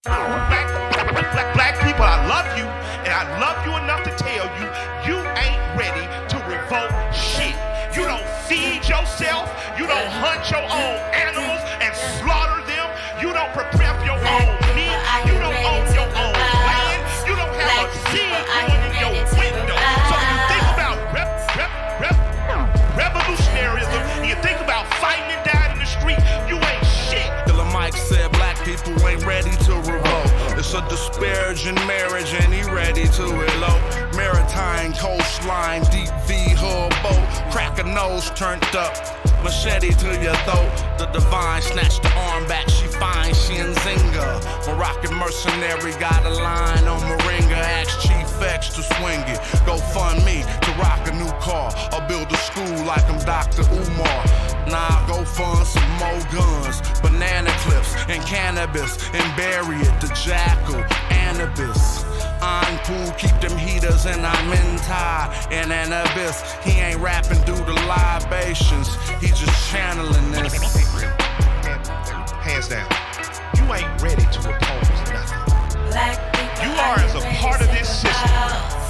Black people, I love you, and I love you enough to tell you, you ain't ready to revolt shit. You don't feed yourself, you don't hunt your own animals and slaughter them, you don't prepare your own meat, you don't own your own land, you don't have a seed growing in your window. So when you think about revolutionaryism, and you think about fighting and dying in the street, you ain't shit. Killer Mike said black people ain't ready to revolt. It's a disparaging marriage and he ready to elope. Maritime coastline, deep V hull boat. Crack a nose turned up, machete to your throat. The divine snatched the arm back, she fine, she in Zinga. Moroccan mercenary got a line on Moringa. Ask Chief X to swing it. Go fund me to rock a new car or build a school like I'm Dr. Umar. Nah, go fund some more guns, banana clips and cannabis, and bury it, the jackal, Anubis. I'm cool, keep them heaters and I'm in tie in an abyss. He ain't rapping due to libations, he just channeling this. Hands down, you ain't ready to oppose nothing. You are as a part of this system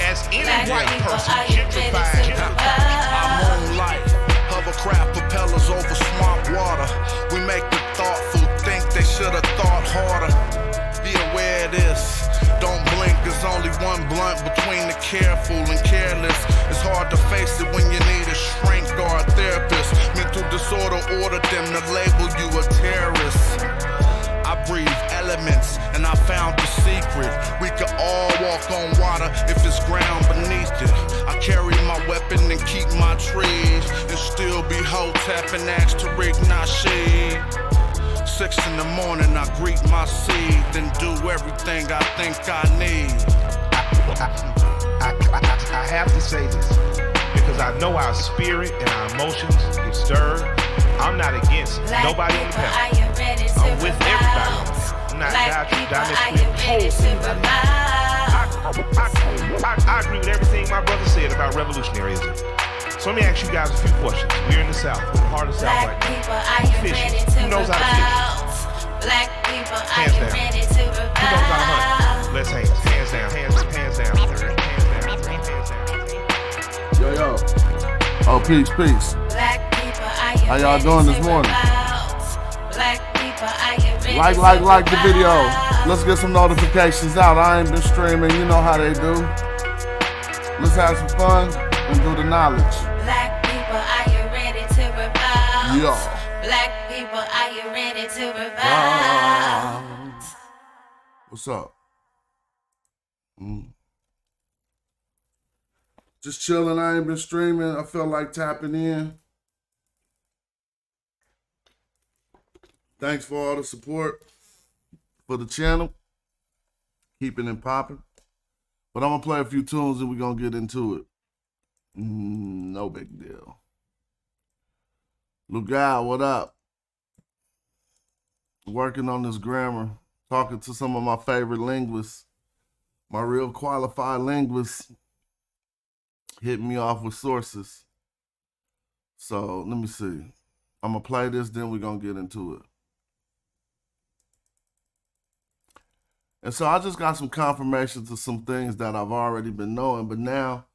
as any white person gentrified. I'm on life. Hovercraft propellers over swamp water. We make the thoughtful think they should have thought harder. Be aware of this. Don't blink, there's only one blunt between the careful and careless. It's hard to face it when you need a shrink or a therapist. Mental disorder ordered them to label you a terrorist. I breathe elements and I found the secret. We could all walk on water if it's ground beneath it. I carry my weapon and keep my trees, and still be Hotep and ask to rig Nasheed. 6 in the morning I greet my seed, then do everything I think I need. I have to say this because I know our spirit and our emotions get stirred. I'm not against nobody on the panel. I'm with everybody. I'm not diametrically opposed to anybody. I agree with everything my brother said about revolutionaryism. So let me ask you guys a few questions. We're in the South, we're in the heart of the South right now. Fishing. Who knows how to fish? Hands down. Who knows how to hunt? Let's hands. Hands down. Hands down. Hands down. Yo. Oh, peace. How y'all doing this morning? Like the video. Let's get some notifications out. I ain't been streaming. You know how they do. Let's have some fun and do the knowledge. Black people, are you ready to revolt? Yo. Black people, are you ready to revolt? What's up? Just chilling. I ain't been streaming. I felt like tapping in. Thanks for all the support for the channel. Keeping it popping. But I'm going to play a few tunes and we're going to get into it. No big deal. Lugal, what up? Working on this grammar. Talking to some of my favorite linguists. My real qualified linguists hitting me off with sources. So let me see. I'm going to play this, then we're going to get into it. And so I just got some confirmation to some things that I've already been knowing, but now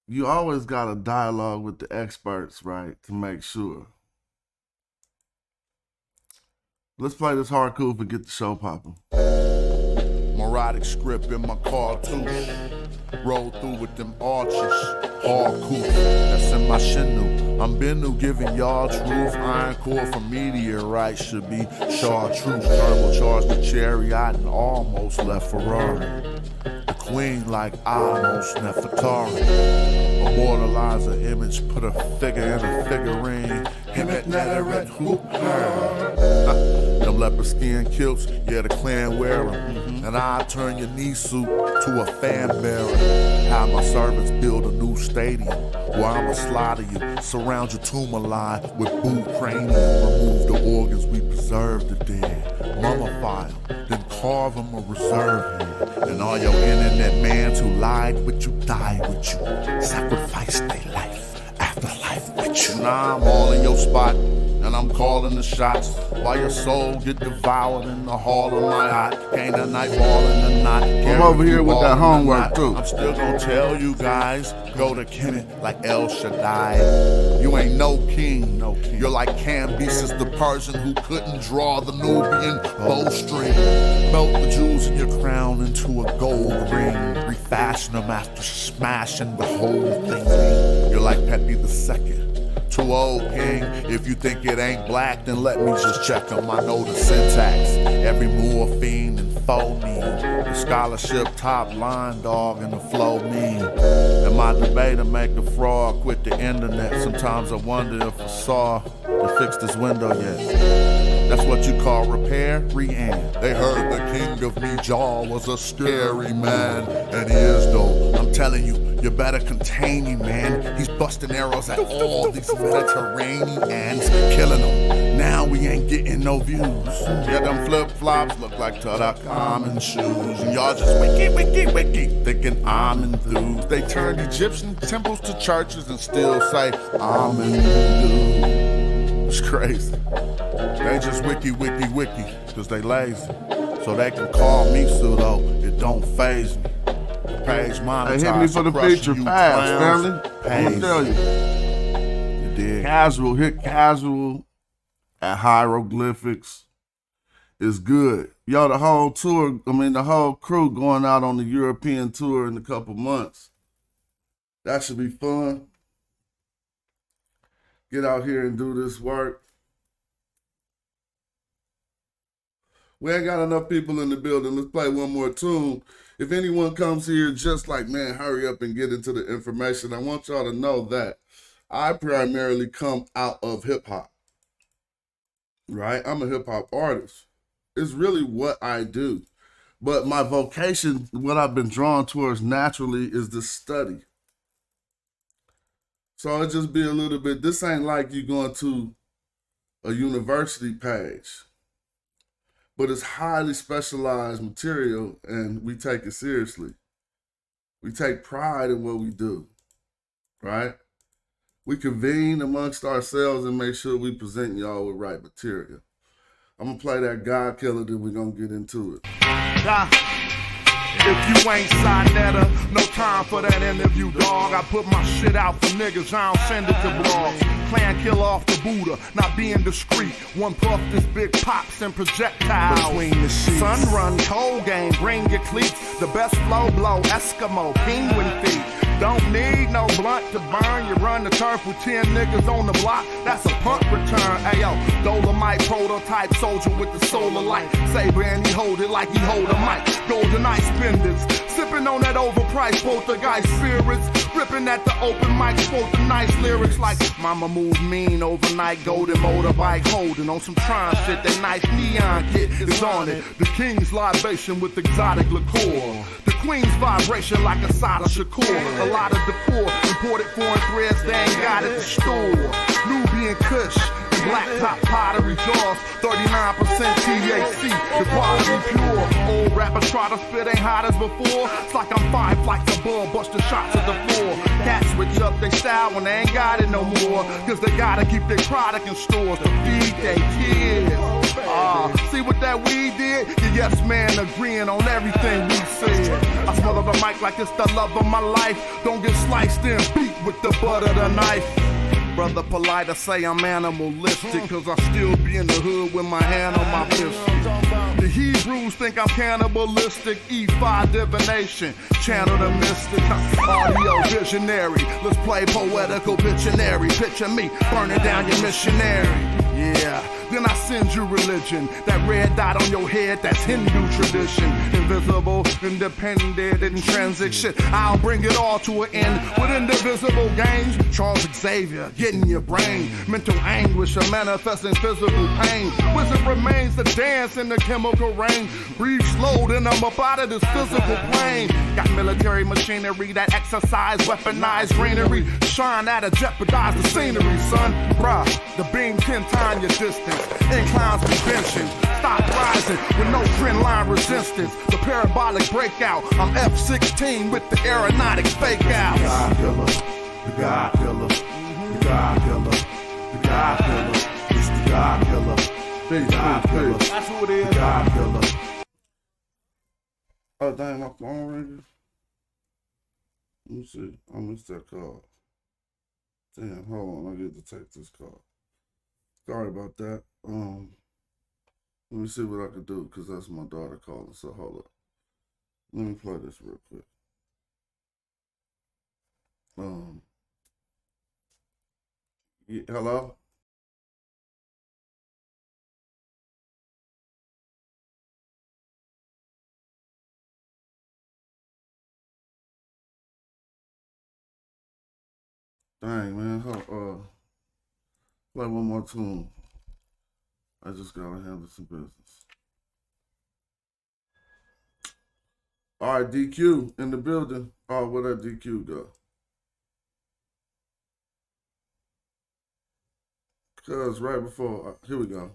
you always got a dialogue with the experts, right, to make sure. Let's play this hardcore and get the show popping. Morodic script in my cartoon. Roll through with them arches. Hardcore, that's in my shinu. I'm Bennu giving y'all truth. Iron core from meteorite should be chartreuse. Turbocharged the chariot and almost left Ferrari. The queen like almost Nefertari. Immortalize an image, put a figure in a figurine. Kemet, Netherred, hoop, them leopard skin kilts, yeah, the clan wear them. And I turn your knee suit to a fan bearer. Have my servants build a new stadium where I'ma slaughter you, surround your tomb line with boot cranium. Remove the organs, we preserve the dead. Mummify them, then carve them a reserve head. And all your internet mans who lied with you, died with you, sacrificed their life, afterlife with you. Now I'm all in your spot, and and I'm calling the shots. While your soul get devoured in the hall of my heart. Can't a night ball in the night. I'm over here with that homework too. I'm still gonna tell you guys, go to Kemet like El Shaddai. You ain't no king, no king. You're like Cambyses the Persian who couldn't draw the Nubian bowstring. Melt the jewels in your crown into a gold ring. Refashion them after smashing the whole thing. You're like Pepe II. Too old, king. If you think it ain't black, then let me just check them. I know the syntax, every morphine and phoneme. The scholarship top line, dog, and the flow mean. And my debate to make a fraud quit the internet. Sometimes I wonder if I saw to fix this window yet. That's what you call repair, re-end. They heard the king of Mijal was a scary man, and he is though. I'm telling you, you better contain him, man. He's busting arrows at all these Mediterraneans, killing them. Now we ain't getting no views. Yeah, them flip-flops look like Tutankhamun shoes. And y'all just wiki, thinking I'm enthused. They turned Egyptian temples to churches and still say, I'm enthused. It's crazy. They just wiki, cause they lazy. So they can call me pseudo, it don't faze me. The page monetized. Hey, hit me for the feature fast, family. I'm gonna tell you. You did. Casual, hit casual at hieroglyphics is good. Yo, the whole tour, the whole crew going out on the European tour in a couple months. That should be fun. Get out here and do this work. We ain't got enough people in the building. Let's play one more tune. If anyone comes here just like, man, hurry up and get into the information, I want y'all to know that I primarily come out of hip hop, right? I'm a hip hop artist. It's really what I do. But my vocation, what I've been drawn towards naturally is the study. So it just be a little bit, this ain't like you going to a university page, but it's highly specialized material and we take it seriously. We take pride in what we do, right? We convene amongst ourselves and make sure we present y'all with right material. I'm gonna play that God Killer, then we're gonna get into it. If you ain't Sinetta, no time for that interview, dog. I put my shit out for niggas, I don't send it to blogs. Plan kill off the Buddha, not being discreet. One puff, this big pops and projectiles. Between the sheets. Sun run, cold game, bring your cleats. The best flow blow, Eskimo, penguin feet. Don't need no blunt to burn. You run the turf with 10 niggas on the block. That's a punt return. Ayo, Dolomite prototype soldier with the solar light. Saber and he hold it like he hold a mic. Golden ice spenders, sipping on that overpriced poltergeist spirits. Ripping at the open mic, spoke the nice lyrics like Mama moved mean overnight. Golden motorbike holding on some Tron shit. That nice neon kit is on it. The king's libation with exotic liqueur. The queen's vibration like a Sada Shakur. A lot of decor, imported foreign threads, they ain't got at the store. Nubian Kush, black top pottery jaws, 39% THC, the quality pure. Old rappers try to spit, ain't hot as before. It's like I'm 5 flights above, busting shots at the floor. Cats switch up they style when they ain't got it no more. Cause they gotta keep their product in stores to feed their kids. See what that weed did? The yes man agreeing on everything we said. I smell the mic like it's the love of my life. Don't get sliced and beat with the butt of the knife. Brother polite, I say I'm animalistic, cause I still be in the hood with my hand on my pistol. The Hebrews think I'm cannibalistic, E5 divination, channel the mystic, audio visionary. Let's play poetical Pictionary, picture me burning down your missionary. Yeah, then I send you religion. That red dot on your head, that's Hindu tradition. Invisible, independent, intrinsic shit. I'll bring it all to an end with indivisible games. Charles Xavier, getting your brain. Mental anguish, a manifesting physical pain. Wizard remains to dance in the chemical rain. Breathe slow, then I'm up out of this physical plane. Got military machinery that exercise, weaponized greenery. Shine at a jeopardize the scenery, son. Bruh, the beam 10 times your distance, inclines convention. Stop rising with no trend line resistance. The parabolic breakout. I'm F-16 with the aeronautic fake out. God killer, the God killer, the God killer, the God killer. It's the Peace. That's who it is. God killer. Oh, dang, my phone ringing. Let me see. I missed that call. Damn, hold on. I get to take this call. Sorry about that. Let me see what I can do, because that's my daughter calling. So hold up. Let me play this real quick. Yeah, hello? Dang, man. Play one more tune. I just gotta handle some business. All right, DQ in the building. Oh, where that DQ go? Cause right before, here we go.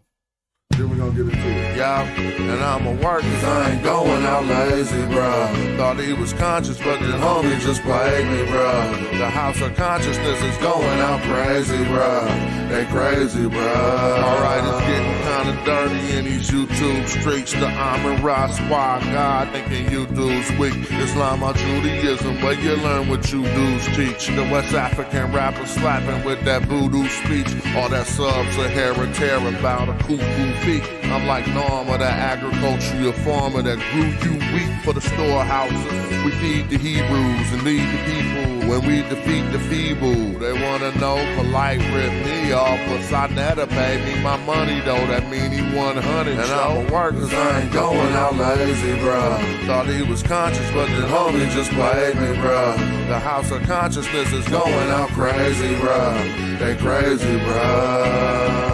Then we're gonna get into it. Yeah, and I'ma work cause I ain't going out lazy, bruh. Thought he was conscious, but the homie just played me, bruh. The house of consciousness is going out crazy, bruh. They crazy, bruh. Alright, it's getting kinda dirty in these YouTube streets. The Amin Ra squad, God thinking you dudes weak. Islam or Judaism, where you learn what you dudes teach. The West African rappers slapping with that voodoo speech. All that sub-Saharan terror about a cuckoo feet. I'm like Norma, that agricultural farmer that grew you wheat for the storehouses. We feed the Hebrews and lead the people when we defeat the feeble. They wanna know, polite rip me off, but Sonetta paid me my money though. That mean he 100. And I'ma work cause I ain't going out lazy, bruh. Thought he was conscious, but the homie just played me, bruh. The house of consciousness is going out crazy, bruh. They crazy, bruh.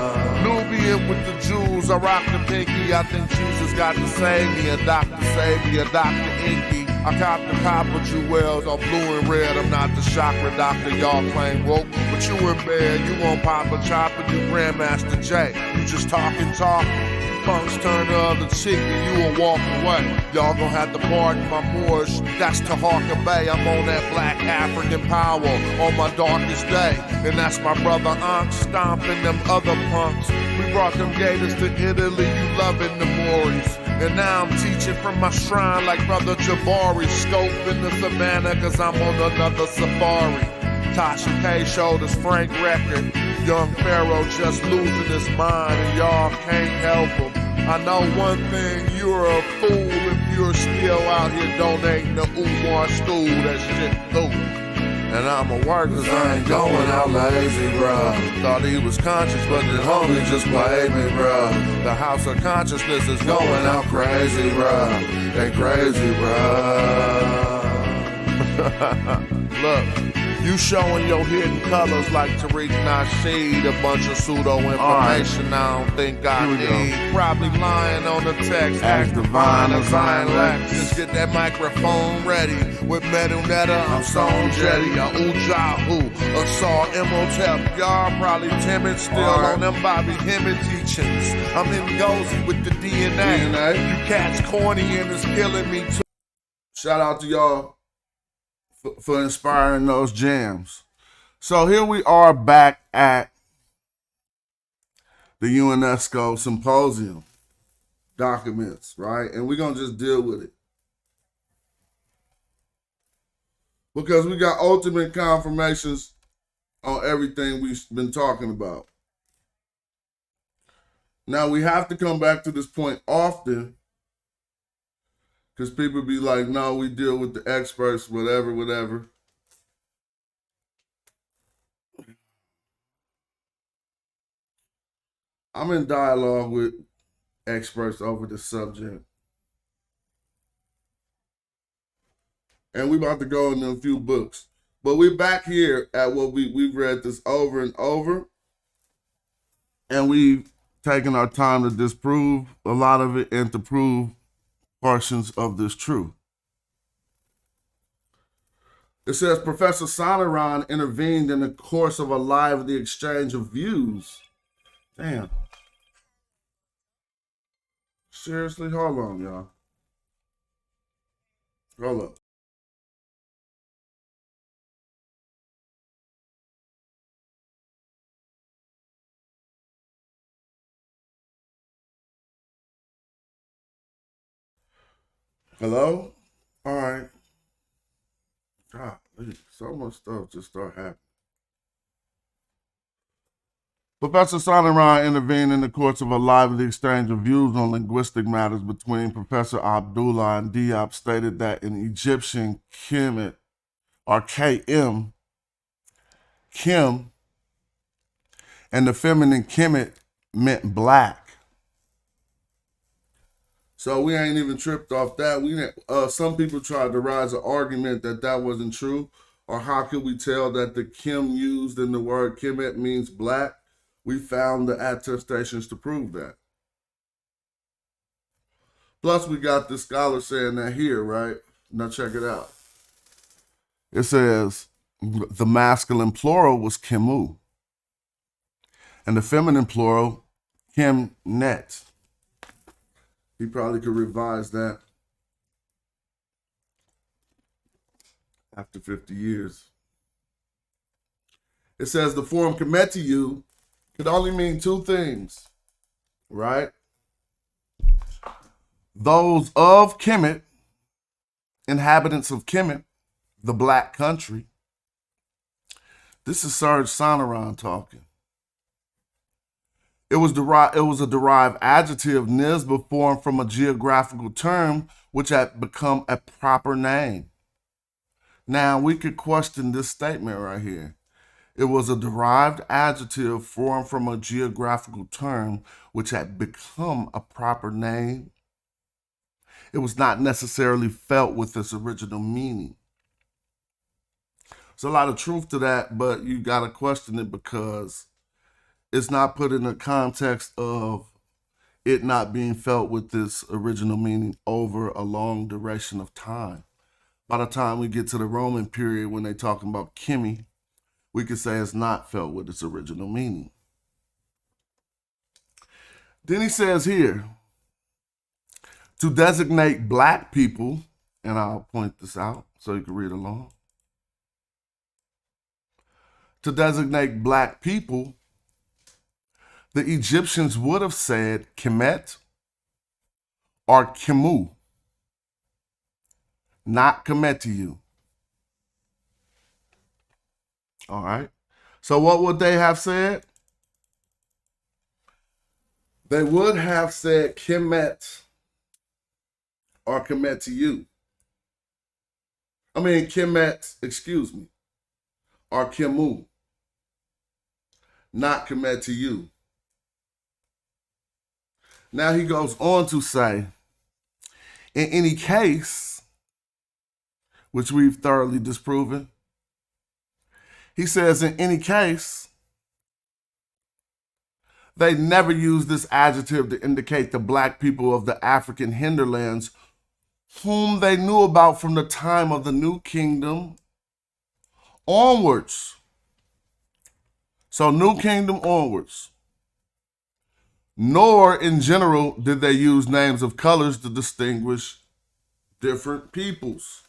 With the Jews, I rock the pinky. I think Jesus got to save me. A doctor save me, a Dr. Inky. I cop the copper jewels on blue and red. I'm not the chakra doctor y'all claim woke, but you in bed. You won't pop a chopper, you Grandmaster J. You just talking. Punks turn the other cheek and you will walk away. Y'all gon' have to pardon my Moorish. That's Tahaka Bay. I'm on that black African power on my darkest day. And that's my brother Ankh stomping them other punks. We brought them gators to Italy, you loving the Moors. And now I'm teaching from my shrine like brother Jabari. Scoping the savannah cause I'm on another safari. Tasha K showed us Frank record. Young Pharaoh just losing his mind and y'all can't help him. I know one thing, you're a fool if you're still out here donating to Umar Stool. That shit cool. And I'ma work cause I ain't going out lazy, bruh. Thought he was conscious, but the homie just played me, bruh. The house of consciousness is going out crazy, bruh. They crazy, bruh. Look. You showing your hidden colors like Tariq Nasheed, a bunch of pseudo-information I don't think I need. Probably lying on the text, act divine as I ain't Lex. Just get that microphone ready. With Metal Netta, I'm Song Jetty, a Ujahu, a Saw Imhotep. Y'all probably timid still on them Bobby Hemmett teachings. I'm in Gozy with the DNA. You cats corny and it's killing me too. Shout out to y'all for inspiring those jams. So here we are back at the UNESCO Symposium documents, right? And we're going to just deal with it. Because we got ultimate confirmations on everything we've been talking about. Now we have to come back to this point often because people be like, no, we deal with the experts, whatever. I'm in dialogue with experts over the subject. And we about to go into a few books. But we're back here at what we've read this over and over. And we've taken our time to disprove a lot of it and to prove portions of this truth. It says Professor Sonoran intervened in the course of a lively exchange of views. Damn. Seriously? Hold on, y'all. Hold up. Hello? All right. God, so much stuff just start happening. Professor Sonoran intervened in the course of a lively exchange of views on linguistic matters between Professor Abdullah and Diop, stated that in Egyptian Kemet, or KM, Kim, and the feminine Kemet meant black. So we ain't even tripped off that. Some people tried to rise an argument that that wasn't true, or how could we tell that the Kim used in the word Kemet means black? We found the attestations to prove that. Plus, we got the scholar saying that here, right? Now check it out. It says the masculine plural was Kemu, and the feminine plural, Kimnet. He probably could revise that after 50 years. It says the form Kemetiu could only mean two things, right? Those of Kemet, inhabitants of Kemet, the black country. This is Serge Sonoran talking. It was a derived adjective, nisba, formed from a geographical term which had become a proper name. Now we could question this statement right here. It was a derived adjective formed from a geographical term which had become a proper name. It was not necessarily felt with its original meaning. There's a lot of truth to that, but you got to question it because it's not put in the context of it not being felt with this original meaning over a long duration of time. By the time we get to the Roman period, when they're talking about Kimi, we could say it's not felt with its original meaning. Then he says here, to designate black people, and I'll point this out so you can read along. To designate black people, the Egyptians would have said Kemet or Kemu, not Kemetiu. All right. So what would they have said? They would have said Kemet or Kemetiu. Kemet, excuse me, or Kemu, not Kemetiu. Now he goes on to say, in any case, which we've thoroughly disproven, he says, in any case, they never used this adjective to indicate the black people of the African hinterlands whom they knew about from the time of the New Kingdom onwards. So New Kingdom onwards. Nor, in general, did they use names of colors to distinguish different peoples.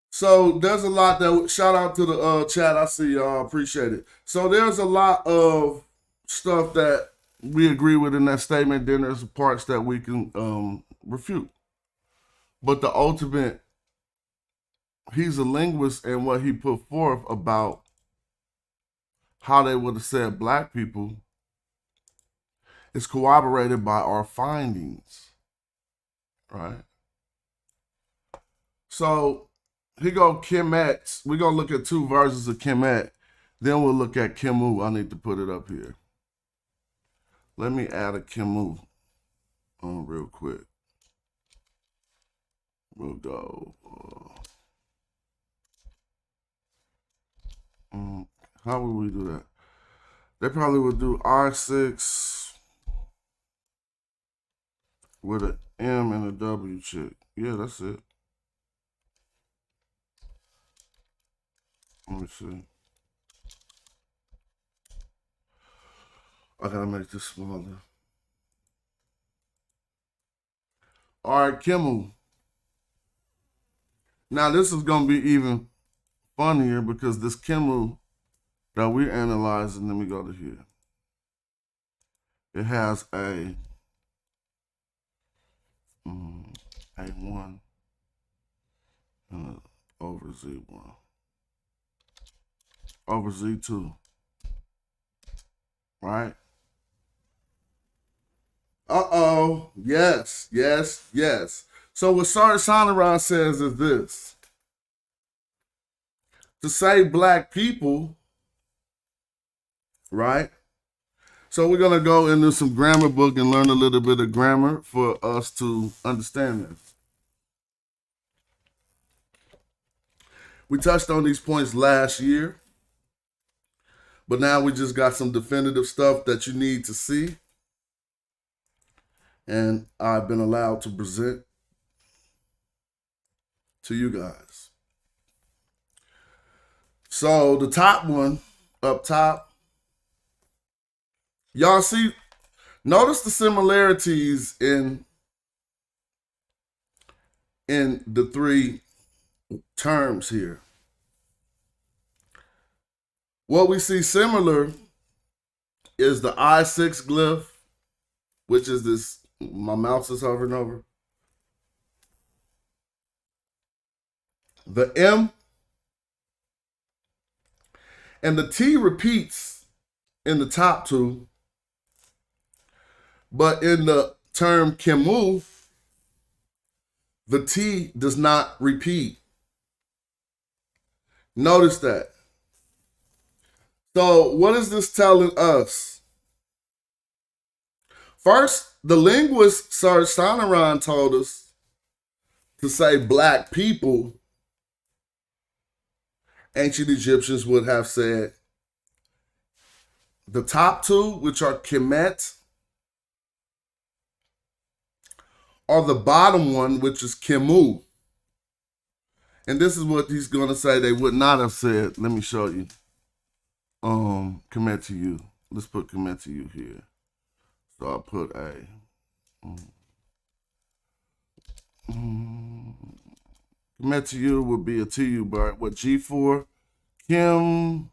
So there's a lot that, shout out to the chat, I see y'all, appreciate it. So there's a lot of stuff that we agree with in that statement, then there's parts that we can refute. But the ultimate, he's a linguist, and what he put forth about how they would have said black people is corroborated by our findings, right? So here go Kemet. We're going to look at two versions of Kemet. Then we'll look at Kemu. I need to put it up here. Let me add a Kemu on real quick. We'll go. How would we do that? They probably would do R6 with an M and a W check. Yeah, that's it. Let me see. I gotta make this smaller. All right, Kemu. Now this is gonna be even funnier because this Kemu that we're analyzing, let me go to here. It has a A1 over Z1 over Z2, right? Uh-oh, yes. So what Sonoran says is this. To say black people, right? So we're going to go into some grammar book and learn a little bit of grammar for us to understand this. We touched on these points last year, but now we just got some definitive stuff that you need to see. And I've been allowed to present to you guys. So the top one up top, y'all see, notice the similarities in the three terms here. What we see similar is the I6 glyph, which is this, my mouse is hovering over. The M and the T repeats in the top two, but in the term Kemu, the T does not repeat. Notice that. So what is this telling us? First, the linguist Serge Sonoran told us to say black people. Ancient Egyptians would have said the top two, which are Kemet, or the bottom one, which is Kemu. And this is what he's going to say they would not have said. Let me show you. Kemet to you. Let's put Kemet to you here. So I'll put a. Kemet to you would be a TU bird. What, G4? Kim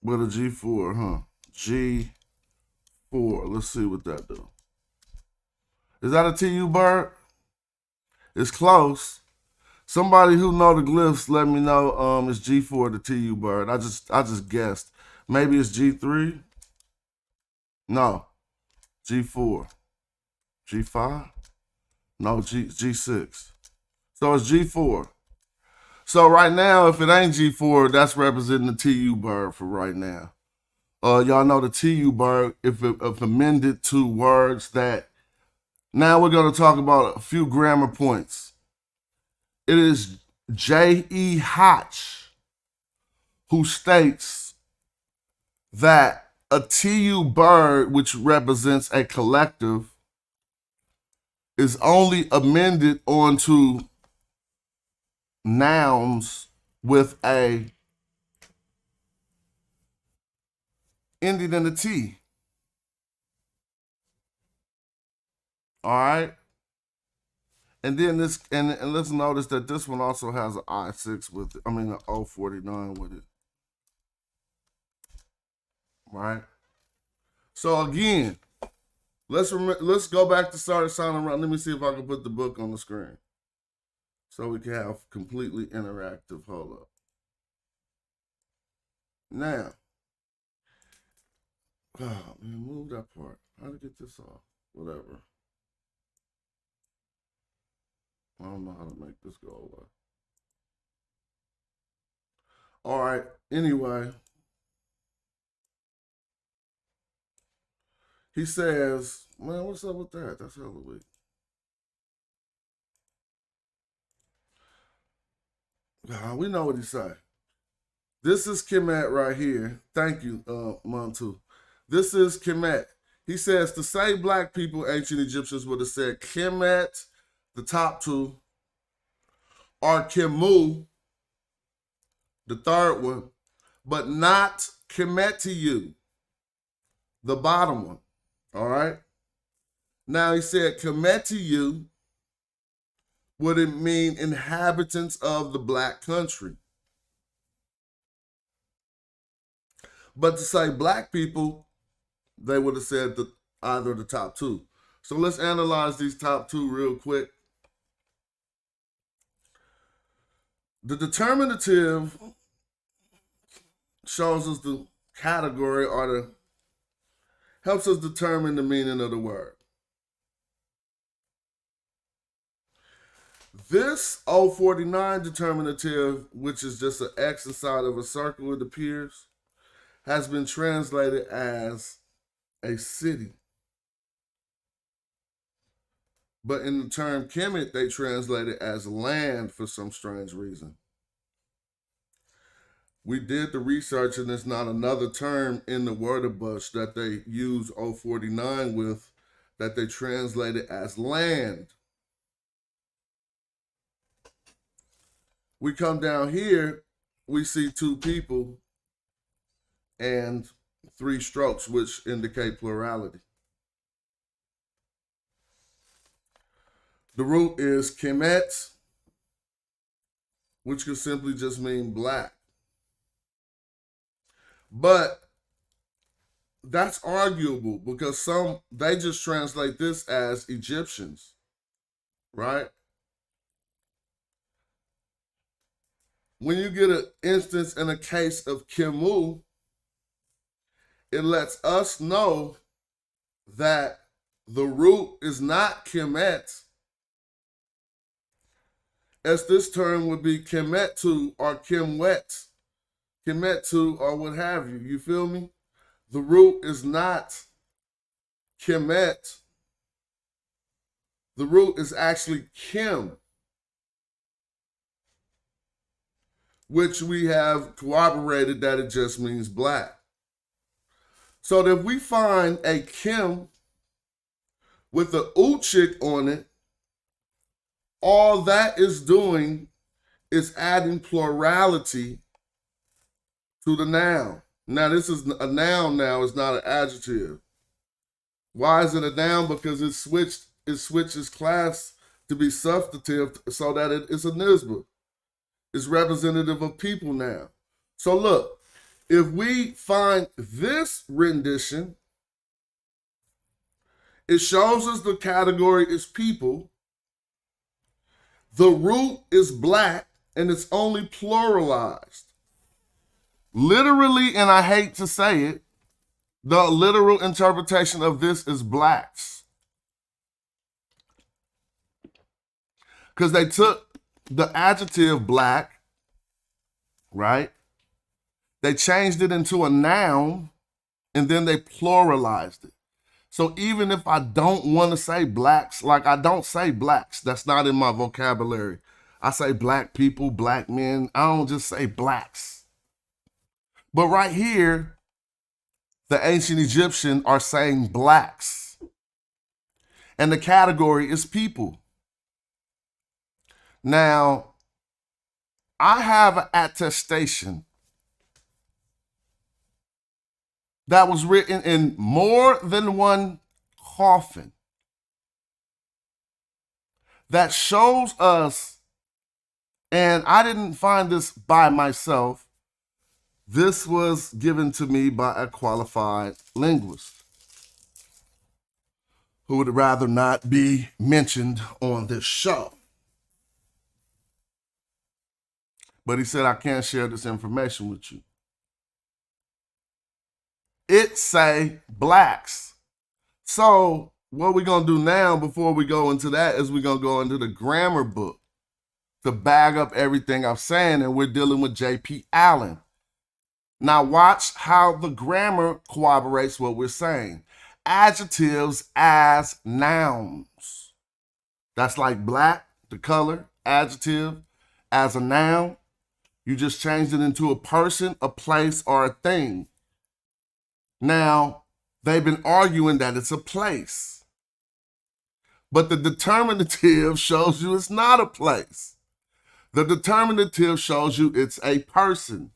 with a G4, huh? G4. Let's see what that do. Is that a TU bird? It's close. Somebody who know the glyphs, let me know. It's G4 the TU bird. I just guessed. Maybe it's G3. No, G4. G5. No, G6. So it's G4. So right now, if it ain't G4, that's representing the TU bird for right now. Y'all know the TU bird, if amended to words that. Now we're going to talk about a few grammar points. It is J.E. Hatch who states that a TU bird, which represents a collective, is only amended onto nouns with a ending in a T. All right. And then this, and let's notice that this one also has an I6 with it. I mean, an O49 with it. Right. So again, let's go back to start sounding around. Let me see if I can put the book on the screen so we can have completely interactive. Hold up. Now, oh man, move that part. How to get this off? Whatever. I don't know how to make this go away. All right. Anyway, he says, man, what's up with that? That's hella weak. We know what he said. This is Kemet right here. Thank you, Montu. This is Kemet. He says, to say black people, ancient Egyptians would have said Kemet, the top two, or Kemu, the third one, but not Kemet to you, the bottom one. All right. Now he said Kemet to you would it mean inhabitants of the black country. But to say black people, they would have said either the top two. So let's analyze these top two real quick. The determinative shows us the category or helps us determine the meaning of the word. This 049 determinative, which is just an X inside of a circle, it appears, has been translated as a city. But in the term Kemet, they translate it as land for some strange reason. We did the research, and there's not another term in the Wörterbuch that they use 049 with that they translate it as land. We come down here, we see two people and three strokes, which indicate plurality. The root is Kemet, which could simply just mean black. But that's arguable because they just translate this as Egyptians, right? When you get an instance in a case of Kemu, it lets us know that the root is not Kemet, as this term would be Kemetu or Kimwet, Kemetu or what have you. You feel me? The root is not Kemet. The root is actually Kim, which we have corroborated that it just means black. So that if we find a Kim with the Uchik on it, all that is doing is adding plurality to the noun. Now, this is a noun now, it's not an adjective. Why is it a noun? Because it switches class to be substantive so that it's a nisbah. It's representative of people now. So look, if we find this rendition, it shows us the category is people. The root is black and it's only pluralized. Literally, and I hate to say it, the literal interpretation of this is blacks. Because they took the adjective black, right? They changed it into a noun and then they pluralized it. So even if I don't want to say blacks, like I don't say blacks, that's not in my vocabulary. I say black people, black men. I don't just say blacks. But right here, the ancient Egyptians are saying blacks. And the category is people. Now, I have an attestation that was written in more than one coffin that shows us, and I didn't find this by myself, this was given to me by a qualified linguist who would rather not be mentioned on this show. But he said, I can't share this information with you. It say blacks. So what we're going to do now before we go into that is we're going to go into the grammar book to bag up everything I'm saying, and we're dealing with J.P. Allen. Now watch how the grammar corroborates what we're saying. Adjectives as nouns. That's like black, the color, adjective as a noun. You just changed it into a person, a place, or a thing. Now, they've been arguing that it's a place. But the determinative shows you it's not a place. The determinative shows you it's a person.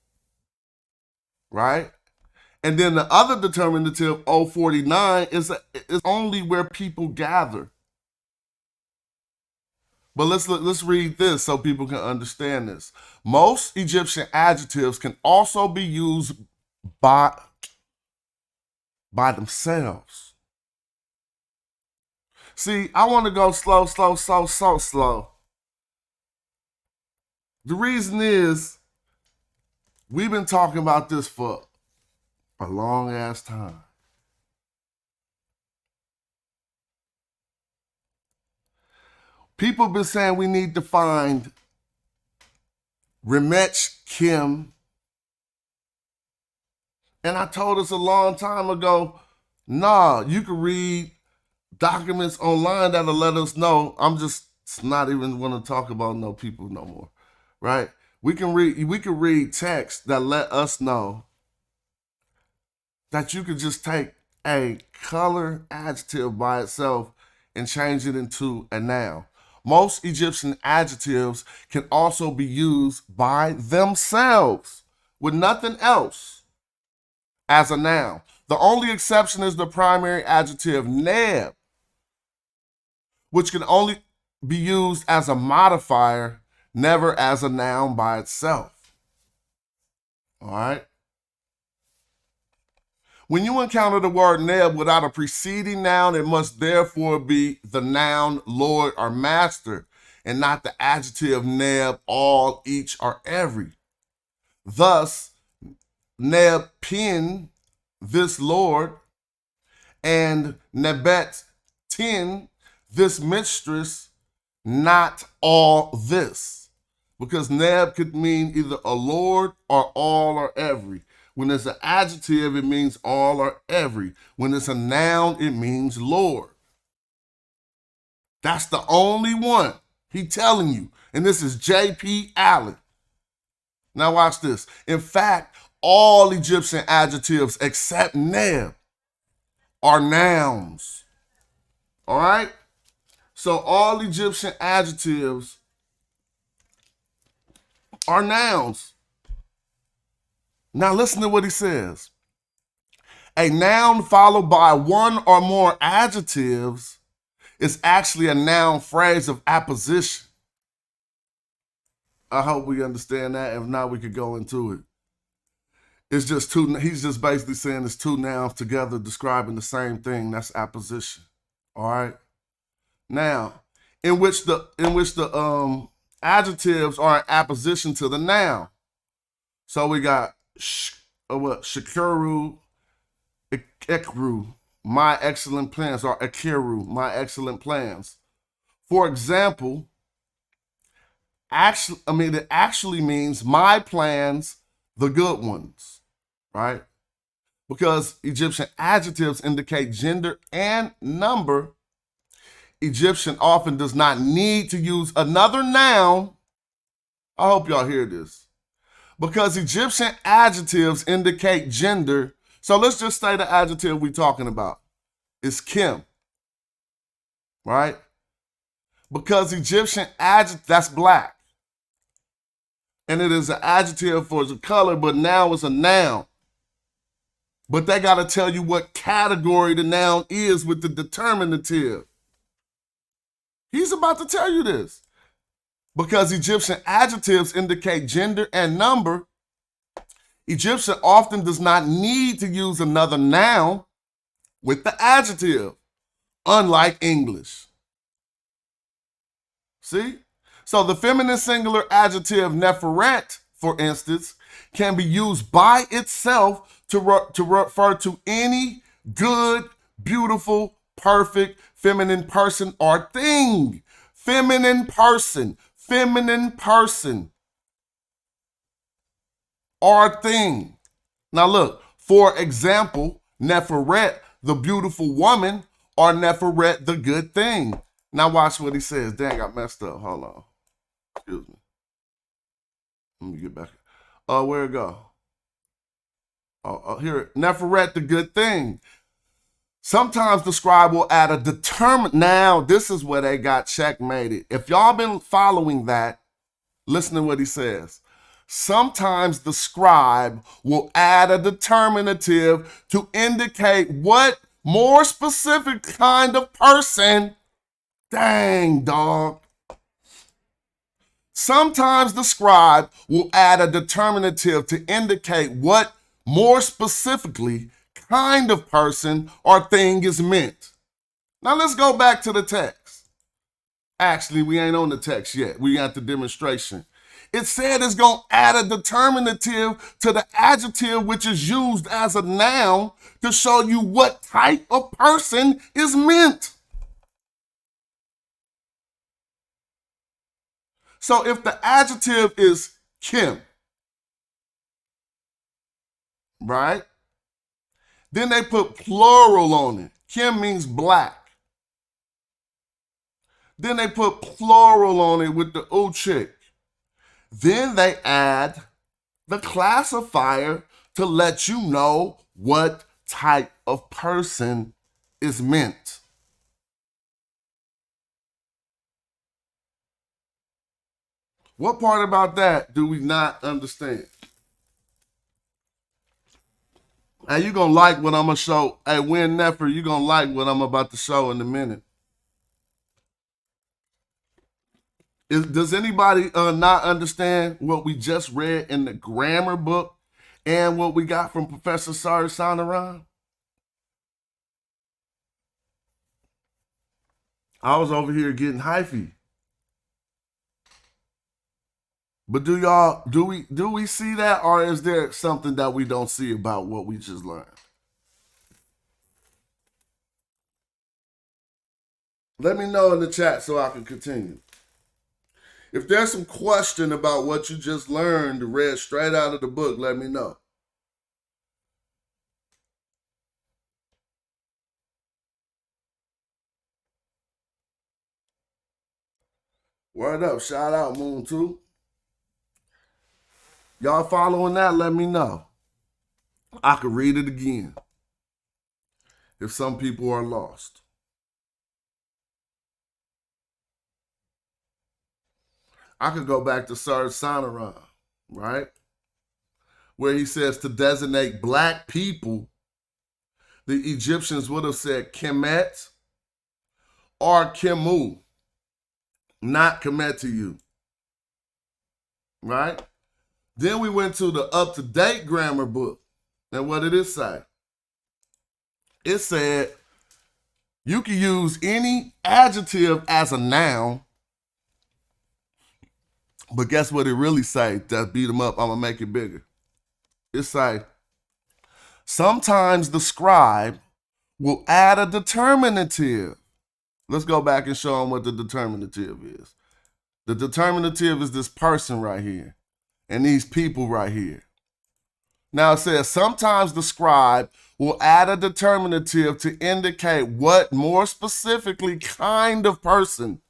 Right? And then the other determinative, 049, is only where people gather. But let's read this so people can understand this. Most Egyptian adjectives can also be used by themselves. See, I want to go slow. The reason is we've been talking about this for a long ass time. People have been saying we need to find Remech Kim. And I told us a long time ago, nah, you can read documents online that'll let us know. I'm just not even want to talk about no people no more, right? We can read text that let us know that you could just take a color adjective by itself and change it into a noun. Most Egyptian adjectives can also be used by themselves with nothing else as a noun. The only exception is the primary adjective neb, which can only be used as a modifier, never as a noun by itself. All right? When you encounter the word neb without a preceding noun, it must therefore be the noun lord or master, and not the adjective neb, all, each, or every. Thus, neb pin, this lord, and nebet tin, this mistress, not all this. Because neb could mean either a lord or all or every. When it's an adjective, it means all or every. When it's a noun, it means Lord. That's the only one he telling you. And this is J.P. Allen. Now watch this. In fact, all Egyptian adjectives except neb are nouns. All right? So all Egyptian adjectives are nouns. Now listen to what he says. A noun followed by one or more adjectives is actually a noun phrase of apposition. I hope we understand that. If not, we could go into it. It's just two, he's just basically saying it's two nouns together describing the same thing. That's apposition. All right. Now, in which the adjectives are in apposition to the noun. So we got Shakuru, Ekru, my excellent plans, or Akiru, my excellent plans. For example, it actually means my plans, the good ones, right? Because Egyptian adjectives indicate gender and number, Egyptian often does not need to use another noun. I hope y'all hear this. Because Egyptian adjectives indicate gender. So let's just say the adjective we're talking about is Kim, right? Because Egyptian adjective, that's black. And it is an adjective for the color, but now it's a noun. But they got to tell you what category the noun is with the determinative. He's about to tell you this. Because Egyptian adjectives indicate gender and number, Egyptian often does not need to use another noun with the adjective, unlike English. See? So the feminine singular adjective neferet, for instance, can be used by itself to refer to any good, beautiful, perfect, feminine person or thing. Feminine person or thing. Now look, for example, Neferet, the beautiful woman, or Neferet, the good thing. Now watch what he says. Dang, I messed up. Hold on. Excuse me. Let me get back. Where it go? Here, Neferet, the good thing. Sometimes the scribe will add a determined. Now, this is where they got checkmated. If y'all been following that, listen to what he says. Sometimes the scribe will add a determinative to indicate what more specific kind of person. Dang, dog. Sometimes the scribe will add a determinative to indicate what more specifically kind of person or thing is meant. Now let's go back to the text. Actually, we ain't on the text yet. We got the demonstration. It said it's going to add a determinative to the adjective, which is used as a noun to show you what type of person is meant. So if the adjective is Kim, right? Then they put plural on it. Kim means black. Then they put plural on it with the chick. Then they add the classifier to let you know what type of person is meant. What part about that do we not understand? And you're going to like what I'm going to show. Hey, Win Neffer, you're going to like what I'm about to show in a minute. Does anybody not understand what we just read in the grammar book and what we got from Professor Sarge Sanaran? I was over here getting hyphy. But do we see that, or is there something that we don't see about what we just learned? Let me know in the chat so I can continue. If there's some question about what you just learned, read straight out of the book, let me know. Word up, shout out Moon 2. Y'all following that, let me know. I could read it again if some people are lost. I could go back to Sarge Sanaran, right? Where he says to designate black people, the Egyptians would have said Kemet or Kemu, not Kemet to you, right? Then we went to the up-to-date grammar book. And what did it say? It said you can use any adjective as a noun, but guess what it really say? That beat them up, I'm going to make it bigger. It say, sometimes the scribe will add a determinative. Let's go back and show them what the determinative is. The determinative is this person right here and these people right here. Now it says, sometimes the scribe will add a determinative to indicate what more specifically kind of person.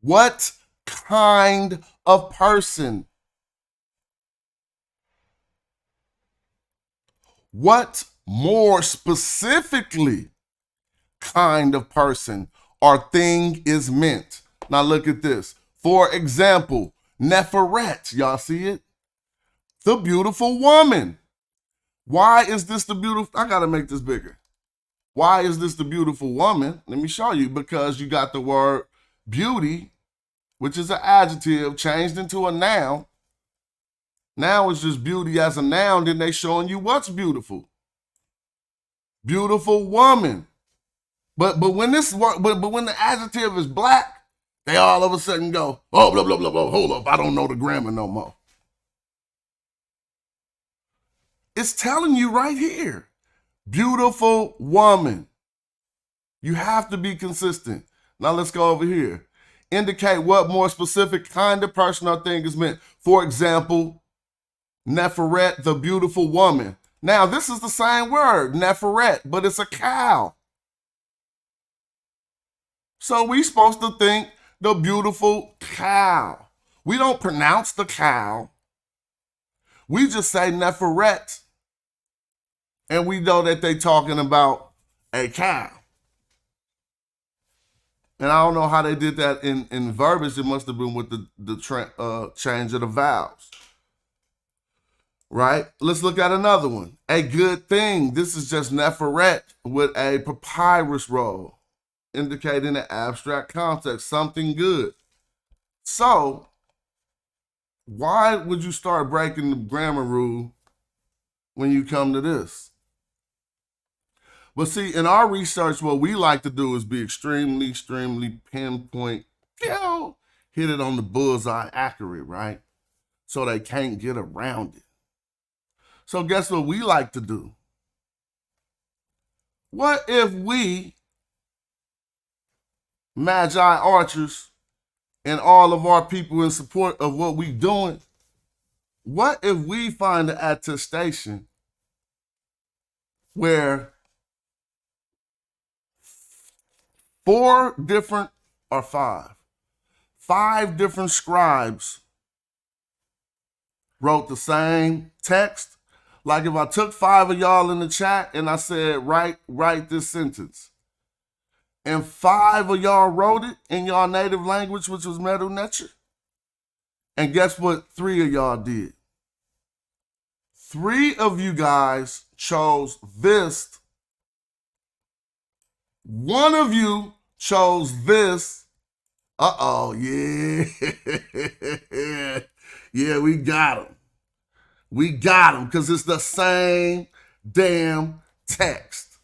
What kind of person? What more specifically kind of person or thing is meant? Now look at this. For example, Neferet, y'all see it? The beautiful woman. Why is this the beautiful? I gotta make this bigger. Why is this the beautiful woman? Let me show you. Because you got the word beauty, which is an adjective, changed into a noun. Now it's just beauty as a noun, then they showing you what's beautiful. Beautiful woman. But when when the adjective is black, they all of a sudden go, oh, blah, blah, blah, blah, hold up, I don't know the grammar no more. It's telling you right here, beautiful woman. You have to be consistent. Now let's go over here. Indicate what more specific kind of person or thing is meant. For example, Neferet, the beautiful woman. Now this is the same word, Neferet, but it's a cow. So we supposed to think the beautiful cow. We don't pronounce the cow. We just say Neferet. And we know that they talking about a cow. And I don't know how they did that in verbiage. It must have been with the change of the vowels. Right? Let's look at another one. A good thing. This is just Neferet with a papyrus roll, indicating an abstract context, something good. So, why would you start breaking the grammar rule when you come to this? But see, in our research, what we like to do is be extremely pinpoint, hit it on the bullseye accurate, right? So they can't get around it. So guess what we like to do? What if we, Magi Archers, and all of our people in support of what we doing, what if we find an attestation where 5 different scribes wrote the same text? Like if I took 5 of y'all in the chat and I said, write this sentence, and 5 of y'all wrote it in y'all native language, which was Medu Neter, and guess what 3 of y'all did? 3 of you guys chose this. 1 of you chose this. Yeah. Yeah, we got him. We got him because it's the same damn text.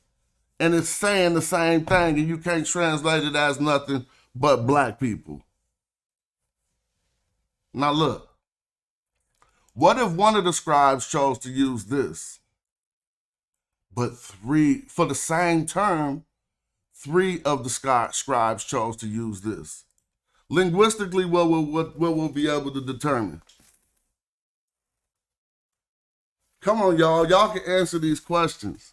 And it's saying the same thing, and you can't translate it as nothing but black people. Now look, what if one of the scribes chose to use this, but 3, for the same term, 3 of the scribes chose to use this? Linguistically, what we'll be able to determine? Come on, y'all. Y'all can answer these questions.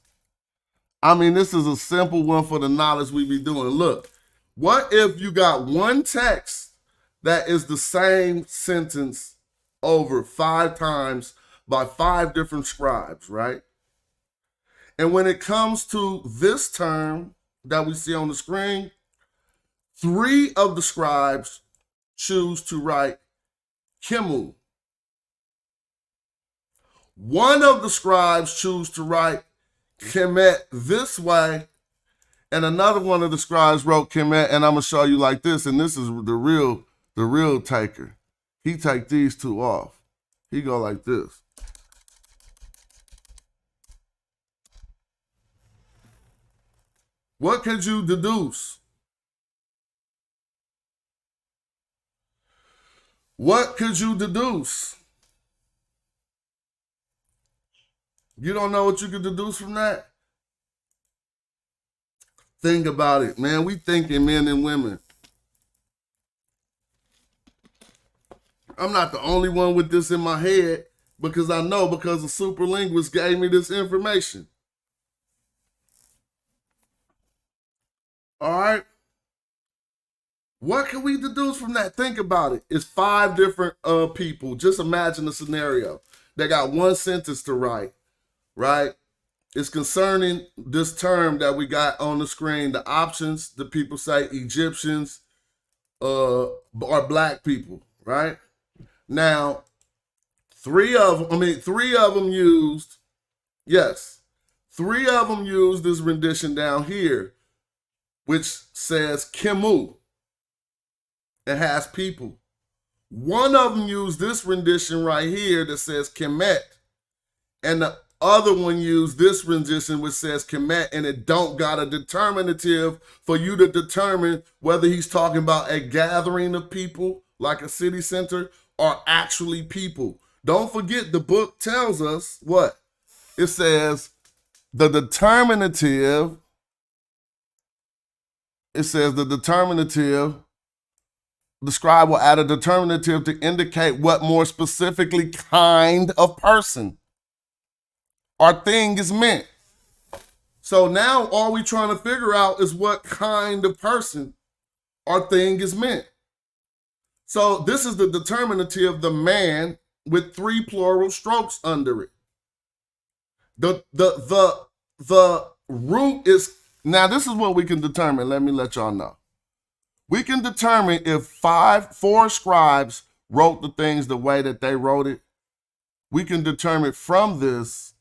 I mean, this is a simple one for the knowledge we be doing. Look, what if you got one text that is the same sentence over 5 times by 5 different scribes, right? And when it comes to this term that we see on the screen, 3 of the scribes choose to write Kimu. 1 of the scribes choose to write Kemet this way, and another one of the scribes wrote Kemet, and I'm gonna show you like this, and this is the real taker. He take these 2 off. He go like this. What could you deduce? What could you deduce? You don't know what you could deduce from that? Think about it, man. We thinking men and women. I'm not the only one with this in my head because I know because a super linguist gave me this information. All right. What can we deduce from that? Think about it. It's 5 different people. Just imagine a scenario. They got one sentence to write, right? It's concerning this term that we got on the screen. The options, the people say Egyptians are black people, right? Now, 3 of them used this rendition down here, which says Kimu. It has people. 1 of them used this rendition right here that says Kemet, and the other one used this rendition which says Kemet, and it don't got a determinative for you to determine whether he's talking about a gathering of people like a city center or actually people. Don't forget the book tells us what? It says the determinative, the scribe will add a determinative to indicate what more specifically kind of person or thing is meant. So now all we trying to figure out is what kind of person or thing is meant. So this is the determinative, the man, with 3 plural strokes under it. The root is, now this is what we can determine. Let me let y'all know. We can determine if 4 scribes wrote the things the way that they wrote it. We can determine from this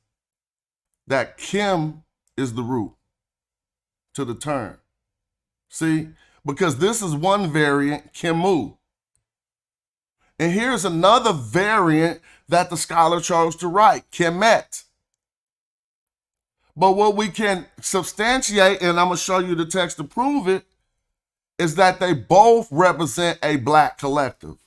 that Kim is the root to the term. See, because this is one variant, Kimu. And here's another variant that the scholar chose to write, Kemet. But what we can substantiate, and I'm going to show you the text to prove it, is that they both represent a black collective.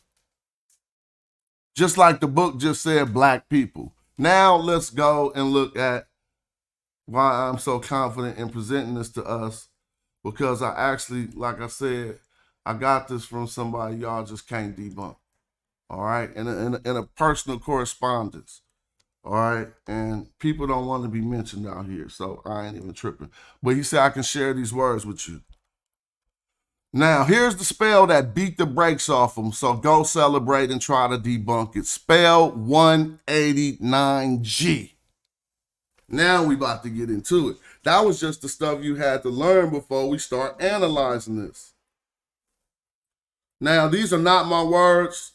Just like the book just said, black people. Now let's go and look at why I'm so confident in presenting this to us, because I actually, like I said, I got this from somebody y'all just can't debunk. All right, in a personal correspondence. All right, and people don't want to be mentioned out here, so I ain't even tripping. But he said I can share these words with you. Now, here's the spell that beat the brakes off them, so go celebrate and try to debunk it. Spell 189G. Now we about to get into it. That was just the stuff you had to learn before we start analyzing this. Now, these are not my words,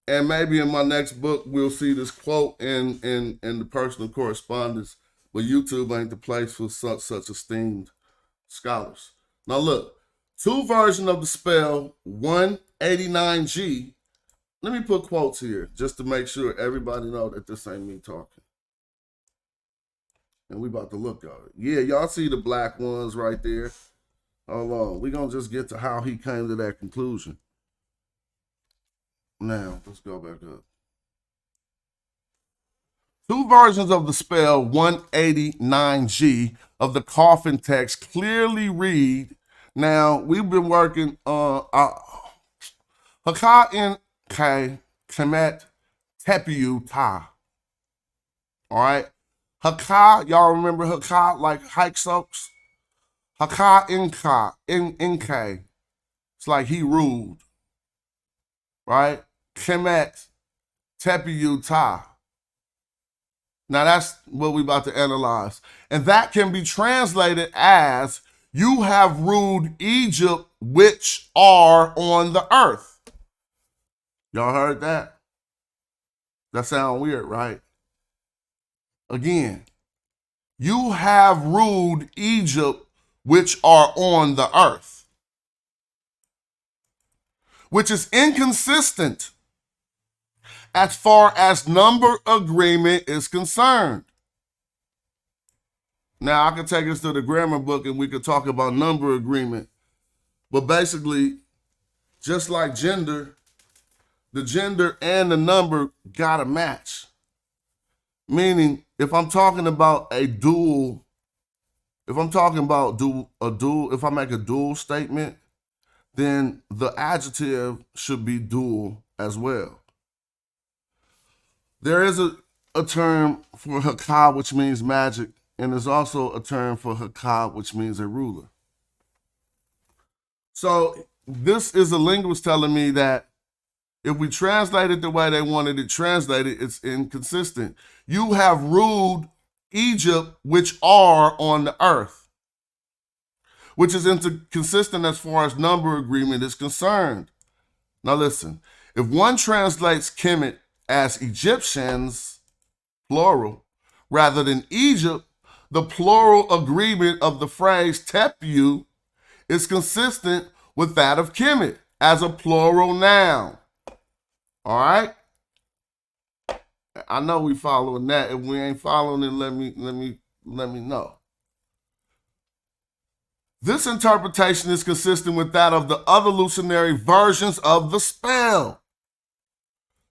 and maybe in my next book we'll see this quote in the personal correspondence, but YouTube ain't the place for such esteemed scholars. Now look, two versions of the spell 189G. Let me put quotes here just to make sure everybody know that this ain't me talking. And we about to look at it. Yeah, y'all see the black ones right there. Hold on, we gonna just get to how he came to that conclusion. Now, let's go back up. Two versions of the spell 189G of the coffin text clearly read. Now, we've been working on Haka in Kemet Tepiu Ta. All right. Haka, y'all remember Haka, like hike soaks? Haka Inka. It's like he ruled. Right? Kemet Tepiu Ta. Now that's what we about to analyze. And that can be translated as, you have ruled Egypt, which are on the earth. Y'all heard that? That sound weird, right? Again, you have ruled Egypt, which are on the earth. Which is inconsistent as far as number agreement is concerned. Now, I could take us to the grammar book and we could talk about number agreement. But basically, just like gender, the gender and the number gotta match. Meaning, if I'm talking about a dual, if I'm talking about if I make a dual statement, then the adjective should be dual as well. There is a term for haka, which means magic, and there's also a term for haka, which means a ruler. So this is a linguist telling me that if we translate it the way they wanted it translated, it's inconsistent. You have ruled Egypt, which are on the earth, which is inconsistent as far as number agreement is concerned. Now listen, if one translates Kemet as Egyptians, plural, rather than Egypt, the plural agreement of the phrase Tepiu is consistent with that of Kemet as a plural noun. All right? I know we following that. If we ain't following it, let me know. This interpretation is consistent with that of the other illusionary versions of the spell.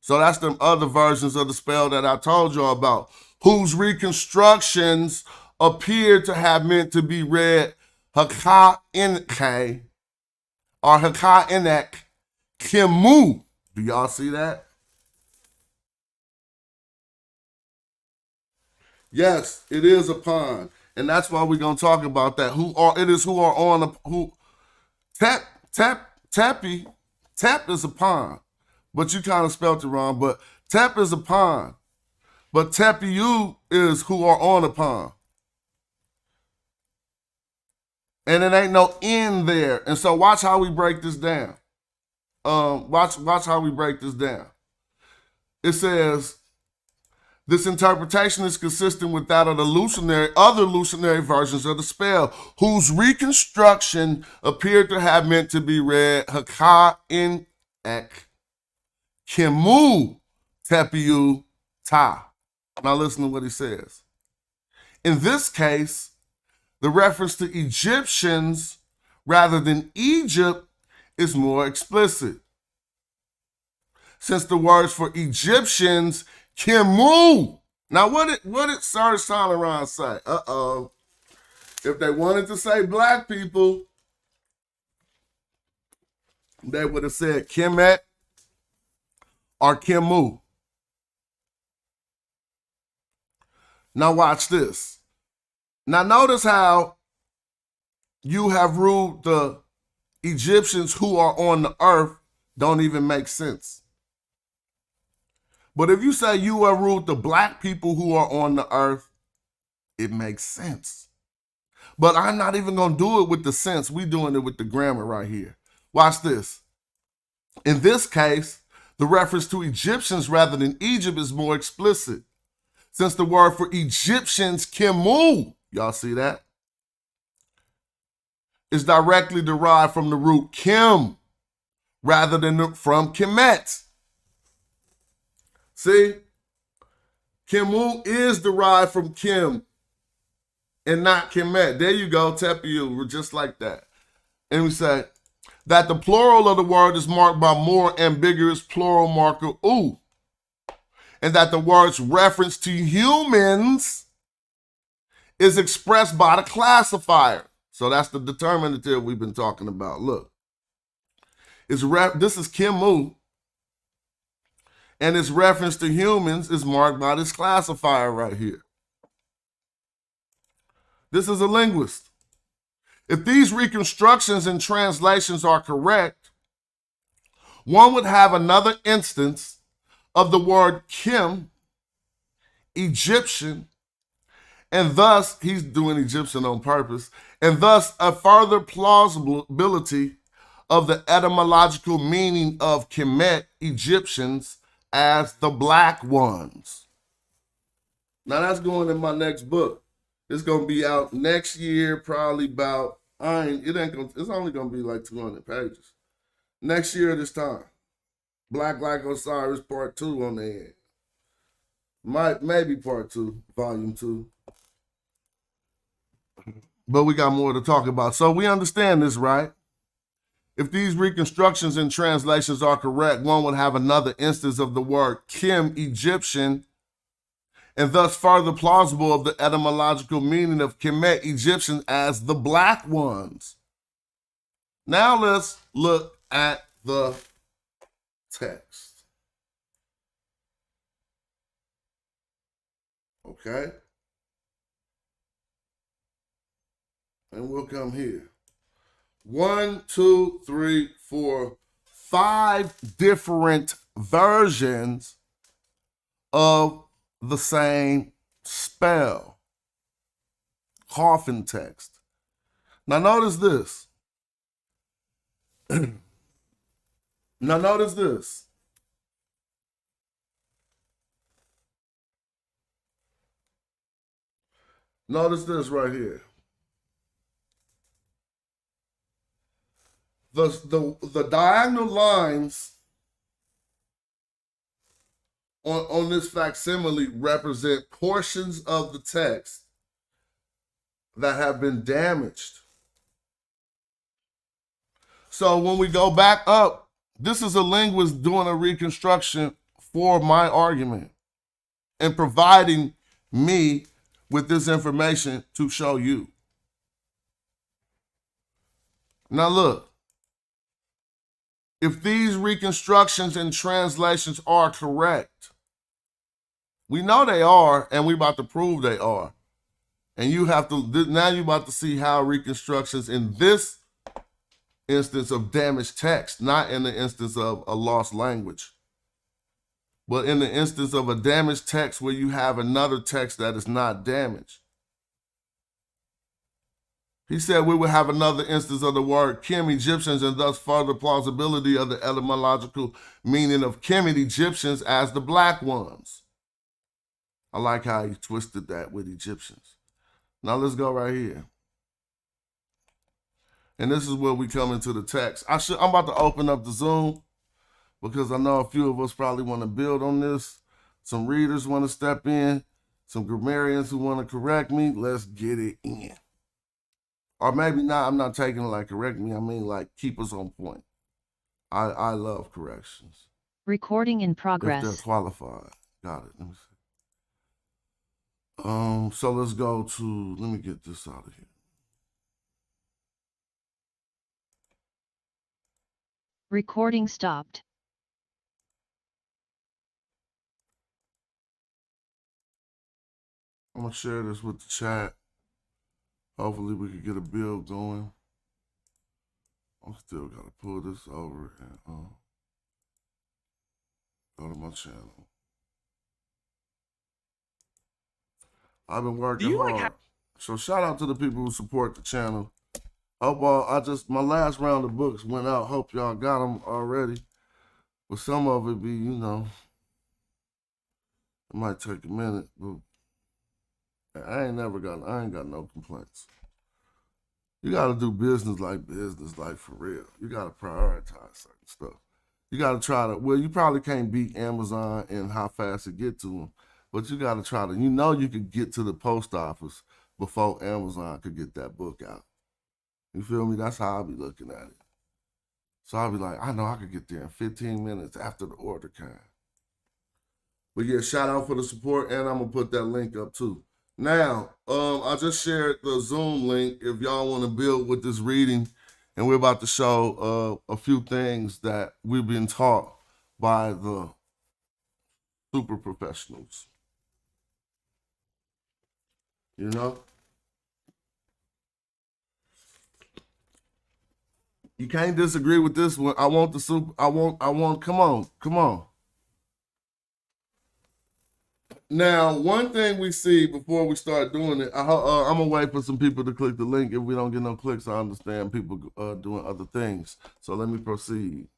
So that's them other versions of the spell that I told y'all about, whose reconstructions appear to have meant to be read Haka Inke or Haka Inek Kimu. Do y'all see that? Yes, it is a pond. And that's why we're gonna talk about that. Tep is a pond. But you kind of spelled it wrong. But tep is a pond. But tepiu is who are on a pond. And it ain't no in there. And so watch how we break this down. Watch how we break this down. It says, this interpretation is consistent with that of the other illusionary versions of the spell, whose reconstruction appeared to have meant to be read Haka in Ek Kimu Tepiu Ta. Now listen to what he says. In this case, the reference to Egyptians rather than Egypt is more explicit, since the words for Egyptians, Kemu. Now, what did Serge Saint-Laurent say? If they wanted to say black people, they would have said Kemet or Kemu. Now watch this. Now notice how you have ruled the Egyptians who are on the earth don't even make sense. But if you say you have ruled the black people who are on the earth, it makes sense. But I'm not even going to do it with the sense. We're doing it with the grammar right here. Watch this. In this case, the reference to Egyptians rather than Egypt is more explicit, since the word for Egyptians, Kemu, y'all see that, is directly derived from the root Kim rather than from Kemet. See? Kemu is derived from Kim and not Kemet. There you go, Tepiu, we're just like that. And we say that the plural of the word is marked by more ambiguous plural marker oo, and that the word's reference to humans is expressed by the classifier. So that's the determinative we've been talking about. Look, this is Kemu, and its reference to humans is marked by this classifier right here. This is a linguist. If these reconstructions and translations are correct, one would have another instance of the word Kim, Egyptian, and thus, he's doing Egyptian on purpose, and thus a further plausibility of the etymological meaning of Kemet, Egyptians, as the black ones. Now that's going in my next book. It's gonna be out next year, probably about, it's only gonna be like 200 pages. Next year this time. Black like Osiris part 2 on the end. Maybe part 2, volume 2. But we got more to talk about. So we understand this, right? If these reconstructions and translations are correct, one would have another instance of the word Kim, Egyptian, and thus further plausible of the etymological meaning of Kemet, Egyptian, as the black ones. Now let's look at the text. Okay? And we'll come here. 1, 2, 3, 4, 5 different versions of the same spell. Coffin text. Now notice this. Now notice this. Notice this right here. The diagonal lines on this facsimile represent portions of the text that have been damaged. So when we go back up, this is a linguist doing a reconstruction for my argument and providing me with this information to show you. Now look. If these reconstructions and translations are correct, we know they are, and we're about to prove they are. And you have to, now you're about to see how reconstructions in this instance of damaged text, not in the instance of a lost language, but in the instance of a damaged text where you have another text that is not damaged. He said we would have another instance of the word Kim, Egyptians, and thus further plausibility of the etymological meaning of Kemet, Egyptians, as the black ones. I like how he twisted that with Egyptians. Now let's go right here. And this is where we come into the text. I'm about to open up the Zoom because I know a few of us probably want to build on this. Some readers want to step in. some grammarians who want to correct me, let's get it in. Or maybe not, I'm not taking it like correct me, I mean like keep us on point. I love corrections. Recording in If they're progress. qualified. Got it. Let me see. So let's go to, let me get this out of here. Recording stopped. I'm gonna share this with the chat. Hopefully we can get a build going. I'm still gotta pull this over and go to my channel. I've been working hard. So shout out to the people who support the channel. Hope my last round of books went out. Hope y'all got them already. But some of it be, you know, it might take a minute, but I ain't got no complaints. You gotta do business, like for real. You gotta prioritize certain stuff. You gotta try to, well, you probably can't beat Amazon and how fast it get to them, but you gotta try to, you know, you could get to the post office before Amazon could get that book out. You feel me? That's how I be looking at it. So I'll be like, I know I could get there in 15 minutes after the order came. But yeah, shout out for the support, and I'm gonna put that link up too. Now, I just shared the Zoom link if y'all want to build with this reading, and we're about to show a few things that we've been taught by the super professionals. You know? You can't disagree with this one. I want, come on. Now, one thing we see before we start doing it, I'm gonna wait for some people to click the link. If we don't get no clicks, I understand people doing other things. So let me proceed.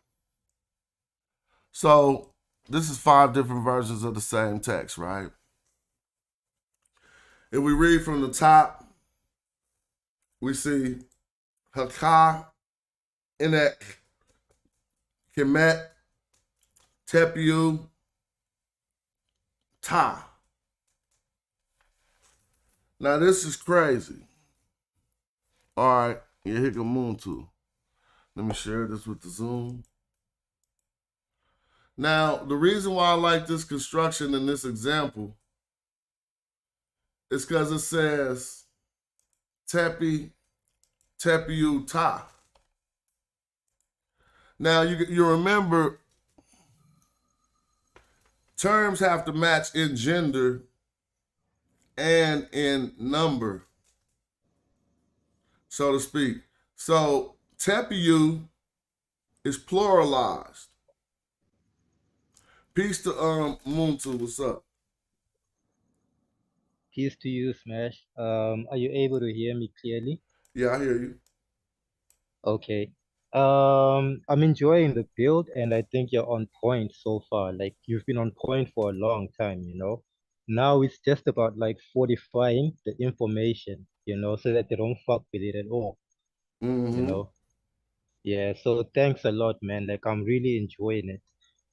So this is 5 different versions of the same text, right? If we read from the top, we see Haka, Inek, Kemet, Tepu, Ta. Now this is crazy. All right, Yehikamuntu. Let me share this with the Zoom. Now, the reason why I like this construction in this example is because it says Tepu, Ta. Now, you remember terms have to match in gender and in number, so to speak. So Tepu is pluralized. Peace to Muntu, what's up? Peace to you, Smash. Are you able to hear me clearly? Yeah, I hear you. Okay. I'm enjoying the build, and I think you're on point so far. Like, you've been on point for a long time, you know. Now it's just about like fortifying the information, you know, so that they don't fuck with it at all, you know. Yeah, so thanks a lot, man. Like, I'm really enjoying it.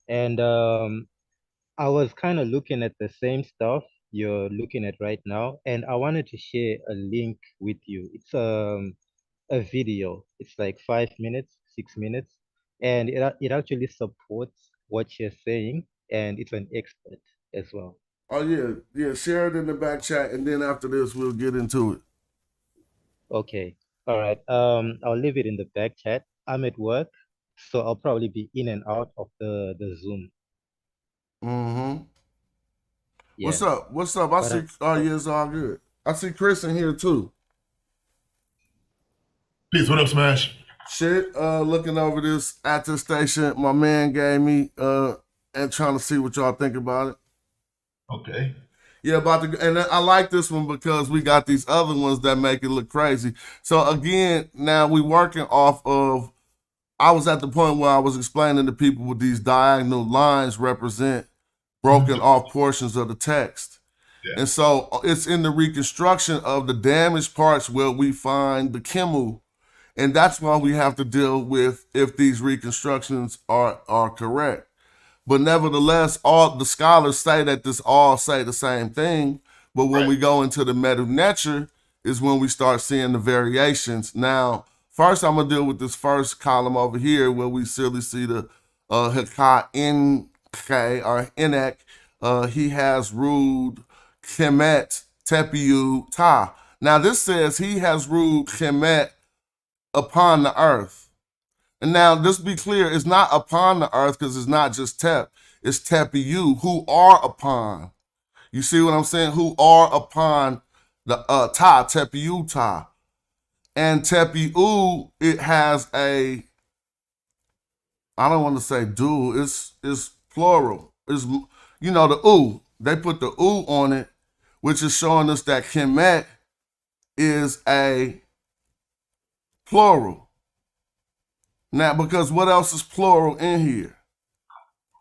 And I was kind of looking at the same stuff you're looking at right now, and I wanted to share a link with you. It's a video. It's like 5 minutes, 6 minutes, and it actually supports what you're saying, and it's an expert as well. Oh yeah. Share it in the back chat, and then after this, we'll get into it. Okay. All right. I'll leave it in the back chat. I'm at work, so I'll probably be in and out of the Zoom. Yeah. What's up? I see. Oh yeah, it's all good. I see Chris in here too. Peace, what up, Smash? Shit, looking over this attestation my man gave me, and trying to see what y'all think about it. Okay. Yeah, and I like this one because we got these other ones that make it look crazy. So again, now we working off of, I was at the point where I was explaining to people what these diagonal lines represent broken off portions of the text. Yeah. And so it's in the reconstruction of the damaged parts where we find the Kimu. And that's why we have to deal with if these reconstructions are correct. But nevertheless, all the scholars say that this all say the same thing, But when Right. we go into the meta nature is when we start seeing the variations. Now, first I'm gonna deal with this first column over here where we still see the Heka Nk or Enek. He has ruled Kemet Tepiu Ta. Now this says he has ruled Kemet upon the earth. And now, just be clear, it's not upon the earth because it's not just Tep. It's Tepiu, who are upon. You see what I'm saying? Who are upon the Ta, Tepiu Ta. And Tepiu, it has a, I don't want to say dual, it's plural. It's, you know, the U. They put the U on it, which is showing us that Kemet is a plural. Now, because what else is plural in here?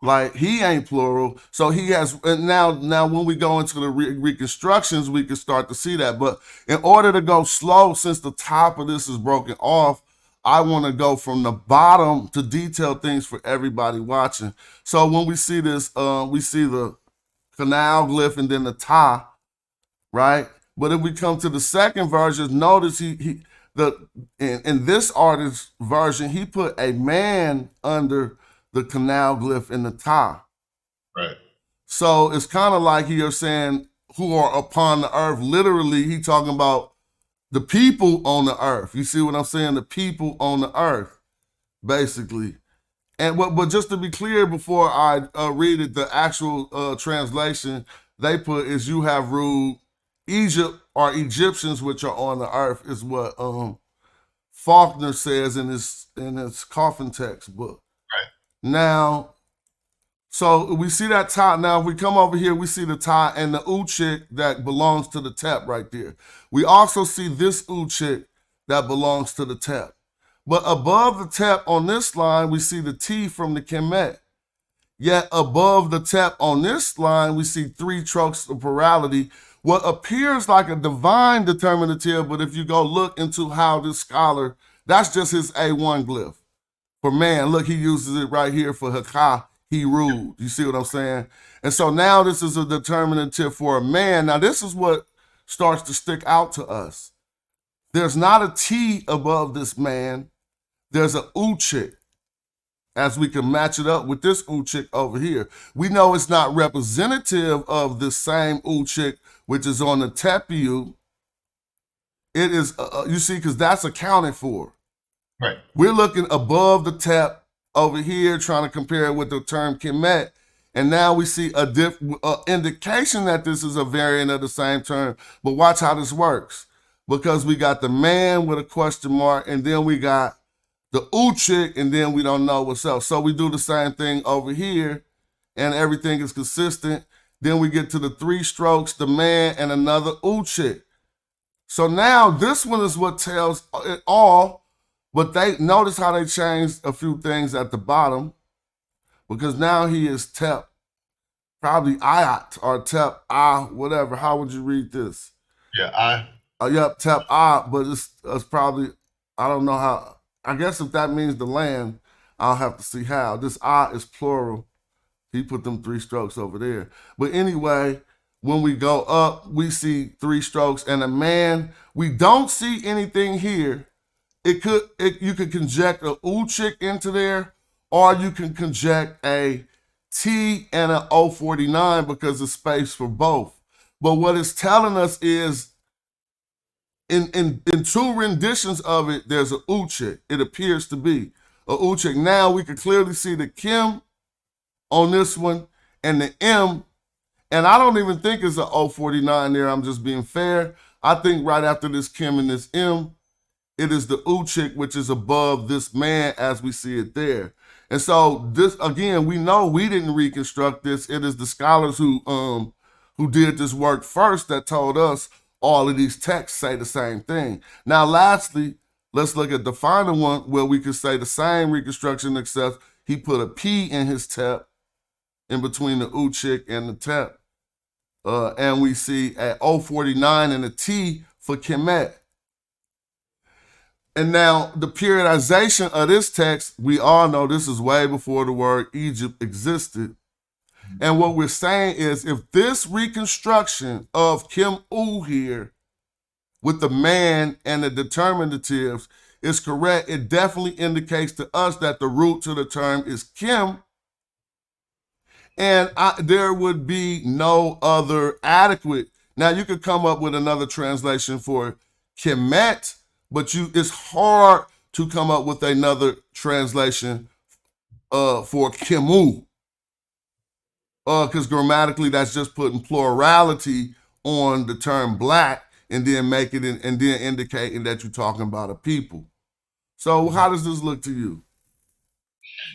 Like, he ain't plural. So he has, and now when we go into the reconstructions, we can start to see that. But in order to go slow, since the top of this is broken off, I want to go from the bottom to detail things for everybody watching. So when we see this, we see the canal glyph and then the ta, right? But if we come to the second version, notice in this artist's version, he put a man under the canal glyph in the ta. Right. So it's kind of like you're saying who are upon the earth. Literally, he talking about the people on the earth. You see what I'm saying? The people on the earth, basically. And but just to be clear, before I read it, the actual translation they put is you have ruled Egypt or Egyptians which are on the earth is what Faulkner says in his coffin text book. Right. Now, so we see that ta. Now, if we come over here, we see the ta and the uchik that belongs to the tep right there. We also see this uchik that belongs to the tep. But above the tep on this line, we see the T from the Kemet. Yet above the tep on this line, we see 3 strokes of plurality, what appears like a divine determinative, but if you go look into how this scholar, that's just his A1 glyph. For man, look, he uses it right here for Haka, he ruled. You see what I'm saying? And so now this is a determinative for a man. Now this is what starts to stick out to us. There's not a T above this man. There's a uchik, as we can match it up with this uchik over here. We know it's not representative of the same uchik, which is on the tepiu. It is, you see, because that's accounted for. Right. We're looking above the tep over here, trying to compare it with the term Kemet. And now we see a indication that this is a variant of the same term. But watch how this works. Because we got the man with a question mark, and then we got the uchik, and then we don't know what's up. So we do the same thing over here, and everything is consistent. Then we get to the 3 strokes, the man, and another uchik. So now this one is what tells it all, but they notice how they changed a few things at the bottom, because now he is tep, probably ayat or tep whatever. How would you read this? Yeah, Yep, tep but it's probably, I don't know how. I guess if that means the land, I'll have to see how. This is plural. He put them 3 strokes over there. But anyway, when we go up, we see 3 strokes and a man. We don't see anything here. You could conject a uchik into there, or you can conject a T and an O49 because there's space for both. But what it's telling us is in 2 renditions of it, there's a uchik. It appears to be a uchik. Now we can clearly see the Kim on this one and the M, and I don't even think it's an O49 there. I'm just being fair. I think right after this Kim and this M, it is the uchik, which is above this man as we see it there. And so this, again, we know we didn't reconstruct this. It is the scholars who did this work first that told us all of these texts say the same thing. Now, lastly, let's look at the final one where we could say the same reconstruction, except he put a P in his tep in between the uchik and the tep. And we see a O49 and a T for Kemet. And now the periodization of this text, we all know this is way before the word Egypt existed. And what we're saying is if this reconstruction of Kim U here with the man and the determinatives is correct, it definitely indicates to us that the root to the term is Kim. And there would be no other adequate. Now you could come up with another translation for Kemet, but it's hard to come up with another translation for Kimu. Because grammatically that's just putting plurality on the term black and then making it and then indicating that you're talking about a people. So how does this look to you?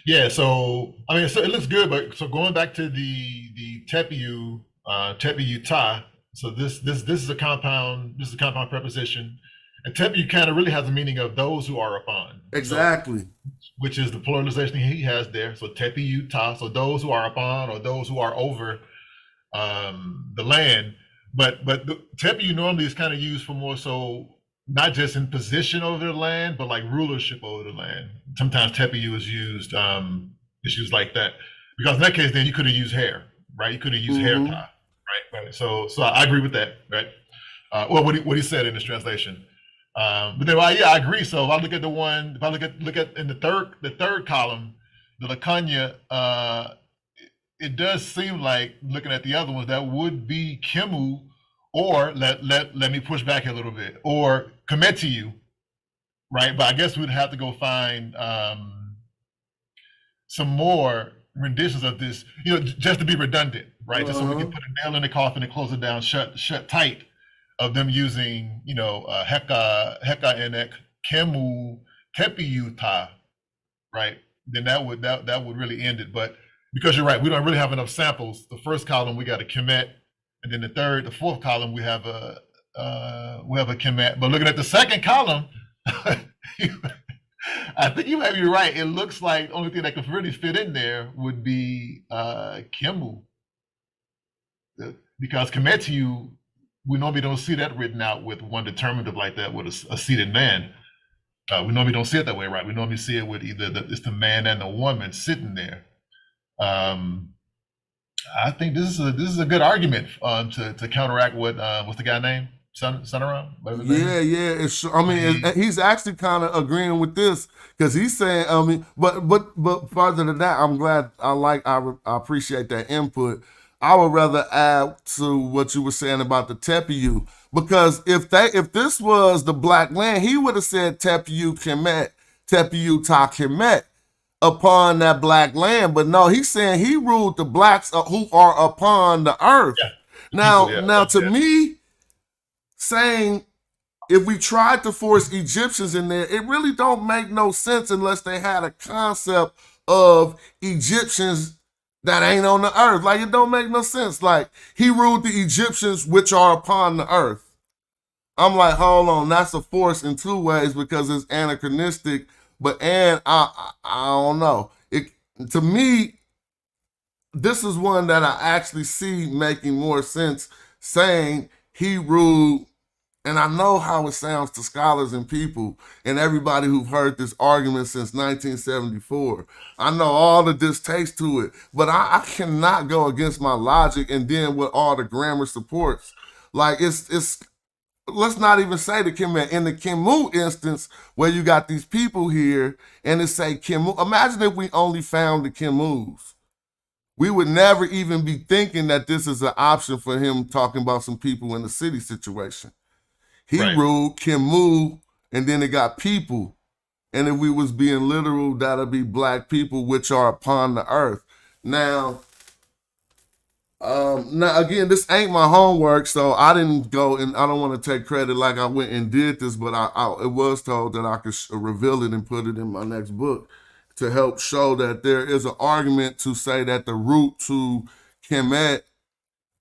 Yeah, so I mean, so it looks good, but so going back to the tepiu, tepiu ta. So this is a compound. This is a compound preposition, and tepiu kind of really has the meaning of those who are upon. Exactly. Which is the pluralization he has there. So tepiu ta. So those who are upon or those who are over the land. But the tepiu normally is kind of used for more so not just in position over the land, but like rulership over the land. Sometimes tepiu is used like that. Because in that case, then you could have used hair, right? You could have used hair tie, right? So I agree with that, right? Well, what he said in this translation. But then, yeah, I agree. So if I look at the one, if I look at in the third column, the Lacuna, it does seem like looking at the other ones that would be Kimu, or let me push back a little bit, or commit to you, right? But I guess we'd have to go find some more renditions of this, just to be redundant, right? Just so we can put a nail in the coffin and close it down, shut tight, of them using, heka enek kemu tepiuta, right? Then that would really end it. But because you're right, we don't really have enough samples. The first column we got a kemet, and then the fourth column we have a kemet. But looking at the second column, I think you may be right. It looks like the only thing that could really fit in there would be kemu, because kemetiu, we normally don't see that written out with one determinative like that with a seated man. We normally don't see it that way, right? We normally see it with either it's the man and the woman sitting there. I think this is a good argument to counteract what what's the guy name? Sonaram? Yeah. He's actually kind of agreeing with this because he's saying, but further than that, I'm glad I appreciate that input. I would rather add to what you were saying about the tepiu, because if this was the black land, he would have said tepiu kemet, tepiu ta kemet upon that black land. But no, he's saying he ruled the blacks who are upon the earth. Yeah. To me, saying if we tried to force Egyptians in there, it really don't make no sense unless they had a concept of Egyptians that ain't on the earth. Like, it don't make no sense. Like, he ruled the Egyptians which are upon the earth. I'm like, hold on, that's a force in two ways because it's anachronistic. But I don't know. To me, this is one that I actually see making more sense, saying he ruled. And I know how it sounds to scholars and people and everybody who've heard this argument since 1974. I know all the distaste to it, but I cannot go against my logic and then with all the grammar supports. Like, it's let's not even say the Kemet. In the Kimu instance, where you got these people here and it say Kimu. Imagine if we only found the Kimus. We would never even be thinking that this is an option for him talking about some people in the city situation. He ruled Kimu, and then it got people. And if we was being literal, that'll be black people which are upon the earth. Now again, this ain't my homework, so I didn't go, and I don't want to take credit like I went and did this, but it was told that I could reveal it and put it in my next book to help show that there is an argument to say that the root to Kemet,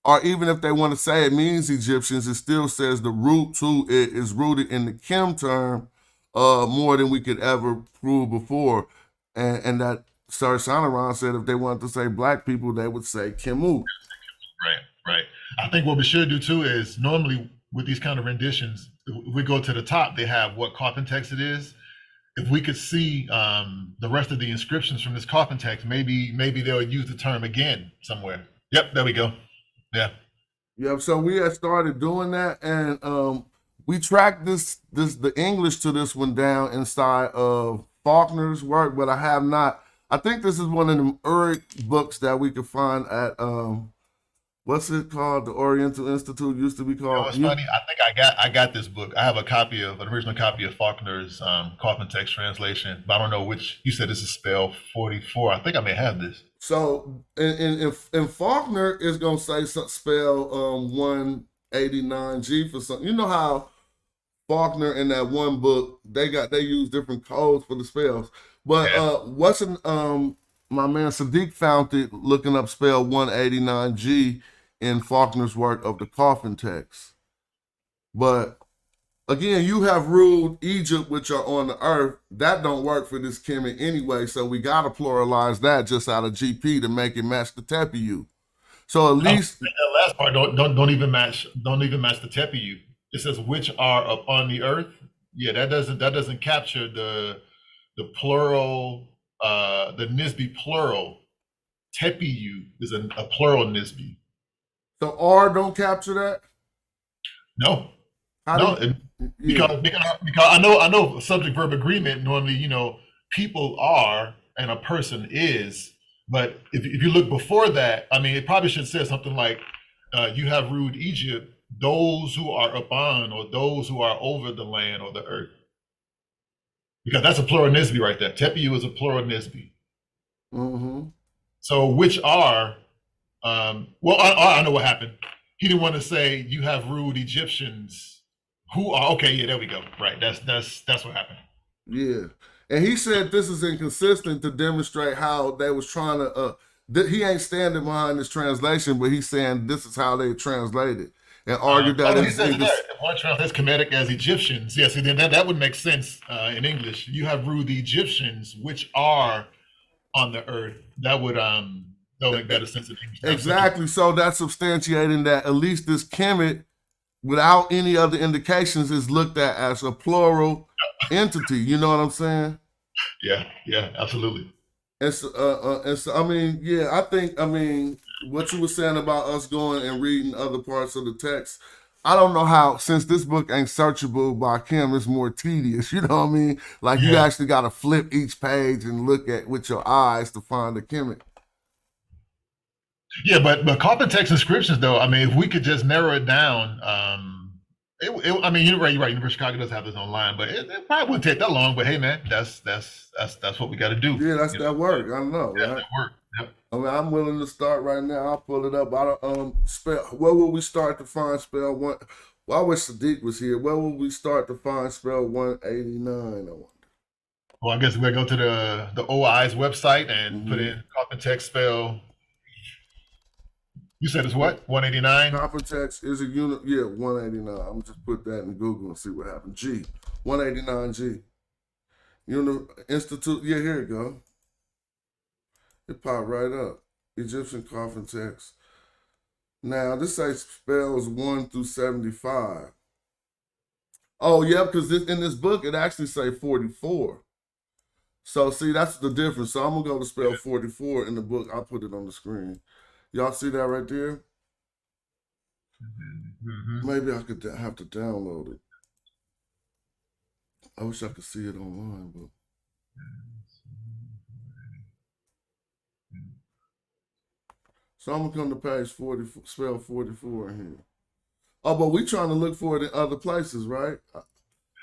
or even if they want to say it means Egyptians, it still says the root to it is rooted in the Kim term more than we could ever prove before. And that Sir Sonaran said if they wanted to say black people, they would say Kimu. Right. I think what we should do too is normally with these kind of renditions, if we go to the top, they have what coffin text it is. if we could see the rest of the inscriptions from this coffin text, maybe they'll use the term again somewhere. Yep, there we go. Yeah. Yeah, so we had started doing that, and we tracked the English to this one down inside of Faulkner's work, but I have not. I think this is one of them early books that we could find at what's it called? The Oriental Institute used to be You know called. what's funny? I think I got this book. I have an original copy of Faulkner's coffin text translation, but I don't know which. You said this is spell 44. I think I may have this. So in Faulkner is gonna say spell 189G for something. You know how Faulkner in that one book they use different codes for the spells. But my man Sadiq found it looking up spell 189G in Faulkner's work of the coffin text. But again, you have ruled Egypt, which are on the earth. That don't work for this Kemet anyway, so we gotta pluralize that just out of GP to make it match the Tepiu. So at least that last part don't even match the Tepiu. It says which are upon the earth. Yeah, that doesn't capture the plural, the Nisbe plural. Tepiu is a plural Nisbe. so R don't capture that. No, How no, do because I know subject verb agreement normally, people are and a person is, but if you look before that, I mean, it probably should say something like, you have ruled Egypt, those who are upon or those who are over the land or the earth, because that's a plural Nisbe right there. Tepiu is a plural Nisbe. Mm-hmm. So which are, well, I know what happened. He didn't want to say you have ruled Egyptians who are, okay, yeah, there we go. Right, that's what happened. Yeah, and he said this is inconsistent to demonstrate how they was trying to. He ain't standing behind this translation, but he's saying this is how they translated and argued that he says that if one translates Kemetic as Egyptians, yes, then that would make sense in English. You have ruled the Egyptians, which are on the earth. That would make better sense in English. Exactly. So that's substantiating that at least this Kemet, without any other indications, is looked at as a plural entity. You know what I'm saying? Yeah, absolutely. And so I mean, yeah, I mean, what you were saying about us going and reading other parts of the text, I don't know how, since this book ain't searchable by Kim, it's more tedious. You know what I mean? Like you actually got to flip each page and look at with your eyes to find the Kemet. Yeah, but coffin text inscriptions, though, I mean, if we could just narrow it down, I mean, you're right. University of Chicago does have this online, but it probably wouldn't take that long. But hey, man, that's what we got to do. Yeah, that's that work. I know, Yeah, right? that work. Yep. I mean, I'm willing to start right now. I'll pull it up. I don't spell. Where will we start to find spell one? Well, I wish Sadiq was here. Where will we start to find spell 189? I wonder. Well, I guess we're gonna go to the OI's website and put in coffin text spell. You said it's what? 189? Coffin text is a unit. Yeah, 189. I'm just put that in Google and see what happens. G, 189G. Institute. Yeah, here you go. It popped right up. Egyptian coffin text. Now, this says spells 1 through 75. Oh, yeah, because in this book, it actually say 44. So, see, that's the difference. So, I'm going to go to spell 44 in the book. I'll put it on the screen. Y'all see that right there? Maybe I could have to download it. I wish I could see it online, but. So I'm gonna come to page 40, spell 44 in here. Oh, but we trying to look for it in other places, right?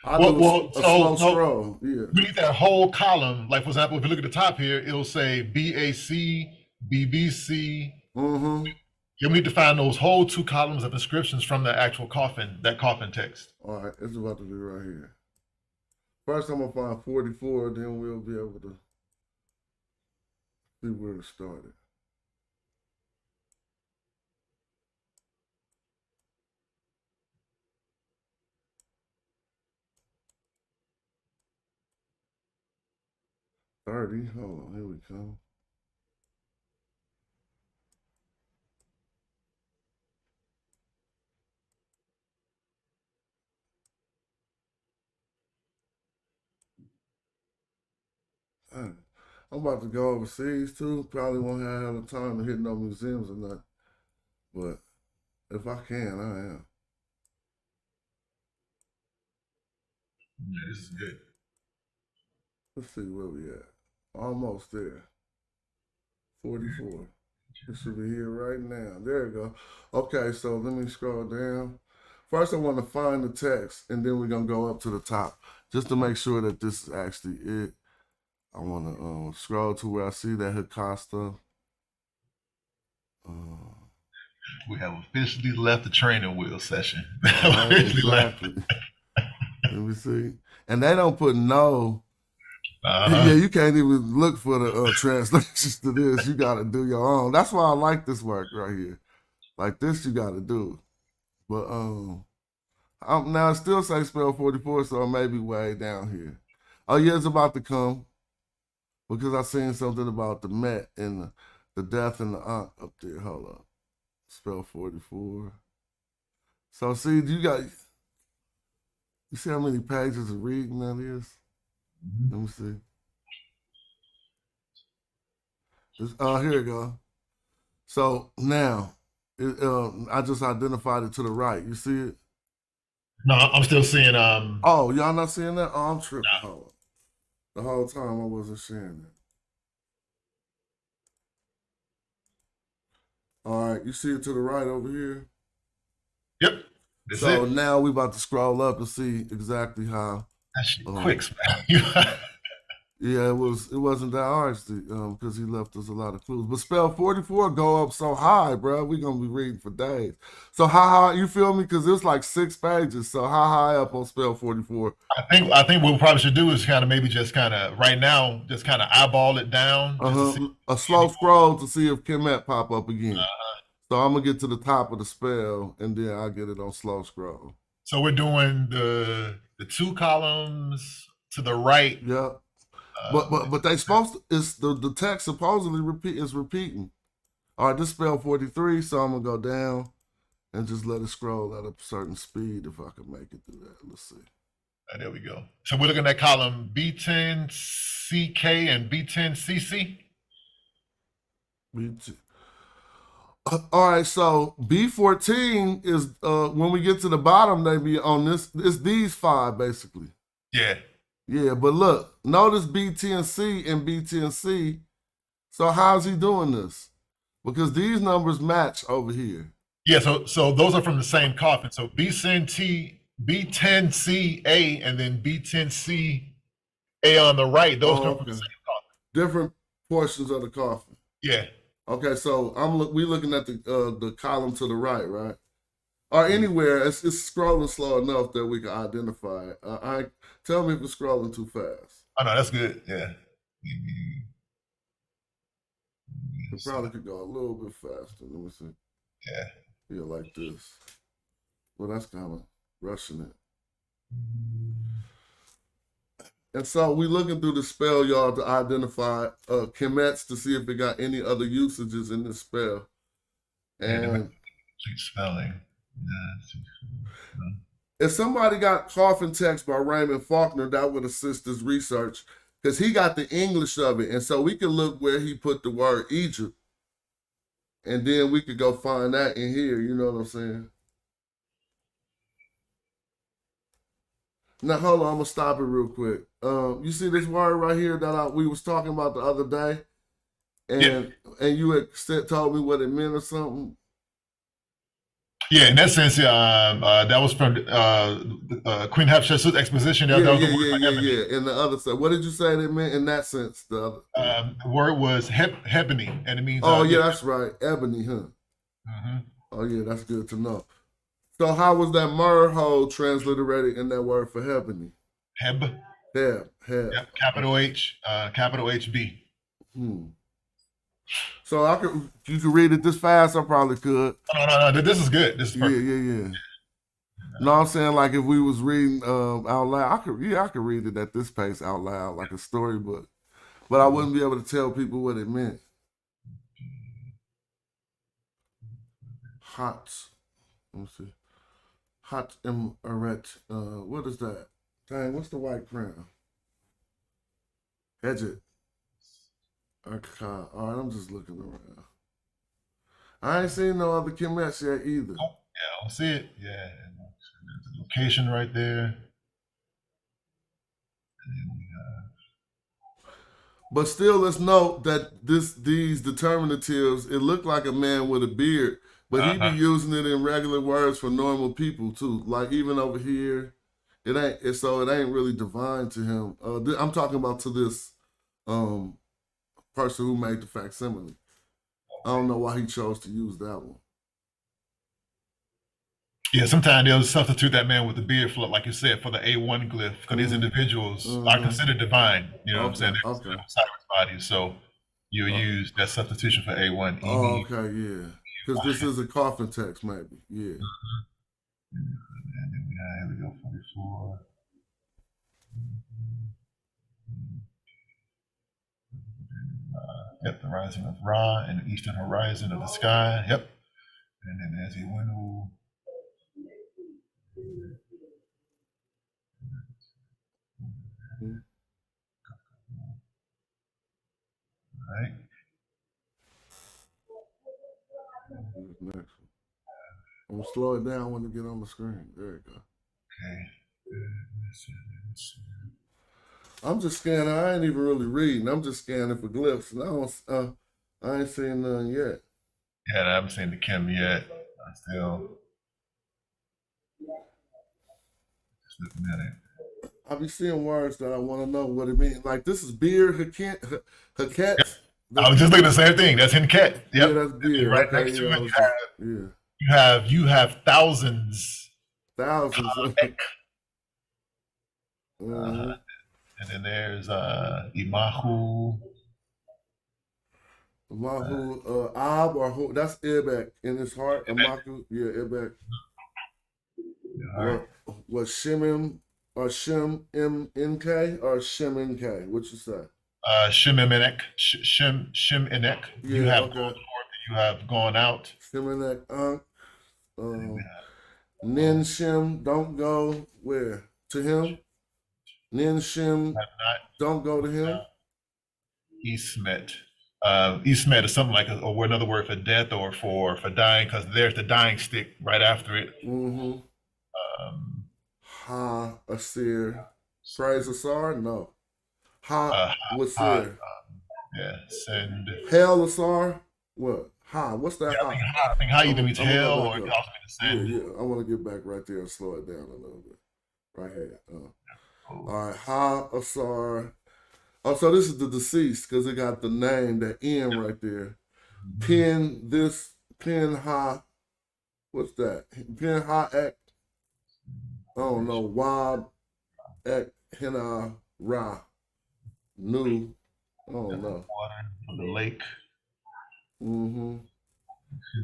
Slow scroll. Yeah. We need that whole column. Like, for example, if you look at the top here, it'll say BAC, BBC. Mm-hmm. You need to find those whole two columns of inscriptions from the actual coffin text. All right, it's about to be right here. First, I'm gonna find 44, then we'll be able to see where it started. Hold on, here we come. I'm about to go overseas too. Probably won't have the time to hit no museums or nothing. But if I can, I am. Yeah, this is good. Let's see where we at. Almost there. 44. It should be here right now. There you go. Okay, so let me scroll down. First, I want to find the text, and then we're going to go up to the top just to make sure that this is actually it. I want to scroll to where I see that Hikasta. We have officially left the training wheel session. Right, exactly. Let me see. And they don't put no. Yeah, you can't even look for the translations to this. You got to do your own. That's why I like this work right here. Like this, you got to do. But now it still say spell 44, so it may be way down here. Oh yeah, it's about to come because I seen something about the Met and the death and the aunt up there. Hold up, spell 44. So see, you see how many pages of reading that is? Let me see. Here we go. So now, I just identified it to the right. You see it? No, I'm still seeing. Oh, y'all not seeing that? Oh, I'm tripping. Hold on. The whole time I wasn't sharing it. All right, you see it to the right over here? Yep. That's so it. Now we about to scroll up to see exactly how. That shit quick, man. Yeah, it wasn't that hard because he left us a lot of clues. But spell 44 go up so high, bro. We're gonna be reading for days. So how high, you feel me? Because it's like 6 pages. So how high up on spell 44? I think what we probably should do is kind of maybe just kind of right now just kind of eyeball it down. A slow scroll to see if Kemet pop up again. So I'm gonna get to the top of the spell and then I'll get it on slow scroll. So we're doing the 2 columns to the right. Yep. But they supposed to, it's the text supposedly is repeating. All right, this spell 43, so I'm gonna go down and just let it scroll at a certain speed if I can make it through that. Let's see. There we go. So we're looking at column B10CK and B10CC. B10. All right, so B14 is when we get to the bottom, they be on this. It's these 5 basically. Yeah. Yeah, but look, notice B10C and B10C. So how's he doing this? Because these numbers match over here. Yeah, so those are from the same coffin. So B10CA and then B10CA on the right. Those come from the same coffin. Different portions of the coffin. Yeah. Okay, so we looking at the column to the right, right? Or anywhere, it's scrolling slow enough that we can identify it. Tell me if it's scrolling too fast. Oh no, that's good. Yeah. It probably could go a little bit faster. Let me see. Yeah. Yeah, like this. Well, that's kind of rushing it. And so we looking through the spell, y'all, to identify Kemets to see if it got any other usages in this spell. And spelling. If somebody got coffin text by Raymond Faulkner, that would assist his research because he got the English of it. And so we can look where he put the word Egypt. And then we could go find that in here. You know what I'm saying? Now, hold on. I'm going to stop it real quick. You see this word right here that we was talking about the other day? And you had told me what it meant or something? Yeah, in that sense, that was from Queen Hatshepsut's exposition. Yeah. And the other side, what did you say it meant in that sense? The word was hebony, and it means. That's right, ebony, huh? Mm-hmm. Oh yeah, that's good to know. So how was that merhole transliterated in that word for hebony? Heb. Yep, capital H, capital HB. So you could read it this fast. I probably could. No. This is good. This is perfect. Yeah. No, I'm saying like if we was reading out loud, I could read it at this pace out loud like a storybook, but I wouldn't be able to tell people what it meant. Hot. Let me see. Hot eret. What is that? Dang, what's the white crown? Hedget. Okay. All right, I'm just looking around. I ain't seen no other Kemets yet either. Oh, yeah, I don't see it. Yeah, and there's the location right there. And then we have But still, let's note that these determinatives, it looked like a man with a beard, but he be using it in regular words for normal people too. Like even over here, it ain't really divine to him. I'm talking about to this person who made the facsimile. I don't know why he chose to use that one. yeah. Sometimes they'll substitute that man with the beard for, like you said, for the A1 glyph, because these individuals are considered divine. You know what I'm saying? They're considered Osiris bodies, so you'll use that substitution for A1. Oh, okay, yeah. Because this is a coffin text, maybe. Yeah. And then here we go, 44. Yep, the rising of Ra and the eastern horizon of the sky. Yep. And then as he went over. All right. Who's next? I'm gonna slow it down when it get on the screen. There you go. Okay. I'm just scanning. I ain't even really reading. I'm just scanning for glyphs. And I ain't seen none yet. Yeah, I haven't seen the Kim yet. I'm still just looking at it. I be seeing words that I want to know what it means. Like this is beer, haket. I was just looking at the same thing. That's Hinket. Yep. Yeah, that's beer. Right Okay, next to yeah, it, you have thousands. Thousands. And then there's Imahu. Imahu, Ab or Hu, that's Ebek in his heart. Imahu, yeah, Ebek. What Shimim or Shem M-N-K or Shem N-K? What you say? Shem Enek. Shem Enek. Yeah, You have okay. gone forth, you have gone out. Shem Enek, Nin Shem, don't go where? To him? Nin Shem, Have not don't go to him? Ismet. Ismet is something like another word for death or for dying, because there's the dying stick right after it. Mm-hmm. Ha Asir. Praise Asar? No. Ha Wasir. Yeah, send. Hell Asar? What? Ha. What's that? Yeah, I think how either means I'm gonna hell look or it it up. also means send. Yeah, I want to get back right there and slow it down a little bit. Right here. All right. Ha Asar. Oh, so this is the deceased because it got the name, that M right there. Pen Ha. What's that? Pen Ha Ek. I don't know. Wab Ek Hina Ra. Nu. I don't know. Water from the lake. Mm-hmm.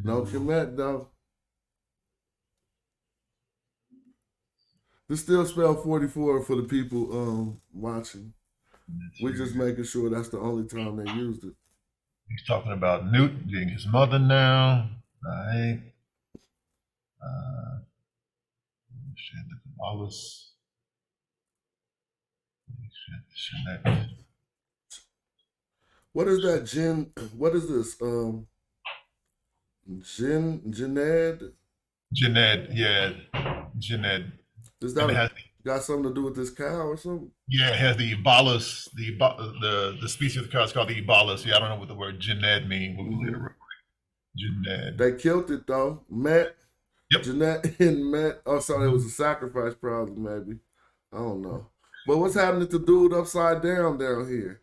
No Kemet though. This still spell 44 for the people watching. We're just making sure that's the only time they used it. He's talking about Newt being his mother now. Right. Wallace. What is that, Jen? What is this? Jened? Jened, yeah. Jened. Is And it that has got something to do with this cow or something? Yeah, it has the Ebolus, the species of the cow is called the Ebolus. Yeah, I don't know what the word Jened means. We'll look it up real quick. Jened. They killed it though. Met. Yep. Jeanette and Met. Oh, sorry, it was a sacrifice probably, maybe. I don't know. But what's happening to dude upside down here?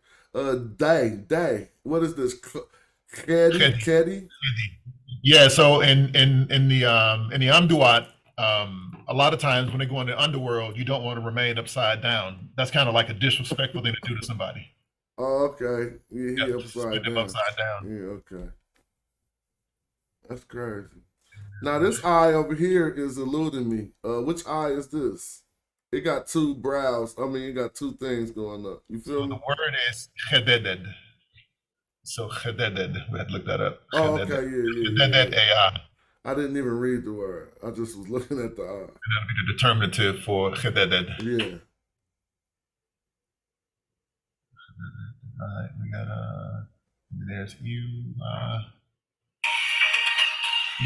Day. What is this? Keddy? Yeah, so in the Amduat, a lot of times when they go in the underworld, you don't want to remain upside down. That's kind of like a disrespectful thing to do to somebody. Oh, okay. Yeah, he Yep, just upside put them down. upside down. Yeah, okay. That's crazy. Now this eye over here is eluding me. Which eye is this? It got two brows. I mean, it got two things going up. You feel So me? the word is chededed. So chededed. We had to look that up. Oh, Chededed. okay, yeah. Chededed AI. I didn't even read the word. I just was looking at the eye. And that'll be the determinative for chededed. Yeah. All right, we got And there's you,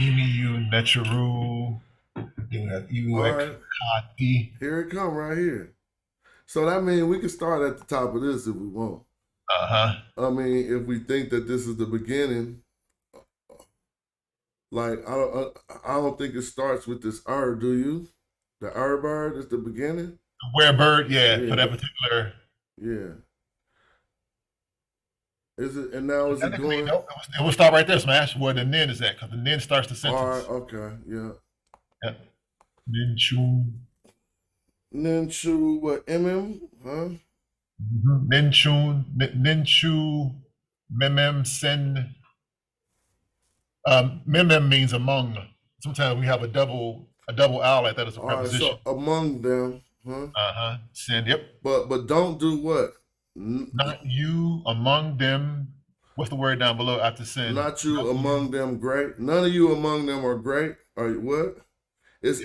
Emu, Necharu. Then we have Uek, Alright. Kati. Here it come right here. So that means we can start at the top of this if we want. I mean, if we think that this is the beginning, like I don't think it starts with this do you? The bird is the beginning. Where bird, yeah, Yeah. for that particular. Yeah. Is it? And now is it Technically, going? nope, it will stop right there, Smash, where the nin is at, because the nin starts the sentence. All right. Okay. Yeah. Yeah. Nin chu. Ninchu, what? Huh? Nin chu, memem sen. Memem means among. Sometimes we have a double owl like that as a All right. preposition. So among them, huh? Send, yep. But don't do what? Not you among them. What's the word down below after sin? Not you among them great. None of you among them are great. Or what? It's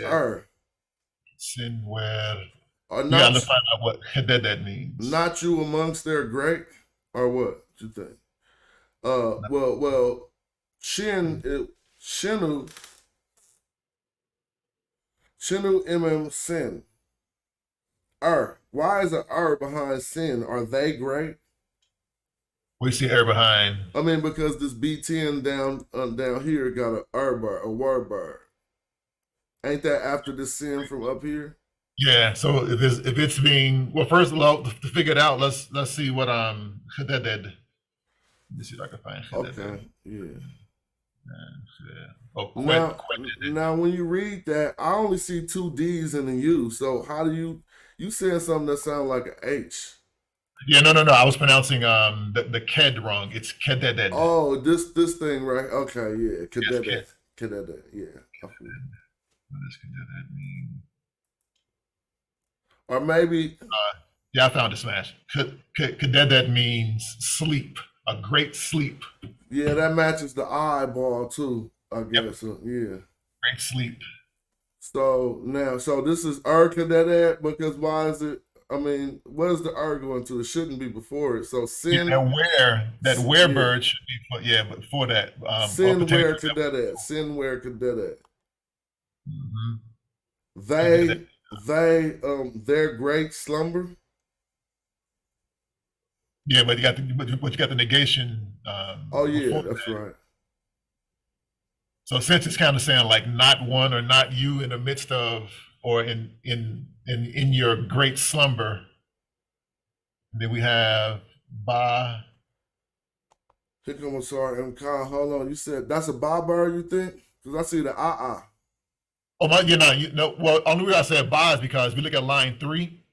Sin where. Or You not, gotta find out what that means. not you amongst their great, or what you think? Well, shinu sin. Why is a behind sin? Are they great? We see her behind. I mean, because this B10 down here got a bar, a word bar. Ain't that after the sin from up here? Yeah. So if it's being first of all, to figure it out, let's see what that. Let me see if I can find. Okay. Yeah. Oh, now, when you read that, I only see two D's and a U. So how do you said something that sounds like an H? Yeah, no. I was pronouncing the ked wrong. It's kededed. Oh, this thing, right? Okay, yeah, kededed, Yes, kededed, yeah. What does kededed mean? Or maybe. Yeah, I found it, Smash. Kededed means sleep, a great sleep. Yeah, that matches the eyeball too, I guess. Yep. So, yeah. Great sleep. So now, this is kededed because why is it? I mean, what is the going to? It shouldn't be before it. So sin. Yeah, where bird should be but before that. Sin where kededed. Sin where kededed. Mm-hmm. Their great slumber. Yeah, but you got the negation. Oh yeah, that's right. So since it's kind of saying like not one or not you in the midst of or in your great slumber, then we have ba. Here come sorry, MK. Hold on, you said that's a ba bird, you think? Because I see the Oh my, well, only reason I said ba is because if we look at line 3.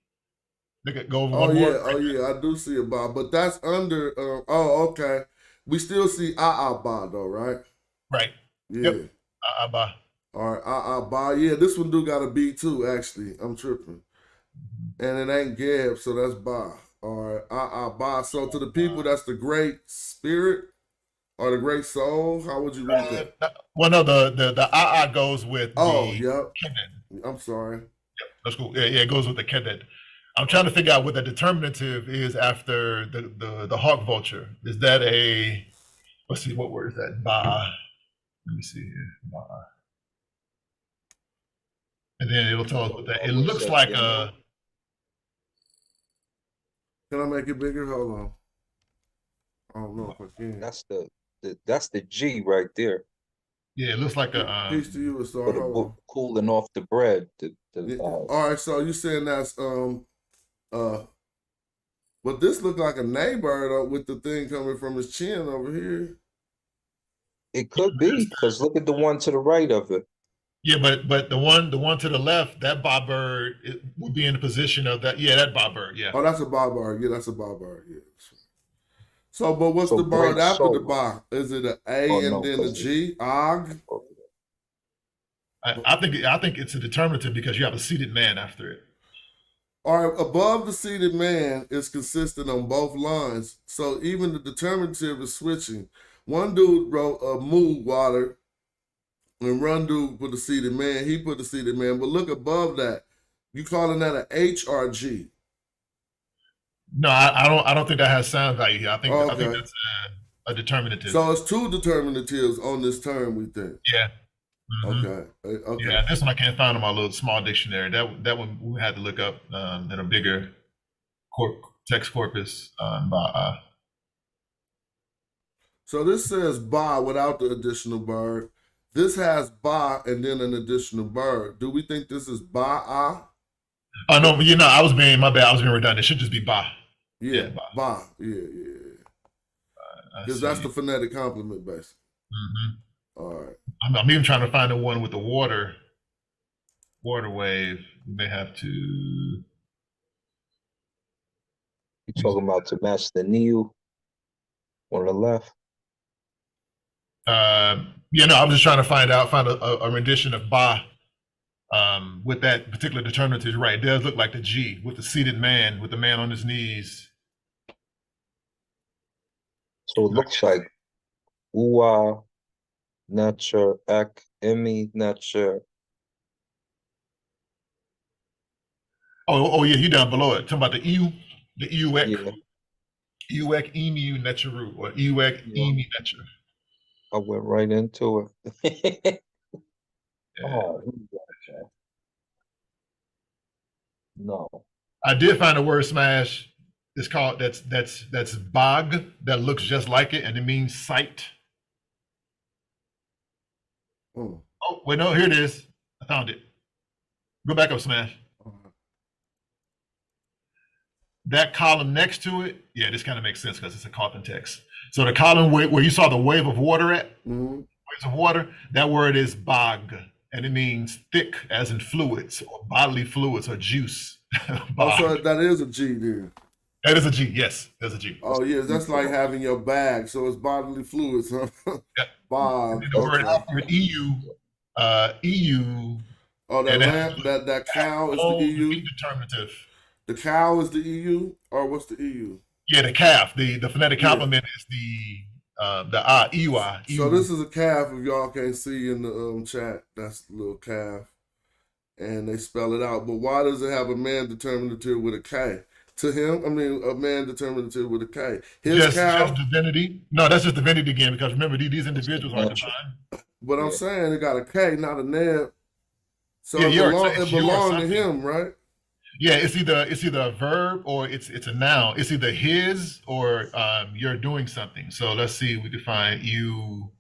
Go over one more. Oh yeah, I do see a ba, but that's under. Okay. We still see ba though, right? Right. Yeah. Yep. Ba. All right, ba. Yeah, this one do got a B too. Actually, I'm tripping, and it ain't Gab, so that's ba. All right, ba. So to the people, that's the great spirit or the great soul. How would you read that? Well, no, the goes with. Yep. Kemet. I'm sorry. Yep, that's cool. Yeah, it goes with the kedet. I'm trying to figure out what the determinative is after the hawk vulture. Is that let's see, what word is that? Ba. Let me see here. Ba. And then it'll tell us what that. It looks like a. Can I make it bigger? Hold on. I don't know if I can. That's the G right there. Yeah, it looks like a. Peace to you, Star. Hold on. Cooling off the bread. All right, so you saying that's but this look like a neighbor though, with the thing coming from his chin over here. It could be, because look at the one to the right of it. Yeah, but the one to the left, that bob bird, it would be in the position of that. Yeah, that bob bird. Yeah. Oh, that's a bob bird. Yeah, that's a bob bird. Yeah. So, but what's So the bird great after soul. the bob? Is it an A Oh, and no, then a 'cause G? Og? I think it's a determinative because you have a seated man after it. All right, above the seated man is consistent on both lines. So even the determinative is switching. One dude wrote a mood water, and one dude put the seated man. He put the seated man. But look above that. You calling that an H or a G? No, I don't think that has sound value here. I think Okay. I think that's a determinative. So it's two determinatives on this term, we think. Yeah. Mhm. Okay. Okay. Yeah, this one I can't find in my little small dictionary. That one we had to look up in a bigger text corpus by. So this says ba without the additional bird. This has ba and then an additional bird. Do we think this is ba-a? Oh no, but I was being my bad. I was being redundant. It should just be ba. Yeah, ba. ba. Yeah. Because that's the phonetic complement, basically. All right. I'm even trying to find the one with the water wave. You may have to. You talking about to match the Neo on the left? I was just trying to find a rendition of ba with that particular determinative. Right, it does look like the G with the seated man, with the man on his knees. So it looks like Uwa, nature, ek, emi, nature. Oh yeah, you down below it. Talking about the EU, the EUEC, Yeah, EUEC, EMU, nature, or EUEC, Yeah. EMU, nature. I went right into it. Yeah. Oh, who got that? No. I did find a word smash. It's called that's bog that looks just like it, and it means sight. Oh. Oh wait, no, here it is. I found it. Go back up, smash. That column next to it, yeah, this kind of makes sense because it's a coffin text. So the column where you saw the wave of water at, waves of water, that word is bog, and it means thick, as in fluids or bodily fluids or juice. Oh, so that is a G then. That is a G. Yes, there's a G. Oh, yeah, that's like having your bag. So it's bodily fluids, huh? Yep. Bog. The word after EU. Oh, that cow is the EU. Determinative. The cow is the EU, or what's the EU? Yeah, the calf. The phonetic complement is the EUI. So this is a calf. If y'all can't see in the chat, that's the little calf, and they spell it out. But why does it have a man determinative with a K? To him, I mean, a man determinative with a K. His cow. Just divinity. No, that's just divinity again. Because remember, these individuals are divine. But I'm saying it got a K, not a nab. So Yeah, it belongs to him, right? Yeah, it's either a verb or it's a noun. It's either his or you're doing something. So let's see if we can find you.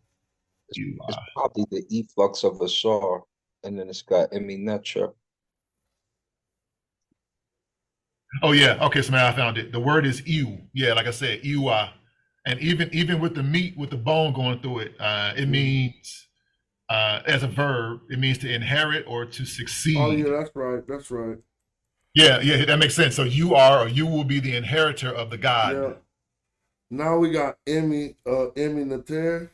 It's probably the efflux of a saw, and then it's got emi, nature. Oh yeah, okay, so man, I found it. The word is ew. Yeah, like I said, ew. And even with the meat, with the bone going through it, it means as a verb, it means to inherit or to succeed. Oh yeah, that's right. That's right. Yeah, that makes sense. So you are, or you will be the inheritor of the God. Yeah. Now we got Emi Nater.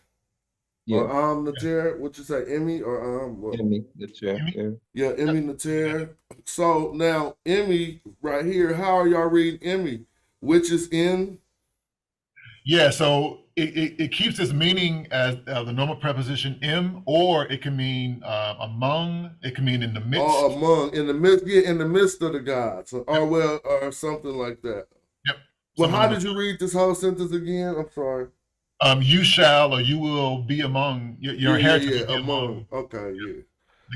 Yeah. Or Nater. What you say, Emi or Emi, nature. Yeah, Emi Nater. So now Emi right here. How are y'all reading Emi? Which is in? Yeah, so it keeps its meaning as the normal preposition "im," or it can mean among. It can mean in the midst. Or among, in the midst, yeah, in the midst of the gods, or something like that. Yep. Well, how did you read this whole sentence again? I'm sorry. You shall, or you will be among your heritage. Yeah, among. Okay, yeah.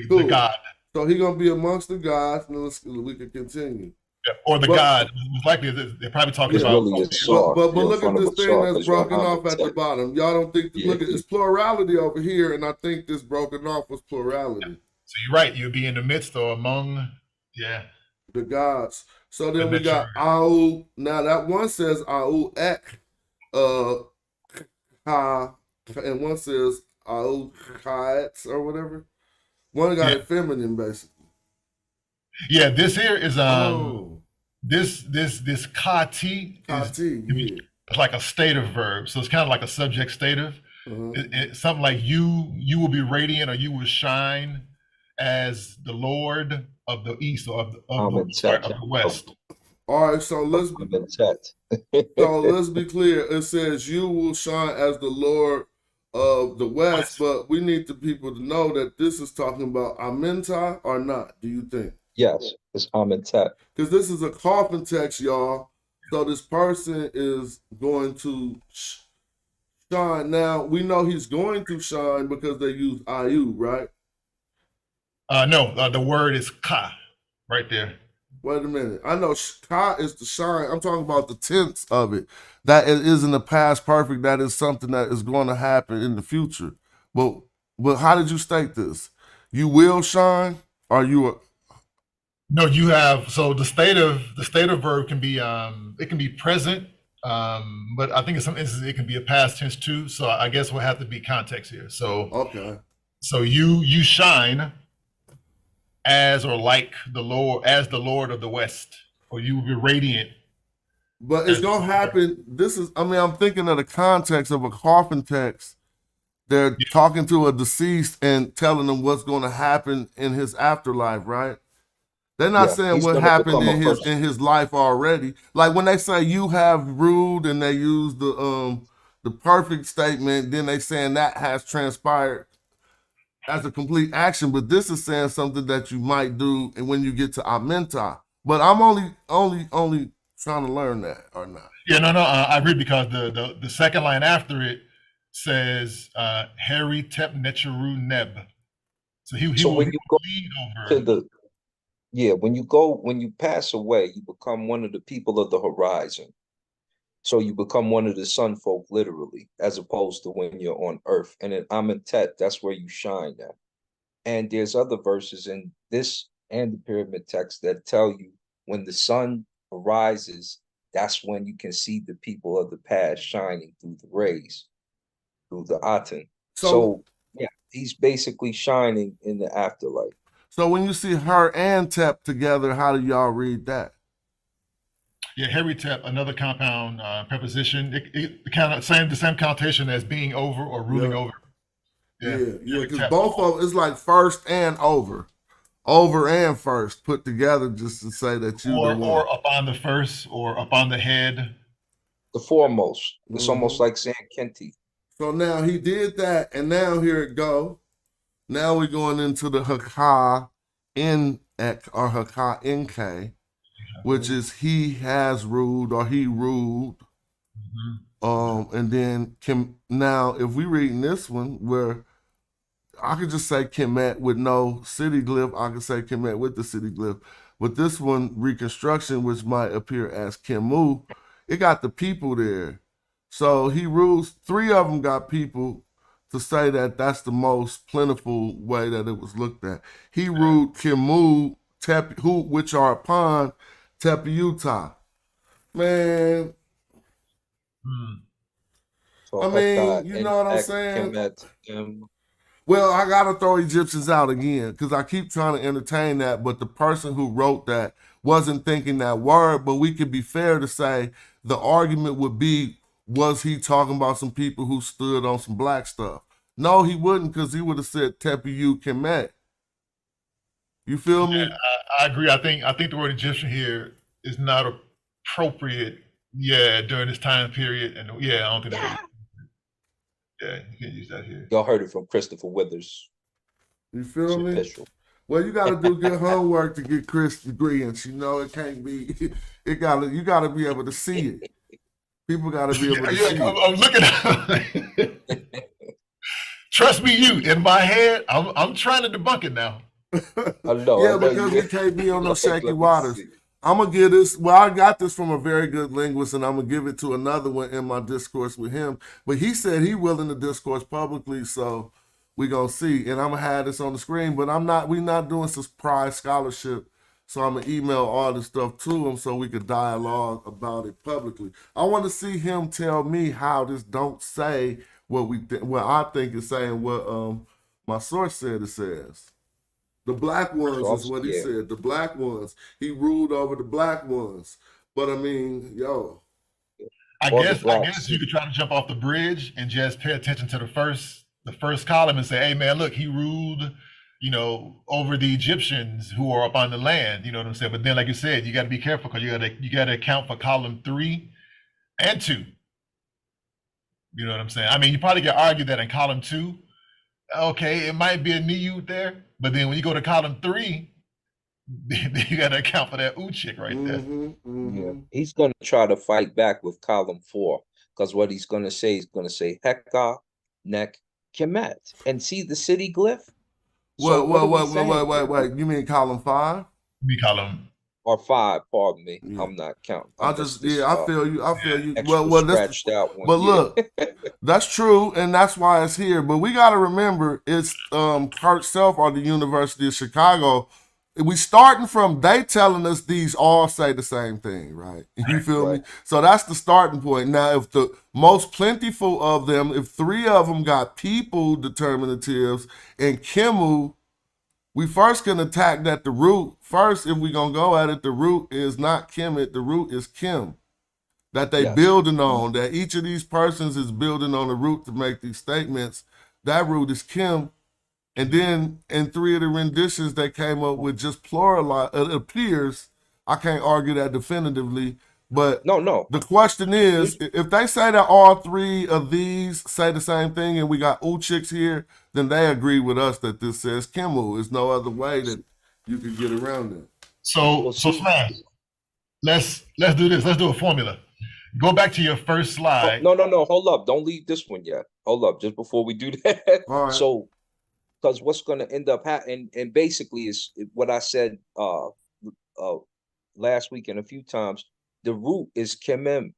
The God. So he's gonna be amongst the gods, and we can continue. Yeah, or the God. It's likely they're probably talking about. Really a saw. But look at this thing that's broken off at the bottom. Y'all don't think? Look at it's plurality over here, and I think this broken off was plurality. Yeah. So you're right. You'll be in the midst or among. Yeah. The gods. So then we got Au. Now that one says Au ek, ha, and one says Au kaets or whatever. One got it feminine basically. Yeah, this here is this kati is like a stative verb, so it's kind of like a subject stative. It's something like you will be radiant or you will shine as the Lord of the east or of the west. All right, so let's be clear. It says you will shine as the Lord of the west, but we need the people to know that this is talking about Amenta or not. Do you think? Yes, it's Amentet. Because this is a coffin text, y'all. So this person is going to shine. Now we know he's going to shine because they use IU, right? No, the word is ka right there. Wait a minute. I know ka is the shine. I'm talking about the tense of it. That it is in the past perfect. That is something that is going to happen in the future. But how did you state this? You will shine, or you are? No, you have, so the state of verb can be it can be present, but I think in some instances it can be a past tense too. So I guess we'll have to be context here. So Okay. so you shine as or like the Lord, as the Lord of the West, or you will be radiant. But it's gonna happen. This is, I mean, I'm thinking of the context of a coffin text. They're talking to a deceased and telling them what's gonna happen in his afterlife, right? They're not Yeah, saying he's what gonna happened become a in person. his life already. Like when they say you have ruled and they use the perfect statement, then they saying that has transpired as a complete action. But this is saying something that you might do and when you get to amenta. But I'm only trying to learn that or not. Yeah, no, I agree, because the second line after it says Harry Tep Necheru Neb. So he So will when you go lead to over. when you pass away, you become one of the people of the horizon. So you become one of the sun folk, literally, as opposed to when you're on earth. And in Amentet, that's where you shine at. And there's other verses in this and the pyramid text that tell you when the sun arises, that's when you can see the people of the past shining through the rays, through the Aten. So So yeah, he's basically shining in the afterlife. so when you see her and Tep together, how do y'all read that? Yeah, Harry Tep, another compound preposition. It kind of the same connotation as being over or ruling Yeah. over. Yeah, Harry because Tep. both of it's like first and over and first put together just to say that you the one. Or upon the first, or upon the head. The foremost. It's almost Mhm. like saying Kenti. So now he did that, and now here it go. Now we're going into the Haka in Ek or Haka NK, which is he has ruled or he ruled. And then now if we read this one where I could just say Kemet with no city glyph, I could say Kemet with the city glyph. But this one, reconstruction, which might appear as Kemu, it got the people there. So he rules, three of them got people to say that that's the most plentiful way that it was looked at. He ruled Kemu, which are upon Tepiuta. Man, So I Heka mean, you and know what I'm Ek, saying? Kemet, Well, I gotta throw Egyptians out again because I keep trying to entertain that, but the person who wrote that wasn't thinking that word. But we could be fair to say the argument would be, was he talking about some people who stood on some black stuff? No, he wouldn't, because he would have said Tepiu Kemet. You feel me? I agree. I think the word Egyptian here is not appropriate. Yeah, during this time period, and yeah, I don't think that. Yeah, you can't use that here. y'all heard it from Christopher Withers. You It's feel me? official. Well, you got to do good homework to get Chris agreement. You know, it can't be. You got to be able to see it. People got to be able to see it. I'm looking at. Trust me, you in my head. I'm trying to debunk it now. I know. Yeah, because we can't be on no shaky waters. I'm gonna give this. Well, I got this from a very good linguist, and I'm gonna give it to another one in my discourse with him. But he said he willing to discourse publicly, so we gonna see. And I'm gonna have this on the screen, but I'm not. We not doing surprise scholarship, so I'm gonna email all this stuff to him so we could dialogue about it publicly. I want to see him tell me how this don't say what what I think is saying. What my source said it says. The black ones is what he said. The black ones. He ruled over the black ones. But I mean, yo. I guess you could try to jump off the bridge and just pay attention to the first column and say, hey man, look, he ruled, over the Egyptians who are up on the land. You know what I'm saying? But then, like you said, you got to be careful because you got to account for column 3 and 2. You know what I'm saying? I mean, you probably could argue that in column 2, okay, it might be a Niyut there, but then when you go to column 3, then you got to account for that chick right there. Yeah. He's going to try to fight back with column 4. Because what he's going to say, Heka, Nek, Kemet. And see the city glyph? So what are we saying? Wait. You mean column 5? We call them. Or 5, pardon me. Yeah. I'm not counting. I feel you. Extra This, scratched out one. but look, that's true, and that's why it's here. But we got to remember, it's Kurt Self or the University of Chicago. We starting from they telling us these all say the same thing, right? You feel me? So that's the starting point. Now, if the most plentiful of them, if 3 of them got people determinatives and Kimu, we first can attack that the root. First, if we're going to go at it, the root is not Kemet, the root is Kim. That they building on, that each of these persons is building on the root to make these statements. That root is Kim. And then in 3 of the renditions, they came up with just plural. It appears, I can't argue that definitively, but no. The question is, if they say that all 3 of these say the same thing and we got Uchiks here, then they agree with us that this says Kimu. There's no other way that you can get around it. So Smash, let's do this. Let's do a formula. Go back to your first slide. No. Hold up. Don't leave this one yet. Hold up. Just before we do that. All right. So, because what's going to end up happening, and basically is what I said last week and a few times, the root is Kemem,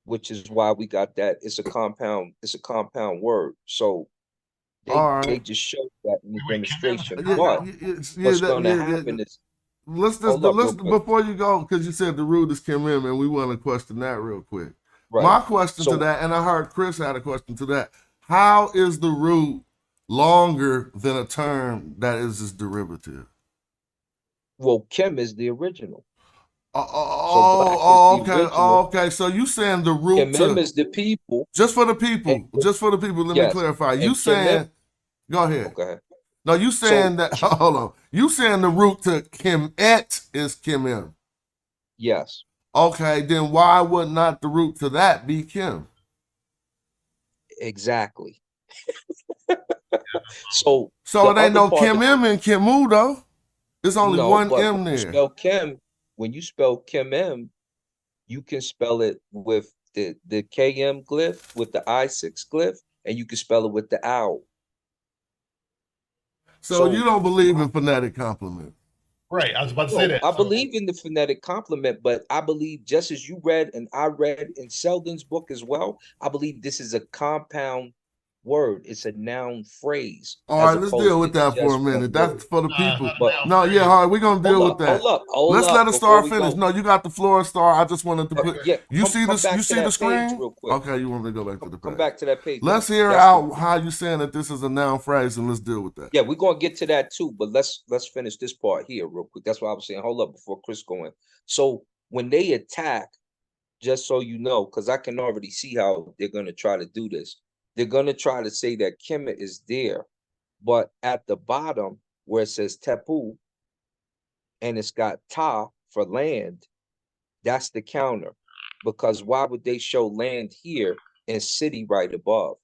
which is why we got that. It's a compound word. So they just showed that in the demonstration. But what's going to happen is, let's before you go, because you said the root is Kemem, and we want to question that real quick. Right. My question to that, and I heard Chris had a question to that. How is the root longer than a term that is its derivative? Well, Kim is the original. Okay. So you saying the root is the people. Just for the people. Let me clarify. You saying? Go ahead. Okay. No, you saying that? Hold on. You saying the root to Kemet is Kemem? Yes. Okay. Then why would not the root to that be Kim? Exactly. So it ain't no Kemem and Kemu though. There's only one M there. Spell Kim. When you spell Kemem, you can spell it with the KM glyph, with the I6 glyph, and you can spell it with the owl. So you don't believe in phonetic complement? Right, I was about to say that. I believe in the phonetic complement, but I believe just as you read and I read in Selden's book as well, I believe this is a compound word. It's a noun phrase. All right, let's deal with that for a minute. That's for the people. All right, we're gonna deal with that. Let's let the star finish. No, you got the floor, Star. I just wanted to put. You see the screen? Okay, you want me to go back to the page? Come back to that page. Let's hear out how you saying that this is a noun phrase, and let's deal with that. Yeah, we're gonna get to that too, but let's finish this part here real quick. That's why I was saying, hold up before Chris go in. So when they attack, just so you know, because I can already see how they're gonna try to do this. They're going to try to say that Kemet is there, but at the bottom where it says Tepu and it's got Ta for land, that's the counter. Because why would they show land here and city right above?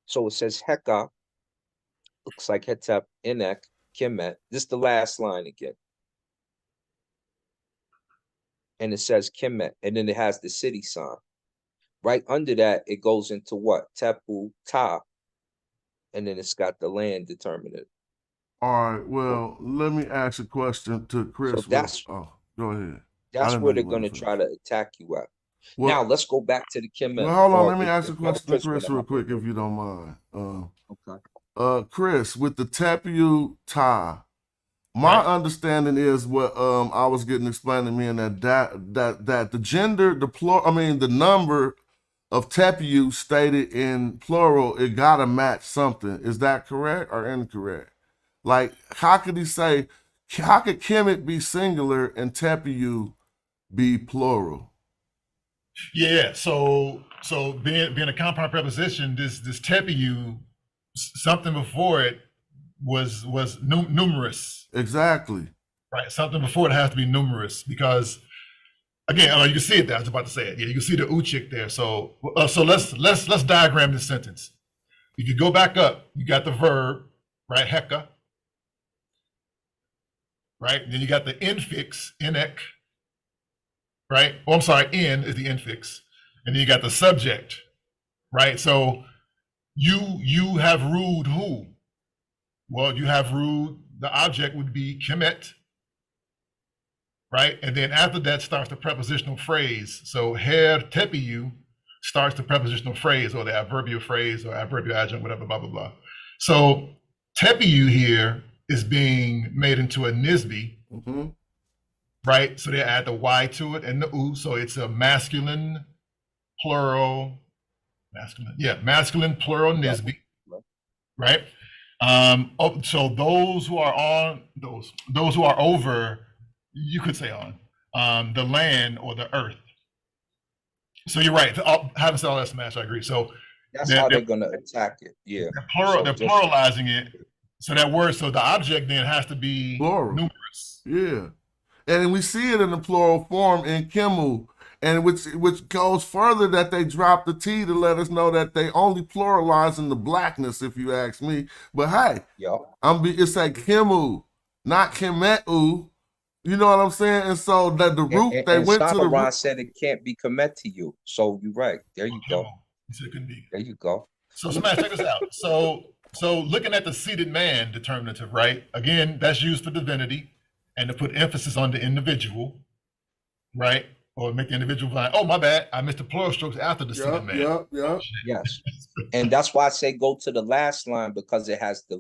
So it says Heka, looks like Hetep, Enek, Kemet. This is the last line again. And it says Kemet, and then it has the city sign. Right under that, it goes into what? Tepu, Ta, and then it's got the land determinative. All right, well, let me ask a question to Chris. So go ahead. That's where they're going to try to attack you at. Well, now, let's go back to the Kemet. Well, hold on, let me ask a question to Chris real quick, if you don't mind. Okay. Chris, with the Tepu, Ta, my understanding is what I was getting explained to me, and that the gender, the number of Tepu stated in plural, it gotta match something. Is that correct or incorrect? Like, how could Kemet be singular and Tepu be plural? Yeah. So being a compound preposition, this Tepu, something before it was numerous. Exactly. Right. Something before it has to be numerous because, again, you can see it there. I was about to say it. Yeah, you can see the uchik there. So let's diagram this sentence. If you go back up, you got the verb, right? Heka. Right. Then you got the infix, enek. right? Oh, I'm sorry, in is the infix. And then you got the subject, right? So you have ruled who? Well, you have ruled, the object would be Kemet, right? And then after that starts the prepositional phrase. So her tepiu starts the prepositional phrase or the adverbial phrase or adverbial adjunct, whatever, blah, blah, blah. So tepiu here is being made into a nisbi, right? So they add the Y to it and the U. So it's a masculine, plural, masculine, plural nisbi, right? So those who are on, those who are over, you could say on, the land or the earth. So you're right. Having said all that, Smash, I agree. So That's how they're gonna attack it. Yeah. they're pluralizing it. So that word, so the object then has to be Plural. numerous. Yeah. And we see it in the plural form in Kimu, and which goes further that they drop the T to let us know that they only pluralizing the blackness, if you ask me. But hey, it's like Kimu, not Kemetu. You know what I'm saying? And so that the root they went to the root. said it can't be Kemet to you. So you're right. There you go. There you go. So Smash, check this out. So looking at the seated man determinative, right? Again, that's used for divinity and to put emphasis on the individual, right? Or make the individual like, oh, my bad, I missed the plural strokes after the seated man. Yes. And that's why I say go to the last line, because it has the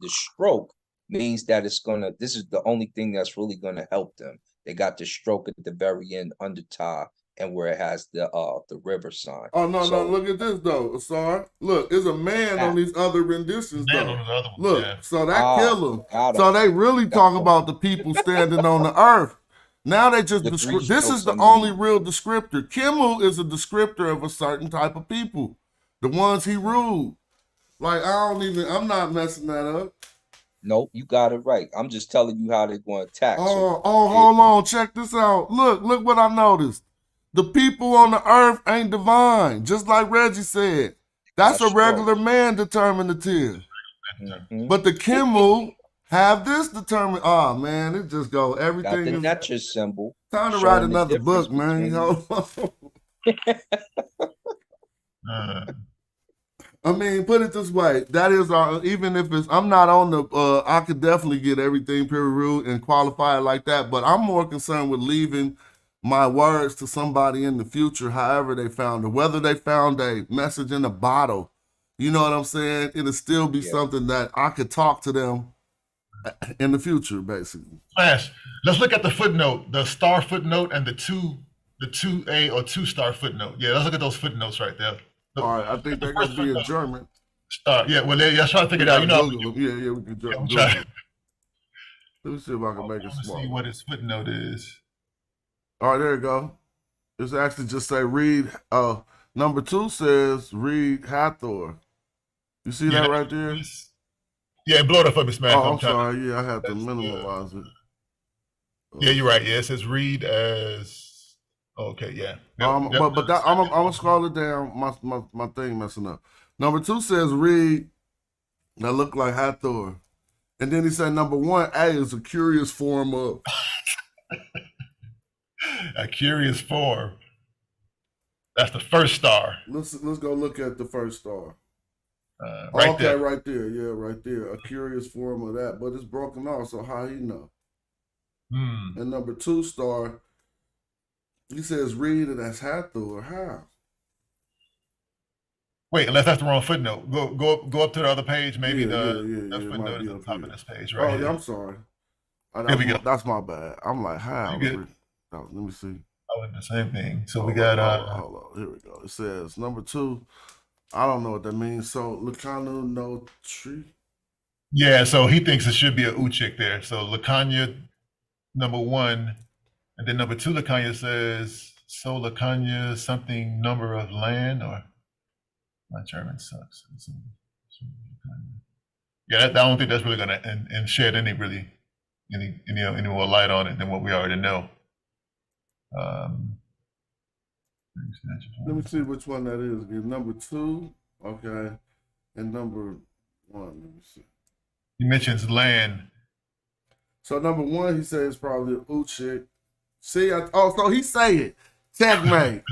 stroke means that this is the only thing that's really gonna help them. They got the stroke at the very end under ta and where it has the river sign. Oh no, look at this though, Asar. Look, there's a man on these other renditions though. Look, so that kill him. So they really talk about the people standing on the earth. Now they just this is the only real descriptor. Kimu is a descriptor of a certain type of people, the ones he ruled. Like I'm not messing that up. Nope, you got it right. I'm just telling you how they're going to attack. Hold on, check this out. Look what I noticed. The people on the earth ain't divine, just like Reggie said. That's a regular man determinative. But the Kimu have this determined. Oh man, it just go everything. Got the Netcher symbol. Time to write another book, man. I mean, put it this way. That is even if I'm not on the, I could definitely get everything peer reviewed and qualify it like that. But I'm more concerned with leaving my words to somebody in the future, however they found it. Whether they found a message in a bottle, you know what I'm saying? It'll still be something that I could talk to them in the future, basically. Let's look at the footnote, the star footnote and the 2A or 2-star footnote. Yeah, let's look at those footnotes right there. All right, I think they're going to be in German. Let's try to figure it out. You know, we can Google. Let me see if I can make it small. See what his footnote is. All right, there you go. It's actually just say read. Number 2 says read Hathor. You see that right there? Yeah, blow it up for me, Smash. Oh, I'm sorry. Yeah, I had to minimize it. Yeah, you're right. Yeah, it says read as. Okay, yeah. But I'm gonna scroll it down. My thing messing up. Number 2 says read. That look like Hathor, and then he said number 1A is a curious form of. A curious form. That's the first star. Let's go look at the first star. Right there. Right there. Yeah, right there. A curious form of that, but it's broken off. So how he know? And number 2 star. He says read it as Hathor. How? Wait, unless that's the wrong footnote. Go up to the other page. Maybe the footnote is on top of this page, right? Yeah, I'm sorry. Here we go. That's my bad. I'm like, how? Let me see. Oh, the same thing. So we got hold on. Here we go. It says number 2. I don't know what that means. So Lakanu no tree. Yeah, so he thinks it should be a uchik there. So Lakanya number 1. And then number 2, Lakanya says, so Lakanya something number of land, or my German sucks. Yeah, I don't think that's really gonna and shed any more light on it than what we already know. Let me see which one that is again. Number 2, okay, and number 1. Let me see. He mentions land. So number 1, he says probably Uchik. See, so he say it. Checkmate.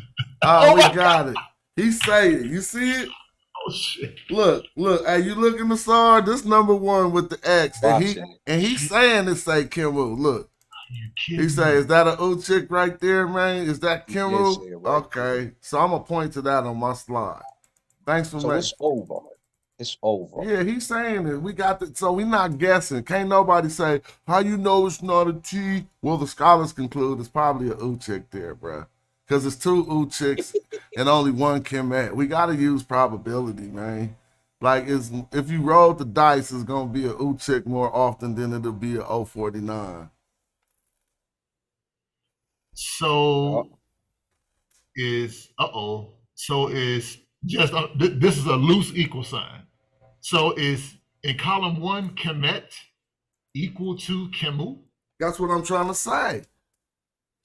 Oh, we got it. He say it. You see it? Oh shit! Look. Hey, you look in the star. This number one with the X, Watching and he's saying it say Kimu. Look, You he kidding say, me? "Is that a chick right there, man? Is that He did Kimu?" say it right there. Okay, so I'm gonna point to that on my slide. Thanks for So making. it's over. It's over. Yeah, he's saying it. We got the, so we not guessing. Can't nobody say, how you know it's not a T? Well, the scholars conclude it's probably a U chick there, bruh. Because it's two U chicks and only one Kemet. We got to use probability, man. Like, if you roll the dice, it's going to be a U chick more often than it'll be a 049. So So is just this is a loose equal sign. So is in column 1 Kemet equal to Kemu? That's what I'm trying to say.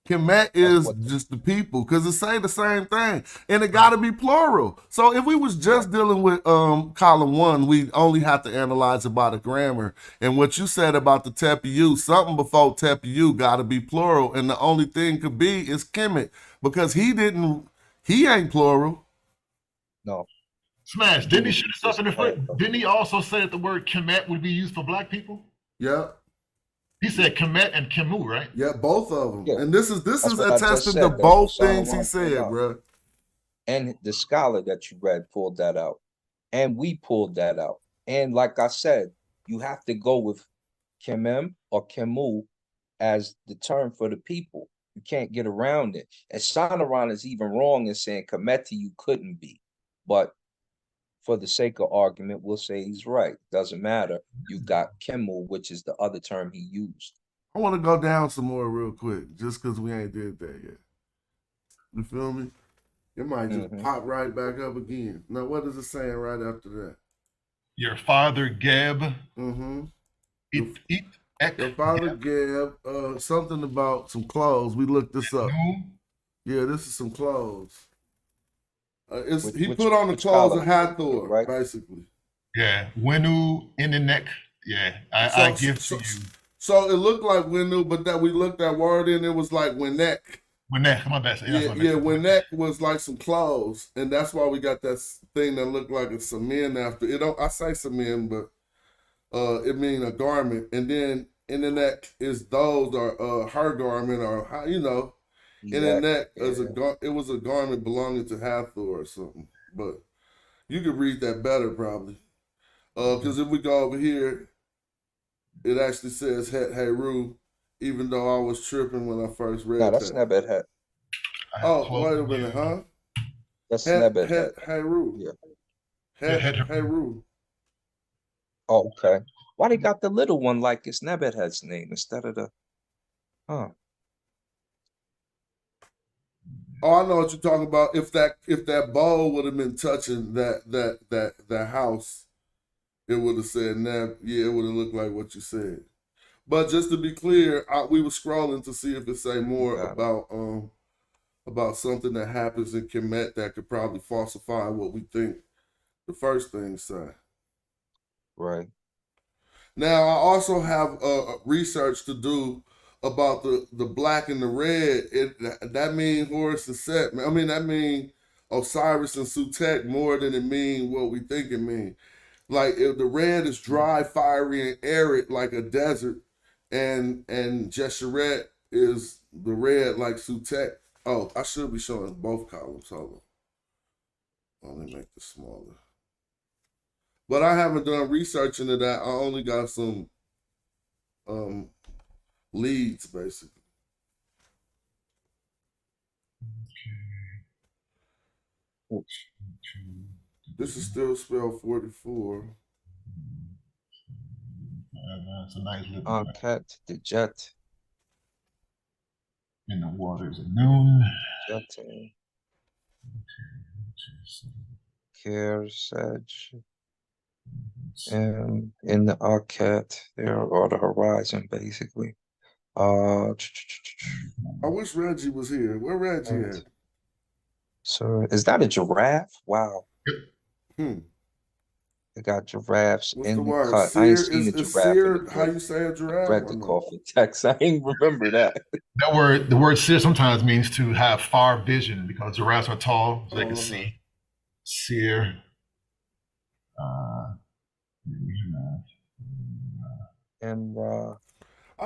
Kemet is just the people, because it say the same thing, and it got to be plural. So if we was just dealing with column 1, we only have to analyze it by the grammar. And what you said about the tepiu, something before tepiu got to be plural, and the only thing could be is Kemet, because he ain't plural. No. Smash, didn't he shoot himself in the foot? Didn't he also say that the word Kemet would be used for black people? Yeah. He said Kemet and Kemu, right? Yeah, both of them. Yeah. And this is what I just attesting said. to That's both what things he Solomon said, pulled out. bro. And the scholar that you read pulled that out. And we pulled that out. And like I said, you have to go with Kemem or Kemu as the term for the people. You can't get around it. And Sonoran is even wrong in saying Kemeti you couldn't be. But for the sake of argument, we'll say he's right. Doesn't matter. You got Kemu, which is the other term he used. I want to go down some more real quick, just because we ain't did that yet. You feel me? It might just pop right back up again. Now, what is it saying right after that? Your father Geb. Mm-hmm. Your father Geb. Something about some clothes. We looked this up. Yeah, this is some clothes. He put on the clothes of Hathor, right? Basically. Yeah, Wenu in the neck. Yeah, I give to you. So it looked like Wenu, but that we looked that word in, it was like Winek. Winek, my bad. Yeah, Winek was like some clothes, and that's why we got that thing that looked like it's some men after it. I say some men, but it mean a garment, and then in the neck is those or her garment or how in the neck is it was a garment belonging to Hathor or something. But you could read that better probably, because if we go over here, it actually says Het Heru, even though I was tripping when I first read that. No, that's Nebet Het. Oh, wait a minute, huh? That's Nebet Het. Heru. Yeah. Het Heru. Oh, okay. Why they got the little one like it's Nebet Het's name instead of the Oh, I know what you're talking about. If that bowl would have been touching that house, it would have said Neb. Yeah, it would have looked like what you said. But just to be clear, we were scrolling to see if it say more about something that happens in Kemet that could probably falsify what we think the first thing say. Right. Now, I also have research to do about the black and the red. That means Horus and Set. I mean, that mean Osiris and Sutek more than it mean what we think it mean. Like, if the red is dry, fiery, and arid like a desert, and Jesheret is the red like Sutek. Oh, I should be showing both columns. Hold on. Let me make this smaller. But I haven't done research into that. I only got some leads, basically. Okay. This is still spelled 44. It's a nice little Cat, the jet. In the waters at noon. Jetting. Kearsarge. And in the Arcat, there are the horizon, basically. I wish Reggie was here. Where Reggie at? So is that a giraffe? Wow. Hmm. They got giraffes What's the in the word? cut. I ain't Sear seen a is giraffe in the seared. How book. you say a I giraffe read or the no? coffin text. I ain't remember that. The word seer sometimes means to have far vision because giraffes are tall, so they can see. Seer. And I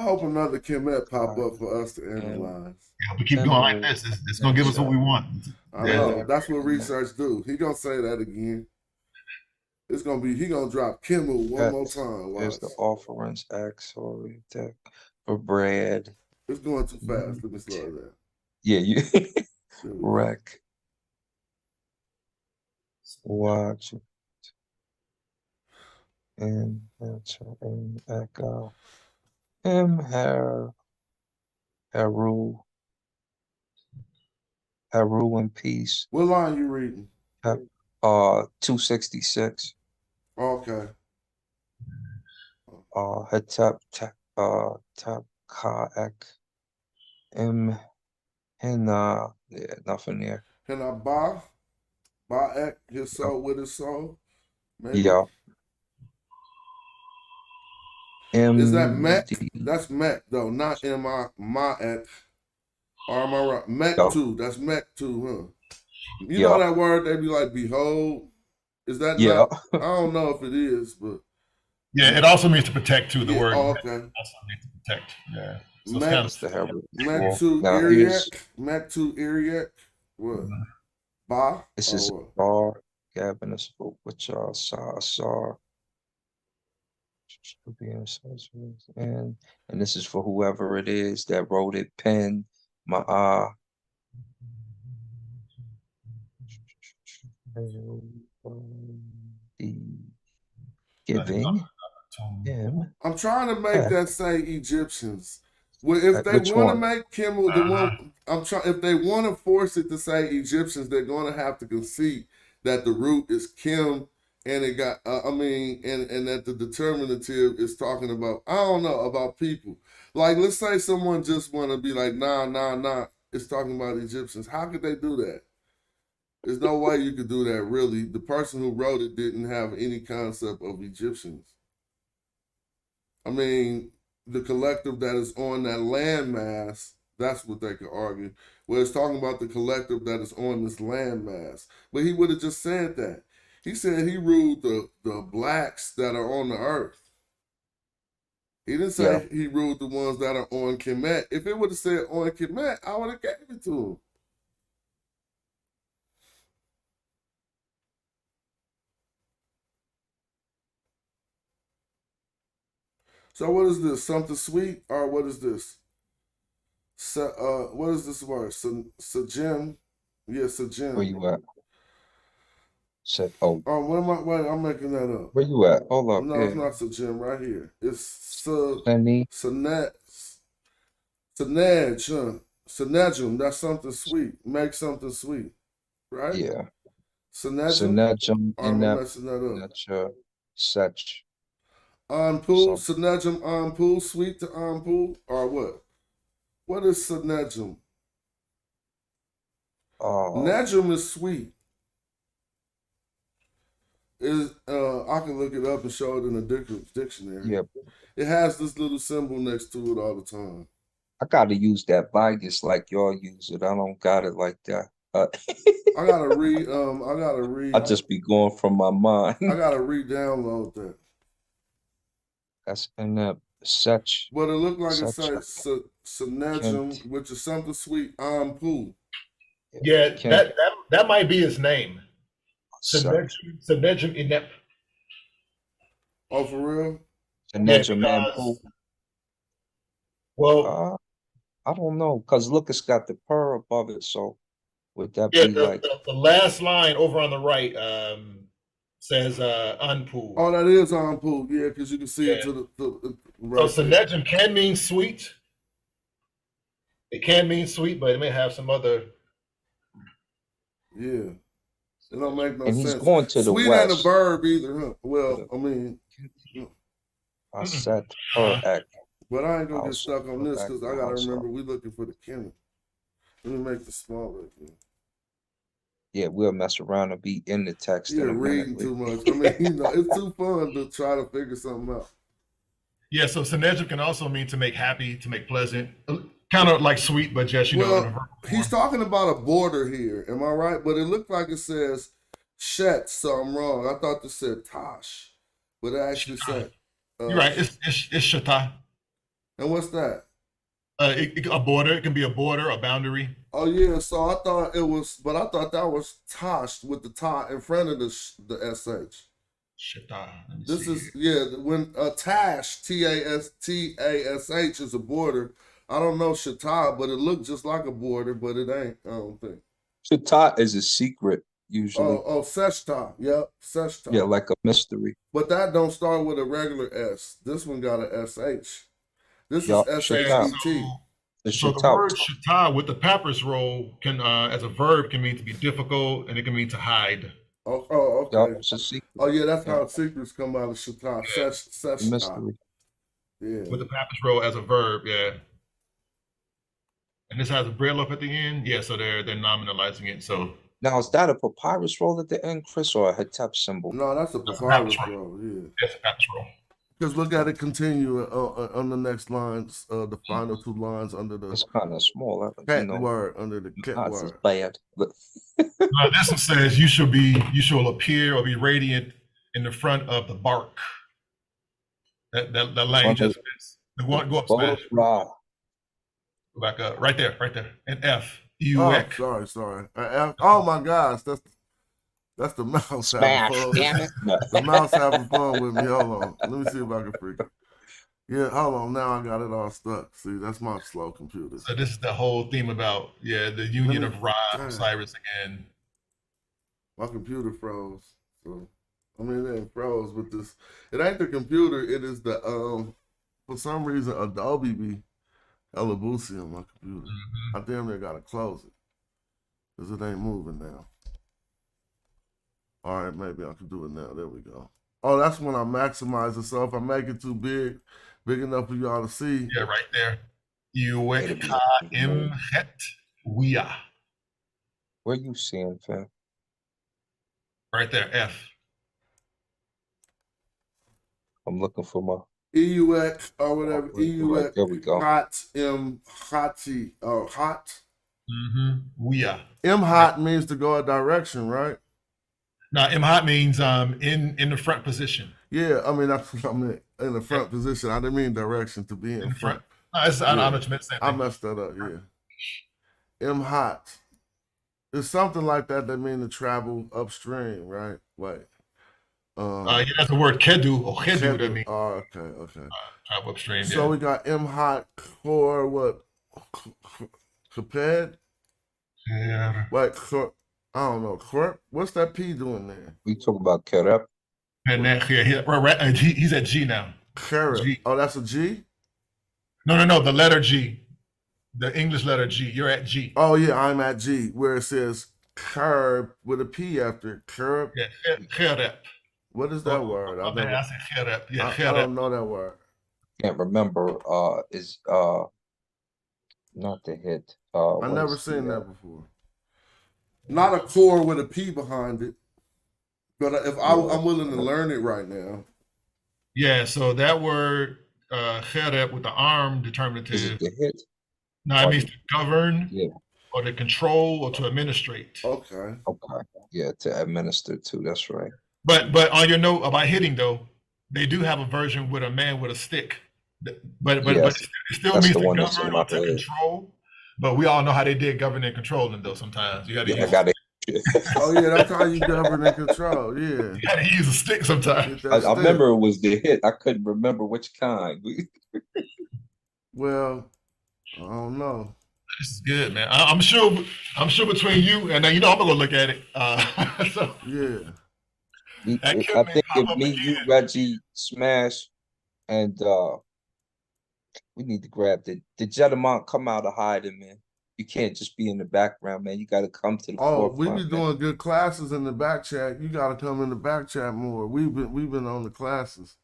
hope another Kemet pop up for us to and analyze. Yeah, we keep going like this. It's gonna give us what we want. I Yeah. know. That's what research do. He gonna say that again. It's gonna be he gonna drop Kimmel one more time. There's Watch. the offerings, acts, or deck for bread. It's going too fast. Let me slow it down. Yeah, you There we go. wreck. Watch it. And echo. Haru in peace. What line you reading? 266. Okay. Hetep tap kaek. Yeah, nothing there. Can I buy his soul with his soul? Maybe. Yeah. Is that Mech? That's Mech though, not my X. Or am I right? Mech No. 2. That's Mech 2, huh? You know that word they be like, behold? Is that not? I don't know if it is, but yeah, it also means to protect too. The word okay. also means to protect. Yeah. So Mech, it's kind of Mech 2 Iriac. Mech 2 Iriac. What? Ba? This is bar. Gavin is what y'all saw. And this is for whoever it is that wrote it. Pen Ma'a. Giving him. I'm trying to make that say Egyptians. Well, if they want to make Kimmel the one, if they want to force it to say Egyptians, they're going to have to concede that the root is Kim, and it got. And that the determinative is talking about. I don't know about people. Like, let's say someone just want to be like, nah. It's talking about Egyptians. How could they do that? There's no way you could do that. Really, the person who wrote it didn't have any concept of Egyptians. I mean, the collective that is on that landmass, that's what they could argue. Well, it's talking about the collective that is on this landmass. But he would have just said that. He said he ruled the blacks that are on the earth. He didn't say he ruled the ones that are on Kemet. If it would have said on Kemet, I would have gave it to him. So what is this? Something sweet, or what is this? What is this word? Sajim. Yeah, Sajim. Where you at? Oh, what am I? Wait, I'm making that up. Where you at? Hold up. No, it's not Sajim. Right here. It's Sanejum. That's something sweet. Make something sweet. Right? Yeah. Sanejum. Or am I messing that up? Such. Anpul, Sanejum, Anpul, sweet to Anpul, or what? What is Sanejum? Nejum is sweet. I can look it up and show it in a dictionary. Yep. It has this little symbol next to it all the time. I gotta use that bias like y'all use it. I don't got it like that. I gotta read. I just be going from my mind. I gotta re-download that. That's in the such. But it looked like it says Sanejum, which is something sweet. Anpul. Yeah, that might be his name. Sanejum in that. Oh, for real? Sanejum Anpul. Well, I don't know, because look, it's got the per above it, so would that be like the last line over on the right says Anpul. Oh, that is Anpul, yeah, because you can see it to the right. So Sanejum can mean sweet. It can mean sweet, but it may have some other. Yeah. It don't make no and sense. He's going to sweet the west. ain't a verb either, huh? Well, I mean. I said per act. But I ain't gonna get stuck on this because I gotta remember we looking for the Kemet. Let me make the smaller again. Yeah, we'll mess around and be in the text in You're a minute. reading too much. I mean, it's too fun to try to figure something out. Yeah, so synergic can also mean to make happy, to make pleasant, kind of like sweet, but just, in a Well, verbal he's form. talking about a border here. Am I right? But it looked like it says Shet, so I'm wrong. I thought this said Tosh, but it actually said. You're right. It's shata. And what's that? A border. It can be a border, a boundary. Oh yeah, so I thought it was, but I thought that was Tosh with the ta in front of the sh. Shata. Let me This see is here. when Tash Tash is a border. I don't know Shata, but it looked just like a border, but it ain't. I don't think. Shata is a secret usually. Oh, Seshta. Yep, Seshta. Yeah, like a mystery. But that don't start with a regular S. This one got a SH. This Yup, is Shata. SHET. The So the Shata. word shata with the papyrus roll can, as a verb, can mean to be difficult, and it can mean to hide. Oh, Yup, okay. it's a secret. Oh yeah, that's how secrets come out of Shata. Seshta. Mystery. Yeah. With the papyrus roll as a verb, yeah. And this has a braille up at the end, yeah. So they're nominalizing it. So Now, is that a papyrus roll at the end, Chris, or a Hetep symbol? No, that's a That's a papyrus papyrus roll. Yeah. that's a papyrus roll. Because look at it continue on the next lines, the final two lines under the It's kind of small. cat word, under the cat It's word. bad. But This one says you shall appear or be radiant in the front of the bark. That line just fits. Go up, Smash. Go back up. Right there. And F. Oh, sorry. Oh my gosh, that's the mouse Smash, having fun. damn it. No. The mouse having fun with me. Hold on. Let me see if I can freak it. Yeah, hold on. Now I got it all stuck. See, that's my slow computer. So this is the whole theme about, the union of Ra, Osiris again. My computer froze. So I mean, it ain't froze, but this, it ain't the computer. It is the for some reason Adobe be hella boosty on my computer. I damn near gotta close it because it ain't moving now. All right, maybe I can do it now. There we go. Oh, that's when I maximize it. So if I make it too big enough for y'all to see. Yeah, right there. Uek ka im het wia. Where you seeing, fam? Right there, F. I'm looking for my EUX or whatever. EUX. There we go. Hot hotty or hot. Wia. Hot means to go a direction, right? Now, hot means in the front position. Yeah, I mean that's what I meant, in the front position. I didn't mean direction, to be in front. No, I know what you meant. Same thing. I messed that up. Yeah. Hot. It's something like that mean to travel upstream, right? Wait. Yeah, that's the word kedu or kedu that means. Oh, okay. Travel upstream. So we got hot core what? Comped? Yeah. Wait, I don't know. What's that P doing there? We talk about Kerep. And that, he's at G now. Carrot. G. Oh, that's a G? No, the letter G. The English letter G. You're at G. Oh yeah, I'm at G, where it says curb with a P after it. Curb. Yeah, kerep. What is that word? I said kerep. Yeah, I kerep. don't know that word. Can't remember. Is not the hit. I never seen that before. Not a core with a P behind it. But if I'm willing to learn it right now. Yeah, so that word kerep with the arm determinative. Is it the hit? No, it means to govern, or to control, or to administrate. Okay. Yeah, to administer too. That's right. But on your note about hitting though, they do have a version with a man with a stick. But it still means to govern or to control. But we all know how they did govern and controlling though. Sometimes you got to. Oh yeah, that's how you govern and control. Yeah. You got to use a stick sometimes. I remember it was the hit. I couldn't remember which kind. Well, I don't know. This is good, man. I'm sure between you and I'm gonna look at it. So yeah. I think if me, you, Reggie, Smash, and we need to grab the gentleman come out of hiding, man. You can't just be in the background, man. You got to come to the forefront. We be doing good classes in the back chat. You got to come in the back chat more. We've been on the classes.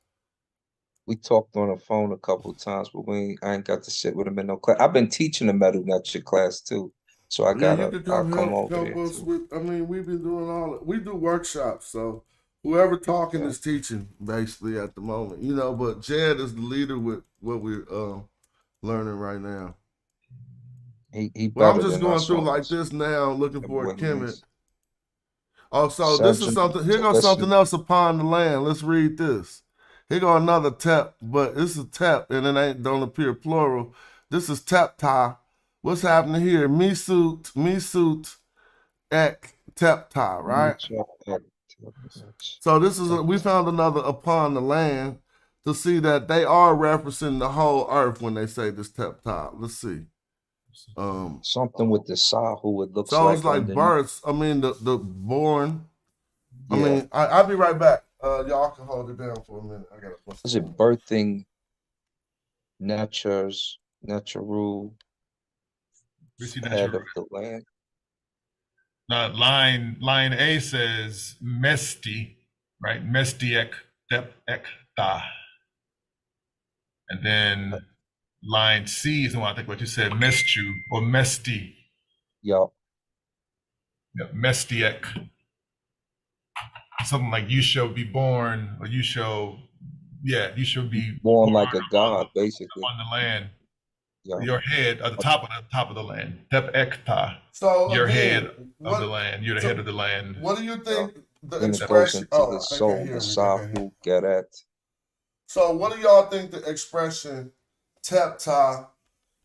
We talked on the phone a couple of times, but I ain't got to sit with him in no class. I've been teaching the metal lecture class too. So I Yeah, you gotta, could I'll come come help over help there us too. with. I mean, we've been doing we do workshops, so whoever talking Yeah. is teaching basically at the moment, you know. But Jed is the leader with what we're learning right now. He Well, I'm better just than going us through on like this. this now, looking for a When Kemet. he's Oh, so this is Sergeant something. Here to goes something listen. else upon the land. Let's read this. Here go another tep, but this is tep, and it ain't don't appear plural. This is tepta. What's happening here? Me suit, ek, tepta, right? So this is we found another upon the land to see that they are referencing the whole earth when they say this tepta. Let's see. Something with the Sahu, it looks So it's like like underneath. births. I mean the born. I Yeah. mean, I'll be right back. Y'all can hold it down for a minute. I gotta put Is some it birthing natures, natural We see head natural. of the land? Line A says mesti, right? Mestiek dep ek ta. And then line C is the one I think what you said, mestu or mesti. Yup. Yeah, mestiek. Something like you shall be born, or you shall be Born born like a god, basically. on the land. Yeah. Your head at the top of the land. Dep ek ta. So Your head again, of the land. You're the head of the land. what do you think the Then it goes expression? into Oh, his they can't soul, hear the me. They can't hear. Sahu Geret. So what do y'all think the expression tepta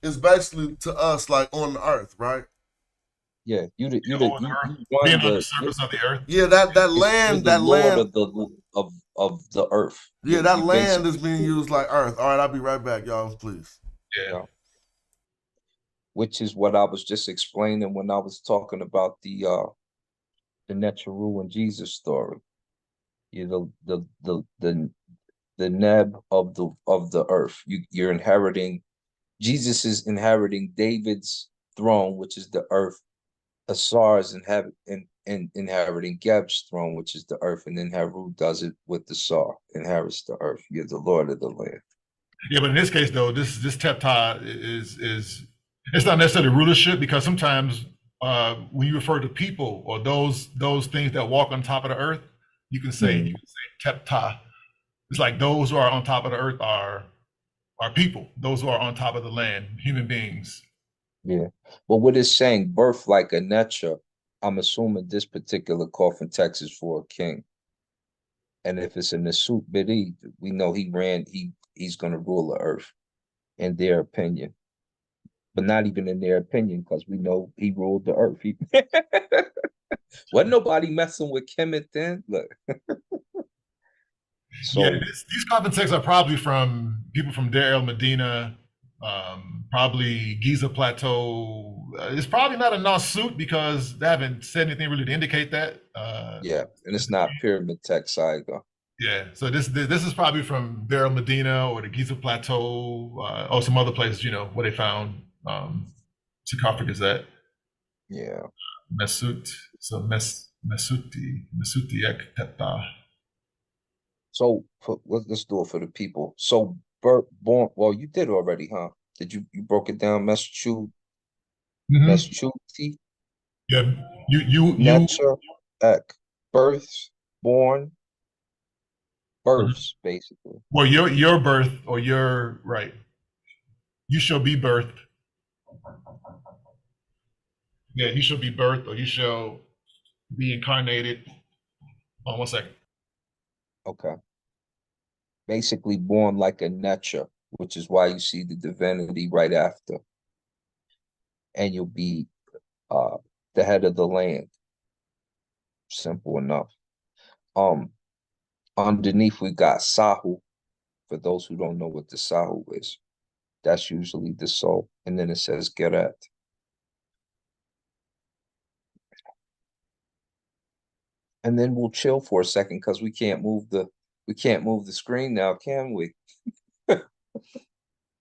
is basically to us like on the earth, right? Yeah, you Being run on the surface of the earth. Yeah, that you're land, the that lord land. of the earth. Yeah, that You land is basically being used like earth. All right, I'll be right back, y'all. Please. Yeah. yeah. Which is what I was just explaining when I was talking about the Neteru and Jesus story. You know, the neb of the earth. You're inheriting. Jesus is inheriting David's throne, which is the earth. Asar is inheriting Geb's throne, which is the earth, and then Haru does it with the Sar, inherits the earth. You're the lord of the land. Yeah, but in this case, though, this tepta is it's not necessarily rulership, because sometimes when you refer to people or those things that walk on top of the earth, you can say tepta. It's like those who are on top of the earth are people. Those who are on top of the land, human beings. Yeah. But what it's saying, birth like a netra, I'm assuming this particular coffin text is for a king. And if it's a Nasut Bidi, we know he's gonna rule the earth, in their opinion. But not even in their opinion, because we know he ruled the earth. Wasn't nobody messing with Kemet then. Look. Yeah, So these coffin texts are probably from people from Deir el Medina, probably Giza Plateau. It's probably not a Nasut because they haven't said anything really to indicate that. yeah, and it's not pyramid text either. Yeah, so this is probably from Deir el Medina or the Giza Plateau, or some other places, where they found sarcophagus at. Yeah. Mesut, so Mesuti ek tepta. So let's do it for the people. So born, well, you did already, huh? Did you broke it down? Meschuti, Yeah, you nature, ek, births, born, births, basically. well, your birth or your right. You shall be birthed. Yeah, you shall be birthed or you shall be incarnated. Hold on 1 second. Okay. Basically born like a nature, which is why you see the divinity right after. And you'll be the head of the land. Simple enough. Underneath we got Sahu. For those who don't know what the Sahu is, that's usually the soul. And then it says Geret. And then we'll chill for a second because we can't move the screen now, can we?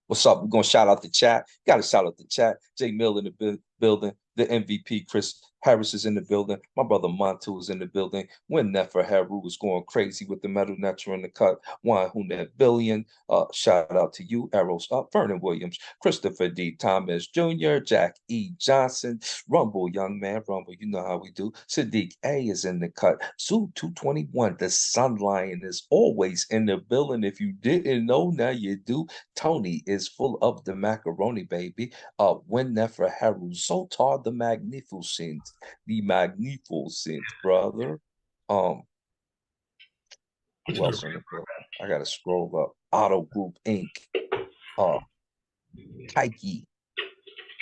What's up? We're gonna shout out the chat. Gotta shout out the chat. Jay Mill in the building, the MVP, Chris Harris is in the building. My brother Montu is in the building. When Neferheru was going crazy with the metal netter in the cut. One who net billion. Shout out to you, Arrows Up, Vernon Williams, Christopher D. Thomas Jr., Jack E. Johnson, Rumble, young man, Rumble, you know how we do. Sadiq A is in the cut. Zoo 221, the Sun Lion is always in the building. If you didn't know, now you do. Tony is full of the macaroni, baby. When Neferheru, Sotar the magnificent, brother. Who else in the building? I gotta scroll up. Auto Group Inc. Taiki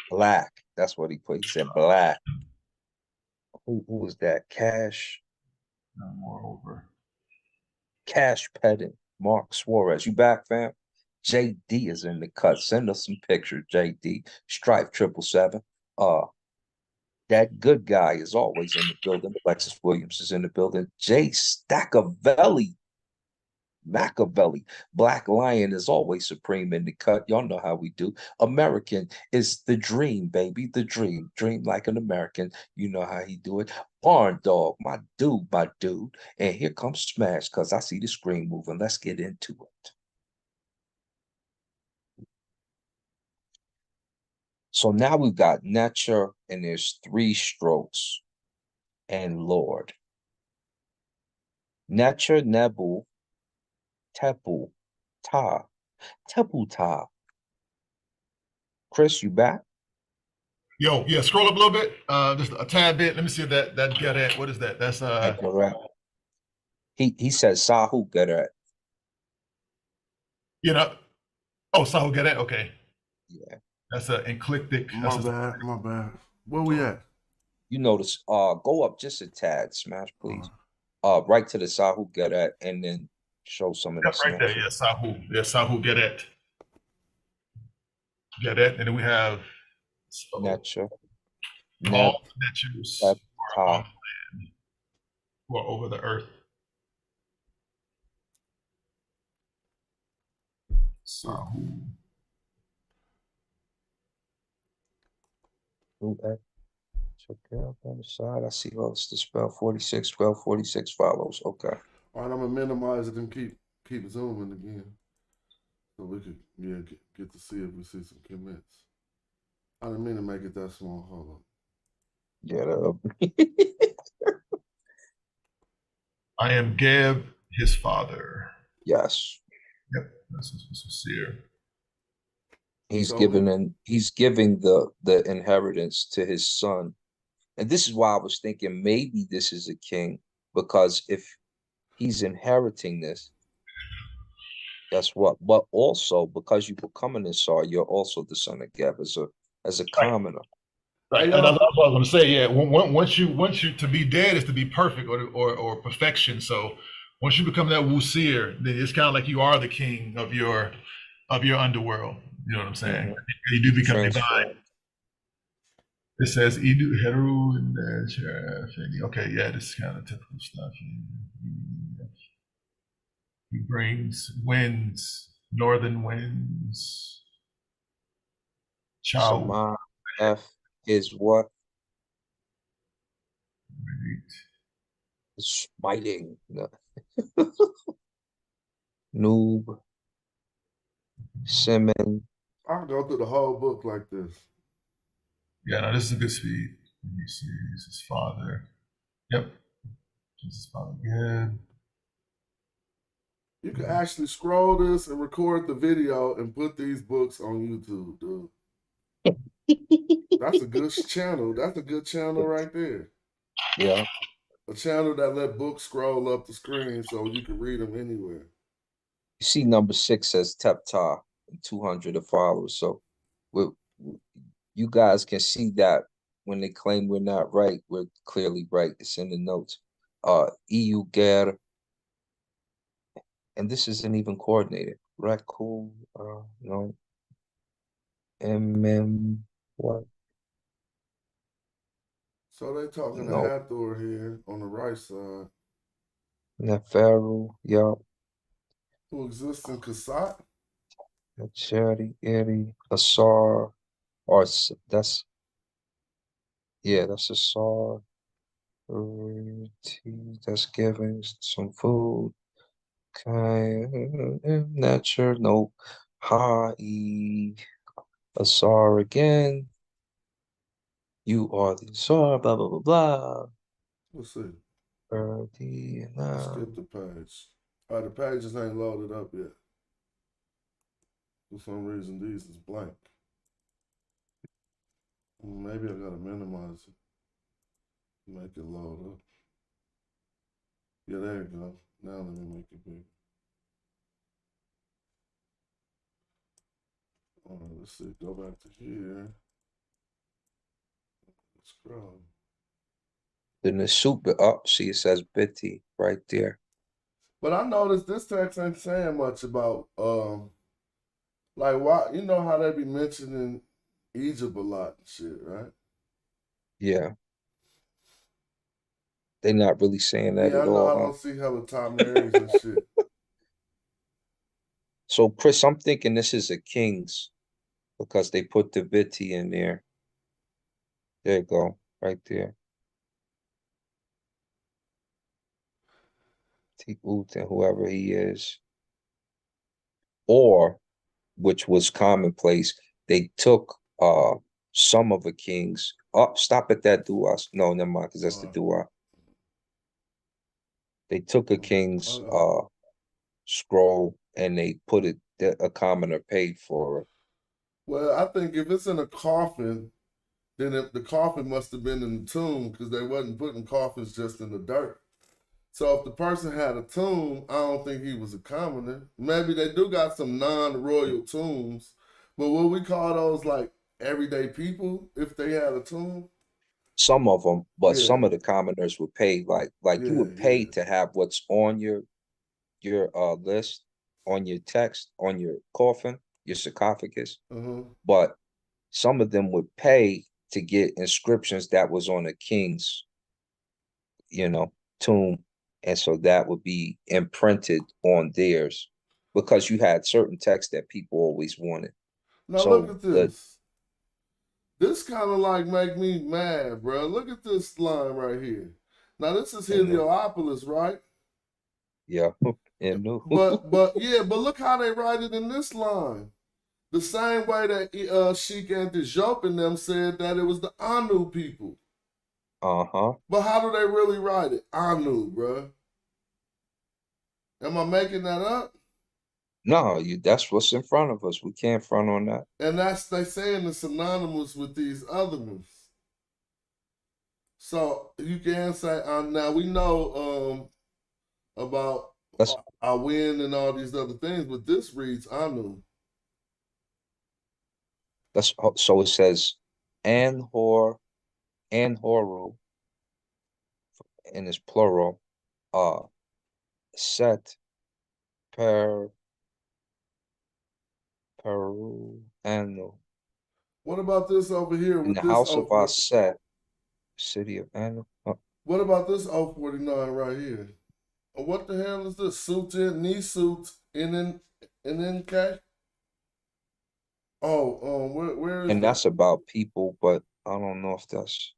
Black. That's what he put. He said Black. Who was that? Cash. Moreover. Cash Petting. Mark Suarez. You back, fam? JD is in the cut. Send us some pictures, JD. Strife 777. That good guy is always in the building. Alexis Williams is in the building. Jay Staccavelli. Machiavelli. Black Lion is always supreme in the cut. Y'all know how we do. American is the dream, baby. The dream. Dream like an American. You know how he do it. Barn Dog, my dude, my dude. And here comes Smash, because I see the screen moving. Let's get into it. So now we've got Nature, and there's 3 strokes. And Lord. Nature, Nebu, Tepu, Ta. Tepu Ta. Chris, you back? Yo, yeah, scroll up a little bit, just a tad bit. Let me see if that get at, what is that? That's He says Sahu Garet. you know, oh, Sahu get at, okay. Yeah. That's an eclectic. My bad. Where we at? You notice, go up just a tad, Smash, please. Right to the Sahu Garet, and then show some of the right there, yeah, Sahu. Yeah, Sahu get at. Get at, and then we have Nature. All natures are on the land, who are over the earth. Sahu. Check out on the side. I see all this to spell 46, 1246 follows. Okay. All right, I'm gonna minimize it and keep zooming again, so we could get to see if we see some commits. I didn't mean to make it that small. Hold on. Yeah. I am Geb, his father. Yes. Yep, that's sincere. He's giving the inheritance to his son. And this is why I was thinking maybe this is a king, because if he's inheriting this, that's what. But also because you become an Isar, you're also the son of Geb as a commoner. Right, and that's what I was going to say. Yeah, once you to be dead is to be perfect or perfection. So once you become that Wusir, then it's kind of like you are the king of your underworld. You know what I'm saying? Mm-hmm. You do become divine. It says Idu Heru and okay, yeah, this is kind of typical stuff. He brings winds, northern winds. So my F is what? Smiting. Noob. Simon. I'll go through the whole book like this. Yeah, no, this is a good speed. Let me see. This is father. Yep. This is father again. You can actually scroll this and record the video and put these books on YouTube, dude. That's a good channel. That's a good channel right there. Yeah. A channel that let books scroll up the screen so you can read them anywhere. You see number 6 says Tepta and 200 of followers. So you guys can see that when they claim we're not right, we're clearly right. It's in the notes. EU Ger. And this isn't even coordinated. Right, cool. No. What? So they're talking to Hathor here on the right side. Neferu, yup. Who exists in Kasat? Charity, Eri, Asar, or that's Yeah, that's a sorority that's giving some food. Okay, not sure. No. Hi, a sar again. You are the sar, blah, blah, blah, blah. Let's see. Let's Now. skip the page. All right, the pages ain't loaded up yet. For some reason, these is blank. Maybe I gotta minimize it. Make it load up. Yeah, there you go. Now let me make it big. All right, let's see. Go back to here. Scroll. Then the super up, see it says Bitty right there. But I noticed this text ain't saying much about like why you know how they be mentioning Egypt a lot and shit, right? Yeah. They're not really saying that Yeah, at I know I all, huh? don't see hella Tom Marys and shit. So Chris, I'm thinking this is a King's because they put the Bitty in there. There you go, right there. T-Boot and whoever he is. Or, which was commonplace, they took some of a King's. Oh, stop at that dua. No, never mind, because that's the dua. They took a King's scroll and they put it a commoner paid for it. Well, I think if it's in a coffin, then the coffin must have been in the tomb because they wasn't putting coffins just in the dirt. So if the person had a tomb, I don't think he was a commoner. Maybe they do got some non-royal tombs, but what we call those like everyday people if they had a tomb? Some of them, but Yeah, some of the commoners would pay like you would pay yeah. to have what's on your list, on your text, on your coffin, your sarcophagus. Uh-huh. But some of them would pay to get inscriptions that was on a king's, tomb. And so that would be imprinted on theirs because you had certain texts that people always wanted. Now look So at this. This kind of like make me mad, bro. Look at this line right here. Now this is and Heliopolis, right? yeah, and But look how they write it in this line. The same way that Sheik Antijop and them said that it was the Anu people. uh-huh. But how do they really write it? Anu, bro. Am I making that up? No, that's what's in front of us. We can't front on that. And that's they saying it's synonymous with these other ones. So you can say now we know about That's I win and all these other things, but this reads Anu. so it says Anhoru, and it's plural. Set per Peru Anu. What about this over here In with the this house of 040? Aset, city of Anu. What about this 049 right here? What the hell is this? Suit in, knee suit, NNK? Oh, where is And that? that's about people, but I don't know if that's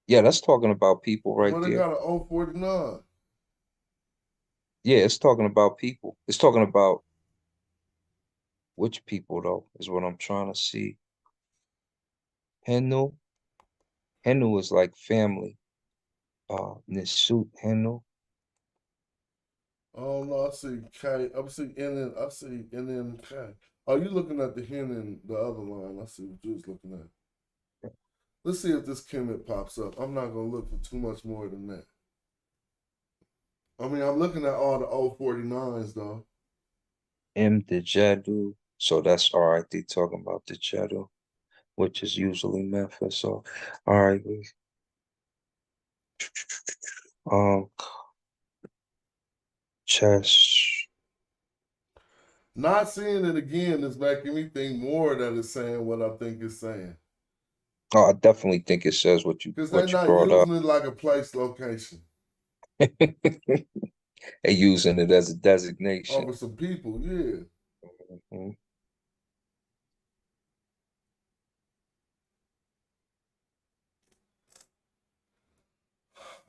yeah, that's talking about people right Well, they there. got an 049. Yeah, it's talking about people. It's talking about which people though, is what I'm trying to see. Henu. Henu is like family. Nisut Henu. Oh no, I see K. I see I see NNK. Oh, you looking at the hen in the other line? I see what you was looking at. Let's see if this Kemet pops up. I'm not gonna look for too much more than that. I mean, I'm looking at all the 049s though. M the Jadu. So that's all right. They talking about the Jadu, which is usually Memphis. So all right, um chess. Not seeing it again is making me think more that it's saying what I think it's saying. Oh, I definitely think it says what you Because they're what you not brought up. using it like a place location They using it as a designation. over some people. Yeah. Mhm.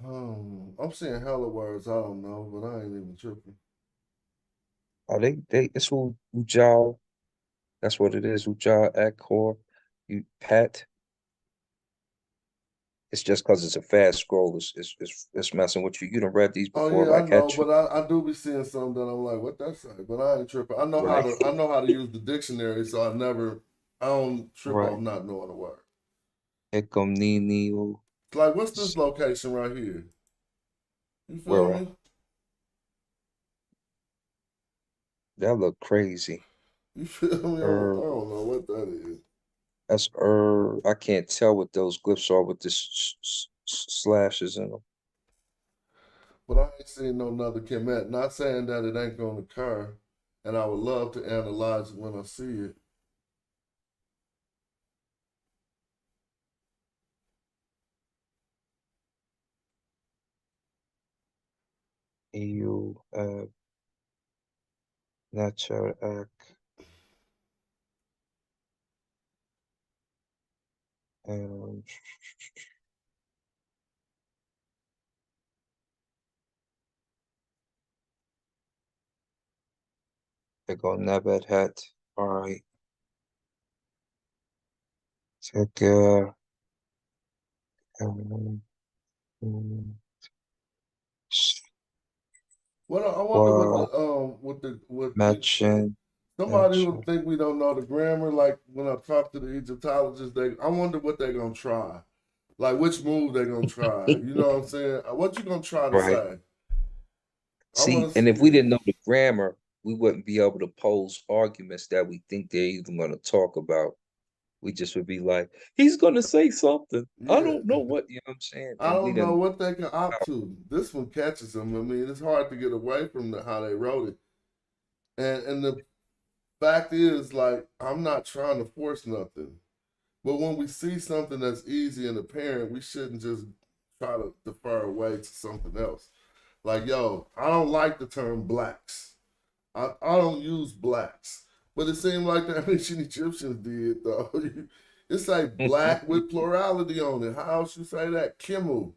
I'm seeing hella words I don't know, but I ain't even tripping. Oh, it's Ujal. That's what it is. Ujal Akor. You Pat. It's just because it's a fast scroll. It's messing with you. You done read these Oh before, yeah, I like know, Hatchet. but I do be seeing some that I'm like, what that say? But I ain't tripping. I know Right. how to use the dictionary, so I don't trip Right. off not knowing a word. Ekom Nini. It's like, what's this location right here? You feel Where at? me? That look crazy. You feel me? I don't know what that is. That's I can't tell what those glyphs are with this slashes in them. But I ain't seen no another Kemet. Not saying that it ain't gonna occur, and I would love to analyze it when I see it. EU Natural Act and they go Nabat Hat. All right. Take um, Well, I wonder what the matching somebody who think we don't know the grammar. Like when I talk to the Egyptologists, I wonder what they're gonna try. Like which move they're gonna try. You know what I'm saying? What you gonna try to right. say? I See, want to and see if we it. didn't know the grammar, we wouldn't be able to pose arguments that we think they're even going to talk about. We just would be like, he's going to say something. I Yeah. don't know what, you know what I'm saying? I And we don't know didn't, what they can opt to. This one catches them. I mean, it's hard to get away from how they wrote it. And the fact is, like, I'm not trying to force nothing. But when we see something that's easy and apparent, we shouldn't just try to defer away to something else. Like, yo, I don't like the term blacks. I don't use blacks. But it seemed like the ancient Egyptians did, though. It's like yeah, black with plurality on it. How else you say that? Kimu.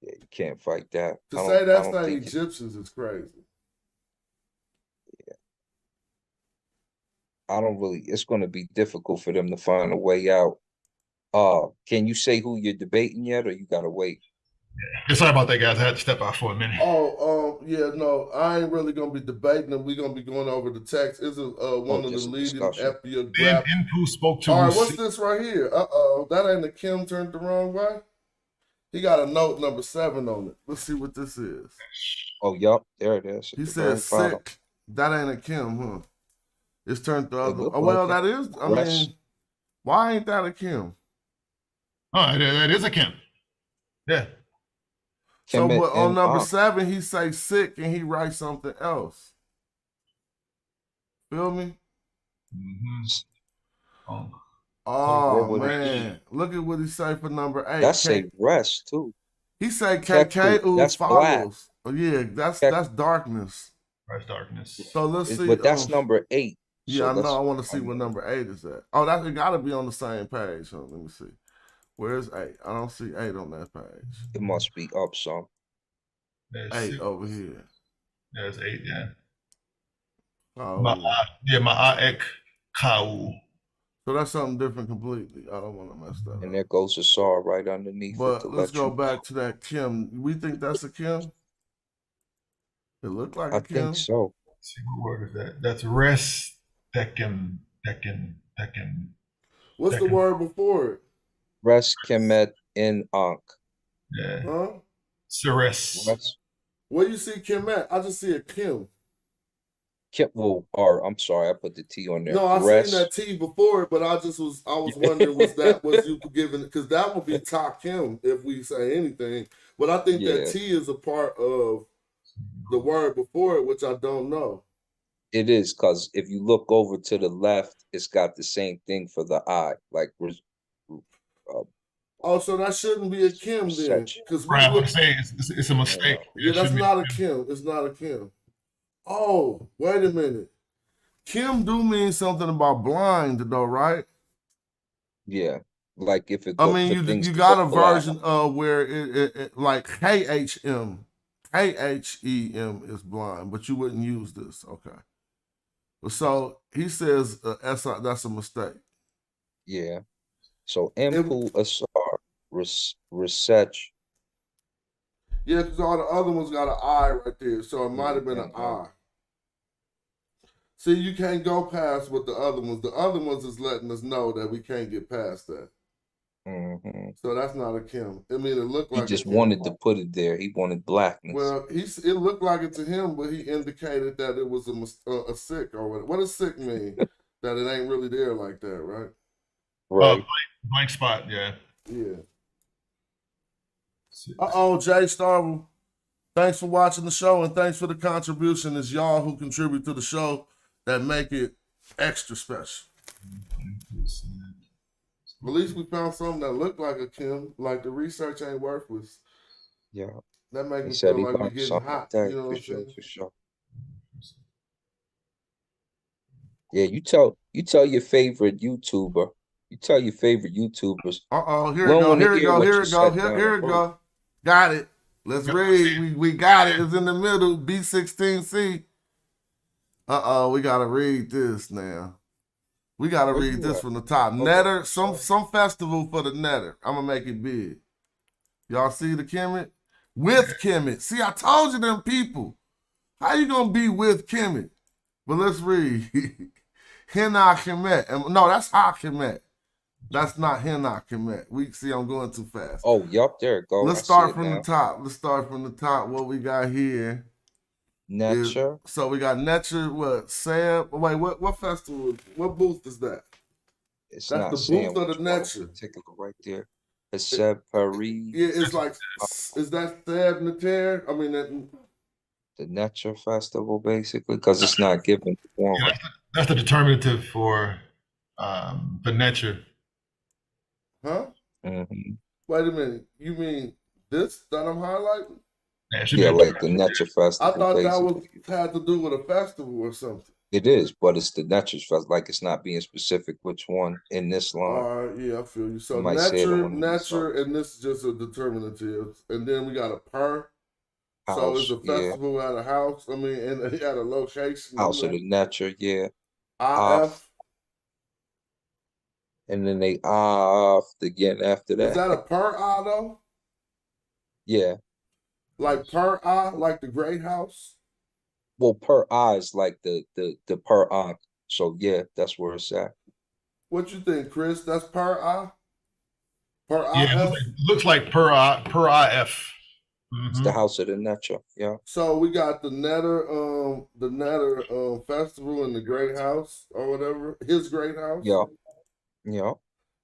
you can't fight that. To I say don't, I that's don't not think it, Egyptians is crazy. I don't really, it's going to be difficult for them to find a way out. Can you say who you're debating yet, or you got to wait? Yeah, sorry about that, guys. I had to step out for a minute. Oh, yeah, no, I ain't really gonna be debating them. We're gonna be going over the text. It's Oh, one of the just a leading discussion. Ben epigraph. Inpu spoke to All right, what's Wusi. this right here? That ain't a Kim turned the wrong way. He got a note number 7 on it. Let's see what this is. Oh, yup, there it is at He the very says bottom. sick. That ain't a Kim, huh? It's turned the It other. looked Oh, like well, it. that is. I Rest. mean, why ain't that a Kim? Oh, that is a Kim. Yeah. So, Kemet but on and number 7, he say sick and he writes something else. Feel me? Mm-hmm. Oh. Oh what would it be? man, look at what he say for number 8. That's a rest too. He say Keku, KK that's black. follows. Oh yeah, Kek, that's darkness. Christ darkness. So let's see. but that's number 8. So Yeah, I know. I let's. want to see I what mean, number 8 is at. Oh, that it got to be on the same page. So let me see. Where's 8? I don't see 8 on that page. it must be up some. There's 8 6. over here. There's 8, yeah. Oh, Ma'aek Kau. so that's something different completely. I don't want to mess that And up. there goes the saw right underneath it to But let's let go you know. back to that Kim. We think that's a Kim. It looked like I a think Kim. so. Let's see, what word is that? That's rest. Tekken. What's the word before it? Rest Kemet in Ankh. Yeah. Huh? Ceres. Rest Where you see Kim at? I just see a Kim. Well, or I'm sorry, I put the T on there. No, I seen that Rest. T before it, but I was wondering was you giving, because that would be top Kim if we say anything. But I think that Yeah, T is a part of the word before it, which I don't know. it is, because if you look over to the left, it's got the same thing for the eye, like Oh, so that shouldn't be a Kim then, research. because we Right, I want look. to say it's a mistake. Yeah, It that's should be. not a Kim. It's not a Kim. Oh, wait a minute. Kim do mean something about blind though, right? Yeah. Like if it I go mean, for you things you to got go a blind. version of where it like KHM, KHEM is blind, but you wouldn't use this. Okay. So he says SI, that's a mistake. Yeah. So It, Impul Asar research. yeah, because all the other ones got an I right there, so it might have been an Mhm. I. See, you can't go past what the other ones. The other ones is letting us know that we can't get past that. Mhm. So that's not a Kim. I mean, it looked He like a just Kim. wanted to put it there. He wanted blackness. Well, it looked like it to him, but he indicated that it was a sick or what. What does sick mean? That it ain't really there like that, right? Right. Blank spot, yeah. Yeah. Jay Starvel. Thanks for watching the show and thanks for the contribution. It's y'all who contribute to the show that make it extra special. At least we found something that looked like a Kim. Like the research ain't worthless. Yeah. That makes He me said feel he like we're learned getting something hot. today You know what for I'm sure, saying? for sure. Yeah, you tell your favorite YouTuber. You tell your favorite YouTubers. Here We it don't go. want to Here it hear go. what Here you it go. said Here, down the here it road. go. Got it. Let's read. We got it. It's in the middle. B16C. We gotta read this now. We gotta Where read you this at? from the top. Hold on. Netter, some festival for the Netter. I'm gonna make it big. Y'all see the Kemet? With Kemet. See, I told you them people. How you gonna be with Kemet? But let's read. Hena Kemet. No, that's Ha Kemet. That's not Hena Kemet. We see I'm going too fast. Oh, yup, there it go. Let's I see start it from the now. top. Let's start from the top. What we got here is Nature. so we got Nature. What Seb? Wait, what festival? What booth is that? It's That's the not booth saying of the which one in Nature. particular right there. Haseb Paris. Yeah, it's like is that Seb Nater? I mean that. The Nature Festival, basically, because it's not given one. Yeah, that's the determinative for the nature. Huh? Mm-hmm. Wait a minute. You mean this that I'm highlighting? Yeah, it should Yeah, be like the Nature I Festival, thought that was basically. had to do with a festival or something. It is, but it's the Nature Festival. Like it's not being specific which one in this line. All right, yeah, I feel you. So You might say it on nature, one of these others. and this is just a determinative. And then we got a per. So it's House, a yeah. festival at a house. I mean, and at a location. House of the Nature, yeah. IF. And then they off again after Is that a that. per I though? Yeah. Like per I, like the great house? Well, per eye is like the per eye. So yeah, that's where it's at. What you think, Chris? That's per I? Per Yeah, IF? it looks like per IF. It's the House of the Nature, yeah. So we got the Netter festival in the great house or whatever. His great house. Yeah. Yeah.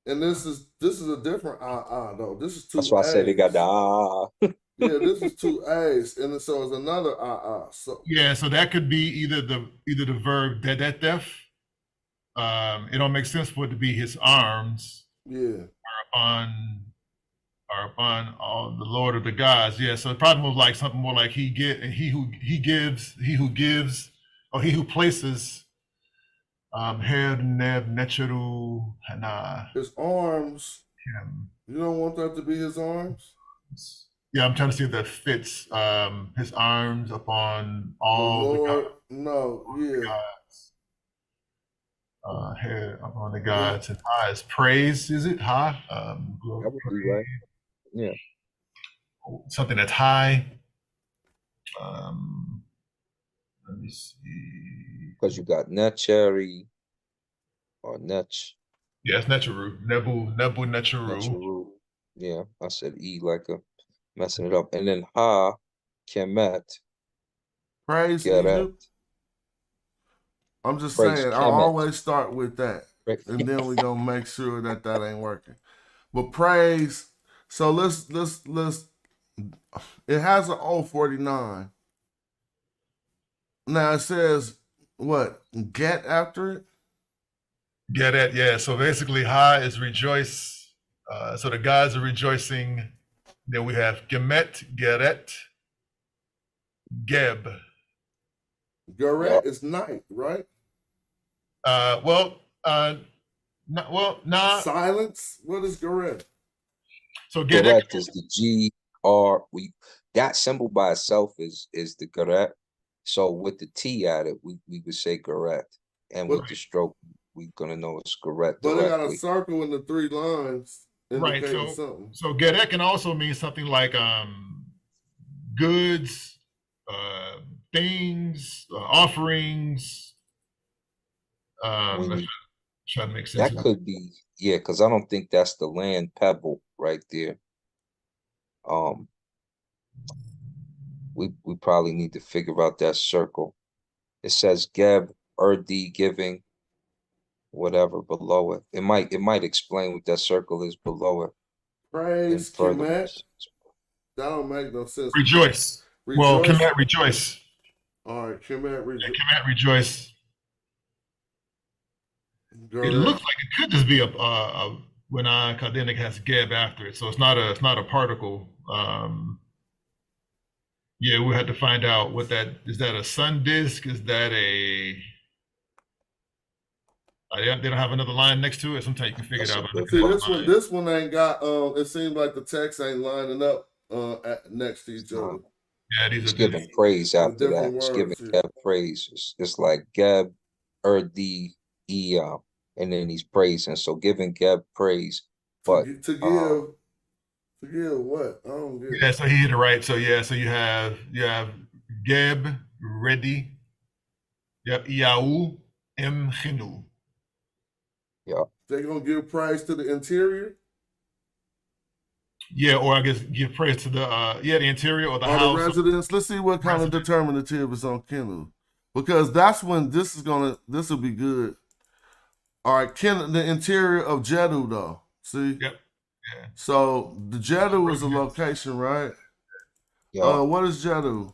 And this is a different though. This is two That's why I said they got the Yeah, this is two A's, and so it's another So Yeah, so that could be either the verb def. It don't make sense for it to be his arms yeah, are upon all the Lord of the gods. Yeah, so it probably was like something more like he who gives, or he who places. Her neb necheru hana. his arms. Him. You don't want that to be his arms. Yeah, I'm trying to see if that fits. His arms upon all the Lord. the gods. Head upon the gods, and high is praise. Is it high? that would be right. Yeah. Something that's high. Let me see. Because you got Netcheri or Netch. Yeah, it's Necheru. Nebu Necheru. Necheru. Yeah, I said E like a messing it up. And then Ha Kemet. Praise Egypt. I'm just Praise saying, I Kemet. always start with that, and then we gonna make sure that ain't working. But praise. So let's. It has an 049. Now it says what? Get after it. Get it? Yeah. So basically, high is rejoice. So the gods are rejoicing. Then we have Gemet, Geret, Geb. Geret is night, right? No, No, well, nah. Silence? What is Gareth? So Gedek, Correct is the G-R. That symbol by itself is the correct. So with the T added, we would say correct. And with the stroke, we're gonna know it's correct But they got a directly. circle in the 3 lines right? indicating something. So Gedek can also mean something like goods, things, offerings. Try to make sense. That could be, yeah, because I don't think that's the land pebble right there. We probably need to figure out that circle. It says Geb, Erdi giving, whatever below it. It might explain what that circle is below it. Praise further. Kemet. That don't make no sense. Rejoice. Well, Kemet rejoice. All right, Kemet rejoice. Kemet rejoice. It looks like it could just be a when because then it has Geb after it, so it's not a particle. Yeah, we'll have to find out what that is. That a sun disk? Is that a? They don't have another line next to it. Sometimes you can figure it out. See, this one ain't got. It seems like the text ain't lining up next to each other. Yeah, these it's are giving praise after that. Words, it's giving Geb praise. It's like Geb, Erdi, and then he's praising. So giving Geb praise, but to give what? I don't get. Yeah, so he hit it right. So yeah, so you have Geb, ready. Yep, Iau, M Chinu. Yeah. They're gonna give praise to the interior. Yeah, or I guess give praise to the the interior or the house. The residents. Let's see what kind of determinative is on Kenu, because that's when this will be good. All right, the interior of Jeddah though. See. Yep. Yeah. So the Jeddah is a location, right? Yeah. What is Jeddah?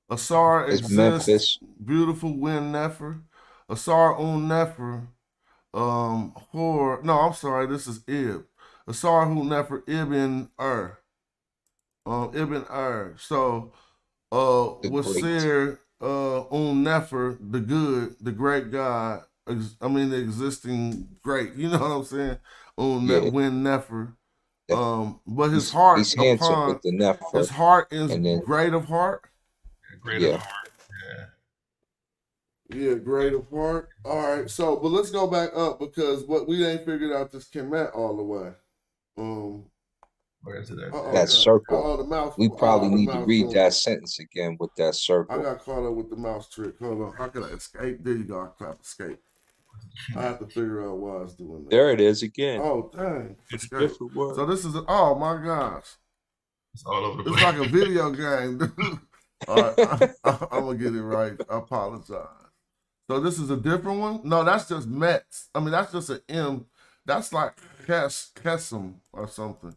Asar it's exists. Memphis. Beautiful wind Nefer. Asar Nefer. No, I'm sorry. This is Ib. Asar Nefer Ibn Ibn So, Wasir Nefer, the good, the great God. The existing great. You know what I'm saying? Win Nefer. But his heart, he's handsome with the Nefer. His heart is great of heart. Great of heart. Yeah, great of heart. All right, so but let's go back up because what we ain't figured out this Kemet all the way. Where is it at? That circle. The mouse. We probably need to read that sentence again with that circle. I got caught up with the mouse trick. Hold on. How can I escape? There you go. I clap escape. I have to figure out why I was doing that. There it is again. Oh, dang. It's a different word. So this is, oh my gosh. It's all over the place. It's like a video game. All right, I'm going to get it right. I apologize. So this is a different one? No, that's just Mets. That's just an M. That's like Kesem or something.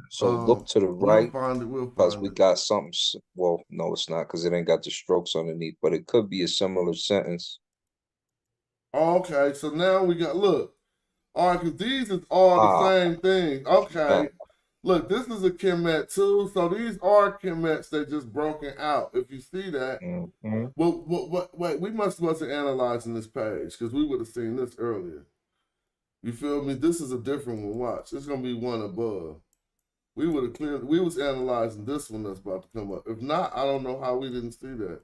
So look to the right, because we got something. Well, no, it's not because it ain't got the strokes underneath, but it could be a similar sentence. Okay, so now we got, look. All right, because these is all the same thing. Okay. Look, this is a Kemet too. So these are Kemets that just broken out. If you see that. Wait, we wasn't analyzing this page because we would have seen this earlier. You feel me? This is a different one. Watch. It's going to be one above. We would have cleared. We was analyzing this one that's about to come up. If not, I don't know how we didn't see that.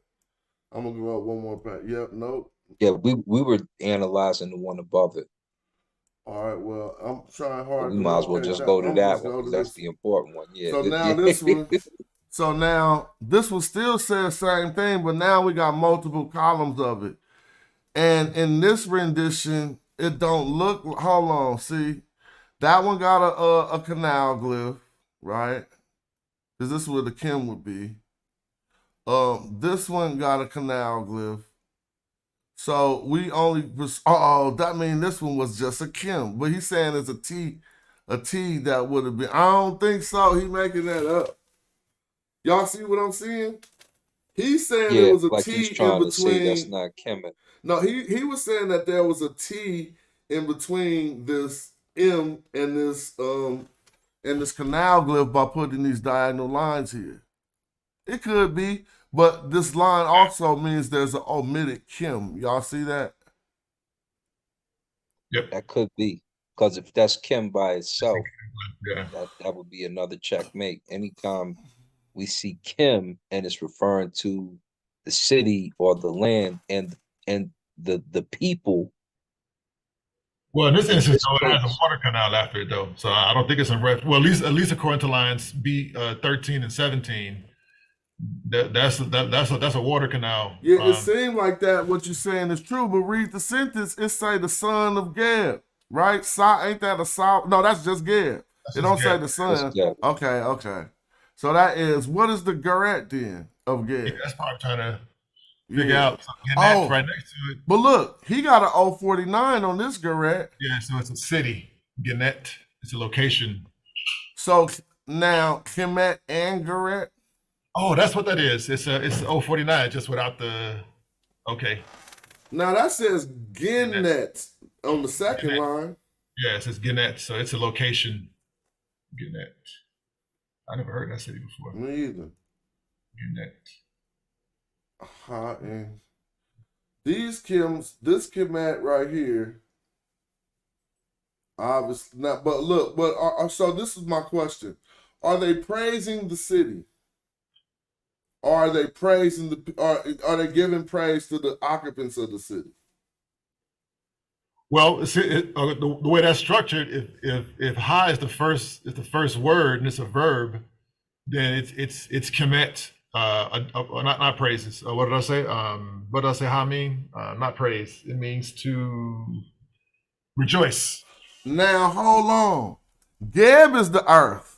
I'm going to go up one more page. Yep, nope. Yeah, we were analyzing the one above it. All right, well, I'm trying hard. We might as well just go to that one because that's the important one. Yeah. So now this one. So now this one still says same thing, but now we got multiple columns of it. And in this rendition, it don't look. Hold on, see, that one got a canal glyph, right? Because this is where the Kim would be. This one got a canal glyph. So we only was, that means this one was just a Kim. But he's saying it's a T that would have been. I don't think so. He making that up. Y'all see what I'm seeing? He's saying there was a like T he's trying in between. To say that's not Kemet. No, he was saying that there was a T in between this M and this canal glyph by putting these diagonal lines here. It could be. But this line also means there's an omitted Kim. Y'all see that? Yep. That could be. Because if that's Kim by itself, Yeah. that would be another checkmate. Anytime we see Kim and it's referring to the city or the land and the people Well, in this in instance, this though, it has a case. water canal after it, though. So I don't think it's a well, at least according to lines B 13 and 17, that's a water canal. Yeah, it seemed like that. What you're saying is true, but read the sentence. It say the son of Gad, right? Ain't that a Saul? No, that's just Gad. It don't say the That's son. Gad. Okay. So that is, what is the Garrett then of Gad? Yeah, that's probably trying to figure Yeah. out something that's right next to it. But look, he got an 049 on this Garrett. Yeah, so it's a city. Gannett. It's a location. So now Kemet and Garrett. Oh, that's what that is. It's 049, just without the. Okay. Now that says Gannett on the second Gannett. line. Yeah, it says Gannett, so it's a location. Gannett. I never heard that city before. Me either. Gannett. And these Kims, this Kemet right here, obviously not. But look, so this is my question: are they praising the city? Or are they praising are they giving praise to the occupants of the city? Well, the way that's structured, if ha is the first word and it's a verb, then it's Kemet, not praises. What did I say? What did I say? Ha mean? Not praise. It means to rejoice. Now hold on. Geb is the earth.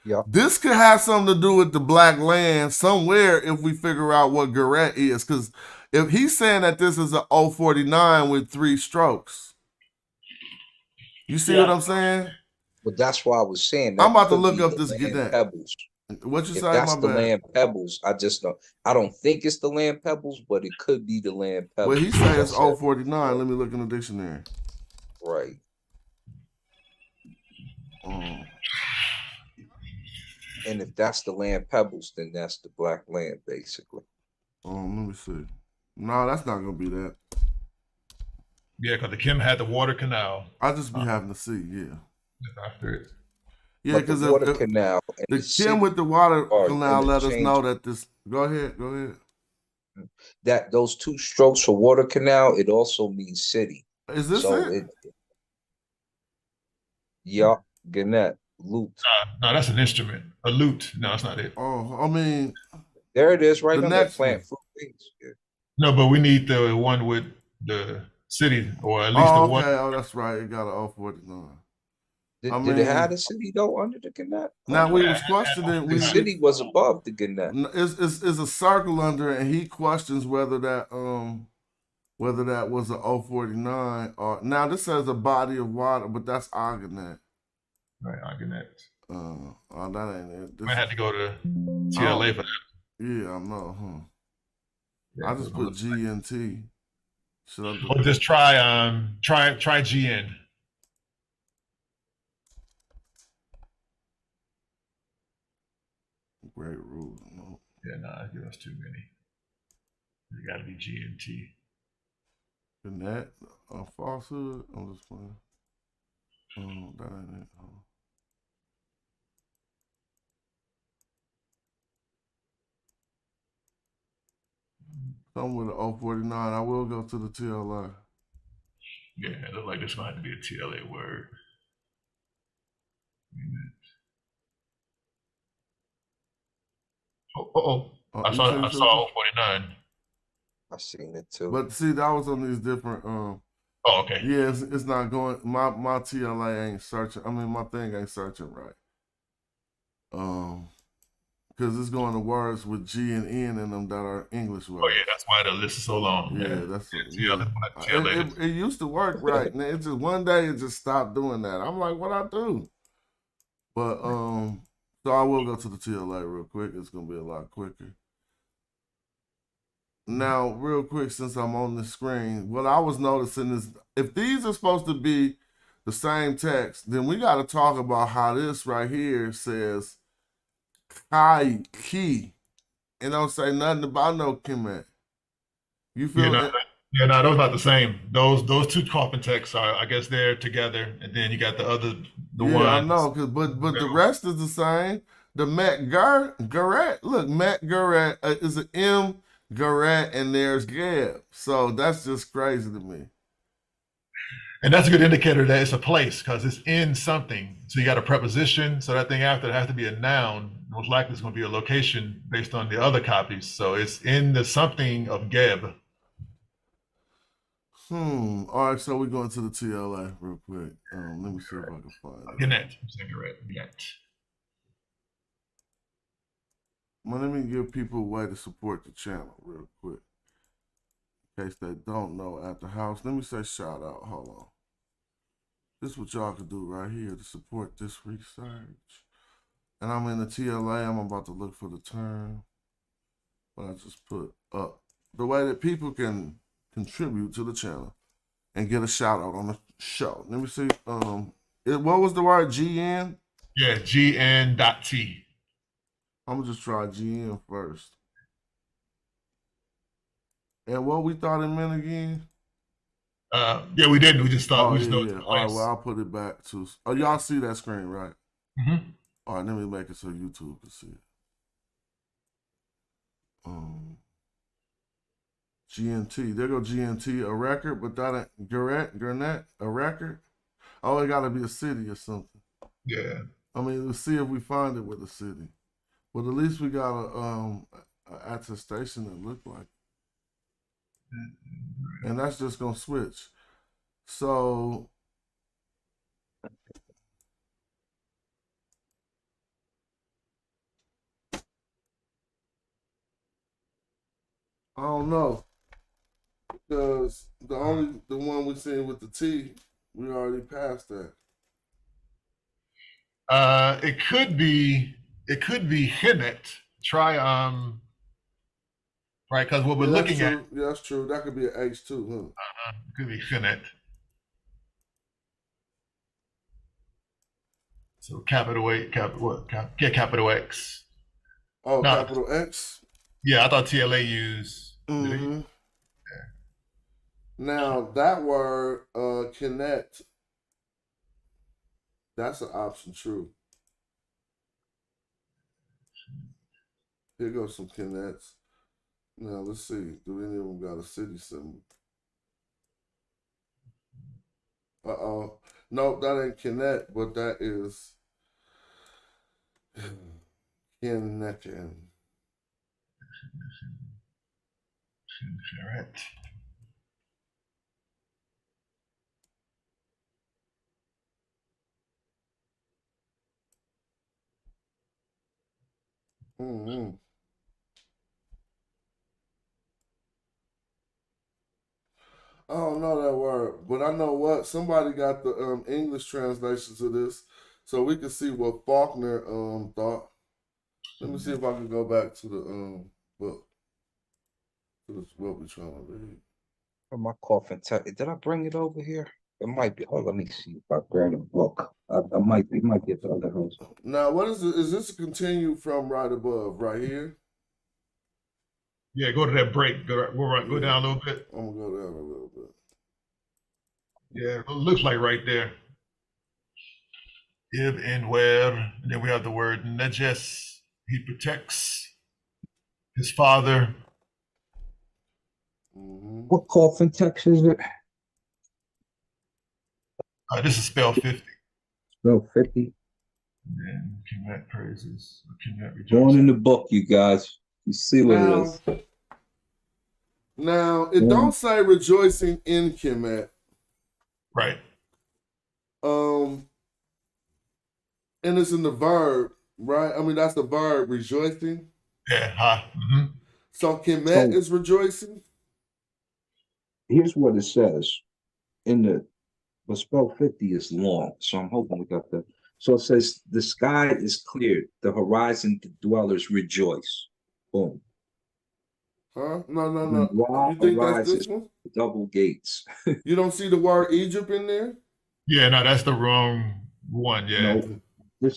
Yeah. This could have something to do with the black land somewhere if we figure out what Garrett is. Because if he's saying that this is a 049 with 3 strokes, you see what I'm saying? But that's why I was saying that. I'm about to could look be up the this land Gannett. Pebbles. What you If say? that's My the bad. land Pebbles, I don't think it's the land Pebbles, but it could be the land Pebbles. Well, he says it's 049. Let me look in the dictionary. Right. And if that's the land Pebbles, then that's the black land, basically. Let me see. No, that's not gonna be that. Yeah, because the Kim had the water canal. I just be having to see, yeah. After it. Yeah, But the because water canal and the the city Kim with the water are canal let us know interchangeable. that this. Go ahead. That those 2 strokes for water canal, it also means city. Is this So it? Yeah, Gannett, lute. No, that's an instrument. A lute. No, that's not it. Oh, I mean, There it is, right the on the next plant one. fruit things. Yeah. No, but we need the one with the city, or at least Oh, the okay. one. Oh, that's right. It got an 049. Did it have the city though under the Gannett? Now we was questioning. The city was above the Gannett. It's a circle under it, and he questions whether that was a 049 or now this says a body of water, but that's Argonet. Right, Argonet. Oh, that ain't it. I had to go to TLA for that. Yeah, I know, huh? Yeah, I just put GNT. Should I do or just try GN. Great rules. No. Yeah, nah, give us too many. It got to be GNT. Gannett, falsehood. I'm just playing. That ain't it. Something with an 049. I will go to the TLA. Yeah, it looks like this might be a TLA word. I saw 049. I seen it too. But see, that was on these different. Oh, okay. Yeah, it's not going. My TLA ain't searching. I mean, my thing ain't searching right. Because it's going to words with G and N in them that are English words. Oh yeah, that's why the list is so long. Yeah, man. that's TLA. It used to work right. Now it just one day it just stopped doing that. I'm like, what I do? But so I will go to the TLA real quick. It's gonna be a lot quicker. Now, real quick, since I'm on the screen, what I was noticing is if these are supposed to be the same text, then we got to talk about how this right here says Kai Ki. It don't say nothing about no Kemet. You feel Yeah, Yeah, no, those not the same. Those two coffin texts are, I guess, they're together, and then you got the Yeah, I ones. know, but the rest is the same. The Matt Garrett, look, Matt Garrett is an M Garrett, and there's Gab. So that's just crazy to me. And that's a good indicator that it's a place because it's in something. So you got a preposition. So that thing after it has to be a noun. Most likely it's going to be a location based on the other copies. So it's in the something of Geb. All right, so we're going to the TLA real quick. Let me see if I can find it. Kemet. Kemet. Well, let me give people a way to support the channel real quick. In case they don't know at the house. Let me say shout out. Hold on. This is what y'all can do right here to support this research. And I'm in the TLA. I'm about to look for the term. But I just put up the way that people can contribute to the channel and get a shout out on the show. Let me see. What was the word? GN? Yeah, GN.T. I'm gonna just try GN first. And what we thought it meant again? Yeah, we didn't. We just thought. Oh, We just know yeah. All right, well, I'll put it back to. Oh, y'all see that screen, right? Mm-hmm. All right, let me make it so YouTube can see it. GNT. There go GNT, a record, but that ain't Gurnett, a record. Oh, it gotta be a city or something. Yeah. I mean, let's see if we find it with a city. But at least we got a attestation that looked like it. And that's just gonna switch. So I don't know. Because the one we seen with the T, we already passed that. It could be Kemet. Try right, because what we're looking at. Yeah, that's true. That could be an H too, huh? It could be Kemet. So capital capital X. Oh, No, capital X? yeah, I thought TLA used. Mm-hmm. Now that word, connect, that's an option true. Here goes some connects. Now let's see. Do any of them got a city symbol? Uh-oh. Nope, that ain't connect, but that is connecting. Correct. Mm-hmm. I don't know that word, but I know what somebody got the English translation to this, so we can see what Faulkner thought. Let me see if I can go back to the book. To what we're trying to read. My coffin text. Did I bring it over here? It might be. Oh, let me see if I grab a book. I might get the other house. Now, what is it? Is this a continue from right above, right here? Yeah, go to that break. Go down a little bit. I'm gonna go down a little bit. Yeah, it looks like right there. If and where, and then we have the word Najes. He protects his father. Mm-hmm. What coffin text is it? This is spell 50. Spell 50. And Kemet praises. Kemet rejoices. Going in the book, you guys. You see what it is. Now, it don't say rejoicing in Kemet. Right. And it's in the verb, right? I mean, that's the verb, rejoicing. Yeah. Mm-hmm. So Kemet is rejoicing? Here's what it says. But spell 50 is long, so I'm hoping we got that. So it says, the sky is clear, the horizon dwellers rejoice. Boom. Huh? No. You think that's this one? Double gates. You don't see the word Egypt in there? Yeah, no, that's the wrong one. Yeah. No,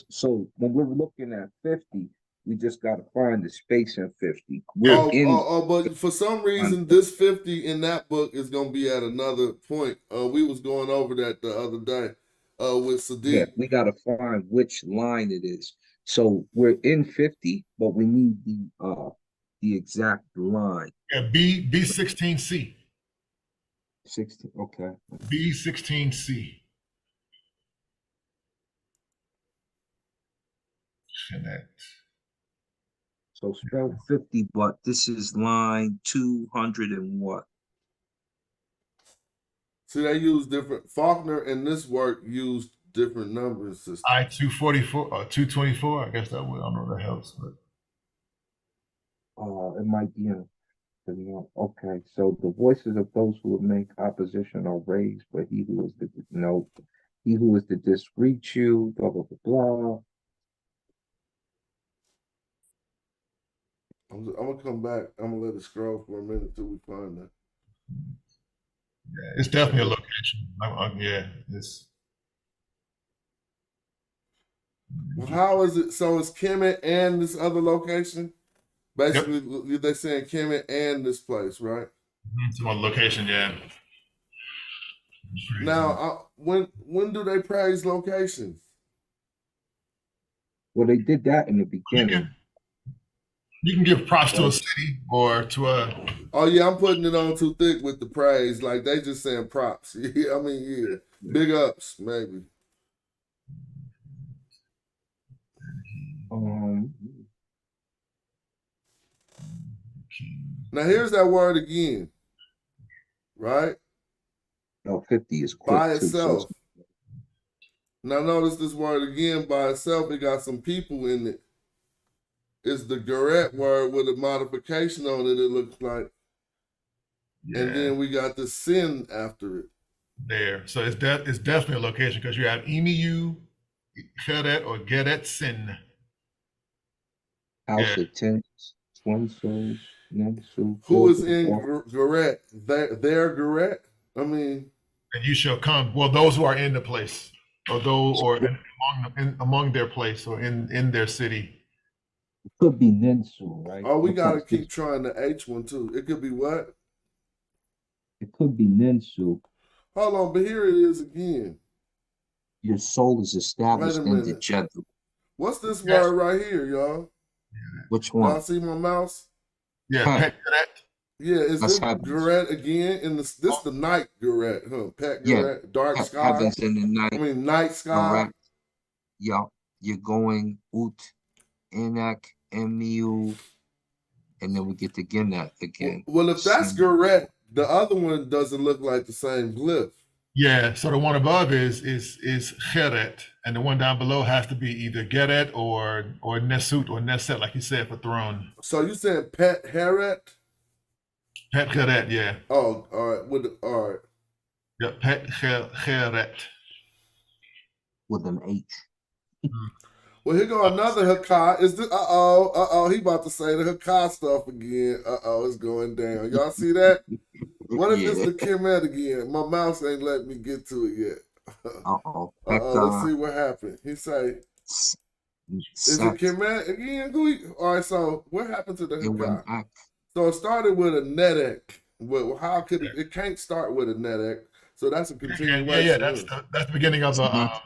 so when we're looking at 50, We just gotta find the space in 50. We're in But for some reason, this 50 in that book is gonna be at another point. We was going over that the other day with yeah, Sadiq. we gotta find which line it is. So we're in 50, but we need the exact line. Yeah, B16C. 16. Okay. B16C. Connect. So spell 50, but this is line 200 and what? See, they use different. Faulkner and this work used different numbering systems. I-244 or 224. I guess that would, I don't know if that helps, but It might be in. Okay, so the voices of those who would make opposition are raised, but he who is the no, he who is the discreet you, blah blah blah blah. I'm gonna come back. I'm gonna let it scroll for a minute till we find that. yeah, it's definitely a location. Yeah, it's. Well, how is it? So it's Kemet and this other location. Basically, they're saying Kemet and this place, right? It's one location, yeah. Now, when do they praise locations? Well, they did that in the beginning. You can give props to a city or to a. Oh yeah, I'm putting it on too thick with the praise. Like they just saying props. Yeah, I mean, yeah, big ups maybe. Now here's that word again, right? No, 50 is quick By too, itself. so Now notice this word again by itself. It got some people in it. It's the Garrett word with a modification on it. It looks like, Yeah. and then we got the sin after it. There, so it's definitely a location because you have Emu, Geret or Geret Sin. House of Tents, Twin Souls, Nensu. Who is in Garrett? Their Garrett? I mean, And you shall come. Well, those who are in the place, or those, or among their place, or in their city. It could be Nensu, right? oh, we gotta keep trying the H one too. It could be what? It could be Nensu. Hold on, but here it is again. Your soul is established in the Jedu. What's this word right here, y'all? Which one? Y'all see my mouse? Yeah, Pet. Yeah, is That's this Garrett again? In this the night Garrett, huh? Pet Garrett, dark sky. Heavens in the night. I mean night sky. Correct. Yeah, you're going Ut, Enak, Emu, and then we get to Genet again. Well, if that's Garrett, the other one doesn't look like the same glyph. Yeah, so the one above is Geret, and the one down below has to be either Geret or Nesut or Neset, like you said, for throne. So you said Pet Heret? Pet Geret, yeah. Oh, all right. All right. Yeah, Pet Geret. With an H. Well, here go another Hakah. Is this? He about to say the Hakah stuff again. It's going down. Y'all see that? What if it's the Kemet again? My mouse ain't letting me get to it yet. Let's see what happened. He say, is it Kemet again? All right, so what happened to the Hakah? So it started with a Nedek. Well, how could it? It can't start with a Nedek. So that's a continuation. Yeah, that's the beginning of a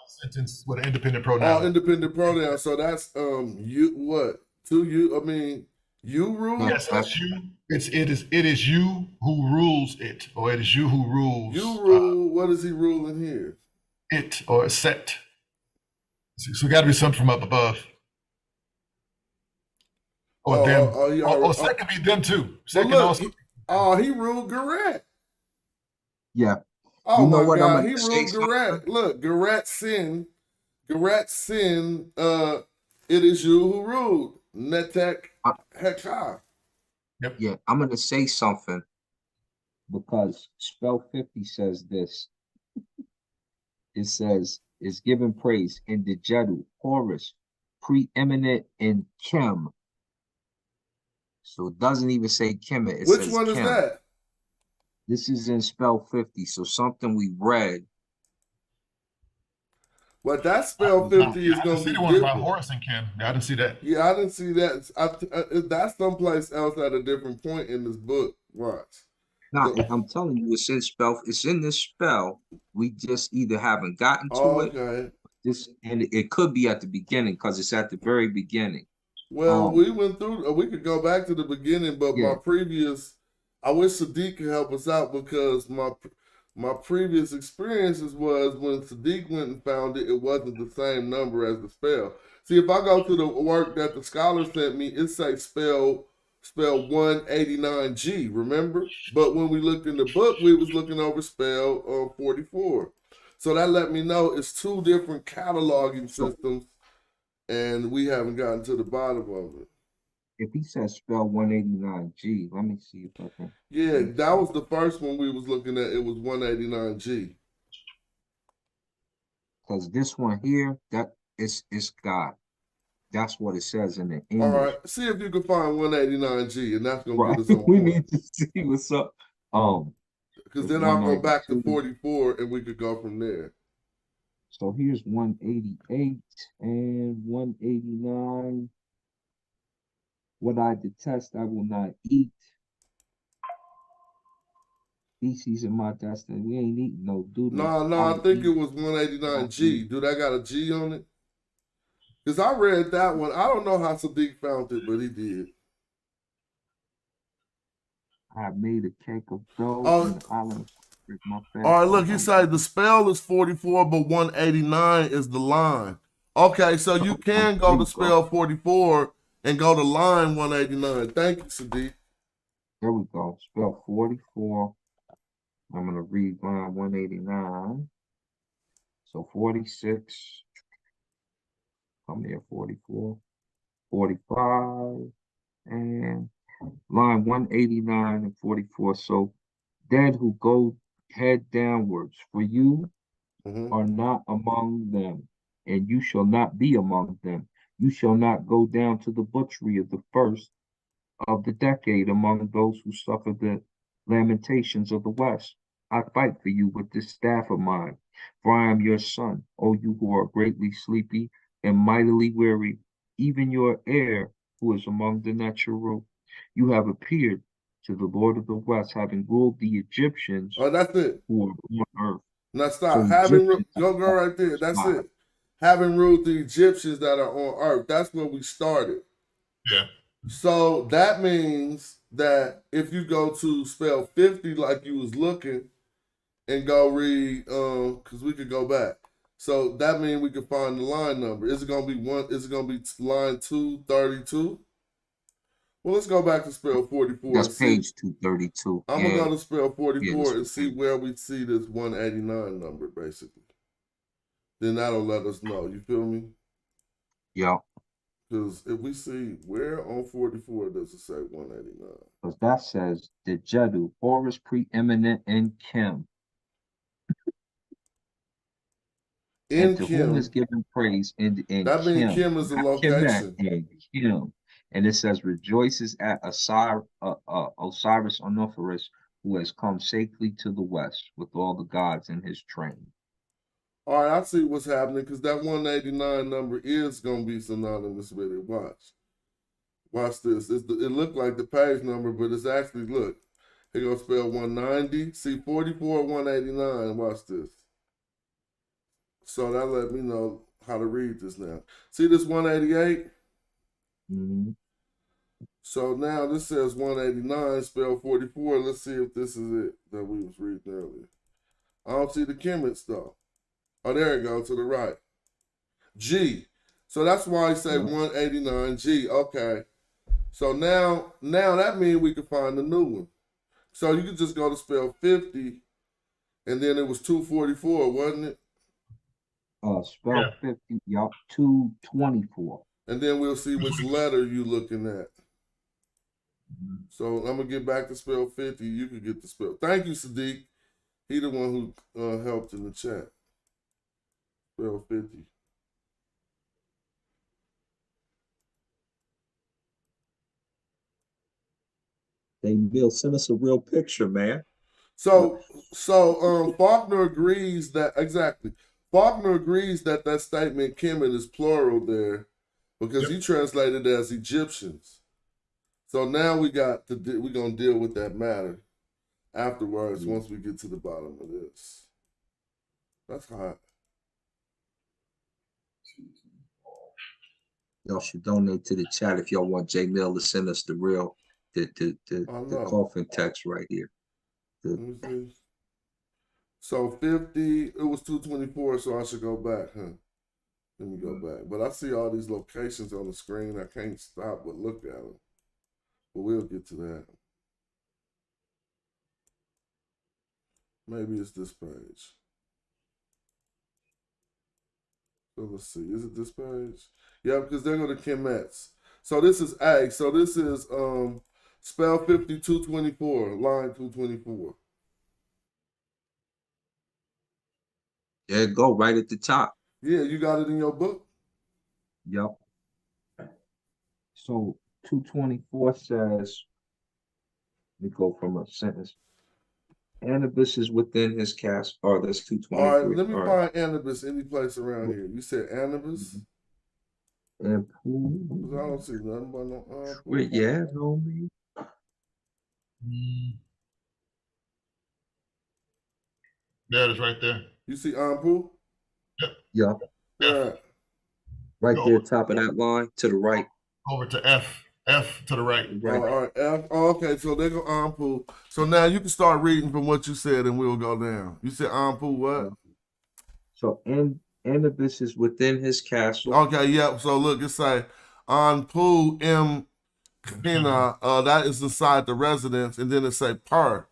sentence with an independent pronoun. Oh, independent pronoun. So that's you what? To you? I mean, you rule. Yes, that's you. It is you who rules it, or it is you who rules. You rule. What is he ruling here? It or set. So got to be something from up above. Or them. Or set could be them too. Set can also. He ruled Garrett. Yeah. Oh you know my what God, he ruled Garrett. Look, Garrett sin. It is you who ruled. Netek Hekah. Yep. Yeah, I'm gonna say something because spell 50 says this. It says is given praise in the Jedu, Horus, preeminent in Kem. So it doesn't even say Kemet. Which one is that? This is in spell 50. So something we read. But that spell Yeah, 50 is I didn't gonna see be the one about different. Horace and Kim. Yeah, I didn't see that. Yeah, I didn't see that. That's someplace else at a different point in this book. Watch. Now, The- I'm telling you, it's in spell. It's in this spell. We just either haven't gotten to it. okay. And it could be at the beginning because it's at the very beginning. Well, we went through. We could go back to the beginning, but Yeah. I wish Sadiq could help us out because my previous experiences was when Sadiq went and found it, it wasn't the same number as the spell. See, if I go to the work that the scholar sent me, it say spell 189G. Remember, but when we looked in the book, we was looking over spell 44. So that let me know it's two different cataloging systems, and we haven't gotten to the bottom of it. If he says spell 189G, let me see if I can. Yeah, that was the first one we was looking at. It was 189G. Because this one here, that is God. That's what it says in the English. All right, see if you can find 189G, and that's gonna get us on We point. need to see what's up. Because then I'll go back to 192. 44, and we could go from there. So here's 188 and 189. What I detest, I will not eat. Feces in my destiny. We ain't eating no doodle. No, I think it was 189G. Do that got a G on it? Because I read that one. I don't know how Sadiq found it, but he did. I have made a cake of dough Oh. in the island with my family. All right, look, you say the spell is 44, but 189 is the line. Okay, so you can go to spell 44 and go to line 189. Thank you, Sadiq. There we go. Spell 44. I'm going to read line 189. So 46. Come here, 44. 45. And line 189 and 44. So dead who go head downwards, for you are not among them, and you shall not be among them. You shall not go down to the butchery of the first of the decade among those who suffer the lamentations of the West. I fight for you with this staff of mine, for I am your son, O you who are greatly sleepy and mightily weary, even your heir who is among the natural. You have appeared to the Lord of the West, having ruled the Egyptians Oh, that's it. who are on earth. Now stop. So Go right there. That's it. Having ruled the Egyptians that are on earth. That's where we started. Yeah. So that means that if you go to spell 50 like you was looking and go read, because we could go back. So that means we could find the line number. Is it gonna be line 232? Well, let's go back to spell 44. That's page 232. I'm gonna go to spell 44 Yeah, and see where we see this 189 number, basically. Then that'll let us know. You feel me? Yeah. Because if we see where on 44 does it say 189? Because that says the Jedu, Horus preeminent in Kim. And to whom is given praise in that Kim. means Kim is a location. In Kim. And it says rejoices at Osiris Onophoros, who has come safely to the west with all the gods in his train. All right, I see what's happening because that 189 number is going to be synonymous with it. Watch this. It looked like the page number, but it's actually, look, here goes spell 190. See, 44, 189. Watch this. So that let me know how to read this now. See this 188? Mm-hmm. So now this says 189, spell 44. Let's see if this is it that we was reading earlier. I don't see the Kemet stuff. Oh, there it goes to the right. G. So that's why I say 189G. Okay. So now that means we can find the new one. So you could just go to spell 50, and then it was 244, wasn't it? Spell 50, yup, 224. And then we'll see which letter you looking at. So I'm gonna get back to spell 50. You can get the spell. Thank you, Sadiq. He the one who helped in the chat. Spell 50. They will send us a real picture, man. So Faulkner agrees that exactly. Faulkner agrees that that statement Kemet is plural there because he translated it as Egyptians. So now we're gonna deal with that matter afterwards once we get to the bottom of this. That's hot. Y'all should donate to the chat if y'all want J Mill to send us the real the coffin text right here. Let me see. So 50, it was 224, so I should go back, huh? Let me go back. But I see all these locations on the screen. I can't stop but look at them. But we'll get to that. Maybe it's this page. So let's see. Is it this page? Yeah, because they're going to Kemets. So this is A. So this is spell 5224, line 224. There you go, right at the top. Yeah, you got it in your book? Yep. So 224 says, let me go from a sentence. Anubis is within his cast. Oh, that's 223. All right, let me find Anubis any place around here. You said Anubis? And I don't see nothing but no wait, yeah, homie. There it is right there. You see Anpu? Yep. Yeah. Right there, top of that line, to the right. Over to F. F to the right. All right, F. Oh, okay, so they go Anpu. So now you can start reading from what you said and we'll go down. You said Anpu what? So Anubis is within his castle. Okay, yep. So look, it say Anpu M Kina, that is inside the residence, and then it say Per.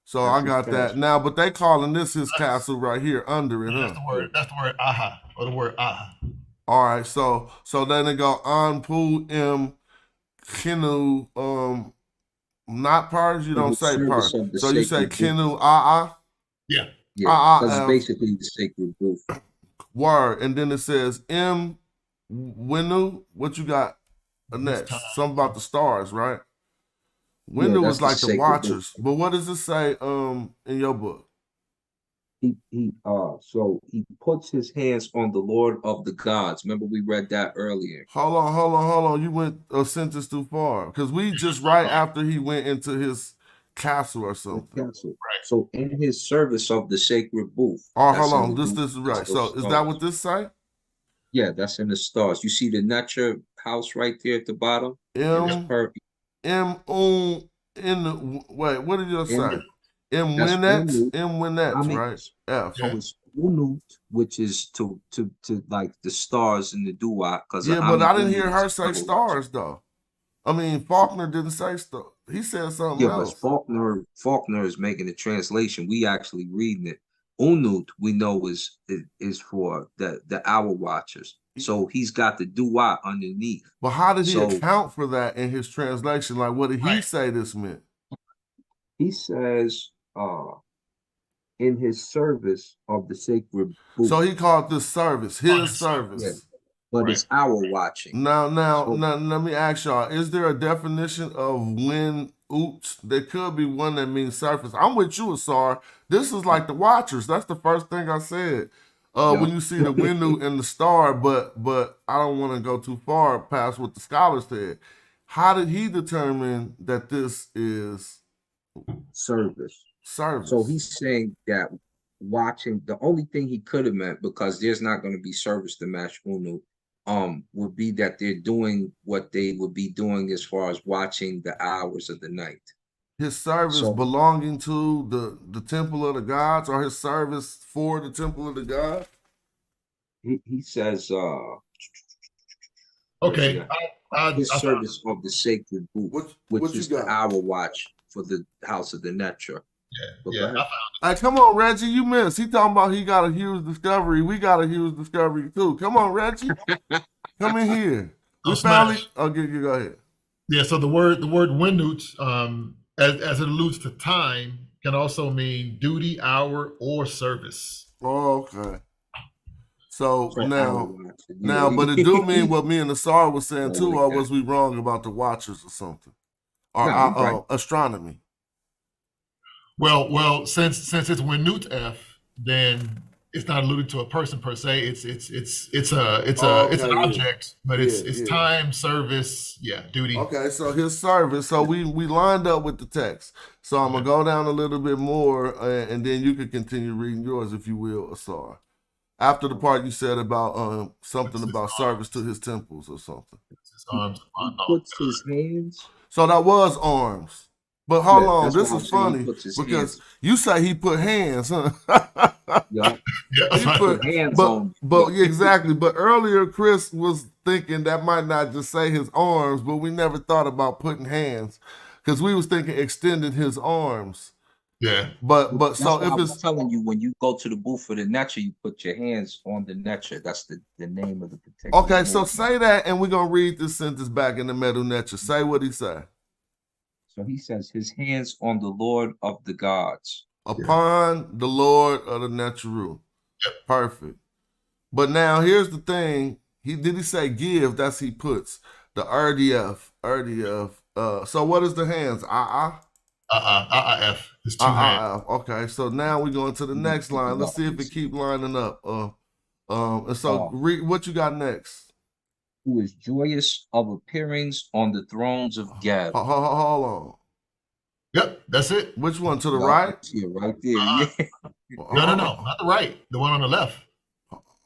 So That's I got that. Now, but they calling this his castle right here under it, huh? That's the word aha, or the word aha. All right, so then they go Anpu M Kinu, not Pars, you don't say Pars. So you say Kinu Ah. Yeah. Yeah, that's basically the sacred booth. Word, and then it says M Winu. What you got next? Something about the stars, right? Winu is like the watchers. But what does it say in your book? So he puts his hands on the Lord of the gods. Remember we read that earlier. Hold on. You went a sentence too far. Because we just right after he went into his castle or something. Right. So in his service of the sacred booth. Oh, hold on. This is right. So is that what this say? Yeah, that's in the stars. You see the nature house right there at the bottom? Wait, what did you say? Winnet, right? F. So it's Unut, which is to like the stars in the dua. Yeah, but I didn't hear her say stars though. I mean, Faulkner didn't say stuff. He said something else. But Faulkner is making the translation. We actually reading it. Unut, we know is for the hour watchers. So he's got the dua underneath. But how did he account for that in his translation? Like, what did he say this meant? He says, in his service of the sacred booth. So he called this service, his service. Yeah. But it's hour watching. Now, let me ask y'all, is there a definition of when oots? There could be one that means surface. I'm with you, Asar. This is like the watchers. That's the first thing I said. When you see the window and the star, but I don't want to go too far past what the scholar said. How did he determine that this is service? Service. So he's saying that watching, the only thing he could have meant, because there's not going to be service to match Unu, would be that they're doing what they would be doing as far as watching the hours of the night. His service belonging to the temple of the gods, or his service for the temple of the gods? He says, okay, his service of the sacred booth, which is the hour watch for the house of the Netra. Yeah. Hey, come on, Reggie, you missed. He talking about he got a huge discovery. We got a huge discovery too. Come on, Reggie, come in here. We finally. Okay, you go ahead. Yeah. So the word winut, as it alludes to time, can also mean duty, hour, or service. Oh, okay. So now, but it do mean what me and Asar was saying too, or was we wrong about the watchers or something, or astronomy? Well, since it's Winut F, then it's not alluding to a person per se. It's an Okay, yeah. object, but it's Yeah. time, service, duty. Okay, so his service. So we lined up with the text. So I'm gonna go down a little bit more, and then you can continue reading yours if you will, Asar. After the part you said about something about service to his temples or something. His arms. He puts his hands. So that was arms. But hold Yeah, on, that's this why is I'm saying he funny puts his because hands. you say he put hands, huh? Yeah, He Yeah. put, hands but on. yeah, exactly. But earlier, Chris was thinking that might not just say his arms, but we never thought about putting hands because we was thinking extending his arms. Yeah. But That's so why if I was it's telling you, when you go to the booth for the necha, you put your hands on the necha. That's the name of the particular. okay, so movement. say that, and we're gonna read this sentence back in the Medu Necha. Say what he said. So he says, his hands on the Lord of the gods. Upon the Lord of the Netru. Perfect. But now here's the thing. He say give, that's he puts. The RDF. So what is the hands? F. His two hands. Okay, so now we go into the next line. Let's see if it keep lining up. And so read what you got next. Who is joyous of appearings on the thrones of Geb. Hold on. Yep, that's it. Which one, to the right? Yeah, right there. Yeah. No, not the right. The one on the left.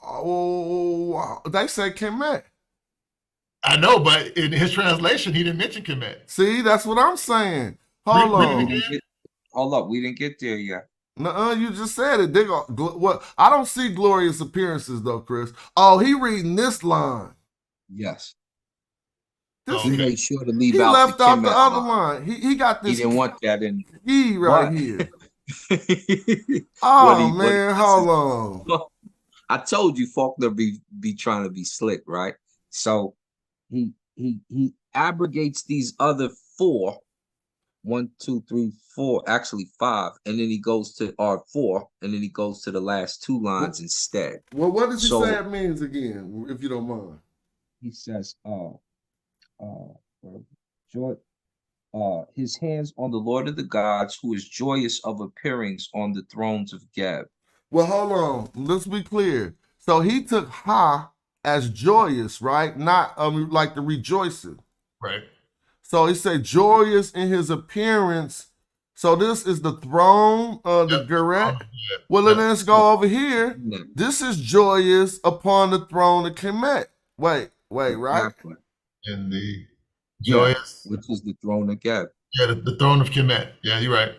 Oh, they say Kemet. I know, but in his translation, he didn't mention Kemet. See, that's what I'm saying. Hold on. Hold up, we didn't get there yet. Nuh-uh, you just said it. What? I don't see glorious appearances though, Chris. Oh, he reading this line. Yes. Okay. He made sure to leave He out left the out the Kemet other line. line. He got this. He didn't want that in. He right But- here. What he- Man, hold on. I told you Faulkner be trying to be slick, right? So he abrogates these other 4. 1, 2, 3, 4, actually 5, and then he goes to 4, and then he goes to the last 2 lines instead. Well, what does he So- say it means again, if you don't mind? He says, joy, his hands on the Lord of the gods, who is joyous of appearings on the thrones of Geb. Well, hold on. Let's be clear. So he took ha as joyous, right? Not like the rejoicing. Right. So he said joyous in his appearance. So this is the throne of the Geret. Well, then let's go over here. Yeah. This is joyous upon the throne of Kemet. Wait, right? Exactly. And the Yeah, joyous. which is the throne of Geb. Yeah, the throne of Kemet. Yeah, you're right.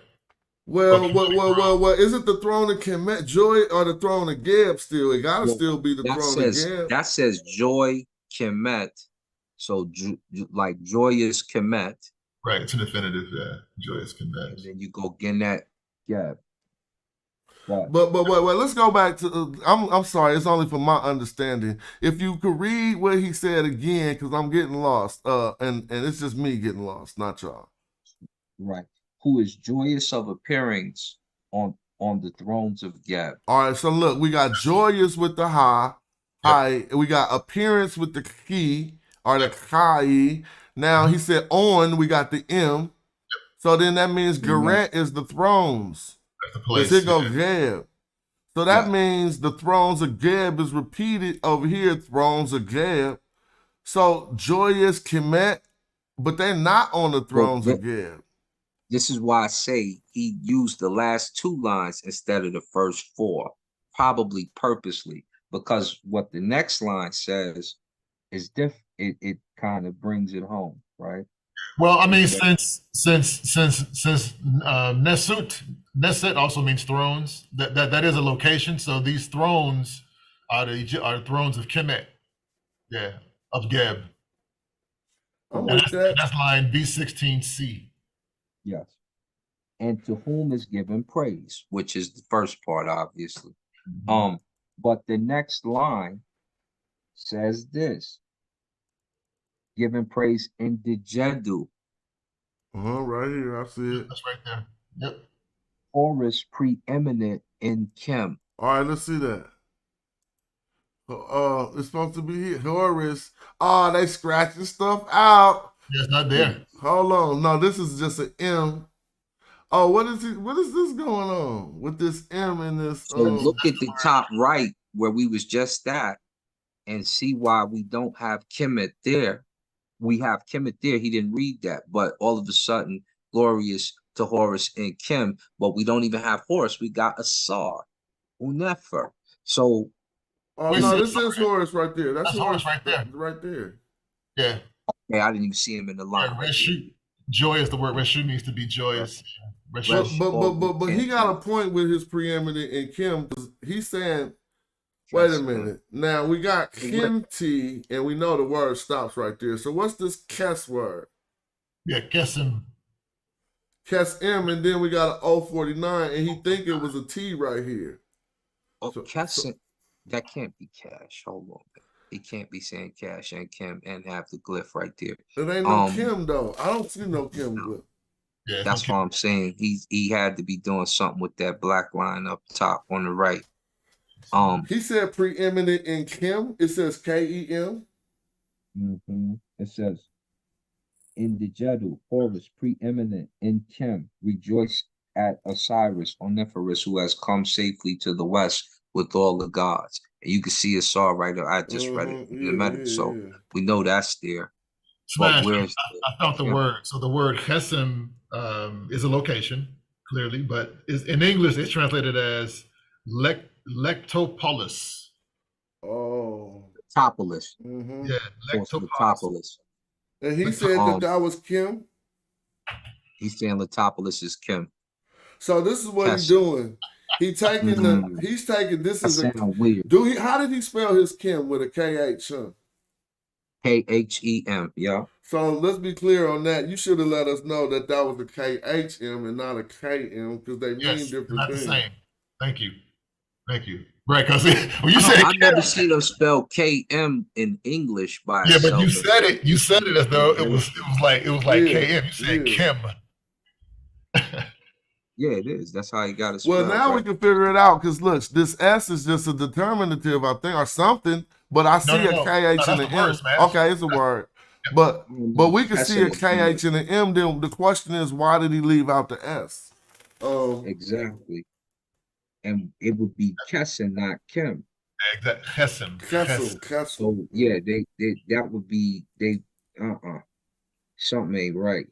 Well, Okay. is it the throne of Kemet joy or the throne of Geb still? It gotta Well, still be the throne of Geb. That says joy Kemet. So like joyous Kemet. Right. It's an infinitive. Yeah. Joyous And Kemet. then you go Genet Geb. But But let's go back to. I'm sorry. It's only for my understanding. If you could read what he said again, because I'm getting lost. And it's just me getting lost, not y'all. right. Who is joyous of appearings on the thrones of Geb. All right. So look, we got joyous with the ha. Hi. We got appearance with the ki or the kai. Now he said on. We got the m. So then that means Geret is the thrones. That's the place. Because here go yeah. Geb. So that Yeah. means the thrones of Geb is repeated over here, thrones of Geb. So joyous Kemet, but they're not on the thrones of Geb. This is why I say he used the last 2 lines instead of the first 4, probably purposely, because what the next line says is different. It kind of brings it home, right? Well, I mean, since Neset also means thrones. That is a location. So these thrones are the thrones of Kemet. Yeah, of Geb. I'm And with that. that's line B16C. Yes. And to whom is given praise, which is the first part, obviously. But the next line says this: given praise in Digedu, Right here, I see it. That's right there. Yep. Horus preeminent in Chem. All right, let's see that. It's supposed to be here. Horus. They scratching stuff out. Yeah, it's not there. Hold on. No, this is just an M. Oh, what is it? What is this going on with this M and this? So look at the top right where we was just at and see why we don't have Kemet there. We have Kemet there. He didn't read that, but all of a sudden, glorious to Horus and Kim, but we don't even have Horus. We got Asar, Unefer. So Oh We no, see this is Horus right there. That's that's Horus Horus right there. right there. Yeah. yeah, I didn't even see him in the line. Yeah, Reshu. Joy is the word. Reshu means to be joyous. Reshu. But he got a point with his preeminent in Kim because he's saying, wait a Yes, minute. Now we got Kim T, and we know the word stops right there. So what's this Kes word? Yeah, Kesem. Kes M, and then we got an 049, and he think it was a T right here. Oh, So- Kesem, that can't be cash. Hold on. He can't be saying cash and Kim and have the glyph right there. It ain't no Kim though. I don't see no Kim glyph. Yeah, That's why I'm saying he had to be doing something with that black line up top on the right. He said preeminent in Kim. It says Kem. It says in the Jedu, Horus preeminent in Kim, rejoice at Osiris, Oniferous, who has come safely to the west with all the gods. And you can see Asar right there. I just read it in the middle, so we know that's there. Smash. But where's I found the word. So the word Kesem is a location, clearly, but in English it's translated as Lectopolis. Oh. Topolis? Yeah, Lectopolis. And he said that was Kim. He's saying Letopolis is Kim. So this is what he's doing. He's taking this is a weird. How did he spell his Kim with a KH? Huh? KHEM, yeah. So let's be clear on that. You should have let us know that was a KHM and not a KM because they mean different not things. the same. Thank you. Right, because when you said I've never seen them spell KM in English by yeah, itself. but you said it as though it was like KM. You said Kim. Yeah, it is. That's how you got it. Well, now we can figure it out because look, this S is just a determinative, I think, or something. But I see a KH and an M. Okay, it's a word. But we can see a KH and an M. Then the question is, why did he leave out the S? Exactly. And it would be Kesem, not Kim. Exactly. Kesem. So yeah, they that would be something ain't right.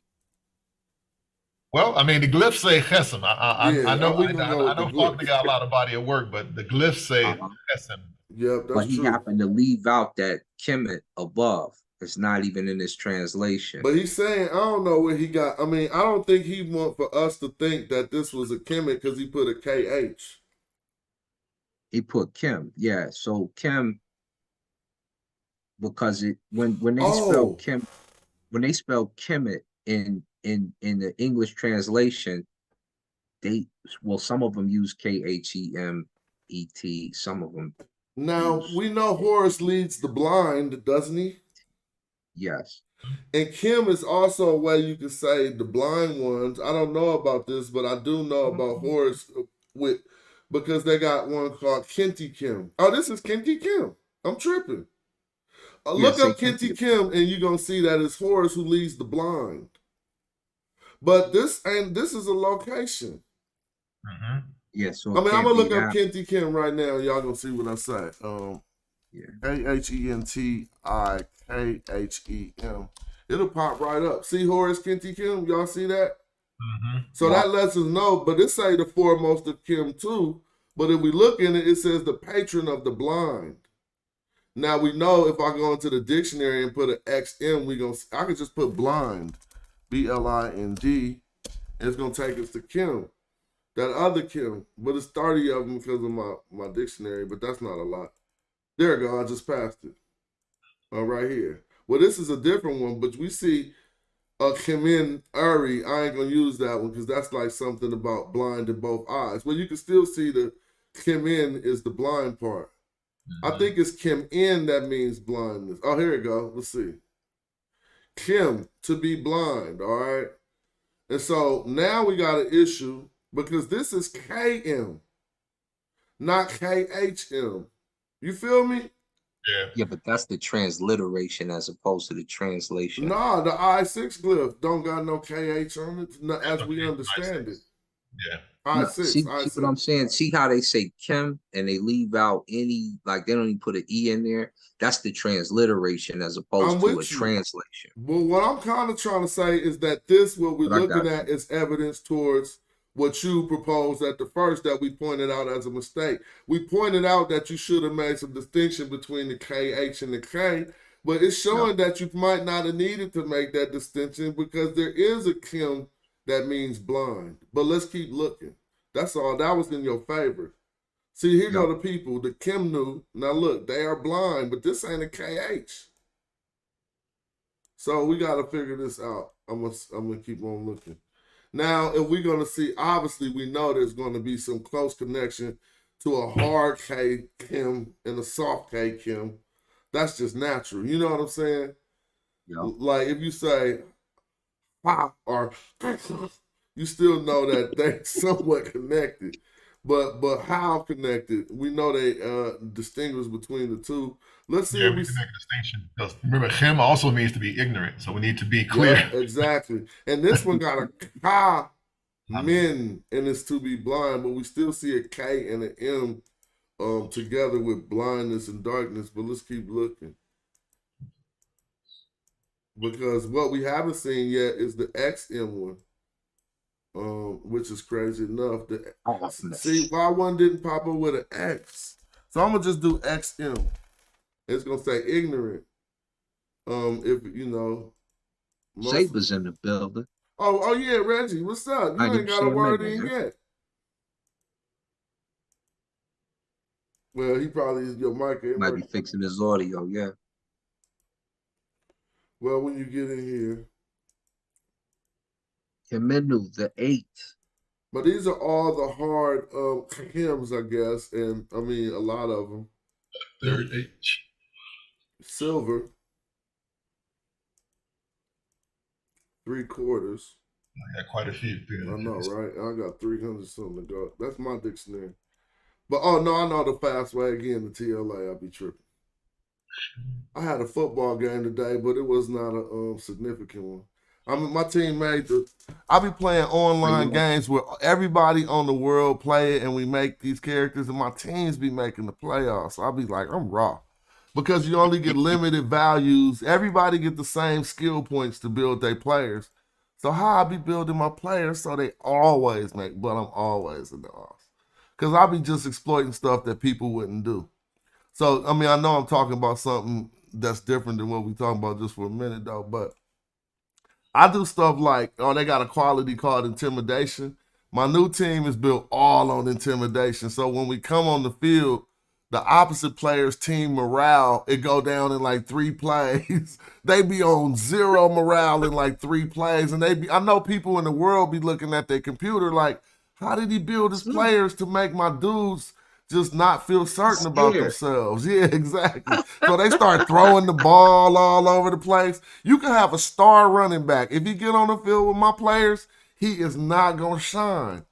Well, I mean, the glyphs say Kesem. I know Faulkner got a lot of body of work, but the glyphs say Kesem. Yep, that's but he true. happened to leave out that Kemet above. It's not even in his translation. But he's saying, I don't know where he got. I mean, I don't think he want for us to think that this was a Kemet because he put a KH. He put Kim, yeah. So Kim, because when they spell Kim, when they spell Kemet in the English translation, some of them use KHEMET, some of them. Now we know Horus leads the blind, doesn't he? Yes. And Kim is also a way you can say the blind ones. I don't know about this, but I do know about Horus because they got one called Kenti Kim. Oh, this is Kenti Kim. I'm tripping. Look up Kenti Kim and you're gonna see that it's Horus who leads the blind. But this is a location. Yeah, so I mean, I'm gonna look up Kenti Kim right now, and y'all gonna see what I say. KHENTIKHEM. It'll pop right up. See Horus Kenti Kim? Y'all see that? So that lets us know, but it say the foremost of Kim too. But if we look in it, it says the patron of the blind. Now we know if I go into the dictionary and put an XM, I could just put blind, BLIND, and it's gonna take us to Kim. That other Kim, but it's 30 of them because of my dictionary, but that's not a lot. There we go, I just passed it. Right here. Well, this is a different one, but we see Kemen Uri. I ain't gonna use that one because that's like something about blind in both eyes. Well, you can still see the Kemen is the blind part. I think it's Kemen that means blindness. Oh, here we go. Let's see. Kim, to be blind, all right? And so now we got an issue because this is KM, not KHM. You feel me? Yeah. Yeah, but that's the transliteration as opposed to the translation. Nah, the I6 glyph don't got no KH on it, as we Okay, understand it. yeah. No, I6, see what I'm I6. saying? See how they say Kim and they leave out any, like they don't even put an E in there? That's the transliteration as I'm opposed to a with you. translation. But what I'm kind of trying to say is that this, what we're But I looking got at, you. is evidence towards what you proposed at the first that we pointed out as a mistake. We pointed out that you should have made some distinction between the KH and the K, but it's showing that you might not have needed to make that distinction because there is a Kim that means blind. But let's keep looking. That's all. That was in your favor. See, here go the people, the Kim knew. Now look, they are blind, but this ain't a KH. So we got to figure this out. I'm gonna keep on looking. Now, if we're gonna see, obviously we know there's gonna be some close connection to a hard K Kim and a soft K Kim. That's just natural. You know what I'm saying? Yeah. Like if you say "ha" or you still know that they're somewhat connected. But how connected? We know they distinguish between the two. Let's see Yeah, if we we can make a distinction because remember, Chem also means to be ignorant, so we need to be yeah, clear. exactly. And this one got a Ka Min and it's to be blind, but we still see a K and an M together with blindness and darkness. But let's keep looking. Because what we haven't seen yet is the XM one. Which is crazy enough. See why one didn't pop up with an X. So I'm gonna just do XM. It's gonna say ignorant. If you know, Saber's in the building. Oh yeah, Reggie, what's up? You ain't got a word in yet. Well, he probably is your mic. Might be fixing his audio, yeah. Well, when you get in here. Himenu, the 8th. But these are all the hard hymns, I guess, and I mean a lot of them. Third H. Silver. 3/4. I got quite a few. I know, right? I got 300 something to go. That's my dictionary. But oh no, I know the fast way again. The TLA, I'll be tripping. I had a football game today, but it was not a significant one. I mean, my team made the. I be playing online games where everybody on the world play it, and we make these characters, and my teams be making the playoffs. I'll be like, I'm raw, because you only get limited values. Everybody get the same skill points to build their players. So how I be building my players so they always make, but I'm always in the off, because I be just exploiting stuff that people wouldn't do. So I mean, I know I'm talking about something that's different than what we talking about just for a minute though, but. I do stuff like, they got a quality called intimidation. My new team is built all on intimidation. So when we come on the field, the opposite player's team morale, it go down in like 3 plays. They be on 0 morale in like 3 plays. And I know people in the world be looking at their computer like, how did he build his players to make my dudes just not feel certain about themselves? Yeah, exactly. So they start throwing the ball all over the place. You can have a star running back. If you get on the field with my players, he is not going to shine.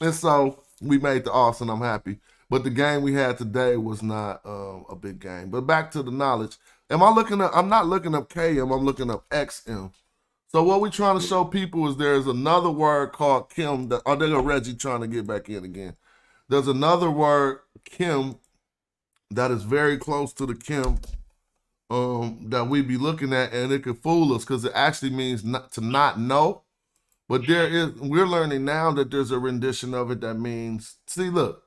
And so we made the Austin. I'm happy. But the game we had today was not a big game. But back to the knowledge. I'm not looking up KM, I'm looking up XM. So what we're trying to show people is there's another word called Kim. There go Reggie trying to get back in again. There's another word, Kim, that is very close to the Kim that we be looking at, and it could fool us because it actually means to not know. But we're learning now that there's a rendition of it that means, see, look.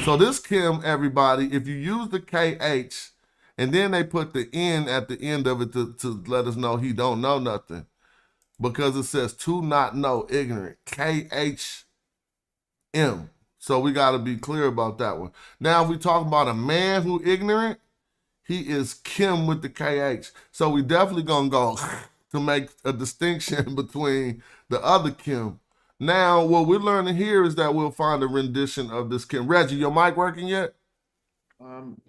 So this Kim, everybody, if you use the KH, and then they put the N at the end of it to let us know he don't know nothing, because it says to not know, ignorant, KHM. So we got to be clear about that one. Now, if we talk about a man who ignorant, he is Kim with the KH. So we definitely going to go to make a distinction between the other Kim. Now, what we're learning here is that we'll find a rendition of this Kim. Reggie, your mic working yet?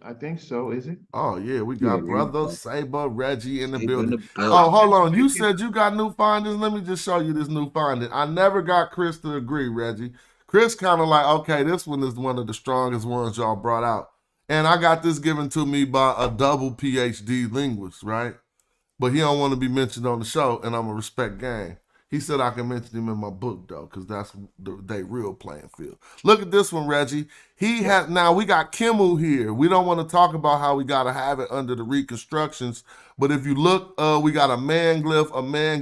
I think so. Is it? Oh, yeah, we got Brother Saber, Reggie in the building. Oh, Oh, hold on. You said you got new findings? Let me just show you this new finding. I never got Chris to agree, Reggie. Chris kind of like, okay, this one is one of the strongest ones y'all brought out. And I got this given to me by a double PhD linguist, right? But he don't want to be mentioned on the show, and I'm a respect gang. He said I can mention him in my book though, because that's they real playing field. Look at this one, Reggie. Now we got Kimmel here. We don't want to talk about how we gotta have it under the reconstructions, but if you look, we got a man glyph, and a man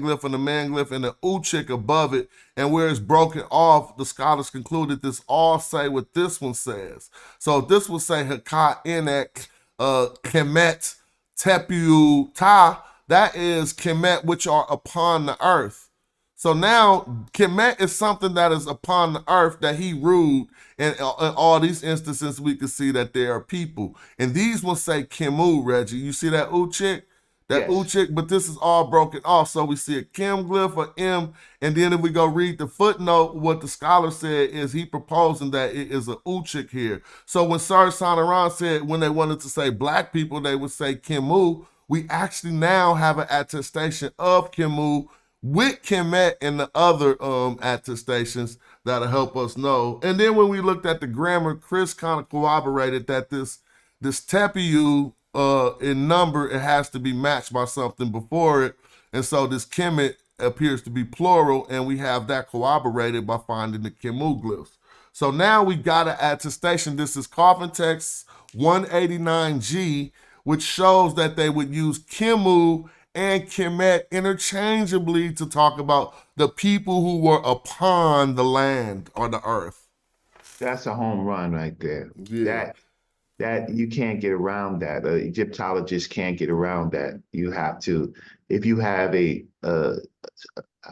glyph, and an uchik above it, and where it's broken off, the scholars concluded this all say what this one says. So this will say Hakat Enek, Kemet, Tepu Ta. That is Kemet, which are upon the earth. So now Kemet is something that is upon the earth that he ruled. And in all these instances, we can see that there are people. And these ones say Kemu, Reggie. You see that uchik? That Yes. uchik, but this is all broken off. So we see a Kim glyph, or M, and then if we go read the footnote, what the scholar said is he proposing that it is a uchik here. So when Sir Sonoran said when they wanted to say black people, they would say Kemu, we actually now have an attestation of Kemu with Kemet and the other attestations that'll help us know. And then when we looked at the grammar, Chris kind of corroborated that this tepiu in number, it has to be matched by something before it. And so this Kemet appears to be plural, and we have that corroborated by finding the Kemu glyphs. So now we got an attestation. This is Coffin Text 189G, which shows that they would use Kemu and Kemet interchangeably to talk about the people who were upon the land or the earth. That's a home run right there. Yeah. That you can't get around that. Egyptologists can't get around that. You have to, if you have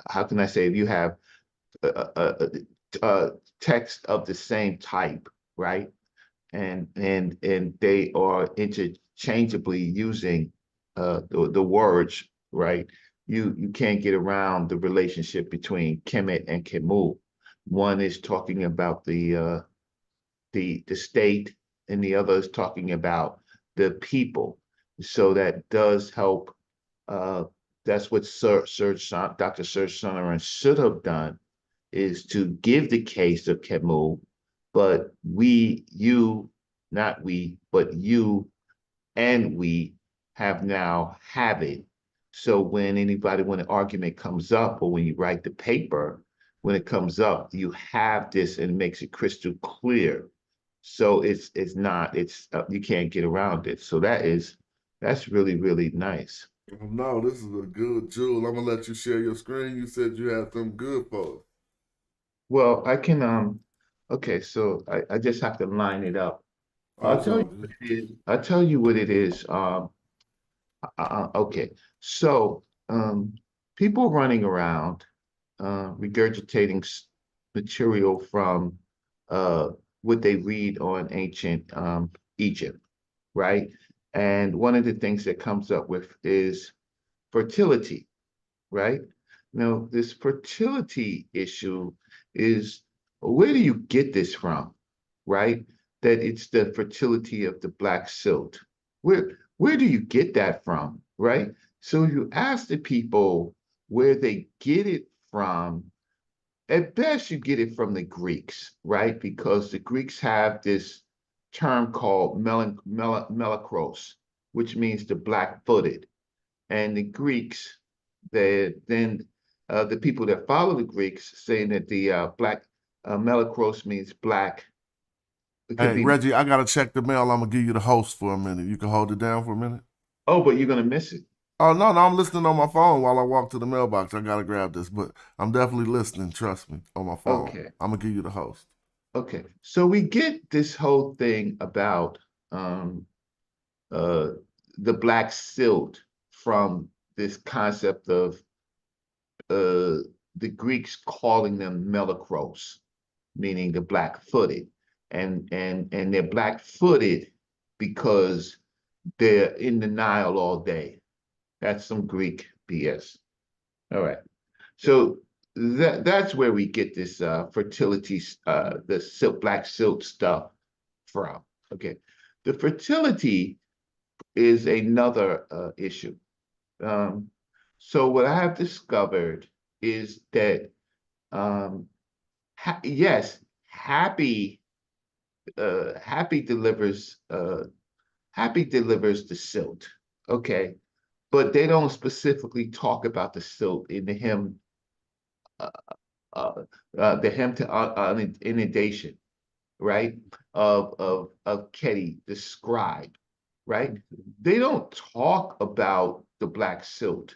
how can I say, if you have a text of the same type, right? And they are interchangeably using the words, right? You can't get around the relationship between Kemet and Kemu. One is talking about the state, and the other is talking about the people. So that does help. That's what Dr. Serge Sonoran should have done, is to give the case of Kemu, but not we, but you and we have it. So when an argument comes up, or when you write the paper, when it comes up, you have this, and it makes it crystal clear. So you can't get around it. So that's really, really nice. No, this is a good jewel. I'm gonna let you share your screen. You said you had some good for us. Well, I can, okay, so I just have to line it up. I'll tell you what it is. Okay, so people running around regurgitating material from what they read on ancient Egypt, right? And one of the things that comes up with is fertility, right? Now, this fertility issue is, where do you get this from, right? That it's the fertility of the black silt. Where do you get that from, right? So you ask the people where they get it from. At best, you get it from the Greeks, right? Because the Greeks have this term called melakros, which means the black-footed. And the Greeks, the people that follow the Greeks, saying that the black melakros means black. Hey, Reggie, I gotta check the mail. I'm gonna give you the host for a minute. You can hold it down for a minute. Oh, but you're gonna miss it. Oh no, I'm listening on my phone while I walk to the mailbox. I gotta grab this, but I'm definitely listening. Trust me, on my phone. Okay. I'm gonna give you the host. Okay, so we get this whole thing about the black silt from this concept of the Greeks calling them melakros, meaning the black-footed, and they're black-footed because they're in the Nile all day. That's some Greek BS. All right, so that's where we get this fertility, the black silt stuff from. Okay, the fertility is another issue. So what I have discovered is that yes, happy Happy delivers the silt. Okay, but they don't specifically talk about the silt in the hymn, uh, to inundation, right? Of Ketty, the scribe, right? They don't talk about the black silt.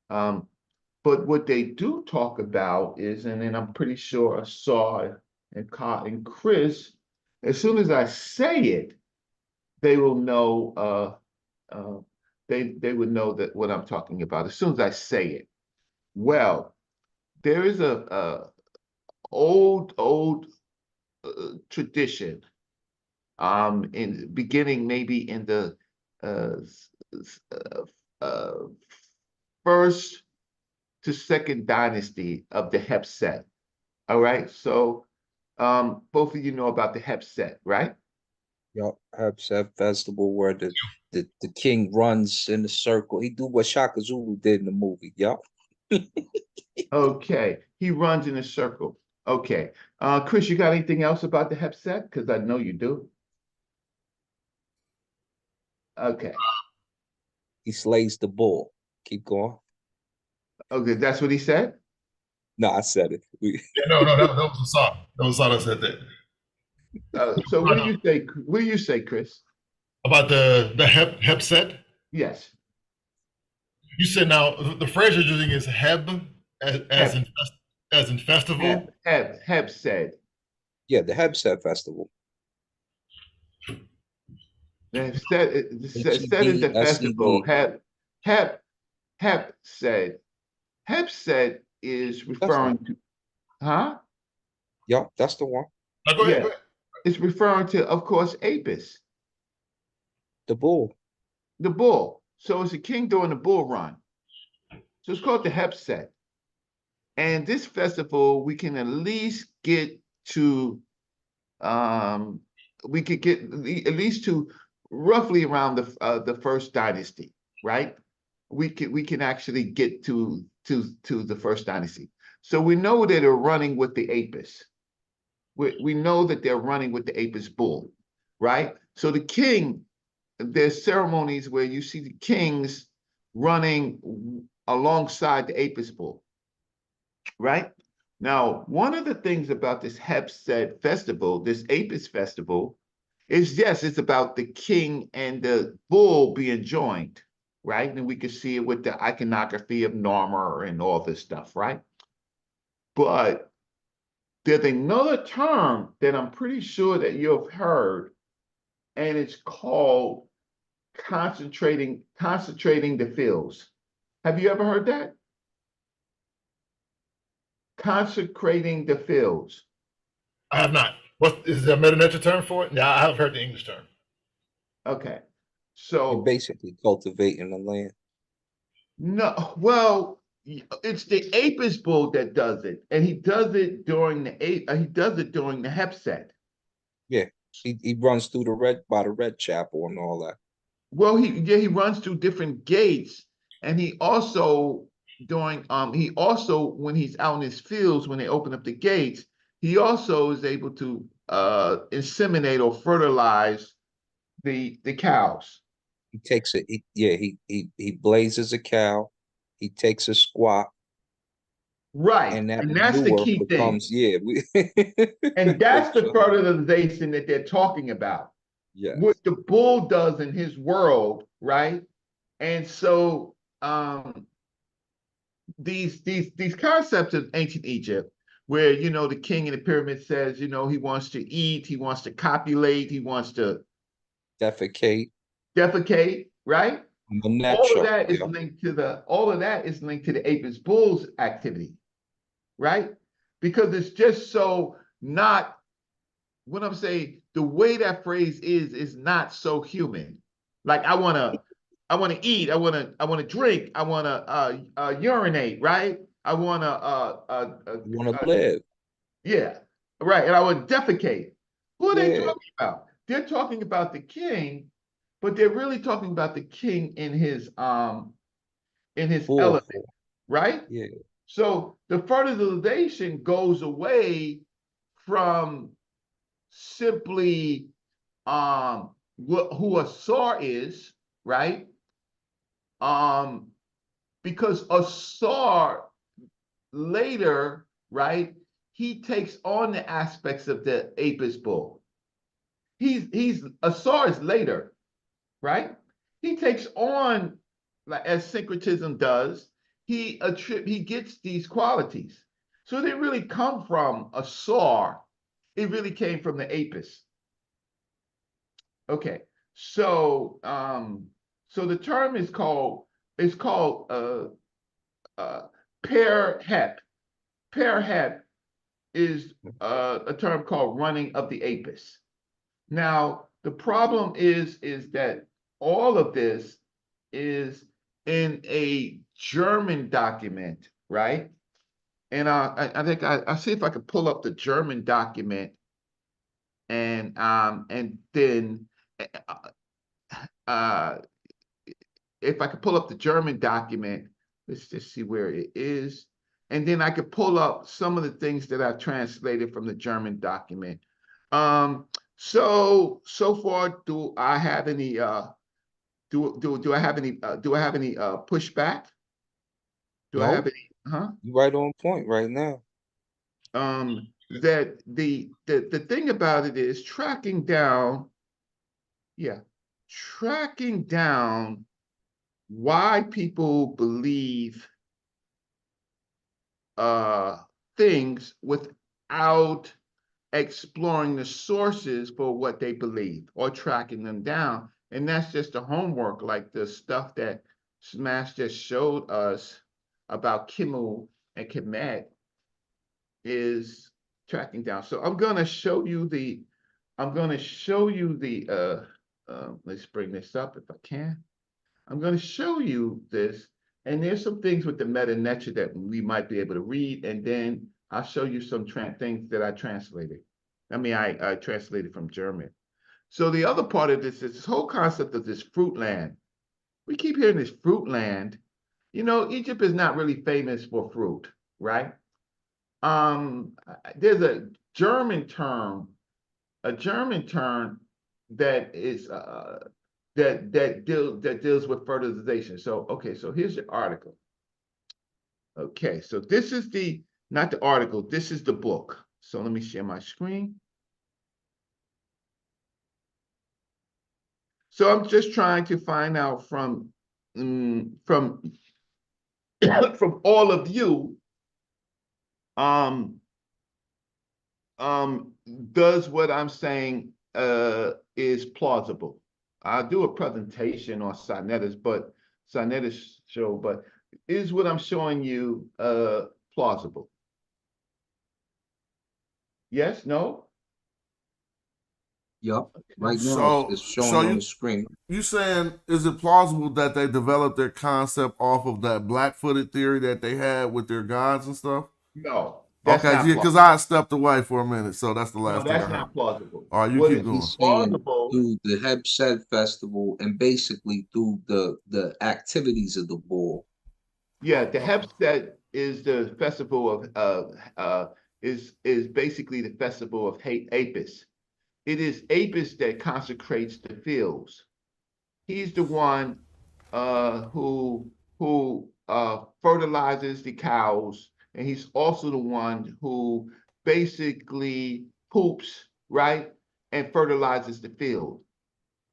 But what they do talk about is, and then I'm pretty sure I saw and Chris, as soon as I say it, they will know. They would know that what I'm talking about as soon as I say it. Well, there is a old tradition, in beginning maybe in the uh, uh, first to second dynasty of the Hepset. All right, so both of you know about the Hepset, right? Yup, Upset Festival where the king runs in a circle. He do what Shaka Zulu did in the movie. Yup. Okay, he runs in a circle. Okay, Chris, you got anything else about the Hepset? Because I know you do. Okay, He slays the bull. Keep going. okay, that's what he said. No, I said it. Yeah, no, that was a song. That was a song that said that. So what do you think? What do you say, Chris? About the Heb set? Yes, You said now the phrase you're using is Heb Heb, as in festival. Heb said. Yeah, the Hebset Festival. Said in the festival. HEBSED. Heb said. Heb said is That's the referring one. to, huh? Yup, that's the one. Now go ahead, Yeah, go ahead. it's referring to, of course, Apis, The bull. the bull. So it's a king doing the bull run. So it's called the Hepset. And this festival, we can at least get to, we could get at least to roughly around the first dynasty, right? We can actually get to the first dynasty. So we know that they're running with the Apis. We know that they're running with the Apis bull, right? So the king, there's ceremonies where you see the kings running alongside the Apis bull, right? Now, one of the things about this Hepset festival, this Apis festival, is yes, it's about the king and the bull being joined, right? And we can see it with the iconography of Narmer and all this stuff, right? But there's another term that I'm pretty sure that you've heard, and it's called concentrating the fields. Have you ever heard that? Consecrating the fields. I have not. What is there a meta term for it? Yeah, I have heard the English term. Okay. You're So basically cultivating the land. no, well, it's the Apis bull that does it, and he does it during the Hepset. Yeah. He runs through by the red chapel and all that. Well, he runs through different gates, and he also when he's out in his fields when they open up the gates, he also is able to inseminate or fertilize the cows. He takes it. He blazes a cow. He takes a squat, Right, and that and that's the manure key thing. becomes And that's the fertilization that they're talking about. Yes. What the bull does in his world, right? And so these concepts of ancient Egypt, where the king in the pyramid says, he wants to eat, he wants to copulate, he wants to Defecate. right? All All of that is linked to the Apis bull's activity, right? Because it's just so not what I'm saying, the way that phrase is not so human. Like I wanna eat, I wanna drink, I wanna urinate, right? I wanna You want to live. yeah, right, and I would defecate. Who are they Yeah. talking about? They're talking about the king, but they're really talking about the king in his Bull. element, right? Yeah. So the fertilization goes away from simply who a Sar is, right? Because a Sar later, right, he takes on the aspects of the Apis bull. He's Asar is later, right? He takes on, like as syncretism does, he gets these qualities. So they really come from Asar. It really came from the Apis. Okay, so so the term is called pair hep. Pair hep is a term called running of the Apis. Now, the problem is that all of this is in a German document, right? And I think I'll see if I can pull up the German document and then uh, if I could pull up the German document, let's just see where it is. And then I could pull up some of the things that I've translated from the German document. So far, do I have any do I have any pushback? Do I have No, any you right on point right now. that the thing about it is tracking down why people believe things without exploring the sources for what they believe or tracking them down. And that's just the homework, like the stuff that Smash just showed us about Kimmel and Kemet is tracking down. So I'm going to show you the, let's bring this up if I can. I'm going to show you this, and there's some things with the meta nature that we might be able to read, and then I'll show you some things that I translated. I translated from German. So the other part of this is this whole concept of this fruit land. We keep hearing this fruit land. You know, Egypt is not really famous for fruit, right? There's a German term that is that deals with fertilization. So okay, so here's the article. Okay, so this is not the article, this is the book. So let me share my screen. So I'm just trying to find out from from all of you, does what I'm saying is plausible? I'll do a presentation on Sinetics show, but is what I'm showing you plausible? Yes, no? Yup. Right now it's So showing on the screen. you saying, is it plausible that they developed their concept off of that black-footed theory that they had with their gods and stuff? No, that's Okay, not yeah, because plausible. I stepped away for a minute, so that's the No, last thing I that's heard. not plausible. All right, you What keep is going. He's saying plausible? through the Hebsed festival and basically through the activities of the bull. Yeah, the Hempstead is the festival of is basically the festival of Apis. It is Apis that consecrates the fields. He's the one who fertilizes the cows, and he's also the one who basically poops, right, and fertilizes the field.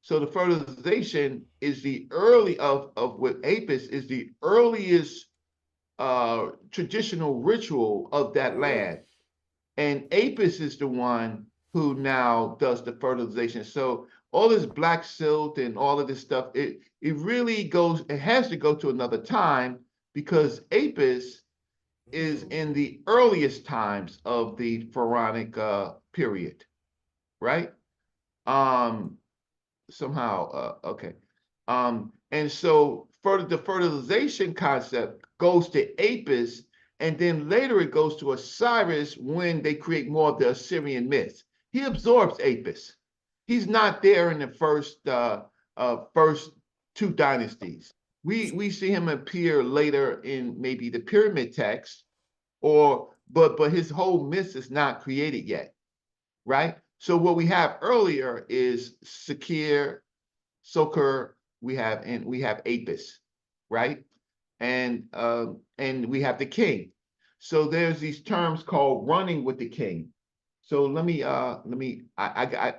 So the fertilization is the early of what Apis is the earliest traditional ritual of that land. And Apis is the one who now does the fertilization. So all this black silt and all of this stuff, it really goes, it has to go to another time because Apis is in the earliest times of the pharaonic period, right? Okay. And so the fertilization concept goes to Apis, and then later it goes to Osiris when they create more of the Assyrian myths. He absorbs Apis. He's not there in the first two dynasties. We see him appear later in maybe the pyramid text, but his whole myth is not created yet, right? So what we have earlier is secure, soker, we have apis, right? And we have the king. So there's these terms called running with the king. So I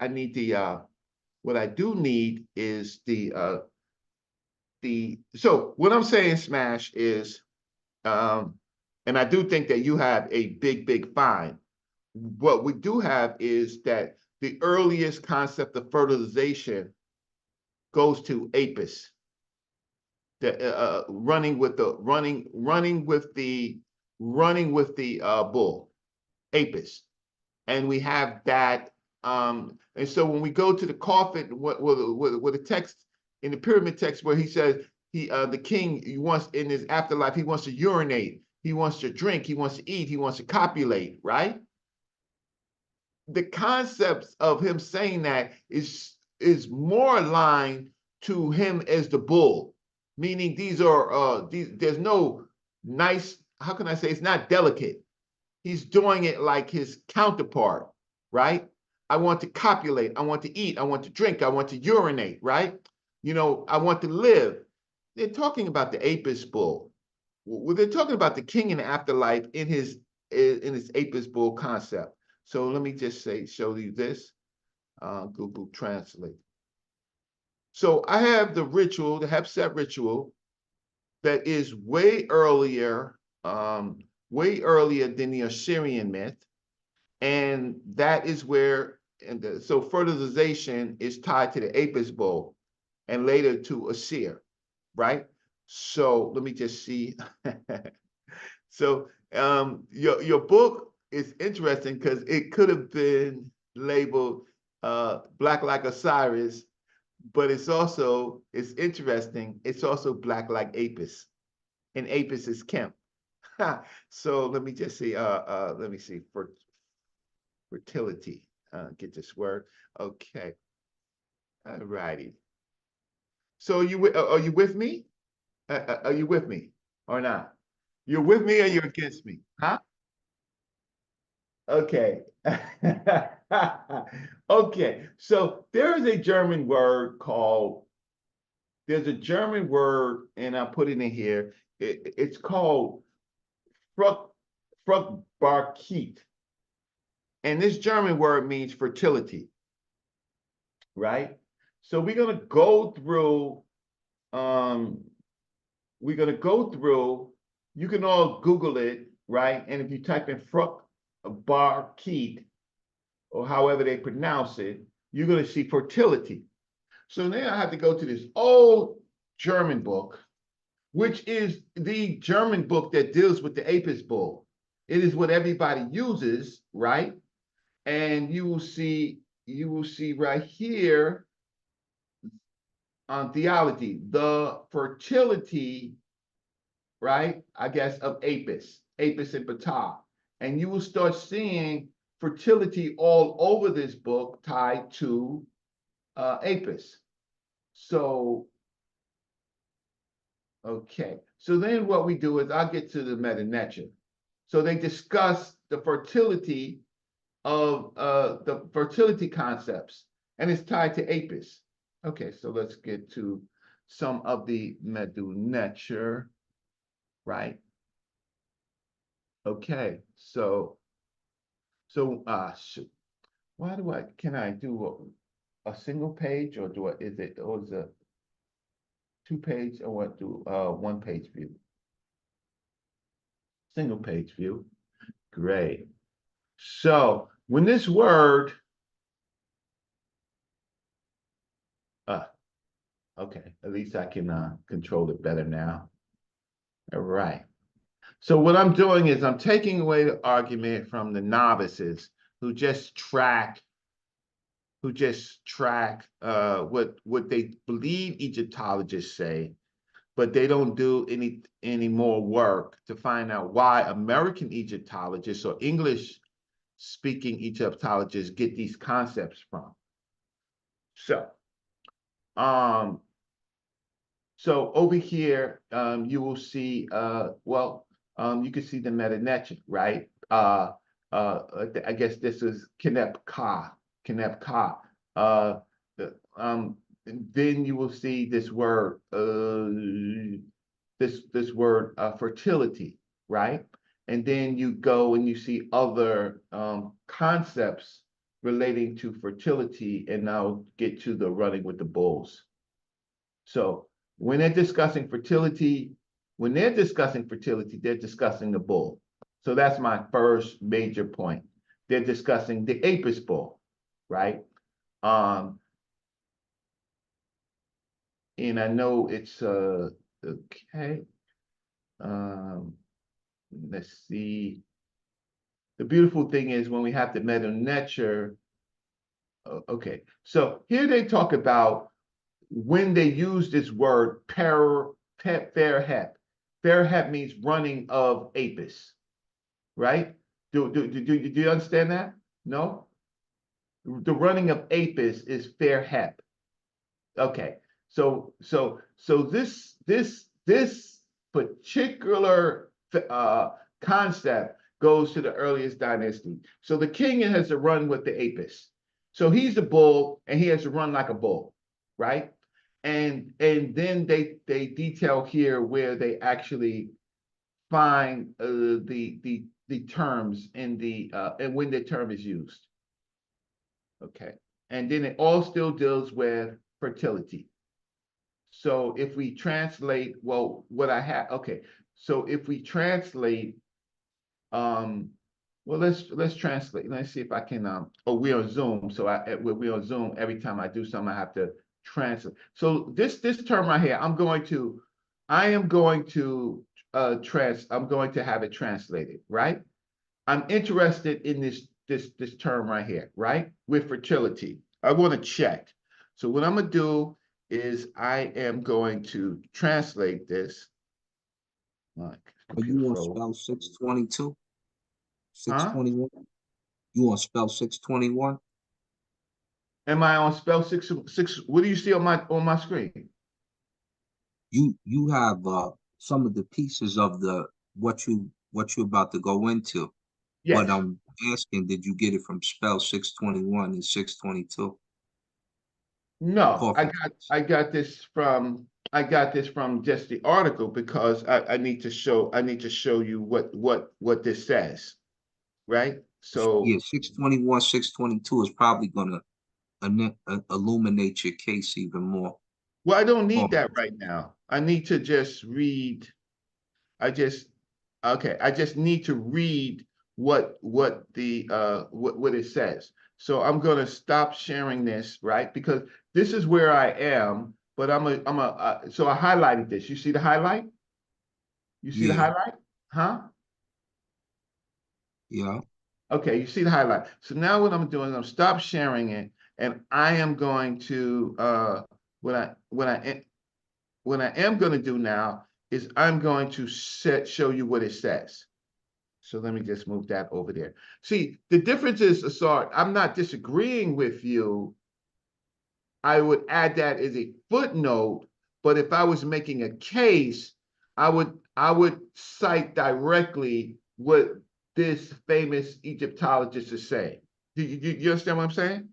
need the what I do need is so what I'm saying, Smash, is and I do think that you have a big find. What we do have is that the earliest concept of fertilization goes to apis, the running with the bull, apis, and we have that. And so when we go to the coffin, what the text in the pyramid text where he says the king, he wants in his afterlife, he wants to urinate, he wants to drink, he wants to eat, he wants to copulate, right? The concepts of him saying that is more aligned to him as the bull, meaning these are there's no nice, how can I say, it's not delicate. He's doing it like his counterpart, right? I want to copulate, I want to eat, I want to drink, I want to urinate, right? You know, I want to live. They're talking about the apis bull. Well, they're talking about the king in the afterlife in his apis bull concept. So let me just show you this, Google Translate. So I have the ritual, the Hepset ritual, that is way earlier than the Assyrian myth. And that is where, so fertilization is tied to the apis bull and later to Assyria, right? So let me just see. So your book is interesting because it could have been labeled Black Like Osiris, but it's interesting. It's also Black Like Apis, and Apis is Kemp. So let me just see. Let me see for fertility. Get this word. Okay. All righty. So are you with me? Are you with me or not? You're with me or you're against me? Huh? Okay. Okay. So there's a German word and I put it in here. It's called Fruchtbarkeit. And this German word means fertility, right? So we're gonna go through, you can all Google it, right? And if you type in Fruchtbarkeit, or however they pronounce it, you're gonna see fertility. So now I have to go to this old German book, which is the German book that deals with the apis bull. It is what everybody uses, right? And you will see right here on theology, the fertility, right? I guess of apis and Ptah. And you will start seeing fertility all over this book tied to apis. So, okay. So then what we do is I'll get to the meta-nature. So they discuss the fertility of the fertility concepts, and it's tied to apis. Okay, so let's get to some of the meta-nature, right? Okay, so shoot. Can I do a single page, or is it a 2-page, or what do 1-page view? Single page view. Great. So when this word, okay, at least I can control it better now. All right. So what I'm doing is I'm taking away the argument from the novices who just track what they believe Egyptologists say, but they don't do any more work to find out why American Egyptologists or English speaking Egyptologists get these concepts from. So over here, you will see, you can see the meta-nature, right? I guess this is Kemet Ka. Kemet Ka. Then you will see this word, this word fertility, right? And then you go and you see other concepts relating to fertility, and now get to the running with the bulls. So when they're discussing fertility, they're discussing the bull. So that's my first major point. They're discussing the Apis bull, right? And I know it's okay. Let's see. The beautiful thing is when we have the meta nature. Okay, so here they talk about when they use this word Ferhep means running of Apis, right? Do you understand that? No? The running of Apis is Ferhep. Okay, so this particular concept goes to the earliest dynasty. So the king has to run with the Apis. So he's the bull and he has to run like a bull, right? And then they detail here where they actually find the terms in the and when the term is used. Okay, and then it all still deals with fertility. So if we translate, well, what I have, okay. So if we translate, well, let's translate. Let's see if I can. Oh, we're on Zoom, so we're on Zoom. Every time I do something, I have to translate. So this term right here, I am going to I'm going to have it translated, right? I'm interested in this term right here, right? With fertility. I want to check. So what I'm gonna do is I am going to translate this. My Are you computer on froze. spell 622? Huh? 621? You on spell 621? Am I on spell six? What do you see on my screen? You have some of the pieces of the what you're about to go into. But Yes. I'm asking, did you get it from spell 621 and 622? No, Coffin. I got this from just the article because I need to show you what this says, right? Yeah, So 621, 622 is probably gonna illuminate your case even more. well, I don't need that Coffin. right now. I need to just read. I just okay. I just need to read what what it says. So I'm gonna stop sharing this, right? Because this is where I am. But so I highlighted this. You see the highlight? You see the Yeah, highlight? Huh? yeah. Okay, you see the highlight. So now what I'm doing is I'm stop sharing it, and I am going to what I am going to do now is I'm going to show you what it says. So let me just move that over there. See, the difference is, Asar, I'm not disagreeing with you. I would add that as a footnote, but if I was making a case, I would cite directly what this famous Egyptologist is saying. You understand what I'm saying?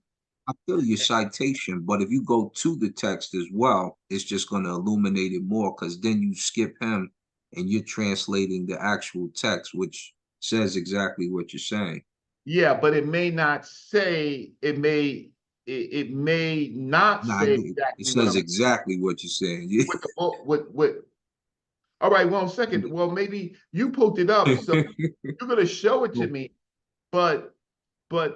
I feel your citation, but if you go to the text as well, it's just gonna illuminate it more because then you skip him and you're translating the actual text, which says exactly what you're saying. Yeah, but it may not say, it may not Nah, say it exactly what says I'm exactly what you're saying. with the with all right, one second. Well, maybe you pulled it up, so you're gonna show it to Well, me. But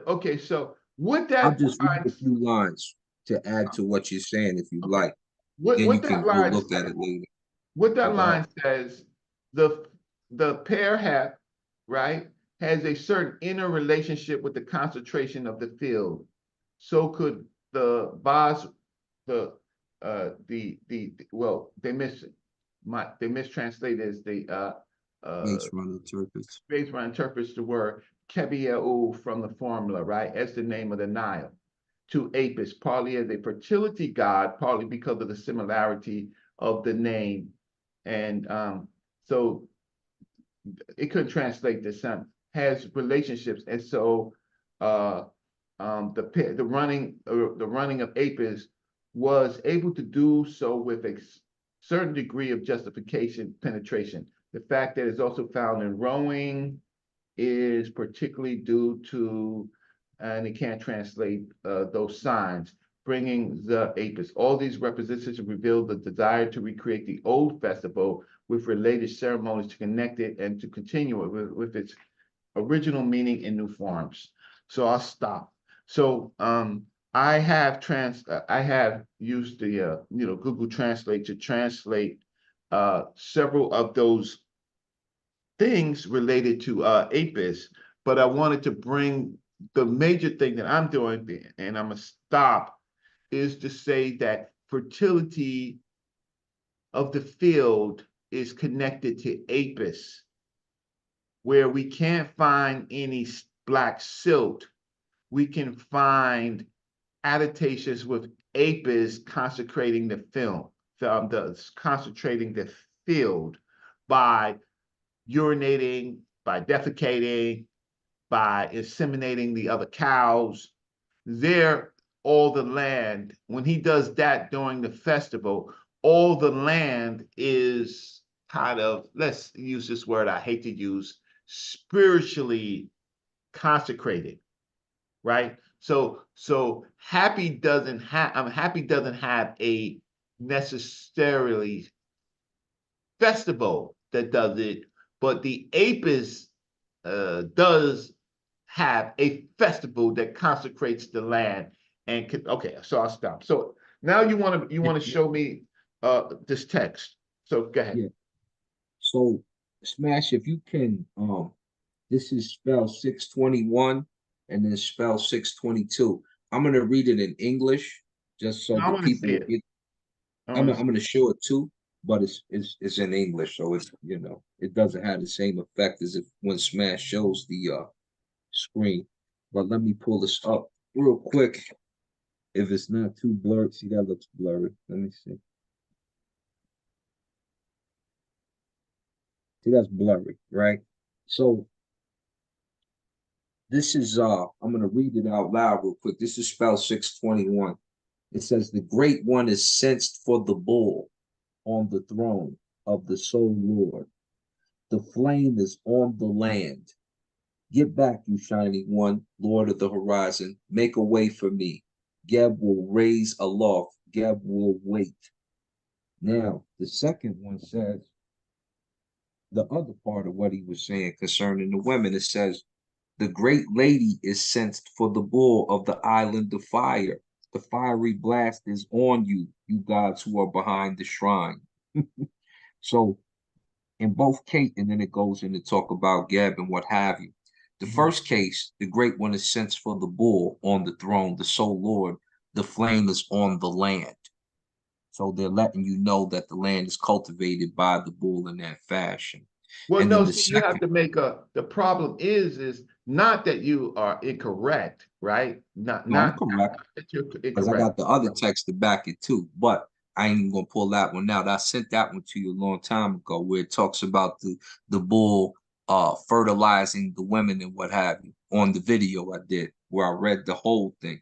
okay, so what I'll that just read a lines few lines to add to what you're saying if you'd okay, like. Then you what that can go line look at says, it later. what that Go ahead. line says, the pair have, right, has a certain inner relationship with the concentration of the field. So could the boss, well, they mistranslated as Base run interprets. Spaceman interprets the word Kebiau from the formula, right, as the name of the Nile, to Apis, partly as a fertility god, partly because of the similarity of the name. And so it couldn't translate this, has relationships. And so the running of Apis was able to do so with a certain degree of justification penetration. The fact that it's also found in rowing is particularly due to, and it can't translate those signs, bringing the Apis. All these representations reveal the desire to recreate the old festival with related ceremonies to connect it and to continue it with its original meaning in new forms. So I'll stop. So I have used the Google Translate to translate several of those things related to Apis, but I wanted to bring the major thing that I'm doing, and I'm gonna stop, is to say that fertility of the field is connected to Apis, where we can't find any black silt. We can find adaptations with Apis consecrating the film, concentrating the field by urinating, by defecating, by inseminating the other cows. There, all the land, when he does that during the festival, all the land is kind of, let's use this word I hate to use, spiritually consecrated, right? So happy doesn't have a necessarily festival that does it, but the Apis does have a festival that consecrates the land. And okay, so I'll stop. So now you want to show me this text. So go ahead. Yeah. So Smash, if you can, this is spell 621 and then spell 622. I'm gonna read it in English just so I the want to people see it. get, I'm gonna show it too, but it's in English, so it's it doesn't have the same effect as if when Smash shows the screen. But let me pull this up real quick. If it's not too blurred, see that looks blurry. Let me see. See, that's blurry, right? So this is I'm gonna read it out loud real quick. This is spell 621. It says the great one is sensed for the bull on the throne of the sole Lord. The flame is on the land. Get back, you shining one, Lord of the horizon. Make a way for me. Geb will raise aloft. Geb will wait. Now, the second one says the other part of what he was saying concerning the women. It says, the great lady is sensed for the bull of the island of fire. The fiery blast is on you, you gods who are behind the shrine. So in both cases, and then it goes in to talk about Geb and what have you. The first case, the great one is sensed for the bull on the throne, the sole Lord. The flame is on the land. So they're letting you know that the land is cultivated by the bull in that fashion. Well, And no, then the see, you have second, to make the problem is not that you are incorrect, right? Not no, I'm correct, that you're because I incorrect. got the other text to back it too, but I ain't even gonna pull that one out. I sent that one to you a long time ago where it talks about the bull fertilizing the women and what have you on the video I did where I read the whole thing.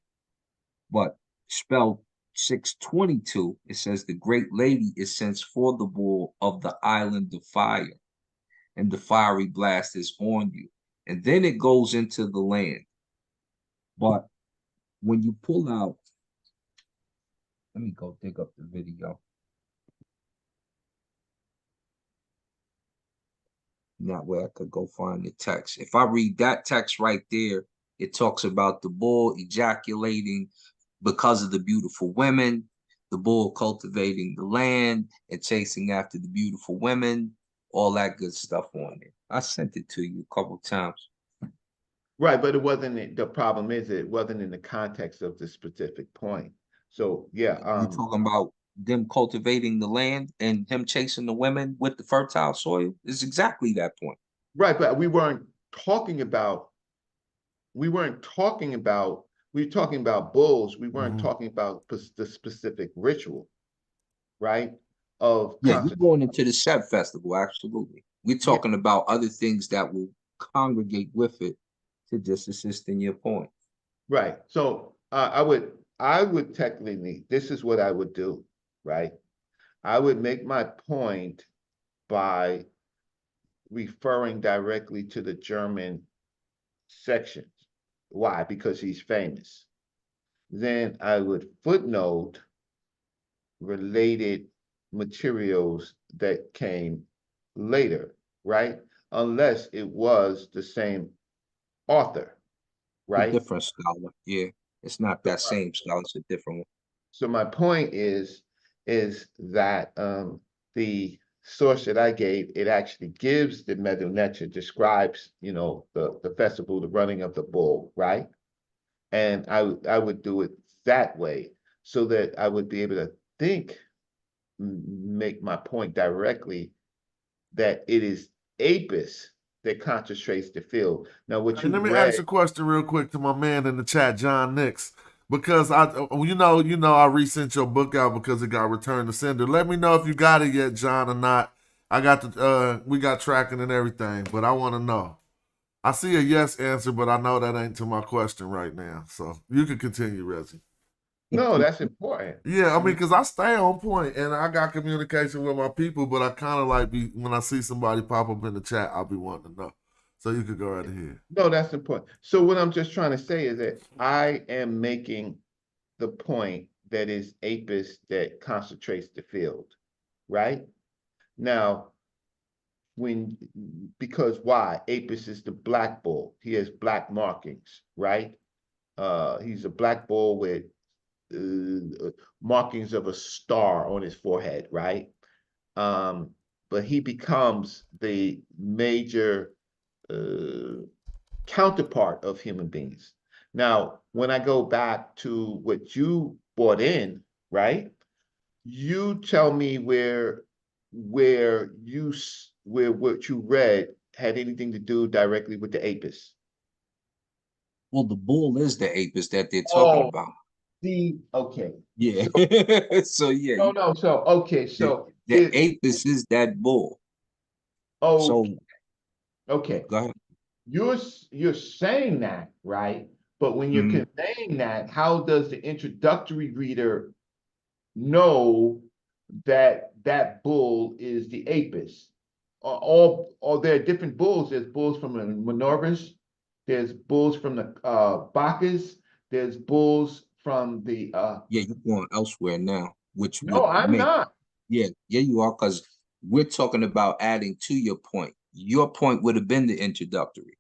But spelled 622, it says the great lady is sent for the bull of the island of fire, and the fiery blast is on you. And then it goes into the land. But when you pull out, let me go dig up the video. That way I could go find the text. If I read that text right there, it talks about the bull ejaculating because of the beautiful women, the bull cultivating the land and chasing after the beautiful women, all that good stuff on it. I sent it to you a couple times. Right, but it wasn't, the problem is it wasn't in the context of the specific point. So yeah, You're talking about them cultivating the land and him chasing the women with the fertile soil? It's exactly that point. right, but we weren't talking about we were talking about bulls. We weren't talking about the specific ritual, right? Of Yeah, you're going into the Seb Festival, absolutely. We're yeah, talking about other things that will congregate with it to just assist in your point. Right. So I would technically, this is what I would do, right? I would make my point by referring directly to the German sections. Why? Because he's famous. Then I would footnote related materials that came later, right? Unless it was the same author, A right? different scholar. Yeah. It's not So that same scholar, it's a different one. so my point is that the source that I gave, it actually gives the Medunetia, describes, you know, the festival, the running of the bull, right? And I would do it that way so that I would be able to think, make my point directly that it is Apis that concentrates the field. Now, what Hey, you let me ask read, a question real quick to my man in the chat, John Nix, because I resent your book out because it got returned to sender. Let me know if you got it yet, John, or not. I got we got tracking and everything, but I want to know. I see a yes answer, but I know that ain't to my question right now. So you can continue, Reggie. no, that's important. Yeah, I I mean, mean, because I stay on point and I got communication with my people, but I kind of like when I see somebody pop up in the chat, I'll be wanting to know. So you could go right ahead. no, that's important. So what I'm just trying to say is that I am making the point that is Apis that concentrates the field, right? Now, because why? Apis is the black bull. He has black markings, right? He's a black bull with markings of a star on his forehead, right? But he becomes the major counterpart of human beings. Now, when I go back to what you brought in, right? You tell me where what you read had anything to do directly with the Apis. Well, the bull is the apis that they're talking Oh, about. okay. Yeah. So yeah, No. So okay. the, So the apis is that bull. oh, So okay. go ahead. You're saying that, right? But when you're Mhm. conveying that, how does the introductory reader know that that bull is the Apis? Or there are different bulls. There's bulls from the Minervas, there's bulls from the Bacchus, there's bulls from the Yeah, you're going elsewhere now, which no, would I'm make, not. yeah, you are, because we're talking about adding to your point. Your point would have been the introductory.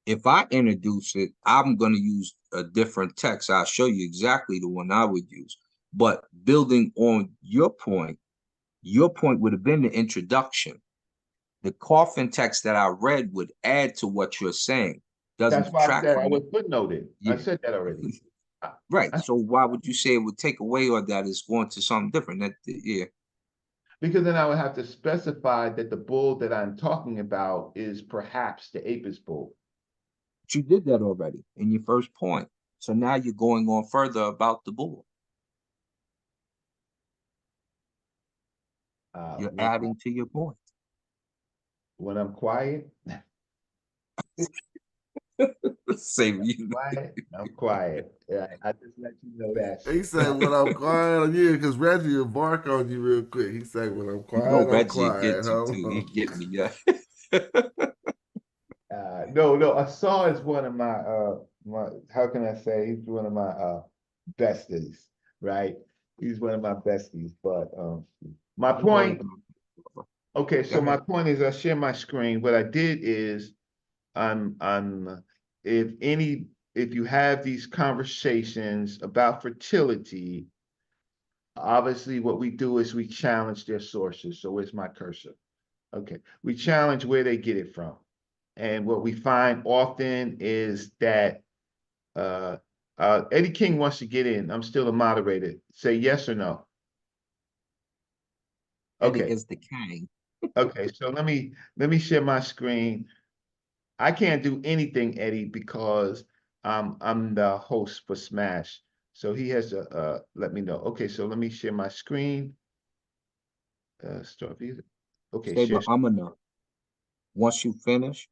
If I introduce it, I'm going to use a different text. I'll show you exactly the one I would use. But building on your point would have been the introduction. The coffin text that I read would add to what you're saying, doesn't That's why I detract said I from it. would footnote it. I Yeah. said that already. Right. I- So why would you say it would take away or that it's going to something different? Yeah. because then I would have to specify that the bull that I'm talking about is perhaps the Apis bull. But you did that already in your first point. So now you're going on further about the bull. You're When, adding to your point. when I'm quiet, Same you. I'm quiet. Yeah, I just let you know that. He said, "When I'm quiet, yeah, because Reggie will bark on you real quick." He said, "When I'm You know quiet, I'm Reggie quiet." get you Hold too. He on. get me. Yeah. No, Asar is one of my how can I say he's one of my besties, right? He's one of my besties. But my You know it. point, okay, Go so my ahead. point is I share my screen. What I did is I'm if you have these conversations about fertility, obviously what we do is we challenge their sources. So where's my cursor? Okay, we challenge where they get it from. And what we find often is that Eddie King wants to get in. I'm still a moderator. Say yes or no. Eddie Okay. is the king. Okay. So let me share my screen. I can't do anything, Eddie, because I'm the host for Smash. So he has to let me know. Okay, so let me share my screen. Start view. Okay, Say, share. but I'm gonna. Once you finish,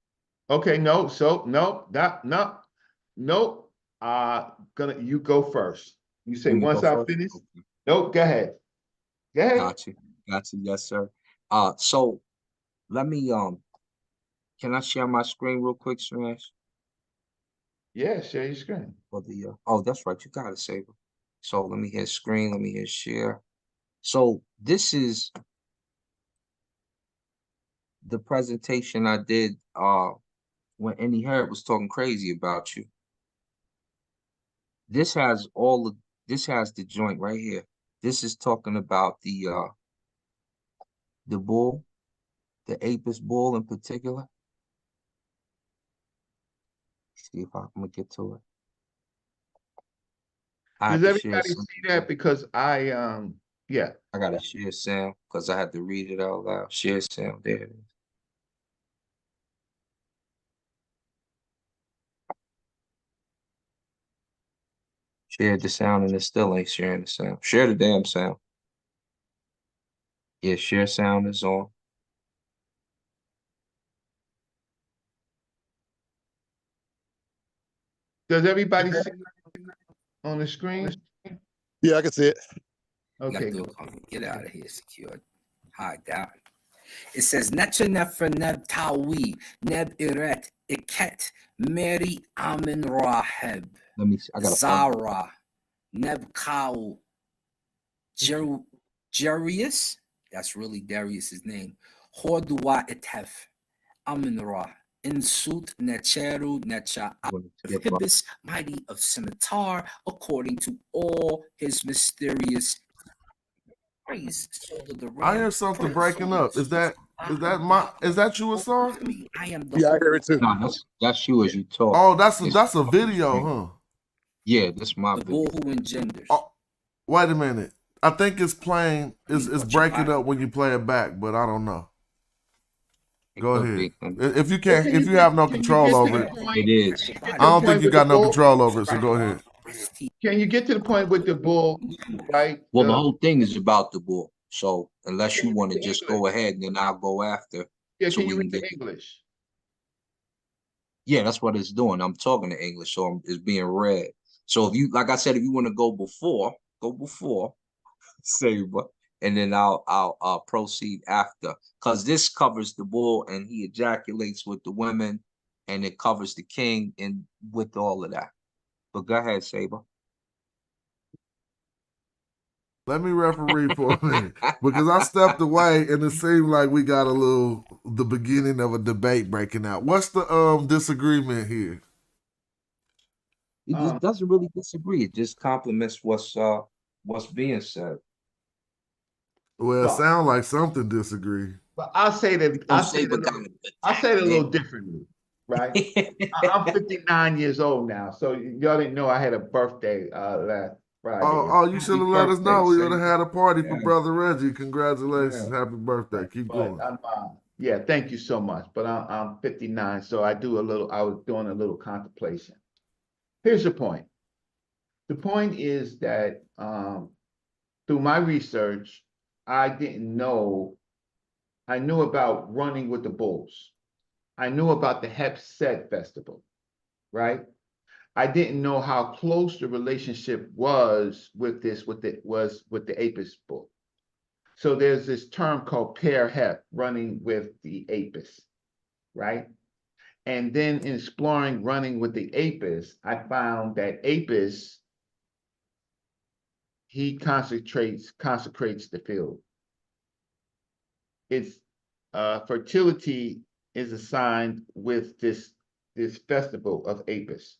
Okay, no, so no, Nope. You go first. You say Want me to once go I first? finish. Okay. Nope. Go ahead. Go ahead. Got you, yes, sir. So let me can I share my screen real quick, Suresh? Yeah, share your screen. For the oh, that's right, you got it, Saber. So let me hit screen, let me hit share. So this is the presentation I did when Any Herod was talking crazy about you. This has this has the joint right here. This is talking about the bull, the Apis bull in particular. See if I'm gonna get to it. I Does had to share everybody some. see that? Because yeah. I gotta share sound because I had to read it out loud. Share sound. There it is. Shared the sound and it still ain't sharing the sound. Share the damn sound. Yeah, share sound is on. Does everybody see on the screen? Yeah, I can see it. Okay. Get out of here, secured. Hide down. It says Necha Nefra Neb Tawi Neb Iret Iket Mary Amin Raheb Let me see. I gotta find. Zara Neb Kau Jarius. That's really Darius's name. Hordua Etef Amin Ra. Insut Necheru Necha Hibis, mighty of scimitar, according to all his mysterious praise. I hear something breaking up. Is that you, Asar? I am the Yeah, I hear it too. No, that's you as you talk. Oh, that's a video, huh? Yeah, this my the video. bull who engenders. Oh, wait a minute. I think it's playing. It's breaking up when you play it back, but I don't know. Go ahead. If you have no control over it, It is. I don't think you got no control over it. So go ahead. Can you get to the point with the bull, right? Well, the whole thing is about the bull. So unless you want to just go ahead, then I'll go after. Yeah, so can we you can read the get. English? Yeah, that's what it's doing. I'm talking to English, so it's being read. So if you, like I said, if you want to go before, Saber, and then I'll proceed after, because this covers the bull and he ejaculates with the women, and it covers the king and with all of that. But go ahead, Saber. Let me referee for a minute because I stepped away and it seemed like we got the beginning of a debate breaking out. What's the disagreement here? He just doesn't really disagree. It just compliments what's being said. Well, it sounds like something disagree. But I'll say that Oh, I'll say it a little differently, right? I'm 59 years old now, so y'all didn't know I had a birthday last Friday. Oh, you should have let us know. We would have had a party for Yeah. Brother Reggie. Congratulations. Yeah. Happy birthday. Keep But going. yeah, thank you so much. But I'm 59, so I was doing a little contemplation. Here's the point. The point is that through my research, I knew about running with the bulls. I knew about the Hepset festival, right? I didn't know how close the relationship was with the Apis bull. So there's this term called pair hep, running with the Apis, right? And then in exploring running with the Apis, I found that Apis, he consecrates the field. It's fertility is assigned with this festival of Apis.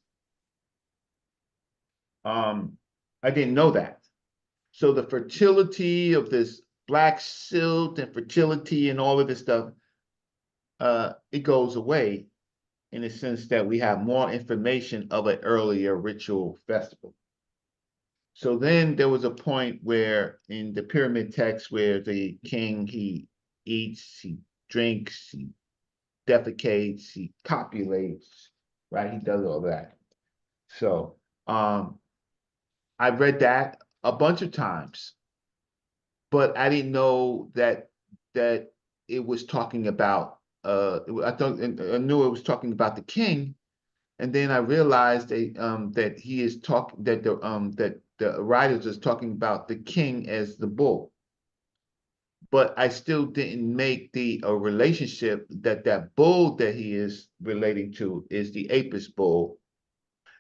I didn't know that. So the fertility of this black silt and fertility and all of this stuff, it goes away in the sense that we have more information of an earlier ritual festival. So then there was a point where in the pyramid text where the king, he eats, he drinks, he defecates, he copulates, right? He does all that. So I read that a bunch of times, but I didn't know that it was talking about I knew it was talking about the king, And then I realized that he is talking that the writers is talking about the king as the bull. But I still didn't make the relationship that that bull that he is relating to is the Apis bull.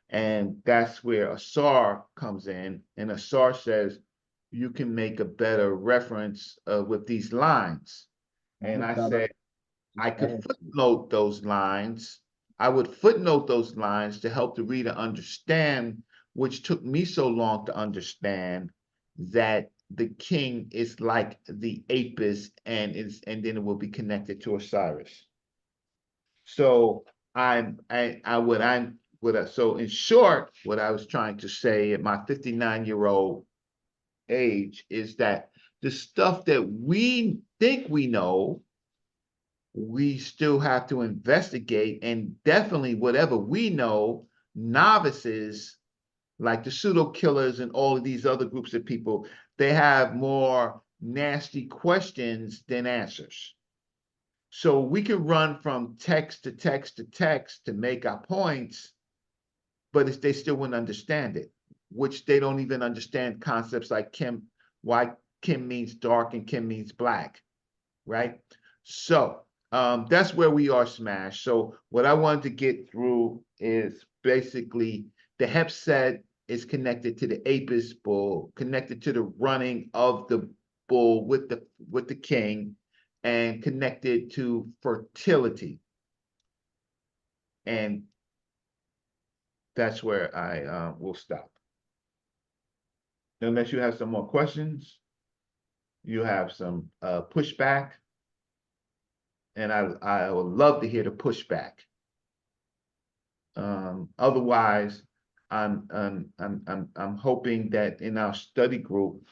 And that's where Asar comes in. And Asar says, you can make a better reference with these lines. And I said, I could footnote those lines. I would footnote those lines to help the reader understand, which took me so long to understand, that the king is like the Apis and then it will be connected to Osiris. So so in short, what I was trying to say at my 59-year-old age is that the stuff that we think we know, we still have to investigate, and definitely whatever we know, novices like the pseudo killers and all of these other groups of people, they have more nasty questions than answers. So we can run from text to text to text to make our points, but they still wouldn't understand it, which they don't even understand concepts like Kim, why Kim means dark and Kim means black, right? So that's where we are, Smash. So what I wanted to get through is basically the Hepset is connected to the Apis bull, connected to the running of the bull with the king, and connected to fertility. And that's where I will stop. Unless you have some more questions, you have some pushback, and I would love to hear the pushback. Otherwise, I'm hoping that in our study group,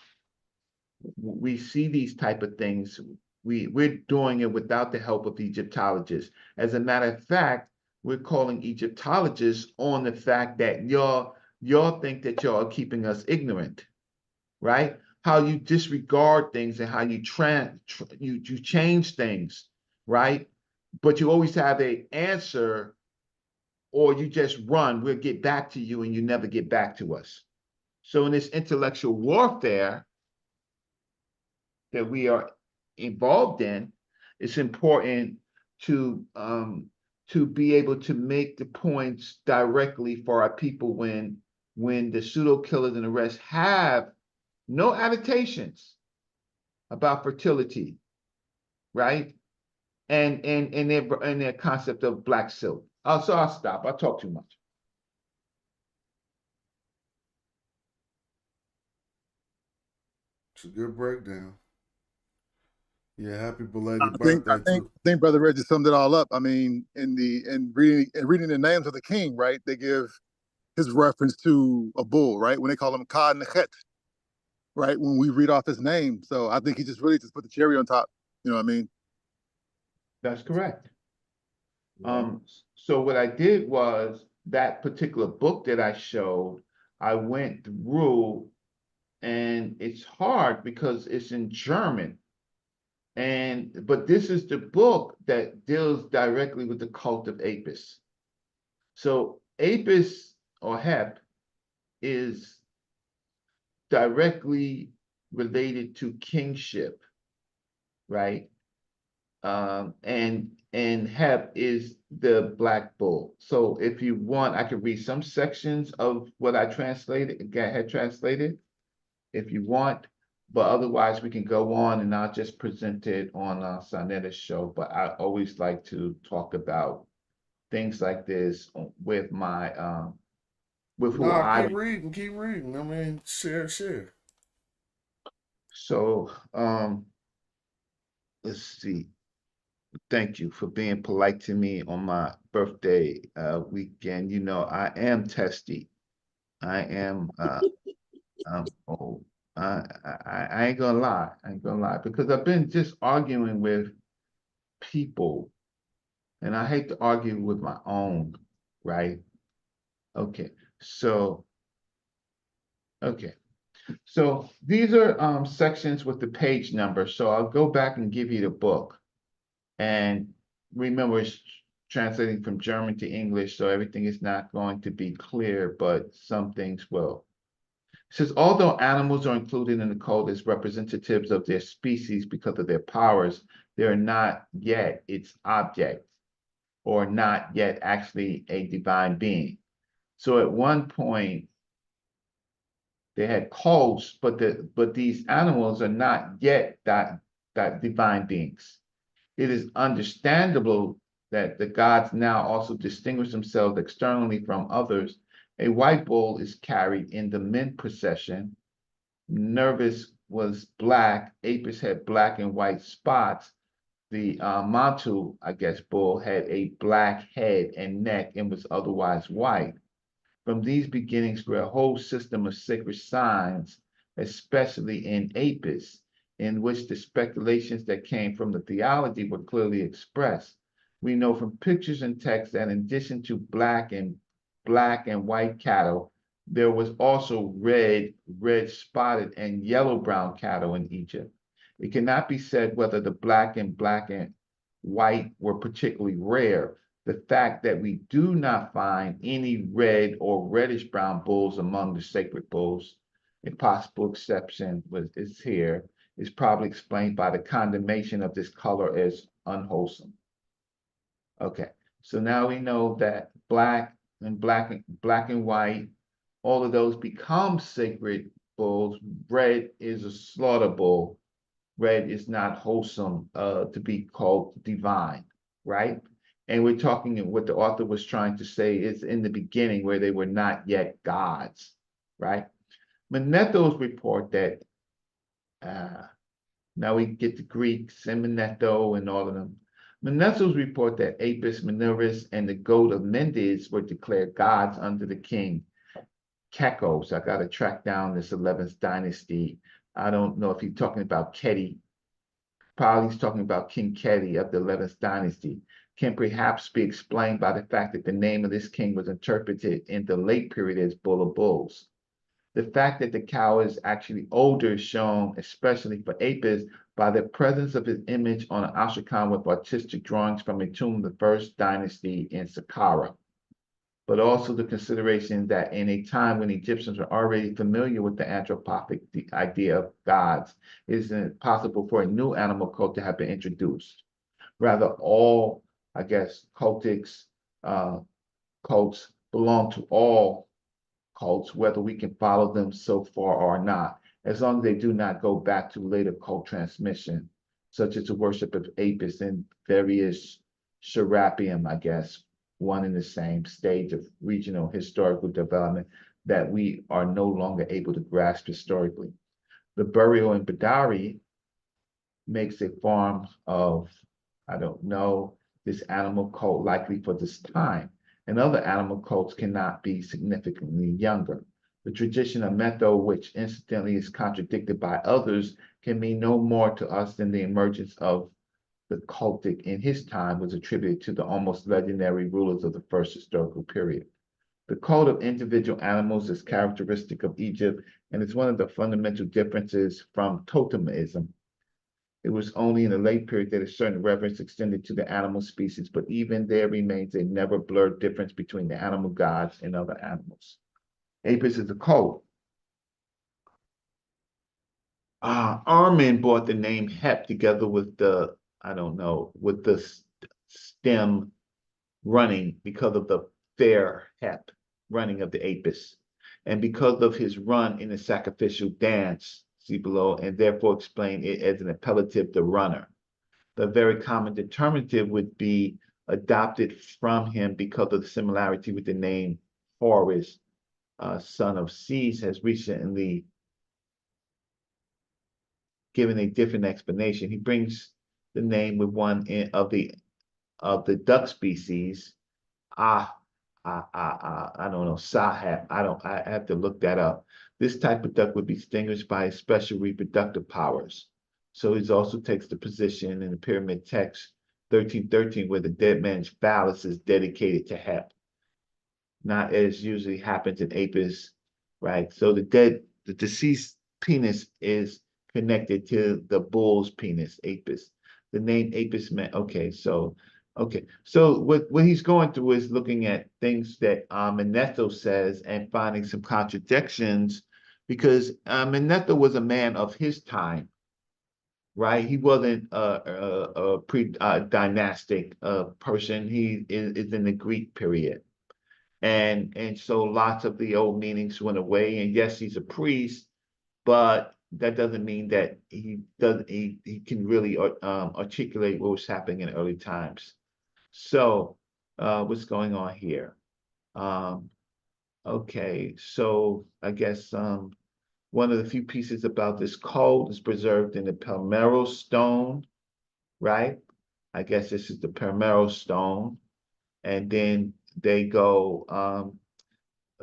we see these type of things. We're doing it without the help of Egyptologists. As a matter of fact, we're calling Egyptologists on the fact that y'all think that y'all are keeping us ignorant, right? How you disregard things and how you you change things, right? But you always have an answer, or you just run. We'll get back to you, and you never get back to us. So in this intellectual warfare that we are involved in, it's important to be able to make the points directly for our people when the pseudo killers and the rest have no annotations about fertility, right? And their concept of black silk. So I'll stop. I talk too much. It's a good breakdown. Yeah, happy belated I think birthday too. I think Brother Reggie summed it all up. I mean, in reading the names of the king, right? They give his reference to a bull, right? When they call him Ka Nechet, right? When we read off his name. So I think he just really just put the cherry on top. You know what I mean? That's correct. So what I did was that particular book that I showed, I went through, and it's hard because it's in German. But this is the book that deals directly with the cult of Apis. So Apis or Hep is directly related to kingship, right? And Hep is the black bull. So if you want, I could read some sections of what I had translated, if you want. But otherwise, we can go on, and I'll just present it on Sonetta's show. But I always like to talk about things like this with my with who Nah, I. keep reading. I mean, share. So let's see. Thank you for being polite to me on my birthday weekend. You know, I am testy. I am I'm old. I ain't gonna lie. I ain't gonna lie, because I've been just arguing with people, and I hate to argue with my own, right? Okay, so these are sections with the page number. So I'll go back and give you the book. And remember, translating from German to English, so everything is not going to be clear, but some things will. It says, although animals are included in the code as representatives of their species because of their powers, they are not yet its object, or not yet actually a divine being. So at one point, they had cults, but these animals are not yet that divine beings. It is understandable that the gods now also distinguish themselves externally from others. A white bull is carried in the men procession. Nervus was black. Apis had black and white spots. The Mantu, I guess, bull had a black head and neck and was otherwise white. From these beginnings grew a whole system of sacred signs, especially in Apis, in which the speculations that came from the theology were clearly expressed. We know from pictures and texts that in addition to black and white cattle, there was also red spotted, and yellow-brown cattle in Egypt. It cannot be said whether the black and white were particularly rare. The fact that we do not find any red or reddish-brown bulls among the sacred bulls, a possible exception is here, is probably explained by the condemnation of this color as unwholesome. Okay, so now we know that black and white, all of those become sacred bulls. Red is a slaughter bull. Red is not wholesome to be called divine, right? And we're talking, what the author was trying to say is in the beginning where they were not yet gods, right? Manetho's report that, now we get the Greeks and Manetho and all of them. Manetho's report that Apis, Minervis, and the goat of Mendes were declared gods under the king Kekos. I got to track down this 11th dynasty. I don't know if he's talking about Keti. Probably he's talking about King Keti of the 11th dynasty. Can perhaps be explained by the fact that the name of this king was interpreted in the late period as Bull of Bulls. The fact that the cow is actually older is shown, especially for Apis, by the presence of his image on an astrakhan with artistic drawings from a tomb of the first dynasty in Saqqara. But also the consideration that in a time when Egyptians were already familiar with the anthropomorphic idea of gods, it is impossible for a new animal cult to have been introduced. Rather, all, I guess, cults belong to all cults, whether we can follow them so far or not, as long as they do not go back to later cult transmission, such as the worship of Apis and various Serapeum, I guess, one in the same stage of regional historical development that we are no longer able to grasp historically. The burial in Badari makes a form of, I don't know, this animal cult likely for this time, and other animal cults cannot be significantly younger. The tradition of Metho, which incidentally is contradicted by others, can mean no more to us than the emergence of the cultic in his time was attributed to the almost legendary rulers of the first historical period. The cult of individual animals is characteristic of Egypt and is one of the fundamental differences from totemism. It was only in the late period that a certain reverence extended to the animal species, but even there remains a never blurred difference between the animal gods and other animals. Apis is a cult. Armin brought the name Hep together with the, I don't know, with the stem running because of the fair Hep running of the Apis, and because of his run in the sacrificial dance, see below, and therefore explain it as an appellative, the runner. The very common determinative would be adopted from him because of the similarity with the name Horus, son of Ceres, has recently given a different explanation. He brings the name with one of the duck species, I don't know, Sahab. I have to look that up. This type of duck would be distinguished by his special reproductive powers. So he also takes the position in the pyramid text 1313 where the dead man's phallus is dedicated to Hep, not as usually happens in Apis, right? So the deceased penis is connected to the bull's penis, Apis. The name Apis meant, okay, so Okay, so what he's going through is looking at things that Manetho says and finding some contradictions, because Manetho was a man of his time, right? He wasn't a pre-dynastic person. He is in the Greek period, and so lots of the old meanings went away. And yes, he's a priest, but that doesn't mean that he can really articulate what was happening in early times. So, what's going on here? Okay, so I guess one of the few pieces about this code is preserved in the Palmero stone, right? I guess this is the Palmero stone. And then they go,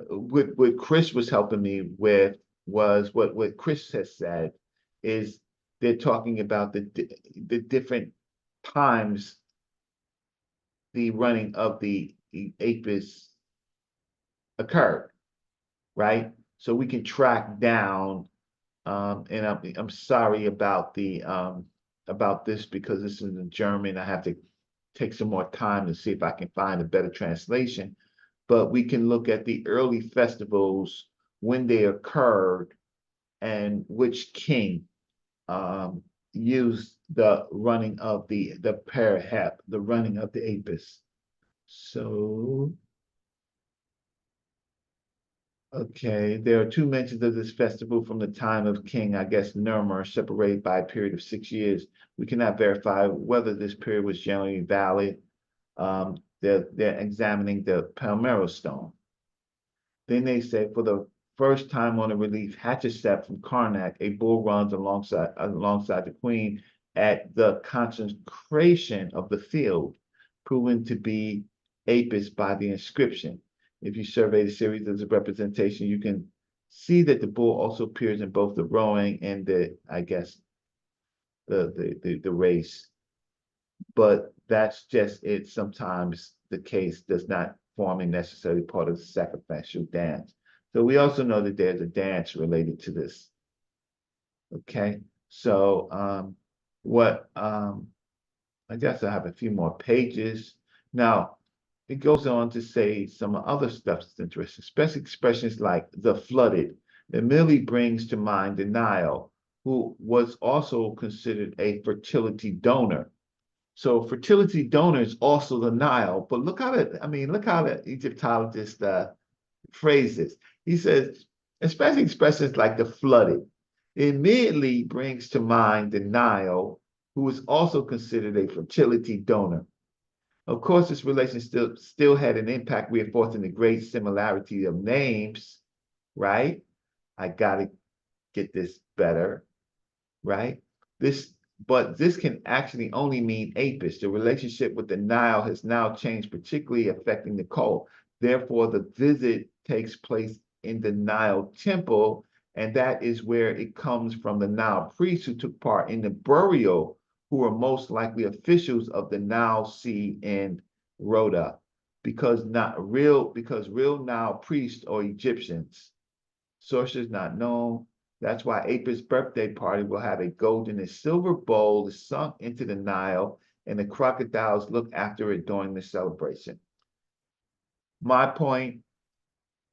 what Chris was helping me with was what Chris has said is they're talking about the different times the running of the apis occurred, right? So we can track down, and I'm sorry about the about this because this is in German. I have to take some more time to see if I can find a better translation. But we can look at the early festivals when they occurred and which king used the running of the parahep, the running of the apis. So okay, there are two mentions of this festival from the time of King, I guess, Nermer, separated by a period of 6 years. We cannot verify whether this period was generally valid. They're examining the Palmero stone. Then they say, for the first time on a relief Hatshepsut from Karnak, a bull runs alongside the queen at the consecration of the field, proven to be Apis by the inscription. If you survey the series as a representation, you can see that the bull also appears in both the rowing and the, I guess, the race. But that's just it. Sometimes the case does not form a necessary part of the sacrificial dance. So we also know that there's a dance related to this. Okay, so I guess I have a few more pages. Now, it goes on to say some other stuff that's interesting, especially expressions like the flooded. It merely brings to mind the Nile, who was also considered a fertility donor. So fertility donor is also the Nile, but look how the Egyptologist phrases. He says, especially expressions like the flooded, it immediately brings to mind the Nile, who is also considered a fertility donor. Of course, this relation still had an impact, reinforcing the great similarity of names, right? I gotta get this better, right? But this can actually only mean Apis. The relationship with the Nile has now changed, particularly affecting the cold. Therefore, the visit takes place in the Nile temple, and that is where it comes from the Nile priests who took part in the burial, who are most likely officials of the Nile Sea in Rhoda, because real Nile priests are Egyptians. Sources not known. That's why Apis' birthday party will have a golden and silver bowl sunk into the Nile, and the crocodiles look after it during the celebration. My point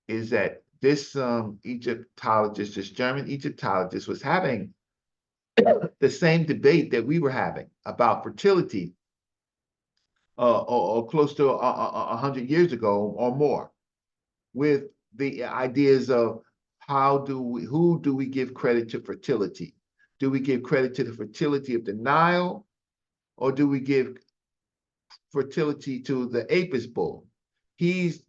is that this Egyptologist, this German Egyptologist, was having the same debate that we were having about fertility or close to 100 years ago or more, with the ideas of who do we give credit to fertility? Do we give credit to the fertility of the Nile, or do we give fertility to the Apis bull? He's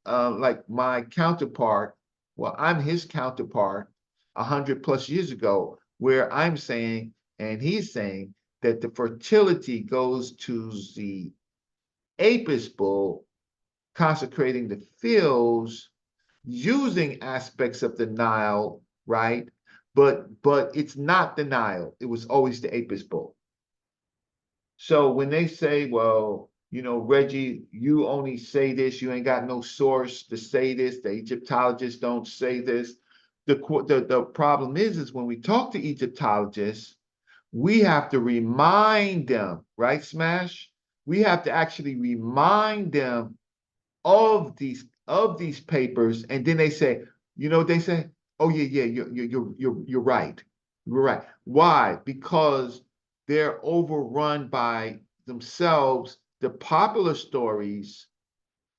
like my counterpart. Well, I'm his counterpart 100+ years ago, where I'm saying, and he's saying, that the fertility goes to the Apis bull, consecrating the fields, using aspects of the Nile, right? But it's not the Nile. It was always the Apis bull. So when they say, well, Reggie, you only say this, you ain't got no source to say this, the Egyptologists don't say this. The problem is when we talk to Egyptologists, we have to remind them, right, Smash, we have to actually remind them of these papers, and then they say, you know what they say? Oh yeah, you're right. You're right. Why? Because they're overrun by themselves, the popular stories,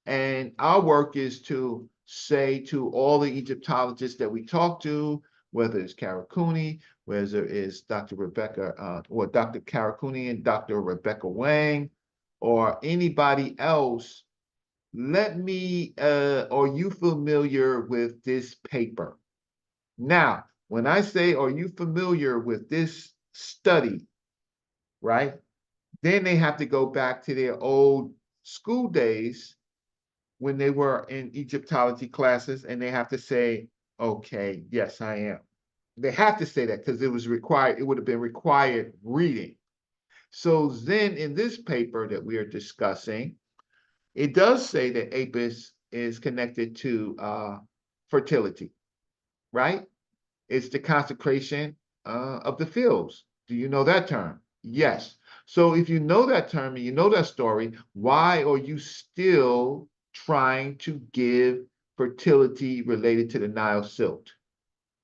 and our work is to say to all the Egyptologists that we talk to, whether it's Karakuni, whether it's Dr. Rebecca, or Dr. Karakuni and Dr. Rebecca Wang, or anybody else, let me, are you familiar with this paper? Now, when I say, are you familiar with this study, right? Then they have to go back to their old school days when they were in Egyptology classes, and they have to say, okay, yes, I am. They have to say that because it was required, it would have been required reading. So then in this paper that we are discussing, it does say that Apis is connected to fertility, right? It's the consecration of the fields. Do you know that term? Yes. So if you know that term and you know that story, why are you still trying to give fertility related to the Nile silt?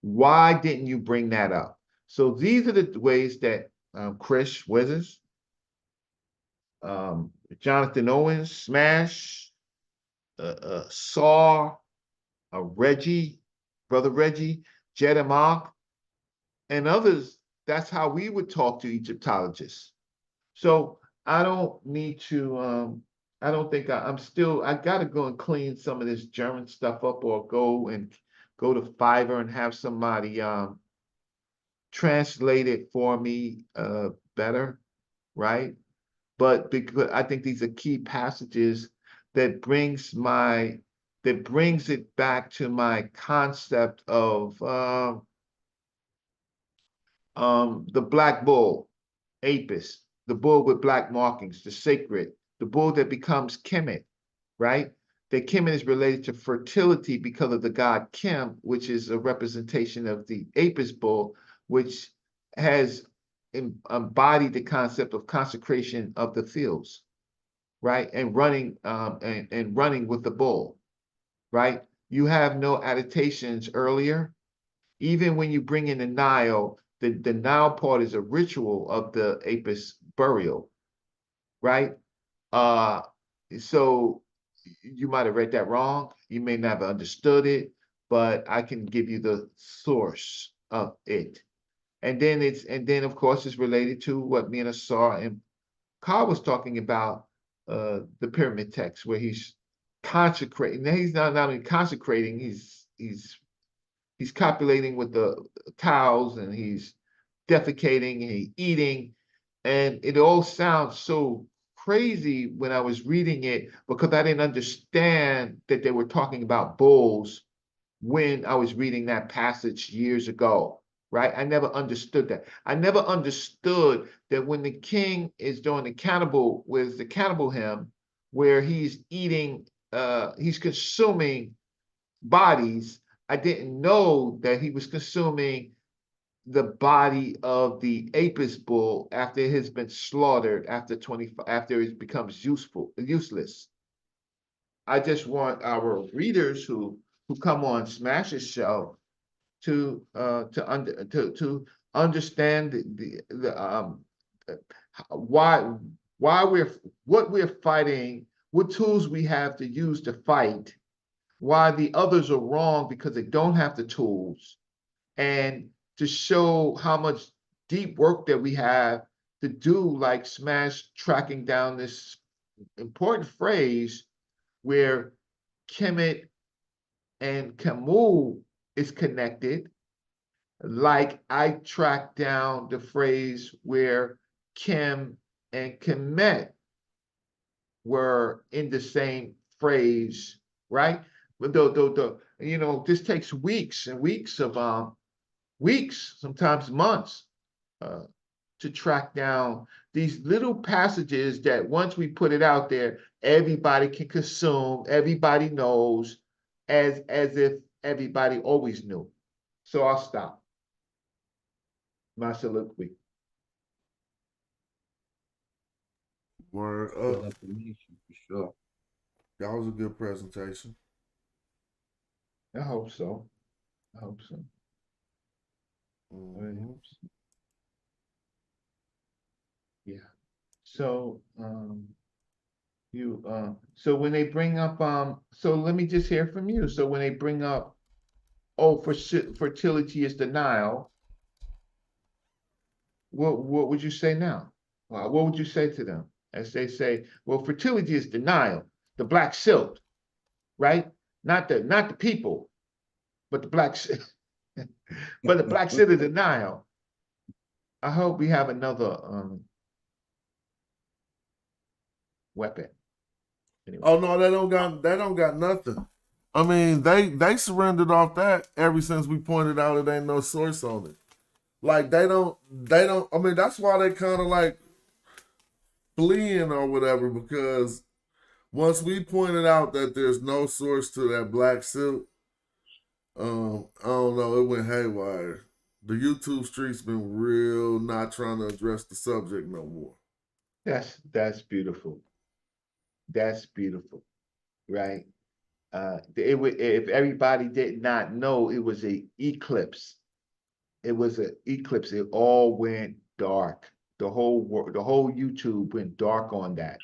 Why didn't you bring that up? So these are the ways that Chris Withers, Jonathan Owens, Smash, Saw, Reggie, Brother Reggie, Jedamach, and others, that's how we would talk to Egyptologists. So I don't need to, I don't think I'm still, I got to go and clean some of this German stuff up, or go to Fiverr and have somebody translate it for me better, right? But because I think these are key passages that brings it back to my concept of the black bull, Apis, the bull with black markings, the sacred, the bull that becomes Kemet, right? That Kemet is related to fertility because of the god Kem, which is a representation of the Apis bull, which has embodied the concept of consecration of the fields, right? And running and running with the bull, right? You have no adaptations earlier. Even when you bring in the Nile, the Nile part is a ritual of the Apis burial, right? So you might have read that wrong. You may not have understood it, but I can give you the source of it. And then of course it's related to what me and Asar and Carl was talking about, the pyramid text, where he's consecrating. Now he's not only consecrating, he's copulating with the cows, and he's defecating and he's eating. And it all sounds so crazy when I was reading it, because I didn't understand that they were talking about bulls when I was reading that passage years ago, right? I never understood that. I never understood that when the king is doing the cannibal, with the cannibal hymn, where he's eating, he's consuming bodies, I didn't know that he was consuming the body of the Apis bull after it has been slaughtered, after it becomes useless. I just want our readers who come on Smash's show to understand why what we're fighting, what tools we have to use to fight, why the others are wrong because they don't have the tools, and to show how much deep work that we have to do, like Smash tracking down this important phrase where Kemet and Camus is connected, like I tracked down the phrase where Kim and Kemet were in the same phrase, right? But this takes weeks and weeks of weeks, sometimes months, to track down these little passages that once we put it out there, everybody can consume, everybody knows, as if everybody always knew. So I'll stop my soliloquy. Word Good up. information for sure. That was a good presentation. I hope so. I hope so. I really Mhm. hope so. Yeah. So, so when they bring up, so let me just hear from you. So when they bring up, oh, fertility is denial, what would you say now? What would you say to them as they say, well, fertility is denial, the black silk, right? Not the people, but the black but the black silk is denial. I hope we have another weapon. Anyway. Oh no, they don't got nothing. I mean, they surrendered off that ever since we pointed out it ain't no source on it. Like they don't I mean, that's why they kind of like fleeing or whatever, because once we pointed out that there's no source to that black silk, I don't know, it went haywire. The YouTube streets been real not trying to address the subject no more. That's beautiful. That's beautiful, right? It would, if everybody did not know, it was a eclipse. It was an eclipse. It all went dark. The whole world, the whole YouTube went dark on that,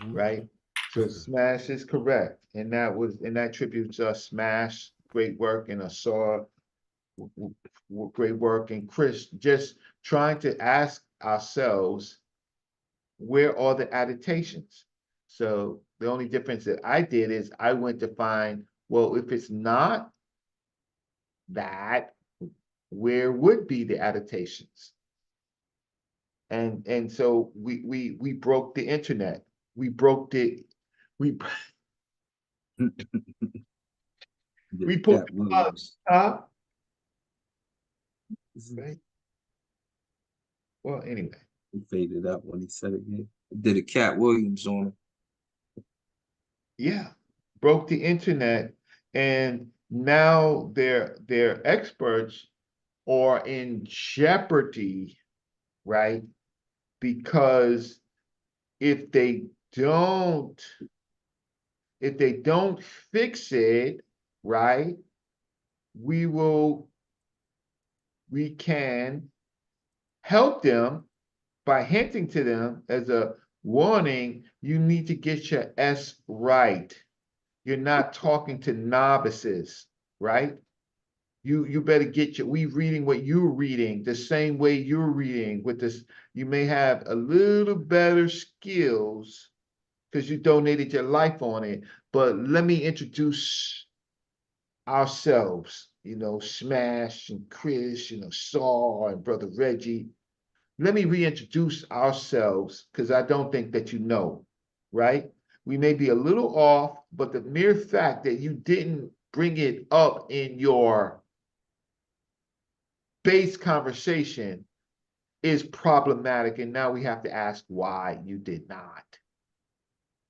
right? So Smash is correct, and that tributes Smash, great work, and Asar, great work, and Chris, just trying to ask ourselves, where are the adaptations? So the only difference that I did is I went to find, well, if it's not that, where would be the adaptations? And so we broke the internet. We broke the we we put Cat Williams. right. Well, anyway. He faded out when he said it again. Did a Cat Williams on him. Yeah, broke the internet, and now their experts are in jeopardy, right? Because if they don't fix it, right, we can help them by hinting to them as a warning, you need to get your S right. You're not talking to novices, right? You better get we reading what you're reading the same way you're reading with this. You may have a little better skills because you donated your life on it. But let me introduce ourselves, Smash and Chris, Saul and Brother Reggie. Let me reintroduce ourselves because I don't think that you know, right? We may be a little off, but the mere fact that you didn't bring it up in your base conversation is problematic. And now we have to ask why you did not.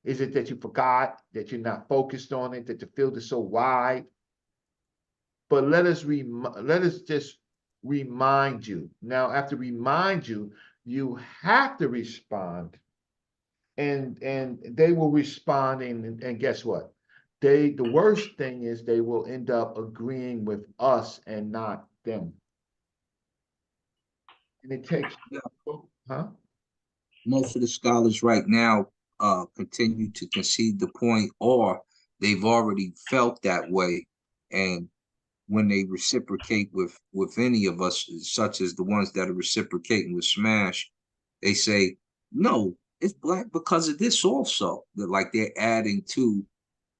Is it that you forgot, that you're not focused on it, that the field is so wide? But let us just remind you. Now, after remind you, you have to respond. And they will respond, and guess what? The worst thing is they will end up agreeing with us and not them. And it takes, huh? Most of the scholars right now continue to concede the point, or they've already felt that way, and when they reciprocate with any of us, such as the ones that are reciprocating with Smash, they say, no, it's black because of this also. Like they're adding to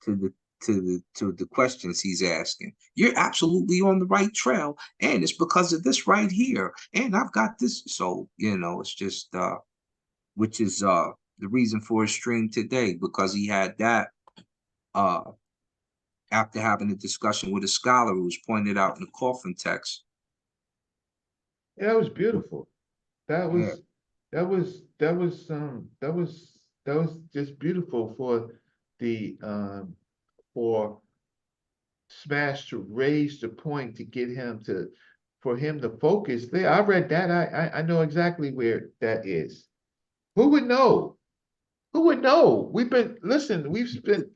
the questions he's asking. You're absolutely on the right trail, and it's because of this right here. And I've got this. So, it's just which is the reason for his stream today, because he had that after having a discussion with a scholar who was pointed out in the coffin text. Yeah, that was beautiful. That was just beautiful for the for Smash to raise the point to get him for him to focus there. I read that. I know exactly where that is. Who would know? Who would know? We've spent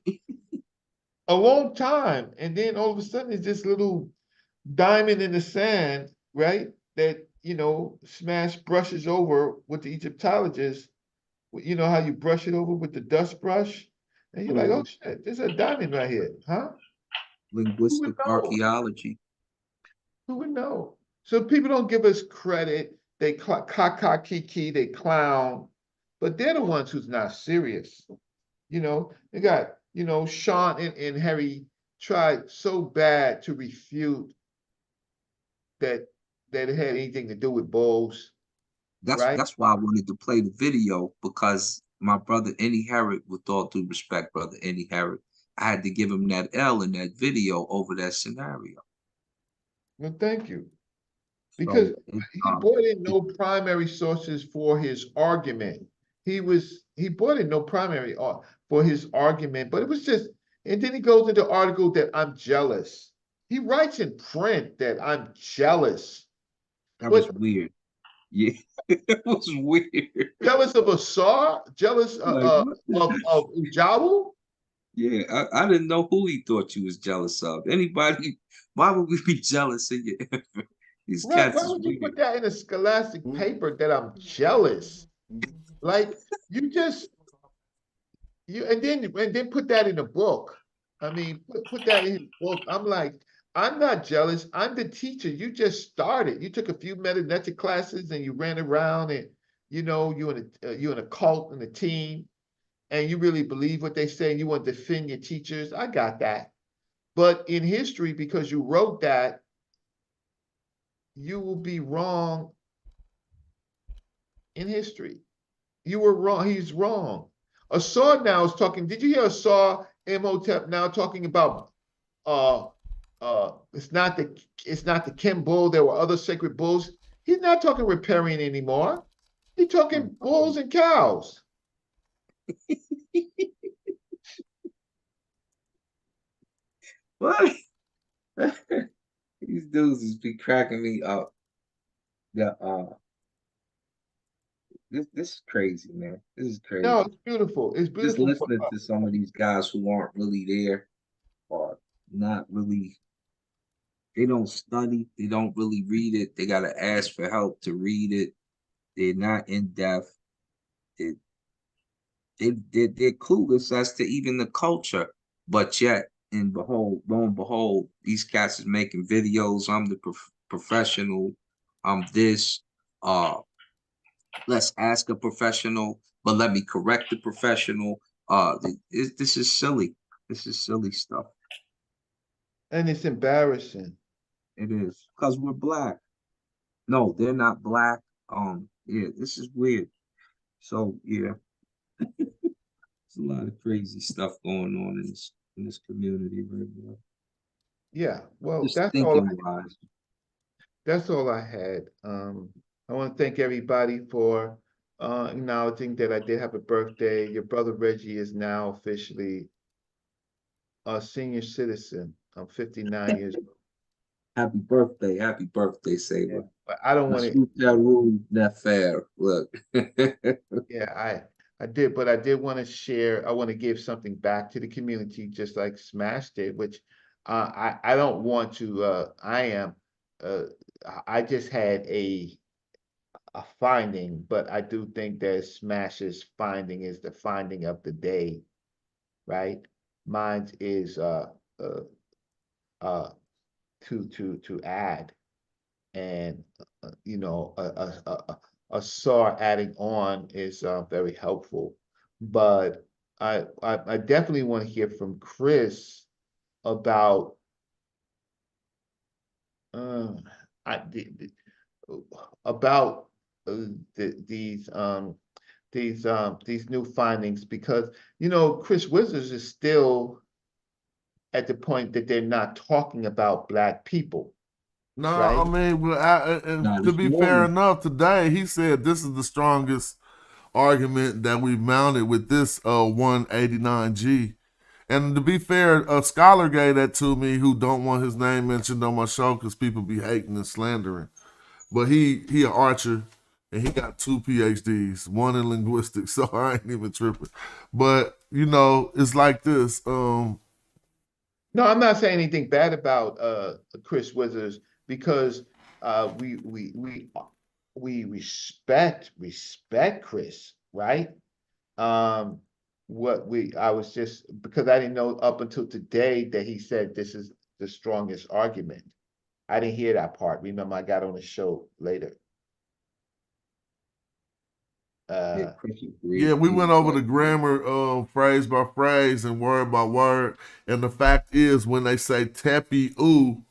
a long time, and then all of a sudden it's this little diamond in the sand, right? That, Smash brushes over with the Egyptologist. You know how you brush it over with the dust brush? And you're like, oh shit, there's a diamond right here, huh? Who would Linguistic know? archaeology. Who would know? So people don't give us credit. They caca kiki, they clown, but they're the ones who's not serious. They got, Sean and Harry tried so bad to refute that it had anything to do with bulls, right? That's why I wanted to play the video, because my brother Eddie Harrod, with all due respect, brother Eddie Harrod, I had to give him that L in that video over that scenario. Well, thank you. Because So he brought in no primary sources for his argument. He brought in no primary for his argument, but it was just, and then he goes into the article that I'm jealous. He writes in print that I'm jealous. that was weird. Yeah, it was weird. Jealous of Asar? Jealous Like, of Ujawu? yeah, I didn't know who he thought you was jealous of. Anybody? Why would we be jealous of you? These Right? cats Why is would you weird. put that in a scholastic paper that I'm jealous? Like you just and then put that in a book. I mean, put that in a book. I'm like, I'm not jealous. I'm the teacher. You just started. You took a few metanetic classes and you ran around and you in a cult and a team and you really believe what they say and you want to defend your teachers. I got that. But in history, because you wrote that, you will be wrong in history. You were wrong. He's wrong. Asar now is talking. Did you hear Asar Imhotep now talking about it's not the Kim bull, there were other sacred bulls. He's not talking riparian anymore. He's talking bulls and cows. What? These dudes is be cracking me up. The this is crazy, man. This is No, crazy. it's beautiful. It's Just beautiful for listening us. to some of these guys who aren't really there, or not really, they don't study, they don't really read it. They gotta ask for help to read it. They're not in depth. They, they're clueless as to even the culture. But yet, and behold, lo and behold, these cats is making videos. I'm the professional. I'm this. Let's ask a professional, but let me correct the professional. This is silly. This is silly stuff. And it's embarrassing. It is, because we're black. No, they're not black. Yeah, this is weird. So yeah, there's a lot of crazy stuff going on in this community right now. Yeah. Well, Just thinking wise. that's all I had. I want to thank everybody for acknowledging that I did have a birthday. Your brother Reggie is now officially a senior citizen. I'm 59 years old. Happy birthday, Saber. But I don't want to. Look. Yeah, I did, but I did want to share. I want to give something back to the community, just like Smash did. Which I don't want to. I just had a finding, but I do think that Smash's finding is the finding of the day, right? Mine is to add, and a SAR adding on is very helpful. But I definitely want to hear from Chris about I the, about these new findings, because Chris Wizards is still at the point that they're not talking about Black people. No, right? I mean, well, and to be fair enough, today he said this is the strongest argument that we've mounted with this 189G. And to be fair, a scholar gave that to me who don't want his name mentioned on my show because people be hating and slandering. But he an archer, And he got 2 PhDs, one in linguistics, so I ain't even tripping. But you know, it's like this. No, I'm not saying anything bad about Chris Withers because we respect Chris, right? I was just because I didn't know up until today that he said this is the strongest argument. I didn't hear that part. Remember, I got on the show later. Yeah, we went over the grammar phrase by phrase and word by word. And the fact is, when they say tepi u,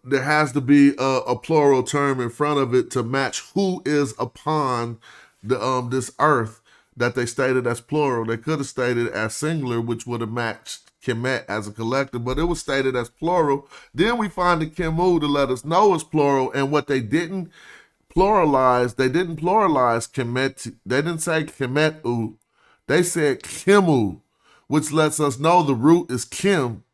there has to be a plural term in front of it to match who is upon the this earth that they stated as plural. They could have stated as singular, which would have matched Kemet as a collective, but it was stated as plural. Then we find the Kemu to let us know it's plural, and what they didn't pluralize, they didn't pluralize Kemet. They didn't say Kemetu. They said Kemu, which lets us know the root is Kim.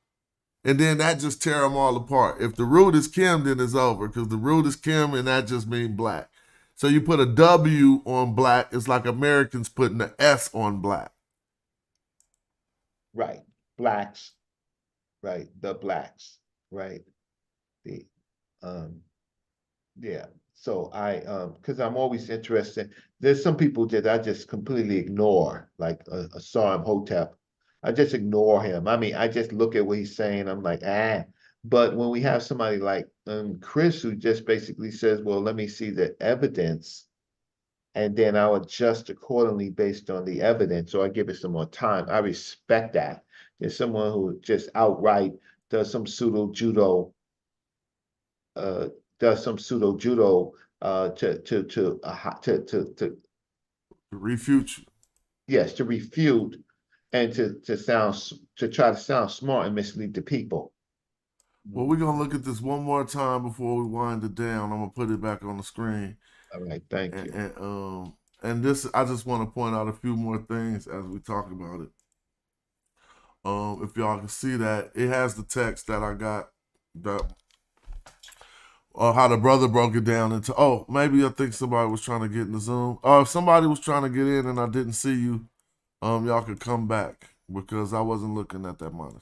And then that just tear them all apart. If the root is Kim, then it's over because the root is Kim and that just means black. So you put a W on black, it's like Americans putting an S on black. Right. Blacks. Right. The blacks. Right. The yeah. So because I'm always interested. There's some people that I just completely ignore, like Asar Hotep. I just ignore him. I mean, I just look at what he's saying. I'm like, ah. But when we have somebody like Chris, who just basically says, well, let me see the evidence, and then I'll adjust accordingly based on the evidence, or I give it some more time. I respect that. There's someone who just outright does some pseudo judo to refute you. Yes, to refute and to try to sound smart and mislead the people. Well, we're gonna look at this one more time before we wind it down. I'm gonna put it back on the screen. All right, thank you. And this, I just want to point out a few more things as we talk about it. If y'all can see that, it has the text that I got, that how the brother broke it down into. Oh, maybe I think somebody was trying to get in the Zoom. If somebody was trying to get in and I didn't see you, y'all could come back because I wasn't looking at that monitor.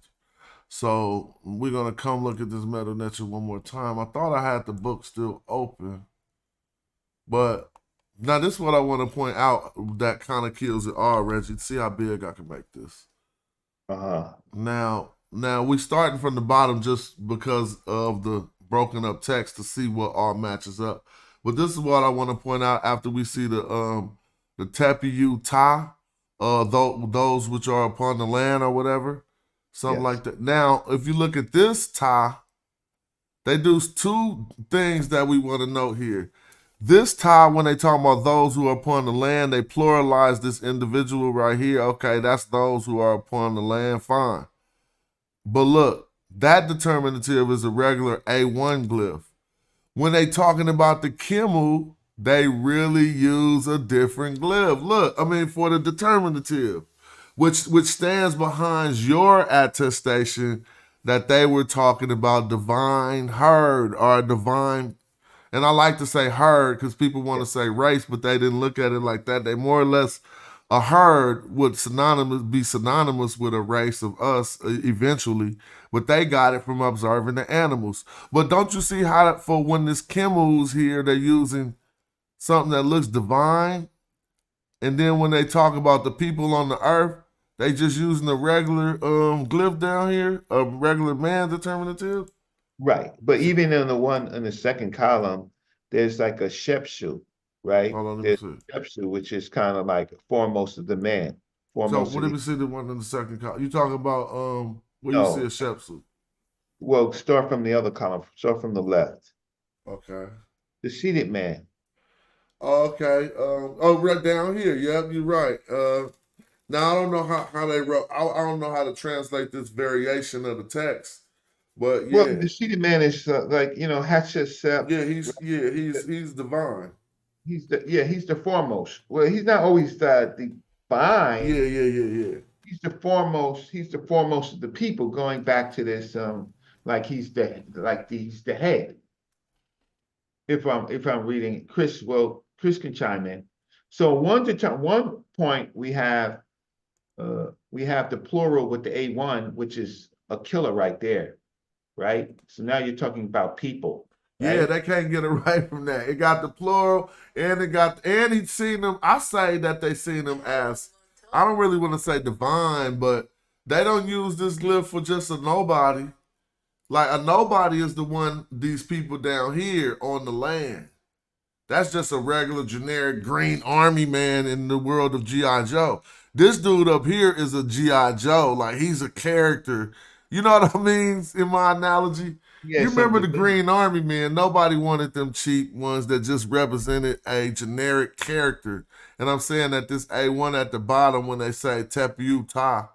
So we're gonna come look at this Meta Nature one more time. I thought I had the book still open, but now this is what I want to point out that kind of kills it all, Reggie. See how big I can make this. Now we starting from the bottom just because of the broken up text to see what all matches up. But this is what I want to point out after we see the tepiu ta, those which are upon the land or whatever, something like that. Now, if you look at this ta, they do 2 things that we want to note here. This ta, when they talk about those who are upon the land, they pluralize this individual right here. Okay, that's those who are upon the land, fine. But look, that determinative is a regular A1 glyph. When they talking about the Kimu, they really use a different glyph. Look, I mean, for the determinative, which stands behind your attestation that they were talking about divine herd or divine. And I like to say herd because people want to say race, but they didn't look at it like that. They more or less, a herd would be synonymous with a race of us eventually, but they got it from observing the animals. But don't you see how for when this Kimu's here, they're using something that looks divine, and then when they talk about the people on the earth, they just using the regular glyph down here, a regular man determinative. Right, but even in the second column, there's like a shepshu, right? Hold on, let me There's see. shepshu, which is kind of like foremost of the man. So what did we see the one in the second column? You talking about where you see a shepshu? Well, start from the other column. Start from the left. Okay. The seated man. Okay. Right down here. Yep, you're right. Now I don't know how they wrote. I don't know how to translate this variation of the text, but yeah. Well, the seated man is like Hatshepsut. Yeah, he's divine. He's the foremost. Well, he's not always divine. Yeah. He's the foremost. He's the foremost of the people. Going back to this, he's the head. If I'm reading Chris, well, Chris can chime in. So one point we have the plural with the A1, which is a killer right there, right? So now you're talking about people, Yeah, right? they can't get away from that. It got the plural, and he's seen them. I say that they seen them as, I don't really want to say divine, but they don't use this glyph for just a nobody. Like a nobody is the one, these people down here on the land. That's just a regular generic green army man in the world of G.I. Joe. This dude up here is a G.I. Joe. Like he's a character. You know what I mean in my analogy? Yeah, You so remember the Green Army man? Nobody wanted them cheap ones that just represented a generic character. And I'm saying that this A1 at the bottom when they say Tepu Ta,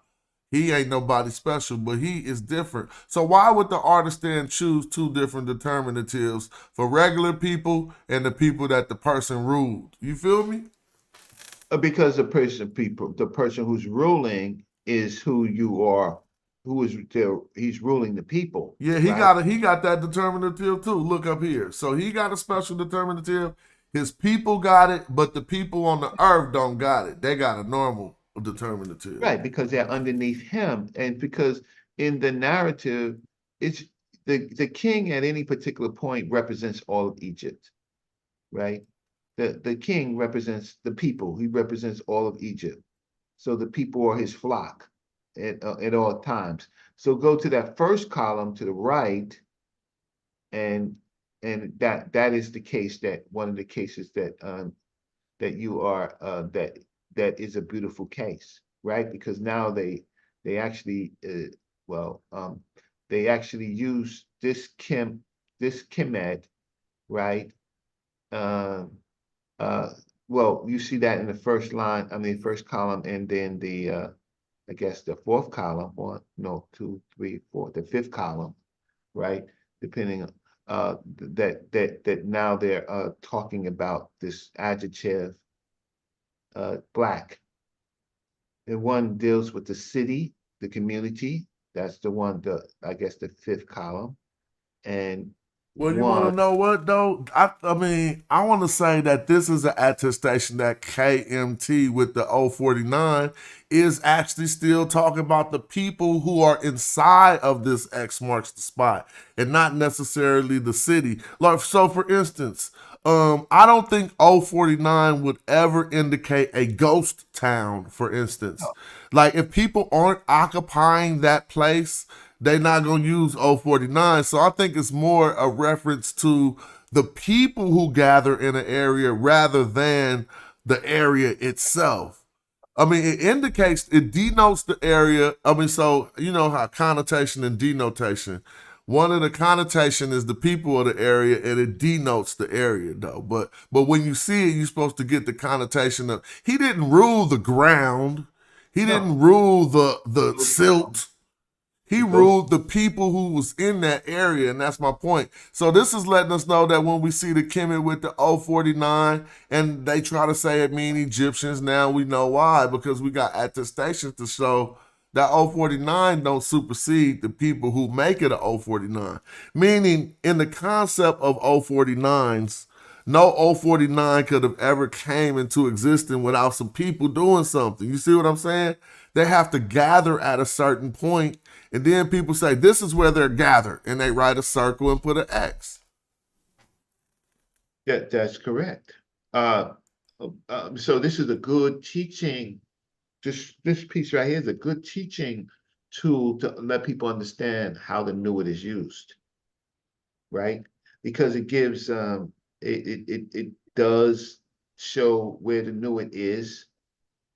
he ain't nobody special, but he is different. So why would the artist then choose two different determinatives for regular people and the people that the person ruled? You feel me? because the person who's ruling is who you are, he's ruling the people. Yeah, right? he got that determinative too. Look up here. So he got a special determinative. His people got it, but the people on the earth don't got it. They got a normal determinative. Right, because they're underneath him, and because in the narrative, it's the king at any particular point represents all of Egypt, right? The king represents the people. He represents all of Egypt. So the people are his flock at all times. So go to that first column to the right, and that is the case, that one of the cases that you are that is a beautiful case, right? Because now they actually they actually use this Kemet, right? Uh, well, you see that in the first line, I mean, first column, and then the I guess the fourth column, one, no, two, three, four, the fifth column, right? Depending on that now they're talking about this adjective black. And one deals with the city, the community. That's the one, I guess the fifth column. And Well, you want to one, know what though? I mean, I want to say that this is an attestation that KMT with the 049 is actually still talking about the people who are inside of this X marks the spot and not necessarily the city. Like, so for instance, I don't think 049 would ever indicate a ghost town, for instance. Like, if people aren't occupying that place, they're not going to use 049. So I think it's more a reference to the people who gather in an area rather than the area itself. I mean, it denotes the area. I mean, so you know how connotation and denotation. One of the connotation is the people of the area, and it denotes the area, though. But when you see it, you're supposed to get the connotation of he didn't rule the ground, he didn't rule the silt. He ruled the people who was in that area, and that's my point. So this is letting us know that when we see the Kemet with the 049 and they try to say it mean Egyptians, now we know why, because we got attestations to show that 049 don't supersede the people who make it a 049. Meaning, in the concept of 049s, no 049 could have ever came into existence without some people doing something. You see what I'm saying? They have to gather at a certain point, and then people say, this is where they're gathered, and they write a circle and put an X. that's correct. So this is a good teaching. This piece right here is a good teaching tool to let people understand how the Nuit is used, right? Because it gives it does show where the Nuit is.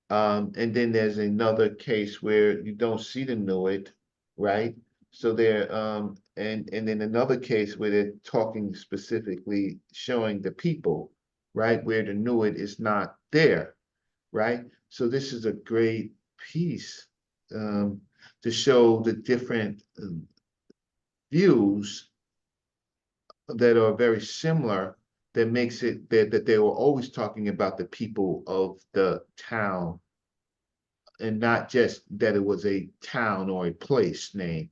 And then there's another case where you don't see the Nuit, right? So there, and then another case where they're talking specifically showing the people, right? Where the Nuit is not there, right? So this is a great piece to show the different views that are very similar, that makes it that they were always talking about the people of the town, and not just that it was a town or a place name,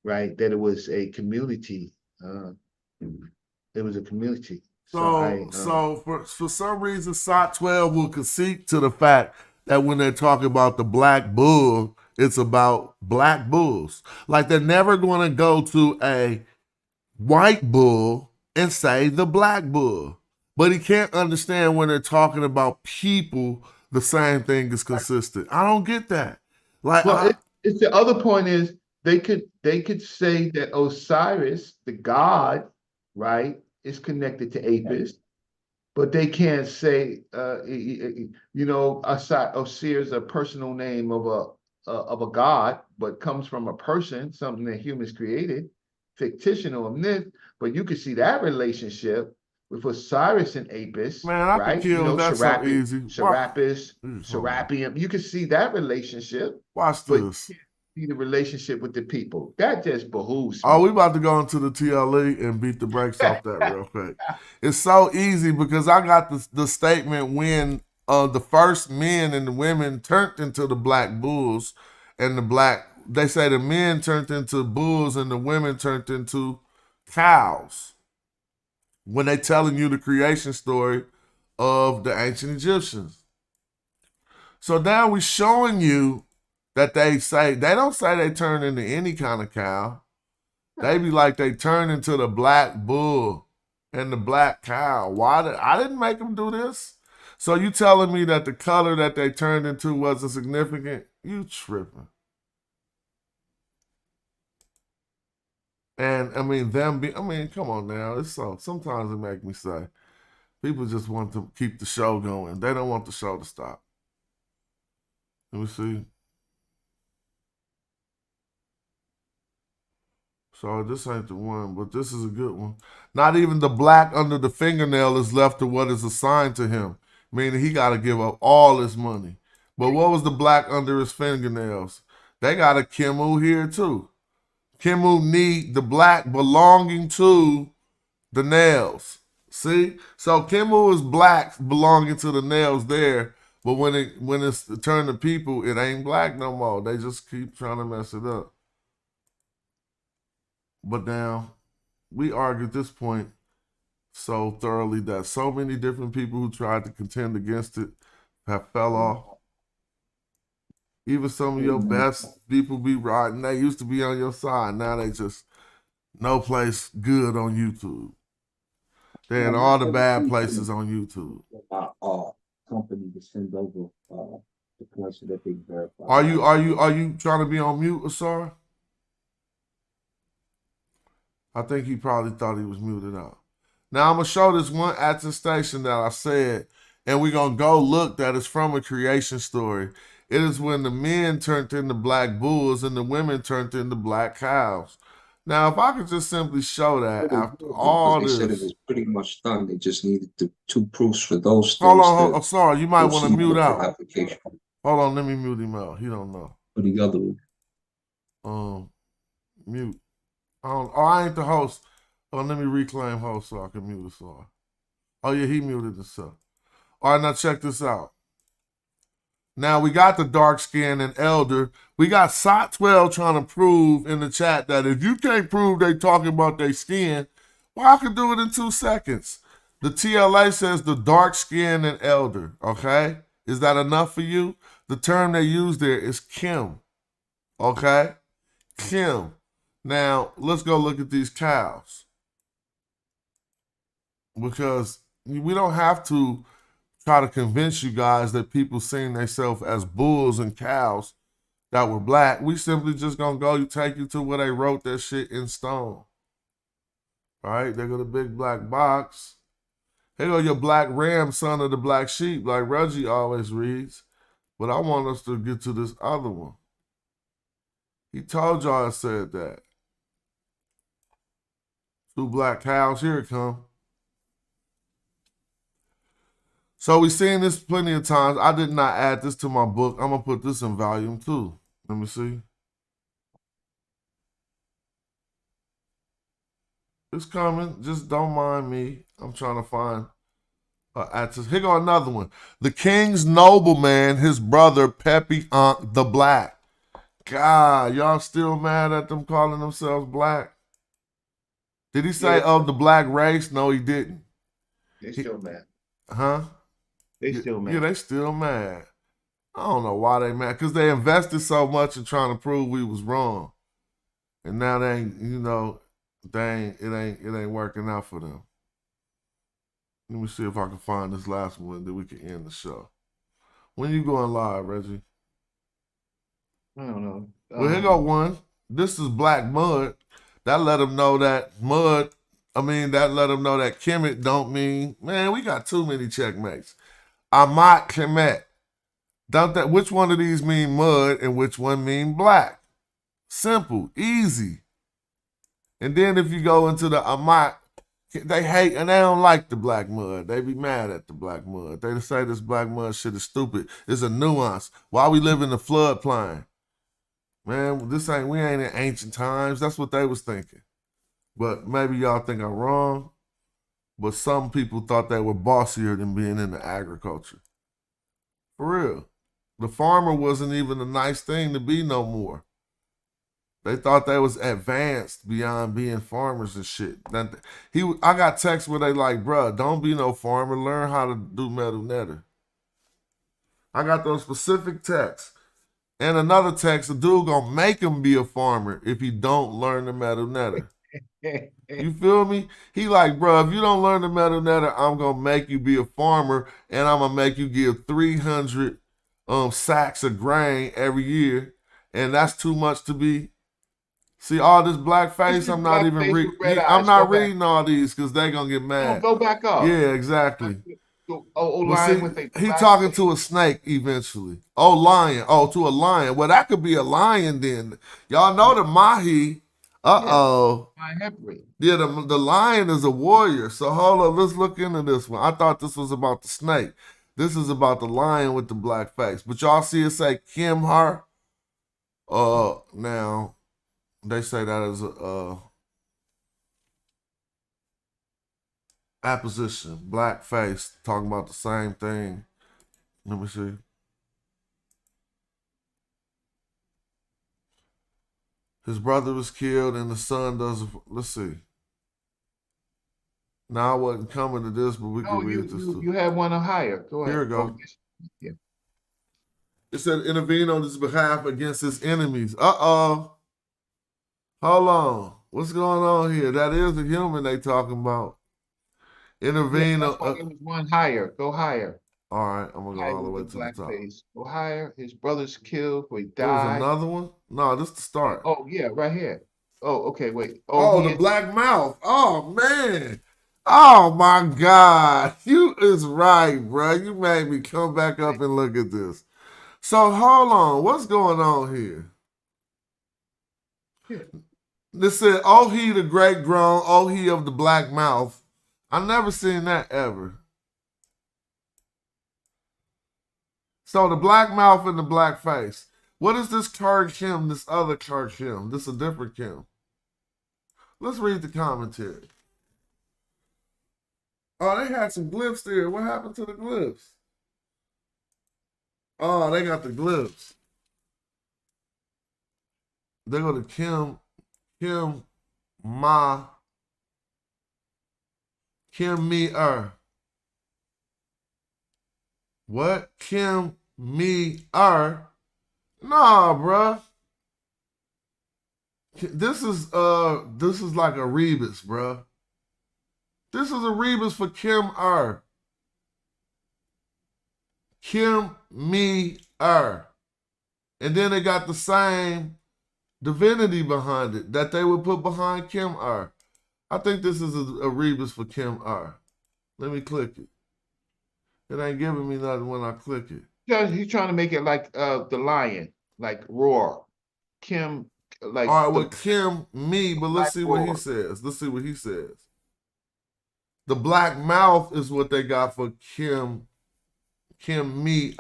right? That it was a community. It was a community. So for some reason, SOT 12 will concede to the fact that when they're talking about the black bull, it's about black bulls. Like they're never going to go to a white bull and say the black bull. But he can't understand when they're talking about people, the same thing is consistent. I don't get that. Like, Well, it's the other point is they could say that Osiris, the god, right, is connected to Apis, but they can't say, Osiris, a personal name of a god, but comes from a person, something that humans created, fictional myth. But you can see that relationship with Osiris and Apis, man, I could right? kill. That's so easy. Serapis, Hold on. Serapium. You can see that relationship, Watch but this. you can't see the relationship with the people. That just behooves Oh, me. we about to go into the TLE and beat the brakes off that real quick. It's so easy because I got the statement when the first men and the women turned into the black bulls, and they say the men turned into bulls and the women turned into cows. When they telling you the creation story of the ancient Egyptians. So now we're showing you that they don't say they turn into any kind of cow. They be like they turn into the black bull and the black cow. I didn't make them do this. So you telling me that the color that they turned into wasn't significant? You tripping. And I mean come on now. It's so sometimes it make me say people just want to keep the show going. They don't want the show to stop. Let me see. So this ain't the one, but this is a good one. Not even the black under the fingernail is left to what is assigned to him, meaning he got to give up all his money. But what was the black under his fingernails? They got a Kimu here too. Kimu need the black belonging to the nails. See? So Kimu is black belonging to the nails there, but when it's turned to people, it ain't black no more. They just keep trying to mess it up. But now, we argued this point so thoroughly that so many different people who tried to contend against it have fell off. Even some of your best people be riding. They used to be on your side. Now they just no place good on YouTube. They're in all the bad places on YouTube. Company to send over the points that they verify. Are you trying to be on mute, Asar? I think he probably thought he was muted out. Now I'm gonna show this one attestation that I said, and we're gonna go look that is from a creation story. It is when the men turned into black bulls and the women turned into black cows. Now, if I could just simply show that after all this. They said it was pretty much done. They just needed the 2 proofs for those things. Hold on, sorry, you might want to mute out. Application. Hold on, let me mute him out. He don't know. For the other one. Mute. I ain't the host. Oh, let me reclaim host so I can mute us all. Oh yeah, he muted himself. All right, now check this out. Now we got the dark skin and elder. We got SOT 12 trying to prove in the chat that if you can't prove they talking about their skin, well, I can do it in 2 seconds. The TLA says the dark skin and elder, okay? Is that enough for you? The term they use there is Kim, okay? Kim. Now, let's go look at these cows. Because we don't have to try to convince you guys that people seeing themselves as bulls and cows that were black. We simply just gonna take you to where they wrote that shit in stone. All right, there go the big black box. Here go your black ram, son of the black sheep, like Reggie always reads. But I want us to get to this other one. He told y'all I said that. 2 black cows, here it come. So we've seen this plenty of times. I did not add this to my book. I'm going to put this in volume 2. Let me see. It's coming. Just don't mind me. I'm trying to find here go another one. The king's nobleman, his brother, Pepi Ankh the Black. God, y'all still mad at them calling themselves black? Did he say of the black race? No, he didn't. They still mad. Huh? They still Yeah, mad. they still mad. I don't know why they mad. Because they invested so much in trying to prove we was wrong. And now they ain't, it ain't working out for them. Let me see if I can find this last one that we can end the show. When you going live, Reggie? I don't know. Well, here go one. This is Black Mud. That let them know that that let them know that Kemet don't mean, man, we got too many checkmates. Amat Kemet. Which one of these mean mud and which one mean black? Simple, easy. And then if you go into the Amat, they hate and they don't like the black mud. They be mad at the black mud. They say this black mud shit is stupid. It's a nuance. Why we live in the floodplain? Man, we ain't in ancient times. That's what they was thinking. But maybe y'all think I'm wrong. But some people thought they were bossier than being in the agriculture. For real. The farmer wasn't even a nice thing to be no more. They thought they was advanced beyond being farmers and shit. I got texts where they like, bruh, don't be no farmer. Learn how to do metal netter. I got those specific texts. And another text, a dude gonna make him be a farmer if he don't learn the metal netter. You feel me? He like, bro, if you don't learn the metal netter, I'm gonna make you be a farmer, and I'm gonna make you give 300 sacks of grain every year, and that's too much to be. See all this blackface? I'm not even reading. I'm not reading all these because they gonna get mad. Go back up. Yeah, exactly. Line he talking to a snake eventually. Oh, lion. Oh, to a lion. Well, that could be a lion then. Y'all know the mahi. Yeah, the lion is a warrior. So hold on, let's look into this one. I thought this was about the snake. This is about the lion with the black face. But y'all see it say Kim Har? Now, they say that is a apposition, black face, talking about the same thing. Let me see. His brother was killed and the son does. Let's see. Now I wasn't coming to this, but we can read this too. You had one higher. Go ahead. Here we go. Yeah. It said intervene on his behalf against his enemies. Hold on. What's going on here? That is the human they talking about. Intervene. It was one higher. Go higher. All right, I'm gonna go all the way to the top. Face. Go higher. His brother's killed. He died. There was another one? No, this is the start. Oh yeah, right here. Oh, okay, wait. Oh, the black mouth. Oh man. Oh my God. You is right, bro. You made me come back up and look at this. So hold on. What's going on here? This said, oh, he the great grown, oh, he of the black mouth. I never seen that ever. So the black mouth and the black face. What is this Kirk Kim, this other Kirk Kim? This is a different Kim. Let's read the commentary. Oh, they had some glyphs there. What happened to the glyphs? Oh, they got the glyphs. They go to Kim Me What? Kim Me Nah, bruh. This is like a rebus, bruh. This is a rebus for Kim Kim Me And then they got the same divinity behind it that they would put behind Kim I think this is a rebus for Kim Let me click it. It ain't giving me nothing when I click it. Yeah, he's trying to make it like the lion, like roar. Kim, like. All right, well, Kim Me, but let's see what he says. Let's see what he says. The black mouth is what they got for Kim Me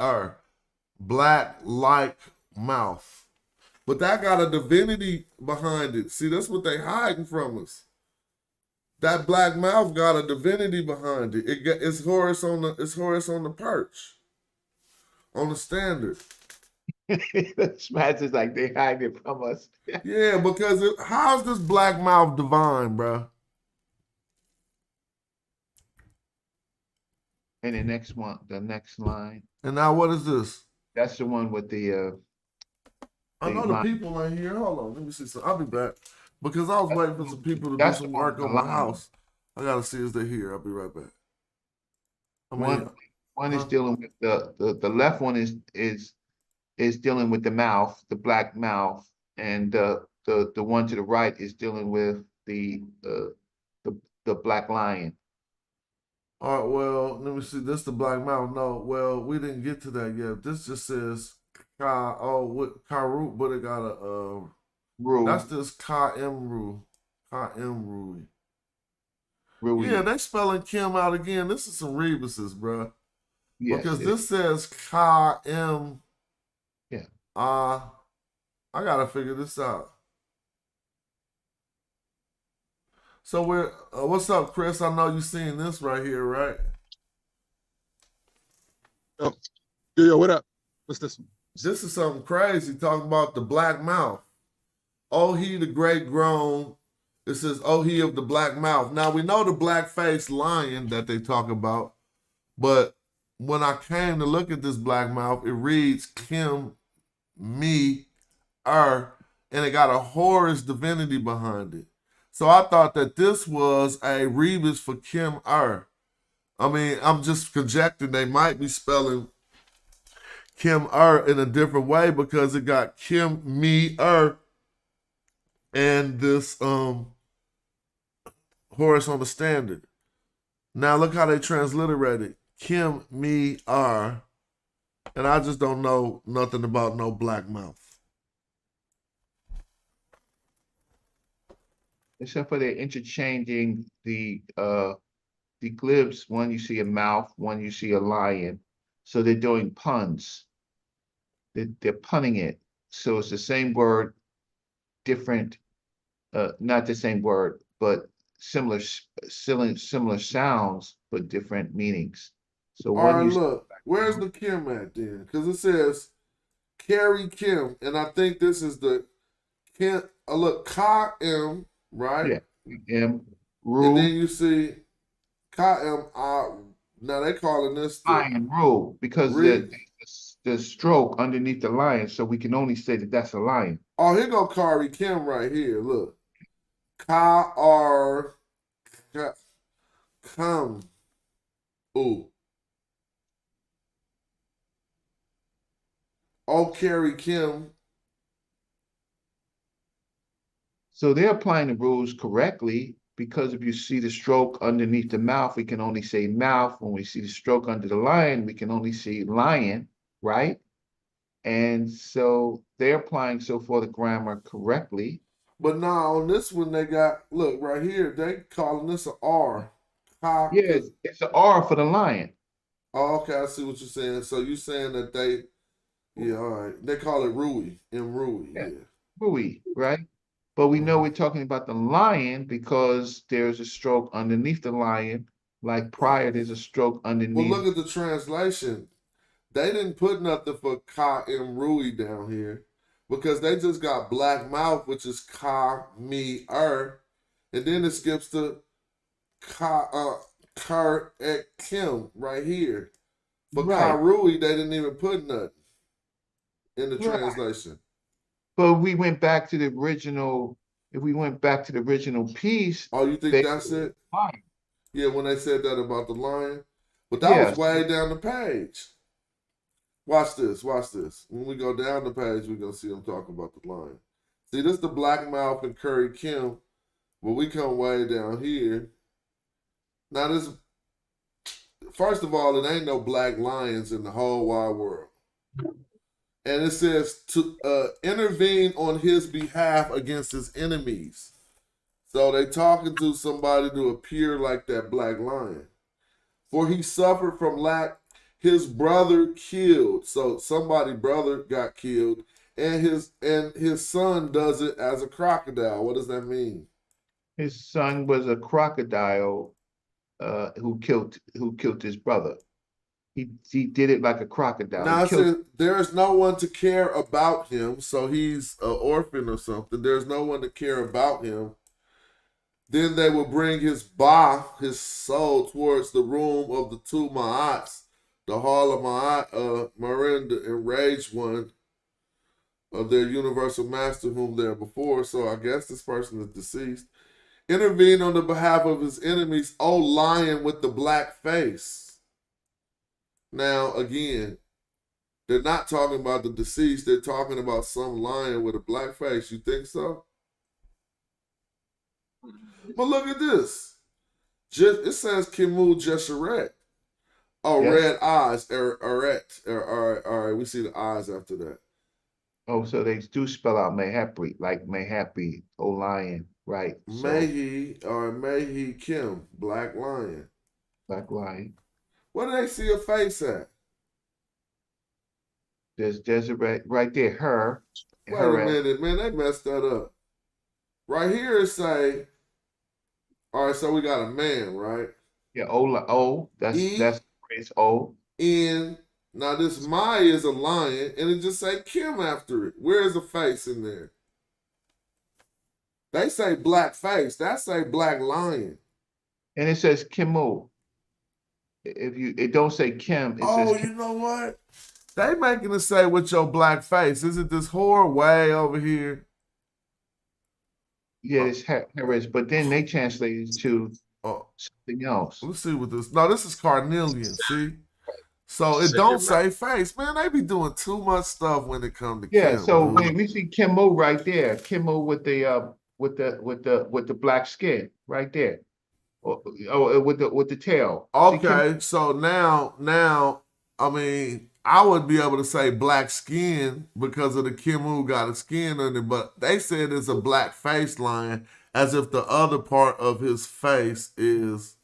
Black like mouth. But that got a divinity behind it. See, that's what they hiding from us. That black mouth got a divinity behind it. It's Horus on the perch, on the standard. Smash is like they hide it from us. Yeah, because how's this black mouth divine, bro? And the next one, the next line, And now what is this? that's the one with the I know the line. people ain't here. Hold on, let me see some. I'll be back because I was waiting for some people to do That's the some one work with on the my line. house. I gotta see if they're here. I'll be right back. I mean, One is huh? dealing with the left one is dealing with the mouth, the black mouth, and the one to the right is dealing with the black lion. All right, well, let me see. This the Black Mountain. No, well, we didn't get to that yet. This just says Ka. Oh, what Karut, but it got a that's Rule, this Ka Emru. Ka Emru. Rui. Yeah, they spelling Kim out again. This is some rebuses, bro. Yes, Because this says Ka M. yeah. I gotta figure this out. So we're what's up, Chris? I know you seen this right here, right? Yo, what up? What's this one? This is something crazy talking about the black mouth. Oh, he the great grown. It says, oh, he of the black mouth. Now we know the black-faced lion that they talk about, but when I came to look at this black mouth, it reads Kim, me, and it got a Horus divinity behind it. So I thought that this was a rebus for Kim I mean, I'm just conjecting they might be spelling Kim in a different way because it got Kim, me, and this Horus on the standard. Now look how they transliterated Kim, me, and I just don't know nothing about no black mouth. Except for they're interchanging the glyphs. One you see a mouth, one you see a lion. So they're doing puns. They're punning it. So it's the same word, different, not the same word, but similar sounds, but different meanings. So All one right, you look, where's the Kim at then? Because it says Carrie Kim, and I think this is the Kim. Look, Ka M, right? yeah, M, And then rule, you see Ka M I. Now they calling this the lion, rule, because Re. the stroke underneath the lion, so we can only say that that's a lion. Oh, here go Kari Kim right here. Look, Ka R Come. Ooh. Oh, Carrie Kim. So they're applying the rules correctly because if you see the stroke underneath the mouth, we can only say mouth. When we see the stroke under the lion, we can only see lion, right? And so they're applying so far the grammar correctly. But now on this one, they got, look, right here, they calling this an R. Ka, Yeah, it's an R for the lion. oh, okay, I see what you're saying. So you're saying that they, yeah, all right. They call it Rui, in Rui, yeah. Rui, right? But we know we're talking about the lion because there's a stroke underneath the lion. Like prior, there's a stroke Well, underneath. look at the translation. They didn't put nothing for Ka M Rui down here because they just got black mouth, which is Ka me and then it skips to Ka Kar et Kim right here. For Right. Ka Rui, they didn't even put nothing in the Right. translation. But we went back to the original. If we went back to the original piece, Oh, you think they- that's it? Fine. Yeah, when they said that about the lion. But that was Yes. way down the page. Watch this, watch this. When we go down the page, we're going to see them talk about the lion. See, this is the black mouth and Curry Kim. But we come way down here. Now this, first of all, it ain't no black lions in the whole wide world. And it says to intervene on his behalf against his enemies. So they talking to somebody to appear like that black lion. For he suffered from lack, his brother killed. So somebody brother got killed, and his son does it as a crocodile. What does that mean? His son was a crocodile who killed his brother. He did it like a crocodile. Now He it killed- says there is no one to care about him, so he's an orphan or something. There's no one to care about him. Then they will bring his his soul, towards the room of the two Ma'ats, the hall of Ma'at, Marin, the enraged one of their universal master whom they are before. So I guess this person is deceased. Intervene on the behalf of his enemies, O lion with the black face. Now, again, they're not talking about the deceased. They're talking about some lion with a black face. You think so? But look at this. It says Kimu Jesheret. Oh, Yes. red eyes. Eret. All right, we see the eyes after that. Oh, so they do spell out Mayhapri, like Mayhappy, O lion, right? So Mehi Kim, black lion. black lion. Where do they see a face at? There's Deseret right there, her. Wait her a minute, man, they messed that up. Right here it say, all right, so we got a man, right? Yeah, O, that's phrase O. N. Now this Maya is a lion, and it just say Kim after it. Where's the face in there? They say black face. That say black lion. And it says Kimu. It don't say Kim, it says Kim. You know what? They making it say with your black face. Is it this whore way over here? Yeah, it's Harris, but then they translate it to something else. Let's see what this. No, this is carnelian. See, so it don't say face. Man, they be doing too much stuff when it comes to Yeah. Kim, So dude. when we see Kimu right there, Kimu with the black skin right there, with the tail. Okay, so now, I mean, I would be able to say black skin because of the Kimu got a skin on it, but they said it's a black face lion, as if the other part of his face is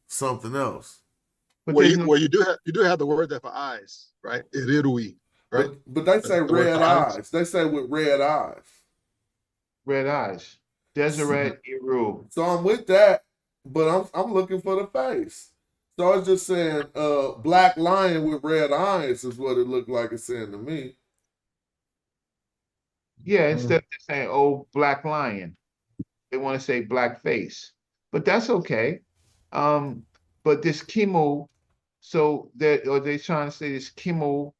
something else. But Well, you do have the word there for eyes, right? Irui, right? But they say The word red for eyes. eyes. They say with red eyes. Red eyes. Deseret Iru. So I'm with that, but I'm looking for the face. So I was just saying, black lion with red eyes is what it looked like it's saying to me. Yeah, instead of saying black lion, they want to say black face. But that's okay. But this Kimu, so are they trying to say this Kimu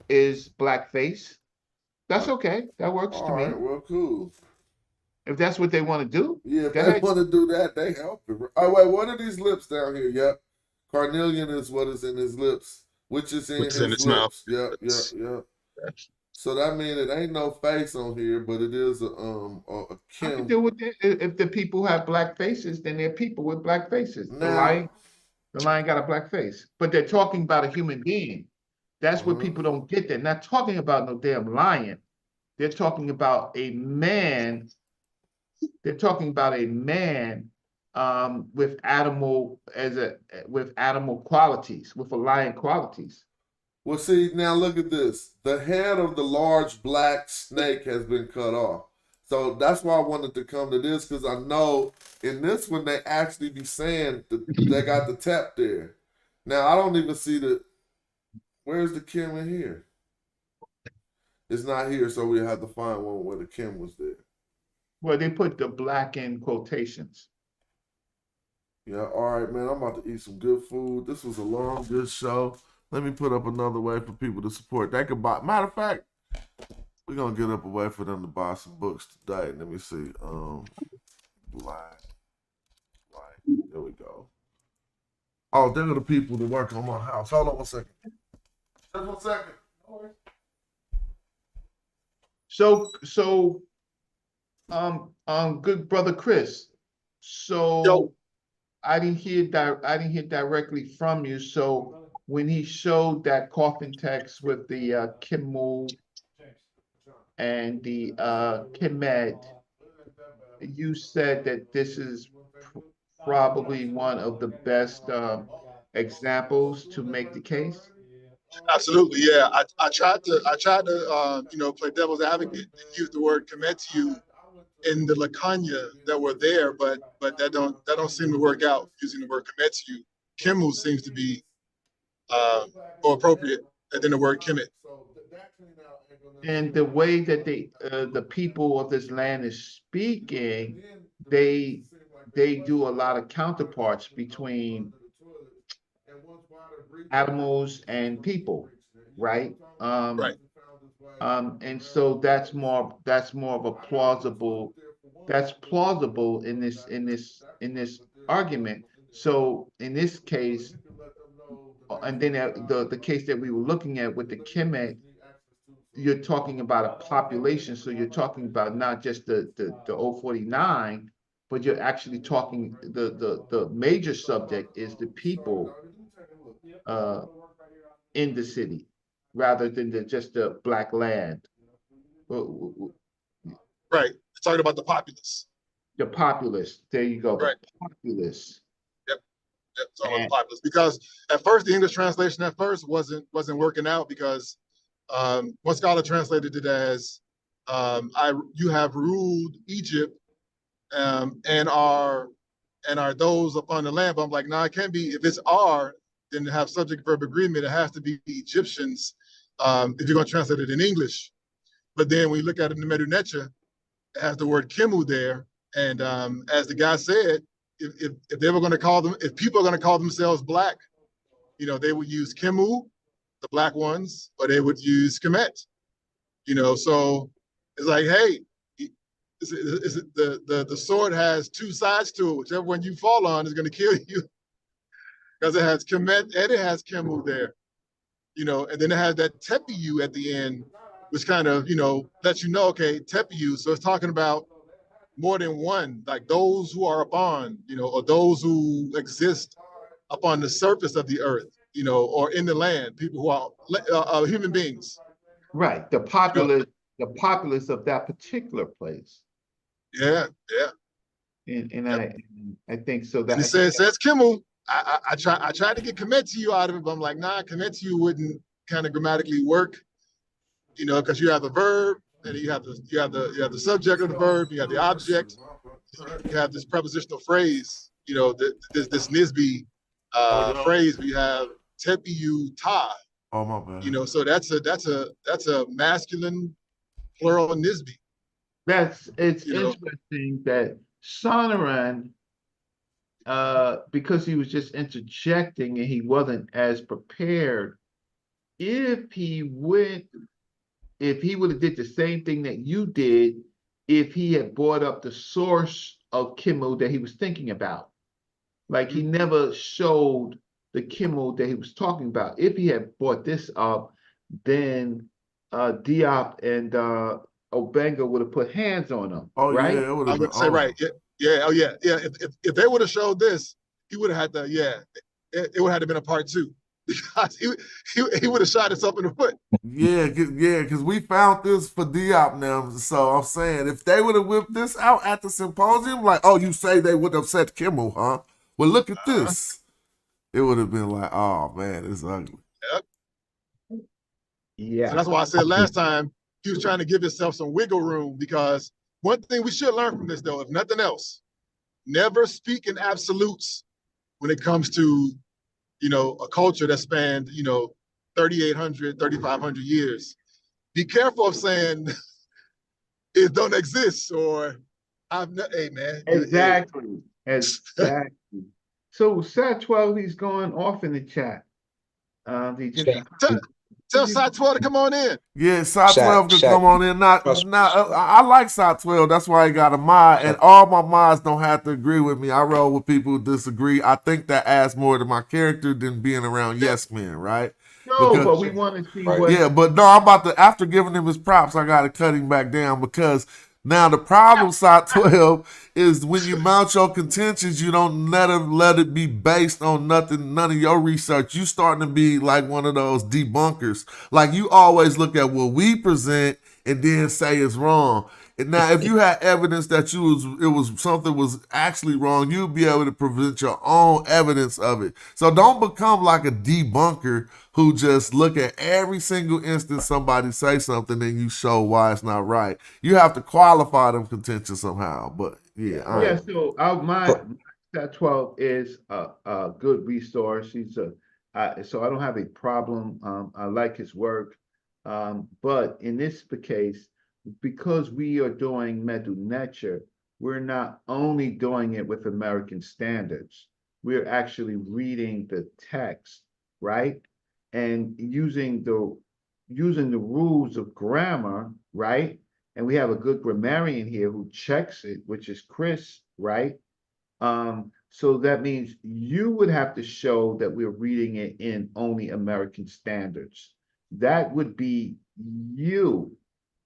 is black face? That's okay. That works to me. All right, well, cool. If that's what they want to do. Yeah, if they want to do that, they help it. Oh, wait, what are these lips down here? Yep. Carnelian is what is in his lips, which is in his lips. Mouth. Yep. So that means it ain't no face on here, but it is a I Kim. can deal with it. If the people have black faces, then they're people with black faces. Now, the lion got a black face, but they're talking about a human being. That's what people don't get. They're not talking about no damn lion. They're talking about a man. They're talking about a man with animal qualities, with a lion qualities. Well, see, now look at this. The head of the large black snake has been cut off. So that's why I wanted to come to this, because I know in this one they actually be saying they got the tap there. Now, I don't even see where's the Kim in here? It's not here, so we have to find one where the Kim was there. Well, they put the black in quotations. Yeah, all right, man. I'm about to eat some good food. This was a long, good show. Let me put up another way for people to support. They could buy. Matter of fact, we're gonna get up a way for them to buy some books today. Let me see. Black. There we go. Oh, there are the people that work on my house. Hold on 1 second. Just 1 second. So, good brother Chris. So I didn't hear directly from you. So when he showed that coffin text with the Kimu and the Kemet, you said that this is probably one of the best examples to make the case. Absolutely, yeah. I tried to play devil's advocate and use the word Kemetiu in the Lacania that were there, but that don't seem to work out using the word Kemetiu. Kimu seems to be more appropriate than the word Kemet. And the way that the people of this land is speaking, they do a lot of counterparts between animals and people, right? Right. And so that's more of a plausible in this argument. So in this case, and then the case that we were looking at with the Kemet, you're talking about a population. So you're talking about not just the 049, but you're actually talking the major subject is the people uh, in the city, rather than just the black land. Right. Talking about the populace. The populace. There you go. Right. The populace. Yep. Yep. Talking about the populace. Because at first the English translation at first wasn't working out because one scholar translated it as you have ruled Egypt and are those upon the land. But I'm like, no, it can't be. If it's are, then to have subject verb agreement, it has to be Egyptians if you're going to translate it in English. But then when you look at it in the Medu-Neter, it has the word Kimu there. And as the guy said, if they were going to call them, if people are going to call themselves black, you know, they would use Kimu, the black ones, or they would use Kemet. You know, so it's like, hey, the sword has two sides to it. Whichever one you fall on is going to kill you, because it has Kemet and it has Kimu there. You know, and then it has that Tepiu at the end, which kind of, you know, lets you know, okay, Tepiu. So it's talking about more than one, like those who are upon, you know, or those who exist upon the surface of the earth, you know, or in the land, people who are human beings. Right. The populace of that particular place. Yeah, yeah. And I think so And it says Kimmel. I tried to get Kemet to you out of it, but I'm like, nah, Kemet to you wouldn't kind of grammatically work, you know, because you have the verb, and you have the subject of the verb, you have the object, you have this prepositional phrase, you know, this Nisbe phrase where you have tepiu ta. Oh my bad. You know, so that's a masculine plural Nisbe. It's interesting that Sonoran, because he was just interjecting and he wasn't as prepared, if he would have did the same thing that you did, if he had brought up the source of Kimmel that he was thinking about. Like he never showed the Kimmel that he was talking about. If he had brought this up, then Diop and Obenga would have put hands on him. Oh right? yeah, it would I have would been say right. Yeah. Oh yeah. If they would have showed this, he would have had to. Yeah, it would have been a part two because he would have shot himself in the foot. Yeah, because we found this for Diop now. So I'm saying if they would have whipped this out at the symposium, like, oh, you say they would have said Kimmel, huh? Well, look at this. It would have been like, oh man, it's ugly. Yep. Yeah. So that's why I said last time he was trying to give himself some wiggle room, because one thing we should learn from this, though, if nothing else, never speak in absolutes when it comes to, you know, a culture that spanned, you know, 3,800, 3,500 years. Be careful of saying it don't exist, or hey man. Exactly. Exactly. So Sat 12, he's going off in the chat. Tell Side 12 to come on in. Yeah, Side 12 could come on in. I like Side 12. That's why I got a mod. And all my mods don't have to agree with me. I roll with people who disagree. I think that adds more to my character than being around yes men, right? No, but we want to see what. Yeah, but no, I'm about to, after giving him his props, I got to cut him back down, because now the problem, Side 12, is when you mount your contentions, you don't let it be based on nothing, none of your research. You starting to be like one of those debunkers. Like you always look at what we present and then say it's wrong. And now if you had evidence that something was actually wrong, you'd be able to present your own evidence of it. So don't become like a debunker who just look at every single instance somebody say something and you show why it's not right. You have to qualify them contentions somehow. But yeah. So my Sat 12 is a good resource. So I don't have a problem. I like his work. But in this case, because we are doing Medu-Neter, we're not only doing it with American standards, we're actually reading the text, right? And using the rules of grammar, right? And we have a good grammarian here who checks it, which is Chris, right? So that means you would have to show that we're reading it in only American standards. That would be you,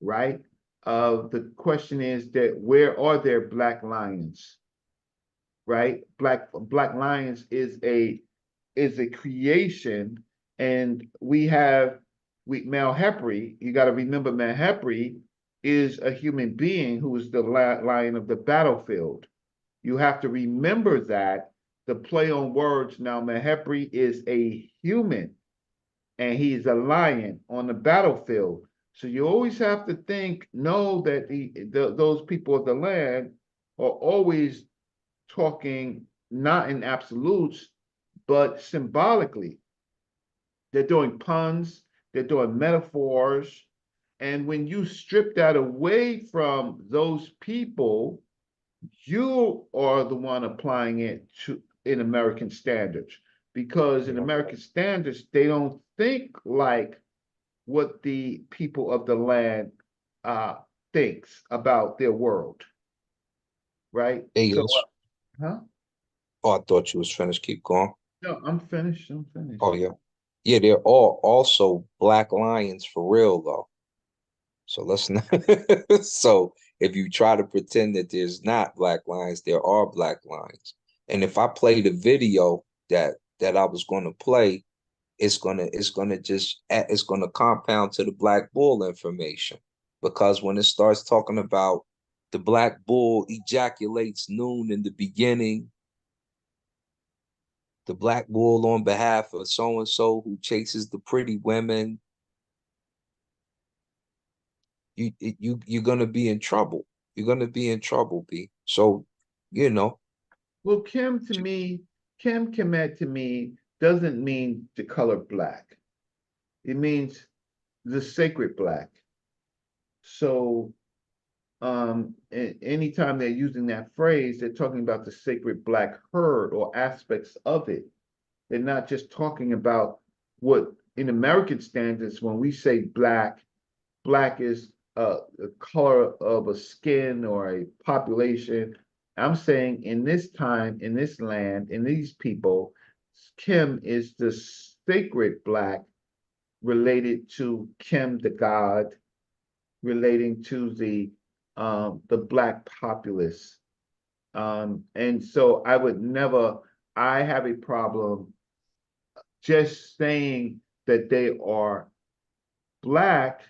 right? The question is that where are there black lions, right? Black lions is a creation, and we Malhepri. You got to remember Malhepri is a human being who is the lion of the battlefield. You have to remember that the play on words now, Mahepri is a human and he's a lion on the battlefield. So you always have to know that those people of the land are always talking not in absolutes, but symbolically. They're doing puns, they're doing metaphors. And when you strip that away from those people, you are the one applying it in American standards, because in American standards, they don't think like what the people of the land thinks about their world, right? Hey, So, yes. huh? Oh, I thought you was finished. Keep going. No, I'm finished. I'm finished. Oh, yeah. Yeah, they're all also black lions for real, though. So let's not. So if you try to pretend that there's not black lions, there are black lions. And if I play the video that I was going to play, it's gonna compound to the black bull information, because when it starts talking about the black bull ejaculates noon in the beginning, the black bull on behalf of so and so who chases the pretty women, you're gonna be in trouble. You're gonna be in trouble, B. So, you know. Well, Kemet to me doesn't mean the color black. It means the sacred black. So anytime they're using that phrase, they're talking about the sacred black herd or aspects of it. They're not just talking about what in American standards, when we say black is a color of a skin or a population. I'm saying in this time, in this land, in these people, Kim is the sacred black related to Kim the god, relating to the black populace. And so I have a problem just saying that they are black.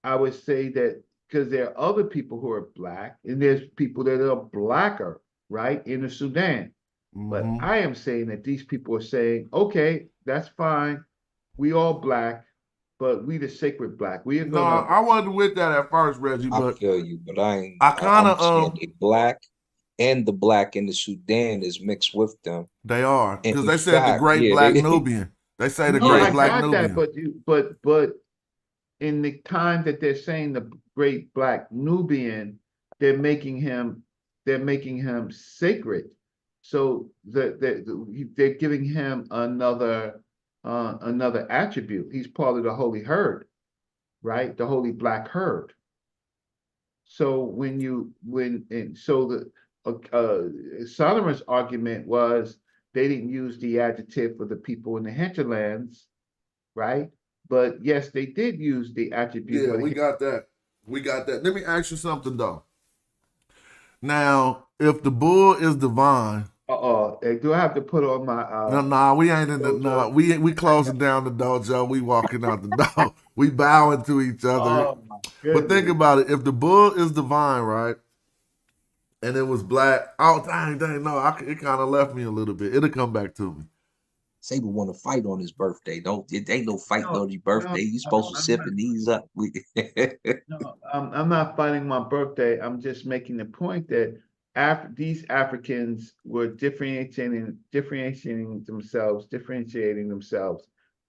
I would say that because there are other people who are black, and there's people that are blacker, right, in the Sudan. But I am saying that these people are saying, okay, that's fine. We all black, but we the sacred black. We are No, gonna. I wasn't with that at first, Reggie, I but feel you, but I I'm kind saying of they black, and the black in the Sudan is mixed with them. they are, And because in they said the fact, great yeah, black they Nubian. They say the No, great I black got that, Nubian. but in the time that they're saying the great black Nubian, they're making him sacred. So they're giving him another attribute. He's part of the holy herd, right? The holy black herd. So Solomon's argument was they didn't use the adjective for the people in the hinterlands, right? But yes, they did use the attribute Yeah, for we the. got that. We got that. Let me ask you something though. Now, if the bull is divine, Do I have to put on my no, we ain't in the dojo? we closing down the dojo. We walking out the door. We bowing to each other. Oh my But think goodness. about it. If the bull is divine, right, and it was black, oh dang, no, it kind of left me a little bit. It'll come back to me. Sable want to fight on his birthday. It ain't no fighting No, on his no, birthday. You supposed to I'm sip not. and ease up. No, I'm not fighting my birthday. I'm just making the point that these Africans were differentiating themselves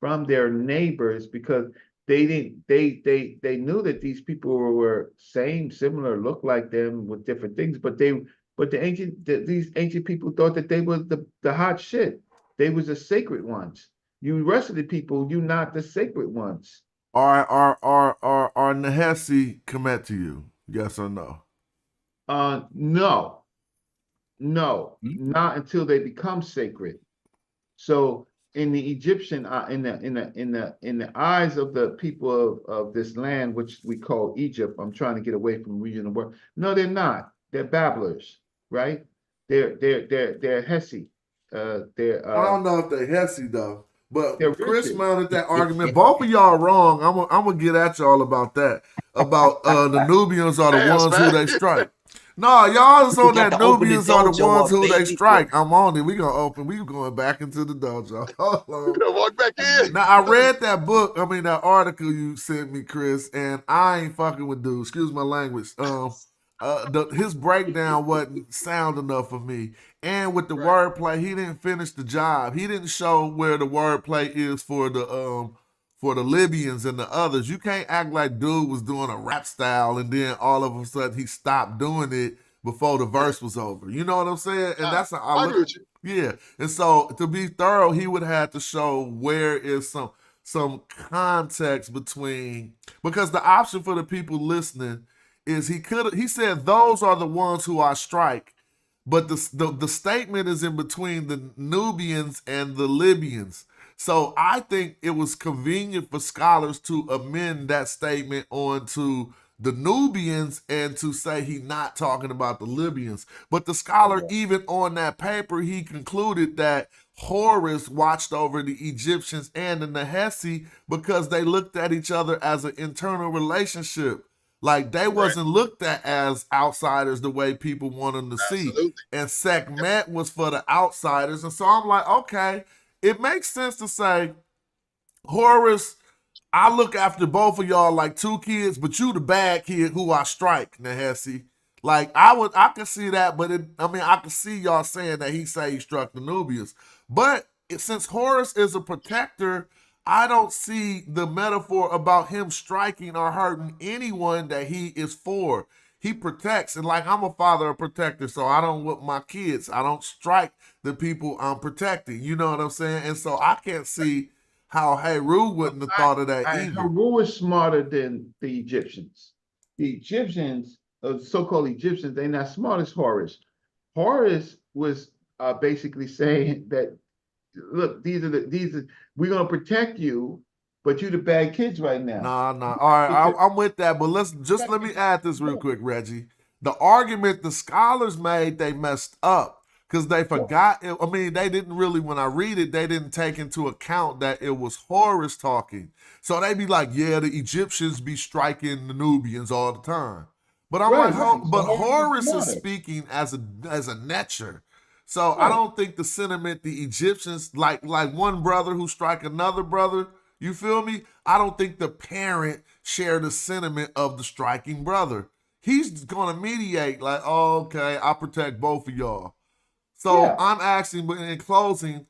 from their neighbors, because they didn't they knew that these people were same, similar, look like them with different things, but these ancient people thought that they were the hot shit. They was the sacred ones. You rest of the people, you not the sacred ones. Are Nehesi Kemet to you? Yes or no? No, Hmm? not until they become sacred. So in the Egyptian, in the eyes of the people of this land, which we call Egypt, I'm trying to get away from regional word. No, they're not. They're babblers, right? They're Hesi. I don't know if they Hesse though, They're but Chris riches. mounted that argument. Both of y'all wrong. I'm gonna get at y'all about that. About the Nubians are the Ass, ones who man. they strike. No, y'all is We on got that to open the Nubians are the dojo ones up, who they baby. strike. I'm on it. We going back into the dojo. Hold on. You know, walk back in. Now I read that book. I mean that article you sent me, Chris, and I ain't fucking with dude. Excuse my language. His breakdown wasn't sound enough for me. And with the Right. wordplay, he didn't finish the job. He didn't show where the wordplay is for the Libyans and the others. You can't act like dude was doing a rap style and then all of a sudden he stopped doing it before the verse was over. You know what I'm saying? And Nah, that's how I I look. agree with you. Yeah. And so to be thorough, he would have to show where is some context between, because the option for the people listening is he said those are the ones who I strike, but the statement is in between the Nubians and the Libyans. So I think it was convenient for scholars to amend that statement onto the Nubians and to say he not talking about the Libyans. But the scholar, even on that paper, he concluded that Horus watched over the Egyptians and the Nehesi because they looked at each other as an internal relationship. Like they Right. wasn't looked at as outsiders the way people want them to see. Absolutely. And Sekhmet was for the outsiders. And so I'm like, okay, it makes sense to say, Horus, I look after both of y'all like two kids, but you the bad kid who I strike, Nehesi. Like I could see that, but I could see y'all saying that he say he struck the Nubians. But since Horus is a protector, I don't see the metaphor about him striking or hurting anyone that he is for. He protects, and like I'm a father, a protector, so I don't whip my kids. I don't strike the people I'm protecting. You know what I'm saying? And so I can't see how Heru wouldn't have thought of that either. Haru is smarter than the Egyptians. The Egyptians, so-called Egyptians, they're not smart as Horus. Horus was basically saying that, look, we're gonna protect you, but you the bad kids right now. Nah. All right, I'm with that, but let me add this real quick, Reggie. The argument the scholars made, they messed up because they forgot. They didn't really. When I read it, they didn't take into account that it was Horus talking. So they be like, "Yeah, the Egyptians be striking the Nubians all the time." But I'm Right, like, right. but So Horus is Horus is smarter. speaking as a netcher. So I Right. don't think the sentiment the Egyptians like one brother who strike another brother. You feel me? I don't think the parent shared the sentiment of the striking brother. He's gonna mediate, like, oh, okay, I protect both of y'all. So Yeah. I'm asking, but in closing,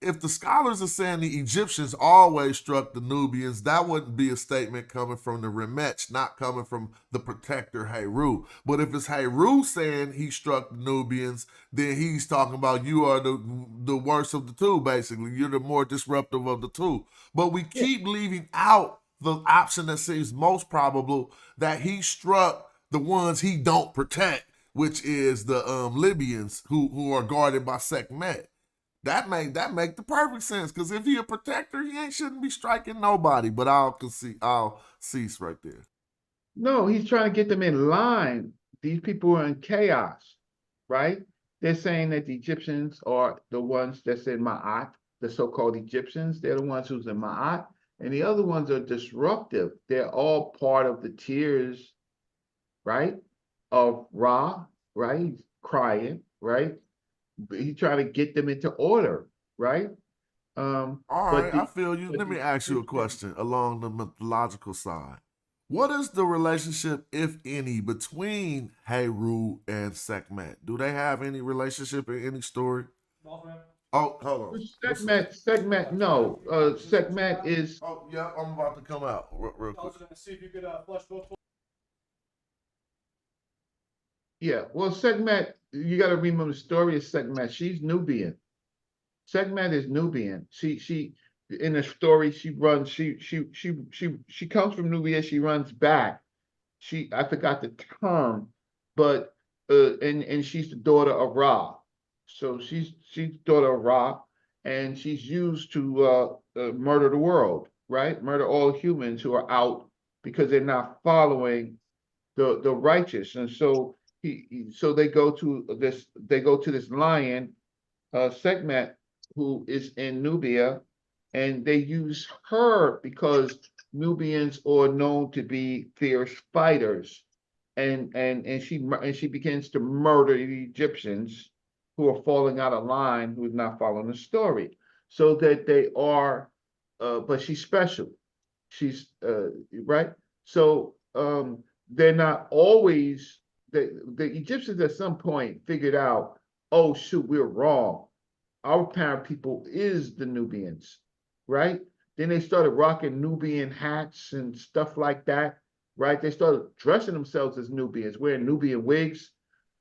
if the scholars are saying the Egyptians always struck the Nubians, that wouldn't be a statement coming from the Remech, not coming from the protector Heru. But if it's Heru saying he struck the Nubians, then he's talking about you are the worst of the two, basically. You're the more disruptive of the two. But we keep leaving out the option that seems most probable, that he struck the ones he don't protect, which is the Libyans who are guarded by Sekhmet. That make the perfect sense, because if he a protector, he shouldn't be striking nobody. But I'll cease right there. No, he's trying to get them in line. These people are in chaos, right? They're saying that the Egyptians are the ones that's in Ma'at, the so-called Egyptians. They're the ones who's in Ma'at, and the other ones are disruptive. They're all part of the tears, right? Of Ra, right? He's crying, right? He's trying to get them into order, right? All But right, I feel you. but Let me the ask you a Egyptians, question along the mythological side. What is the relationship, if any, between Heru and Sekhmet? Do they have any relationship in any story? Oh, hold on. Segment, no. Segment is, Oh, yeah, I'm about to come out real quick. yeah. Well, Segment, you got to remember the story of Segment. She's Nubian. Segment is Nubian. She in the story she runs. She comes from Nubia. She runs back. I forgot the term, but and she's the daughter of Ra. So she's the daughter of Ra, and she's used to murder the world, right? Murder all humans who are out because they're not following the righteous. And so so they go to this lion, Sekhmet, who is in Nubia, and they use her because Nubians are known to be fierce fighters, and she begins to murder the Egyptians who are falling out of line, who is not following the story, so that they are, but she's special. She's right. So they're not always the Egyptians at some point figured out, oh shoot, we're wrong. Our parent people is the Nubians, right? Then they started rocking Nubian hats and stuff like that, right? They started dressing themselves as Nubians, wearing Nubian wigs,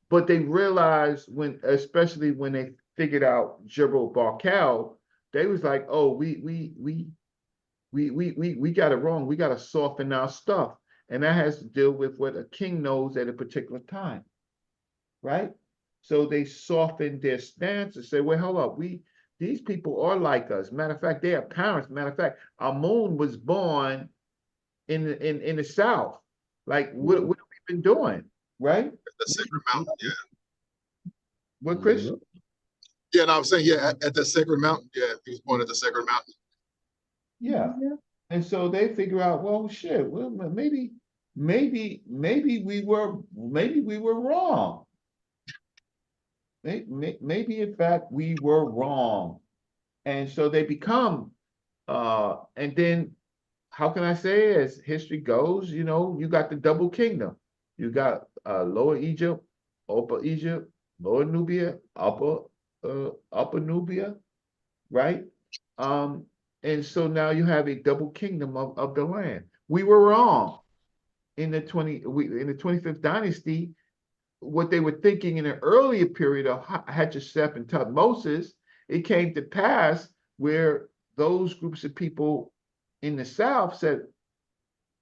but they realized especially when they figured out Jebel Barkel, they was like, oh, we got it wrong. We got to soften our stuff, and that has to deal with what a king knows at a particular time, right? So they softened their stance and say, well, hold up, these people are like us. Matter of fact, they are parents. Matter of fact, Amun was born in the South. Like, what have we been doing, right? The Sacred Mountain, yeah. What, Chris? Yeah, and I was saying, yeah, at the Sacred Mountain, yeah, he was born at the Sacred Mountain. Yeah. And so they figure out, well, shit, well, maybe we were wrong. Maybe in fact we were wrong. And so they become, and then how can I say, as history goes, you got the double kingdom. You got Lower Egypt, Lower Nubia, Upper Nubia, right? And so now you have a double kingdom of the land. We were wrong in the 25th dynasty. What they were thinking in an earlier period of Hatshepsut and Tutmosis, it came to pass where those groups of people in the South said,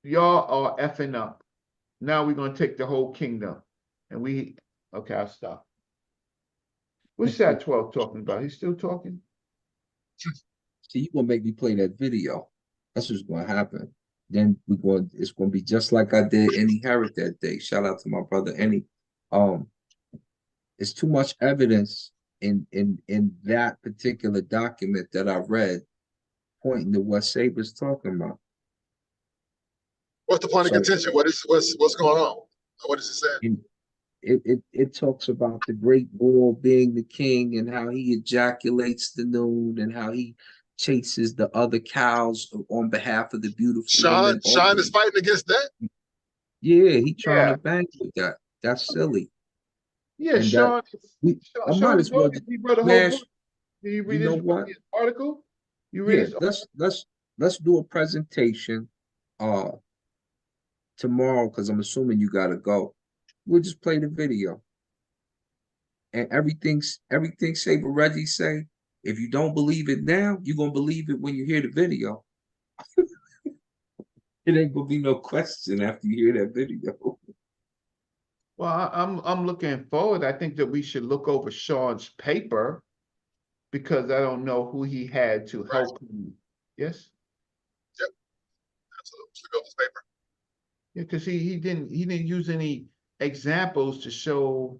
y'all are effing up. Now we're going to take the whole kingdom. And okay, I'll stop. What's that 12 talking about? He's still talking? See, you're gonna make me play that video. That's what's gonna happen. Then it's gonna be just like I did Any Herod that day. Shout out to my brother Any. It's too much evidence in that particular document that I read pointing to what Saber's talking about. What's the point of contention? What's going on? What is it saying? It talks about the great bull being the king and how he ejaculates the noon and how he chases the other cows on behalf of the beautiful women. Sean is fighting against that? Yeah, he trying to bang with that. That's silly. Yeah, and Sean. I might as well he read a whole smash. book. Did you read You know what? his article? You read Yeah, let's do a presentation tomorrow, because I'm assuming you gotta go. We'll just play the video. And everything Saber Reggie say, if you don't believe it now, you're gonna believe it when you hear the video. It ain't gonna be no question after you hear that video. Well, I'm looking forward. I think that we should look over Sean's paper because I don't know who he had to help him. Yes? Yep. Absolutely. Should go with his paper. Yeah, because he didn't use any examples to show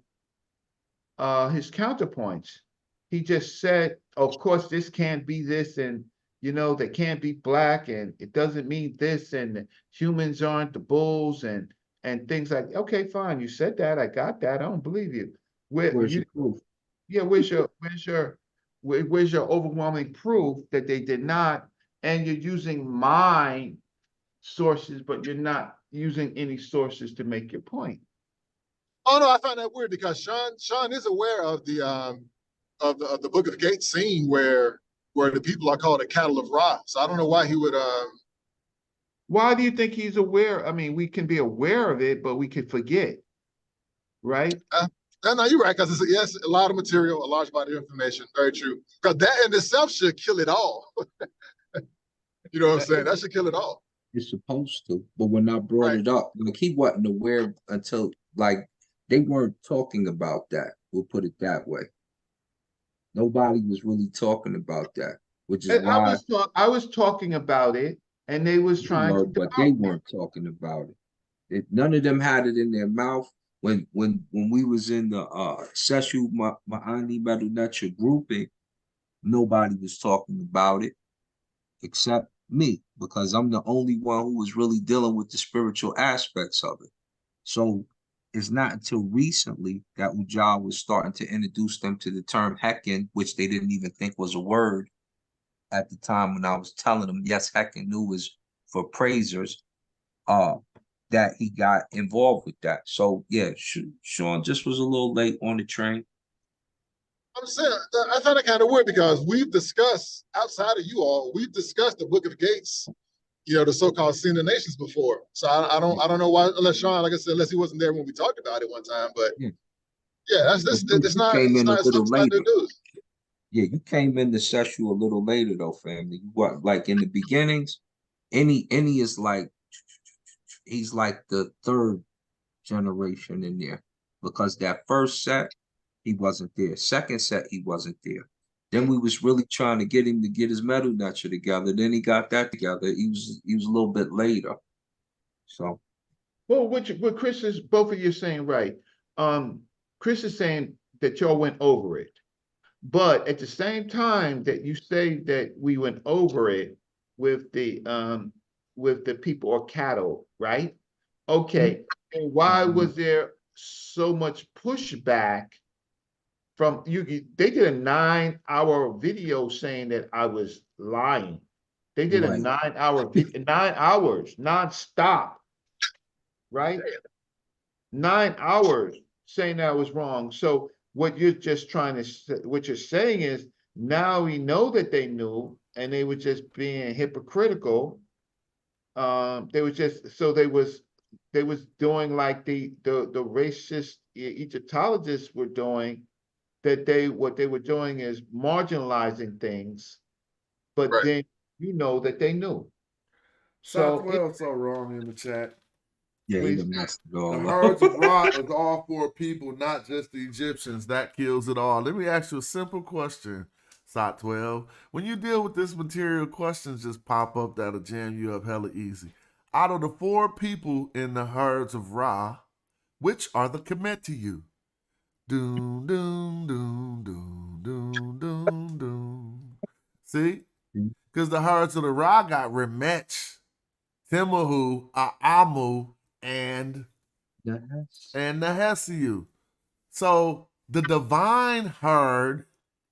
his counterpoints. He just said, of course, this can't be this, and they can't be black, and it doesn't mean this, and humans aren't the bulls, and things like, okay, fine, you said that, I got that, I don't believe you. Where's your proof? Yeah, where's your overwhelming proof that they did not, and you're using my sources, but you're not using any sources to make your point. Oh no, I found that weird because Sean is aware of the of the Book of Gates scene where the people are called the cattle of Ra. So I don't know why he would. Why do you think he's aware? I mean, we can be aware of it, but we could forget, right? No, you're right, because it's yes, a lot of material, a large body of information. Very true. Because that in itself should kill it all. You know what I'm saying? That should kill it all. It's supposed to, but when I brought Right. it up, like he wasn't aware until like they weren't talking about that. We'll put it that way. Nobody was really talking about that, which is And why I was talking about it, and they was you trying were, to but they doubt me. weren't talking about it. None of them had it in their mouth. When we was in the session Ma'ani Medunecha grouping, nobody was talking about it except me, because I'm the only one who was really dealing with the spiritual aspects of it. So it's not until recently that Ujah was starting to introduce them to the term Hecken, which they didn't even think was a word at the time when I was telling them, yes, Hecken knew was for praisers, that he got involved with that. So yeah, Sean just was a little late on the train. I'm saying I find it kind of weird because we've discussed outside of you all, we've discussed the Book of Gates, the so-called Scene of Nations before. So I don't know why, unless Sean, like I said, unless he wasn't there when we talked about it one time. But Yeah. yeah, that's this. You It's not. came It's in a not. It's little not new later. news. Yeah, you came in the session a little later though, family. What, like in the beginnings, any is like he's like the third generation in there, because that first set he wasn't there. Second set he wasn't there. Then we was really trying to get him to get his metal nurture together. Then he got that together. He was a little bit later. So Well, what Chris is, both of you saying right. Chris is saying that y'all went over it, but at the same time that you say that we went over it with the people or cattle, right? Okay, and why was there so much pushback from you? They did a 9-hour video saying that I was lying. They did a right. 9-hour video, 9 hours nonstop, right? 9 hours saying that I was wrong. So what you're just trying to say, what you're saying is now we know that they knew and they were just being hypocritical. They were just so they was doing like the racist Egyptologists were doing, that what they were doing is marginalizing things, but Right. then that they knew. Shot So 12 so wrong in the chat. Yeah, he please. done messed it The all herds of up. Ra is all for people, not just the Egyptians. That kills it all. Let me ask you a simple question, Sot 12. When you deal with this material, questions just pop up that'll jam you up hella easy. Out of the 4 people in the herds of Ra, which are the Kemet to you? Doom, doom, doom, doom, doom, doom, doom. See? Because the herds of the Ra got Remech, Timahu, Aamu, and Nehesiu. So the divine herd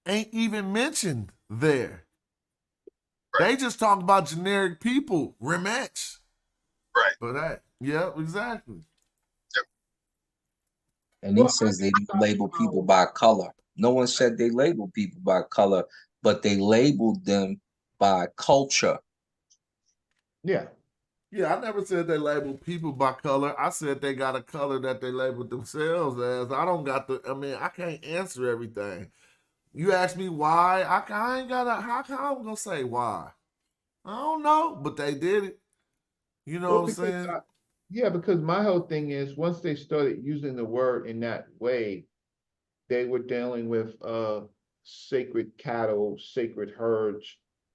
ain't even mentioned there. Right. They just talk about generic people, Remech. Right. But that, yeah, exactly. And he says they don't label people by color. No one said they label people by color, but they labeled them by culture. Yeah. Yeah, I never said they label people by color. I said they got a color that they labeled themselves as. I can't answer everything. You ask me why, I ain't got how I'm going to say why? I don't know, but they did it. You know Well, what I'm saying? because my whole thing is once they started using the word in that way, they were dealing with sacred cattle, sacred herds,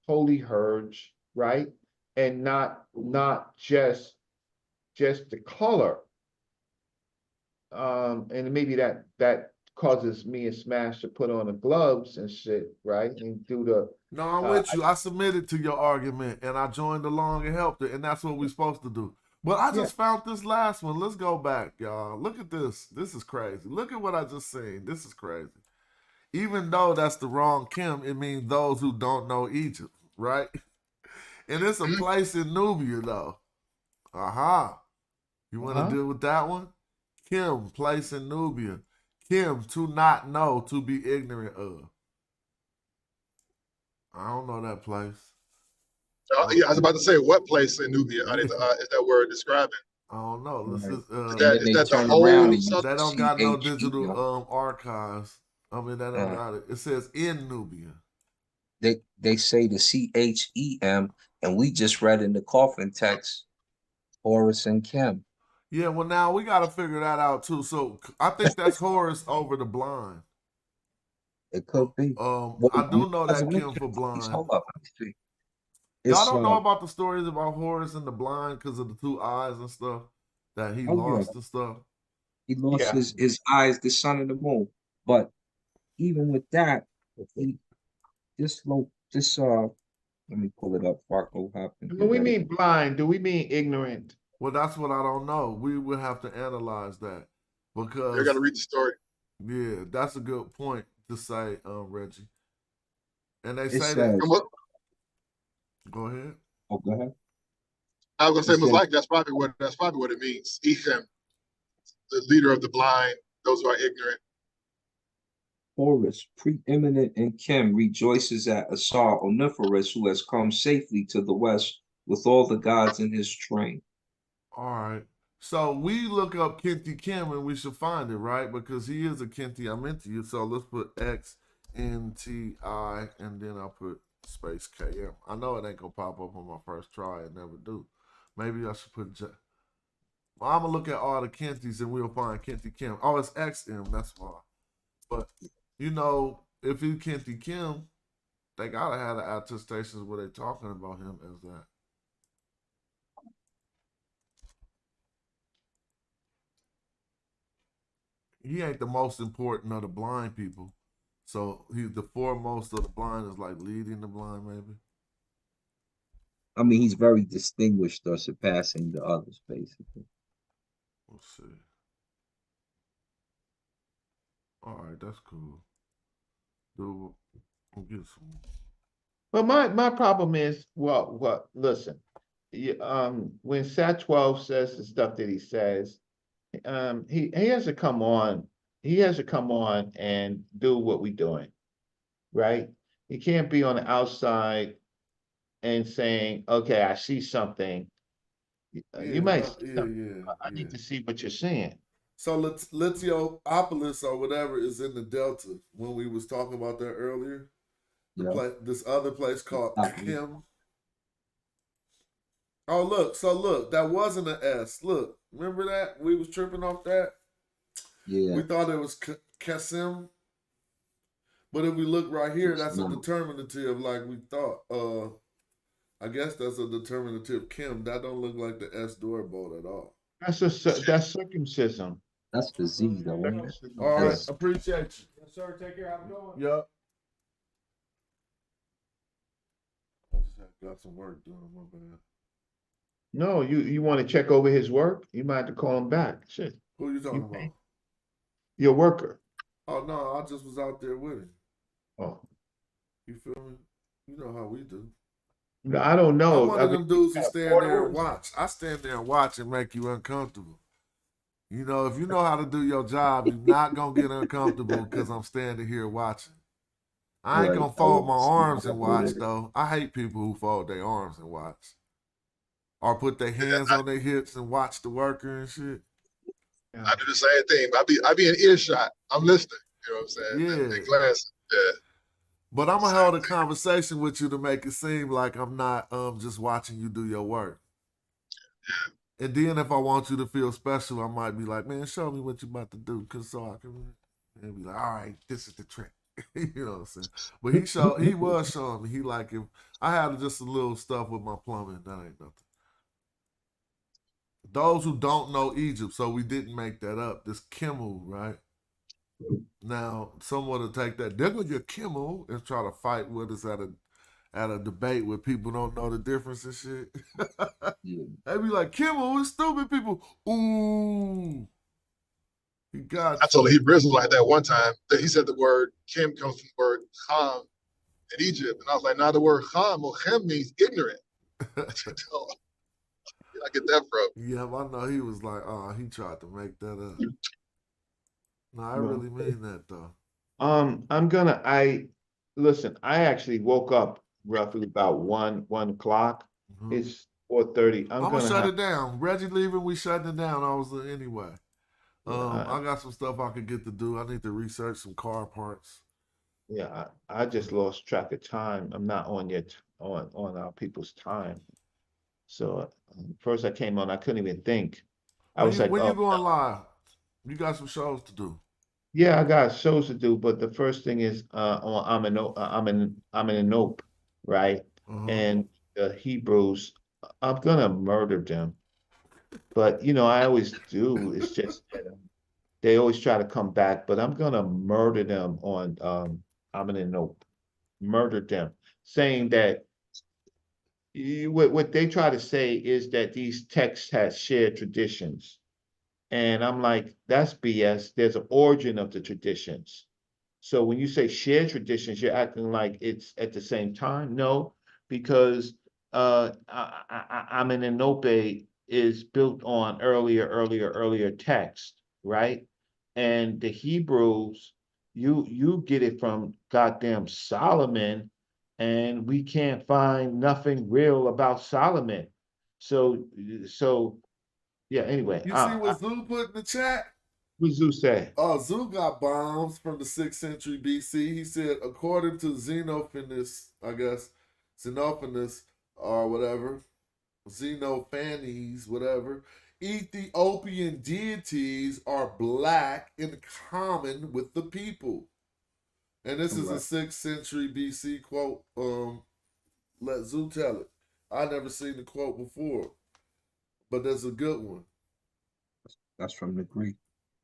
holy herds, right? And not just the color. And maybe that causes me and Smash to put on the gloves and shit, right? And do the No, I'm with you. I submitted to your argument and I joined along and helped it, and that's what we're supposed to do. But I just found this last one. Let's go back, y'all. Look at this. This is crazy. Look at what I just seen. This is crazy. Even though that's the wrong Kim, it means those who don't know Egypt, right? And it's a place in Nubia, though. Aha. You want to deal with that one? Kim, place in Nubia. Kim, to not know, to be ignorant of. I don't know that place. Yeah, I was about to say, what place in Nubia Yeah. is that word describing? I don't know. This Right. is And That then is they that the turn around whole and use south? they don't the got no CHE. digital archives. I mean, they don't Uh, got it. It says in Nubia. they say the CHEM, and we just read in the coffin text Horus and Kim. Yeah, well, now we got to figure that out too. So I think that's Horus over the blind. It could be. I Well, do know that Kim for blind. hold up, let me see. Y'all It's don't know about the stories about Horus and the blind because of the two eyes and stuff that he oh yeah, lost and stuff. he lost Yeah. his eyes, the sun and the moon. But even with that, he this let me pull it up. Farco happened. When we mean blind, do we mean ignorant? Well, that's what I don't know. We would have to analyze that You because got to read the story. yeah, that's a good point to say, Reggie. And they It say says, that. From what Go ahead. oh, go ahead. I was It gonna say, says Mosaic, that's probably what it means. Ethem, the leader of the blind, those who are ignorant. Horus, preeminent in Kim, rejoices at Asar Oniferous, who has come safely to the west with all the gods in his train. All right. So we look up Kenti Kim and we should find it, right? Because he is a Kenti I'm into you. So let's put XNTI and then I'll put space KM. I know it ain't gonna pop up on my first try. It never do. Maybe I should put well, I'm gonna look at all the Kentis and we'll find Kenti Kim. Oh, it's XM, that's why. But you know, if he's Kenti Kim, they gotta have the attestations where they talking about him as that. He ain't the most important of the blind people. So he's the foremost of the blind is like leading the blind, maybe. I mean, he's very distinguished or surpassing the others, basically. Let's see. All right, that's cool. Dude, we'll get some. But my problem is, well, listen, when Sat 12 says the stuff that he says, he has to come on, and do what we're doing, right? He can't be on the outside and saying, okay, I see something. You might see something, but I need to see what you're saying. So Lithiopolis or whatever is in the Delta when we was talking about that earlier. This other place called Kim. Oh, look, that wasn't an S. Look, remember that? We was tripping off that? Yeah. We thought it was Kasim. But if we look right here, that's a determinative like we thought. I guess that's a determinative Kim. That don't look like the S door bolt at all. That's circumcision. That's the Z, though. All right, appreciate you. Yes, sir. Take care. Have a good one. Yep. I just got some work doing, my bad. No, you want to check over his work? You might have to call him back. Shit. Who you talking about? Your worker. Oh no, I just was out there with him. Oh. You feel me? You know how we do. No, I don't know. I'm one of them dudes who stand there and watch. I stand there and watch and make you uncomfortable. You know, if you know how to do your job, you're not gonna get uncomfortable because I'm standing here watching. I ain't gonna fold my arms and watch though. I hate people who fold their arms and watch. Or put their hands on their hips and watch the worker and shit. I do the same thing. I be in earshot. I'm listening. You know what I'm saying? Yeah. In class. Yeah. But I'm gonna hold a conversation with you to make it seem like I'm not just watching you do your work. And then if I want you to feel special, I might be like, man, show me what you about to do, cause so I can and be like, all right, this is the trick. You know what I'm saying? But he was showing me. He like if I had just a little stuff with my plumbing, that ain't nothing. Those who don't know Egypt, so we didn't make that up. This Kimmel, right? Now, someone will take that, they're gonna get Kimmel and try to fight with us at a debate where people don't know the difference and shit. They be like, Kimmel, it's stupid people. Ooh. He got I told a Hebrew Israelite that one time that he said the word Kim comes from the word Ham in Egypt. And I was like, now the word Ham or Chem means ignorant. Where I get that from? Yeah, I know he was like, oh, he tried to make that up. No, I really mean that though. listen, I actually woke up roughly about 1 o'clock. Mhm. It's 4:30. I'm gonna shut it down. Reggie leaving, we shutting it down. I was anyway. I got some stuff I could get to do. I need to research some car parts. Yeah, I just lost track of time. I'm not on yet on our people's time. So first I came on, I couldn't even think. I was like, When you oh, going live? You got some shows to do. yeah, I got shows to do, but the first thing is I'm in a nope, right? And the Hebrews, I'm gonna murder them. But I always do. It's just that they always try to come back, but I'm gonna murder them on I'm in a nope. Murder them, saying that what they try to say is that these texts have shared traditions. And I'm like, that's BS. There's an origin of the traditions. So when you say shared traditions, you're acting like it's at the same time. No, because I'm an Enope is built on earlier text, right? And the Hebrews, you get it from goddamn Solomon, and we can't find nothing real about Solomon. So yeah. Anyway, You see what Zoo put in the chat? what Zeus say? Zoo got bombs from the 6th century BC. He said, according to Xenophanes, I guess, Xenophanes or whatever, Xenophanes, whatever, Ethiopian deities are black in common with the people. And this is a 6th century BC quote. Let Zoo tell it. I never seen the quote before, but that's a good one. That's from the Greek.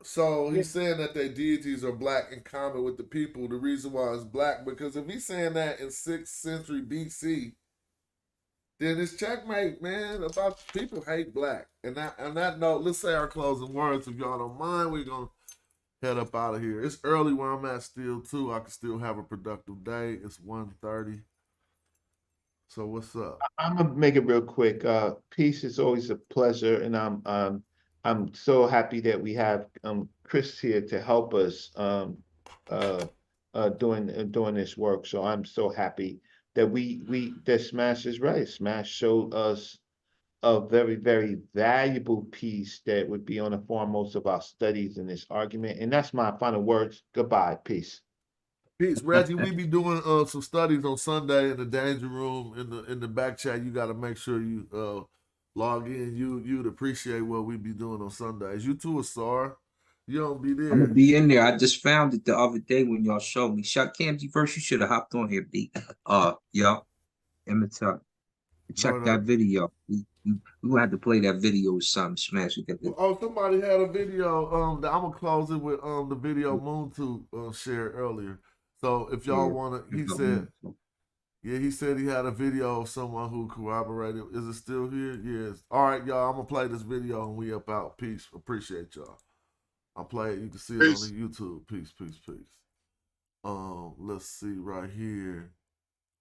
So he's saying that their deities are black in common with the people. The reason why it's black, because if he's saying that in 6th century BC, then it's checkmate, man. About people hate black. And on that note, let's say our closing words. If y'all don't mind, we're gonna head up out of here. It's early where I'm at still too. I can still have a productive day. It's 1:30. So what's up? I'm gonna make it real quick. Peace is always a pleasure, and I'm so happy that we have Chris here to help us doing this work. So I'm so happy that that Smash is right. Smash showed us a very, very valuable piece that would be on the foremost of our studies in this argument. And that's my final words. Goodbye. Peace. Peace, Reggie. We be doing some studies on Sunday in the danger room in the back chat. You got to make sure you log in. You'd appreciate what we be doing on Sundays. You too, Asar. You don't be there. I'm gonna be in there. I just found it the other day when y'all showed me. Shot Camzy first. You should have hopped on here, B. Yo, Emmett Tuck. Check that video. We gonna have to play that video with something. Smash it. Oh, somebody had a video. I'm gonna close it with the video Moon shared earlier. So if y'all wanna, he said he had a video of someone who corroborated. Is it still here? Yes. All right, y'all. I'm gonna play this video and we up out. Peace. Appreciate y'all. I'll play it. You can see it on the YouTube. Peace. Let's see right here.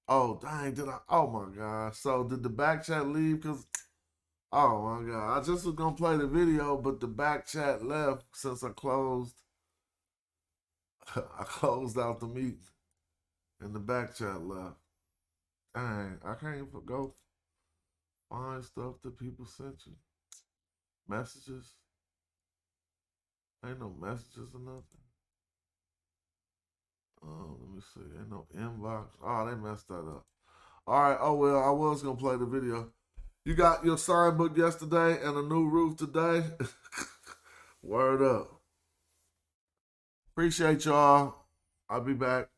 Oh dang! Oh my god! So did the back chat leave? Cause oh my god! I just was gonna play the video, but the back chat left since I closed. I closed out the meeting, and the back chat left. Dang! I can't even go find stuff that people sent you. Messages. Ain't no messages or nothing. Let me see. Ain't no inbox. Oh, they messed that up. All right. Oh, well, I was going to play the video. You got your sign book yesterday and a new roof today? Word up. Appreciate y'all. I'll be back.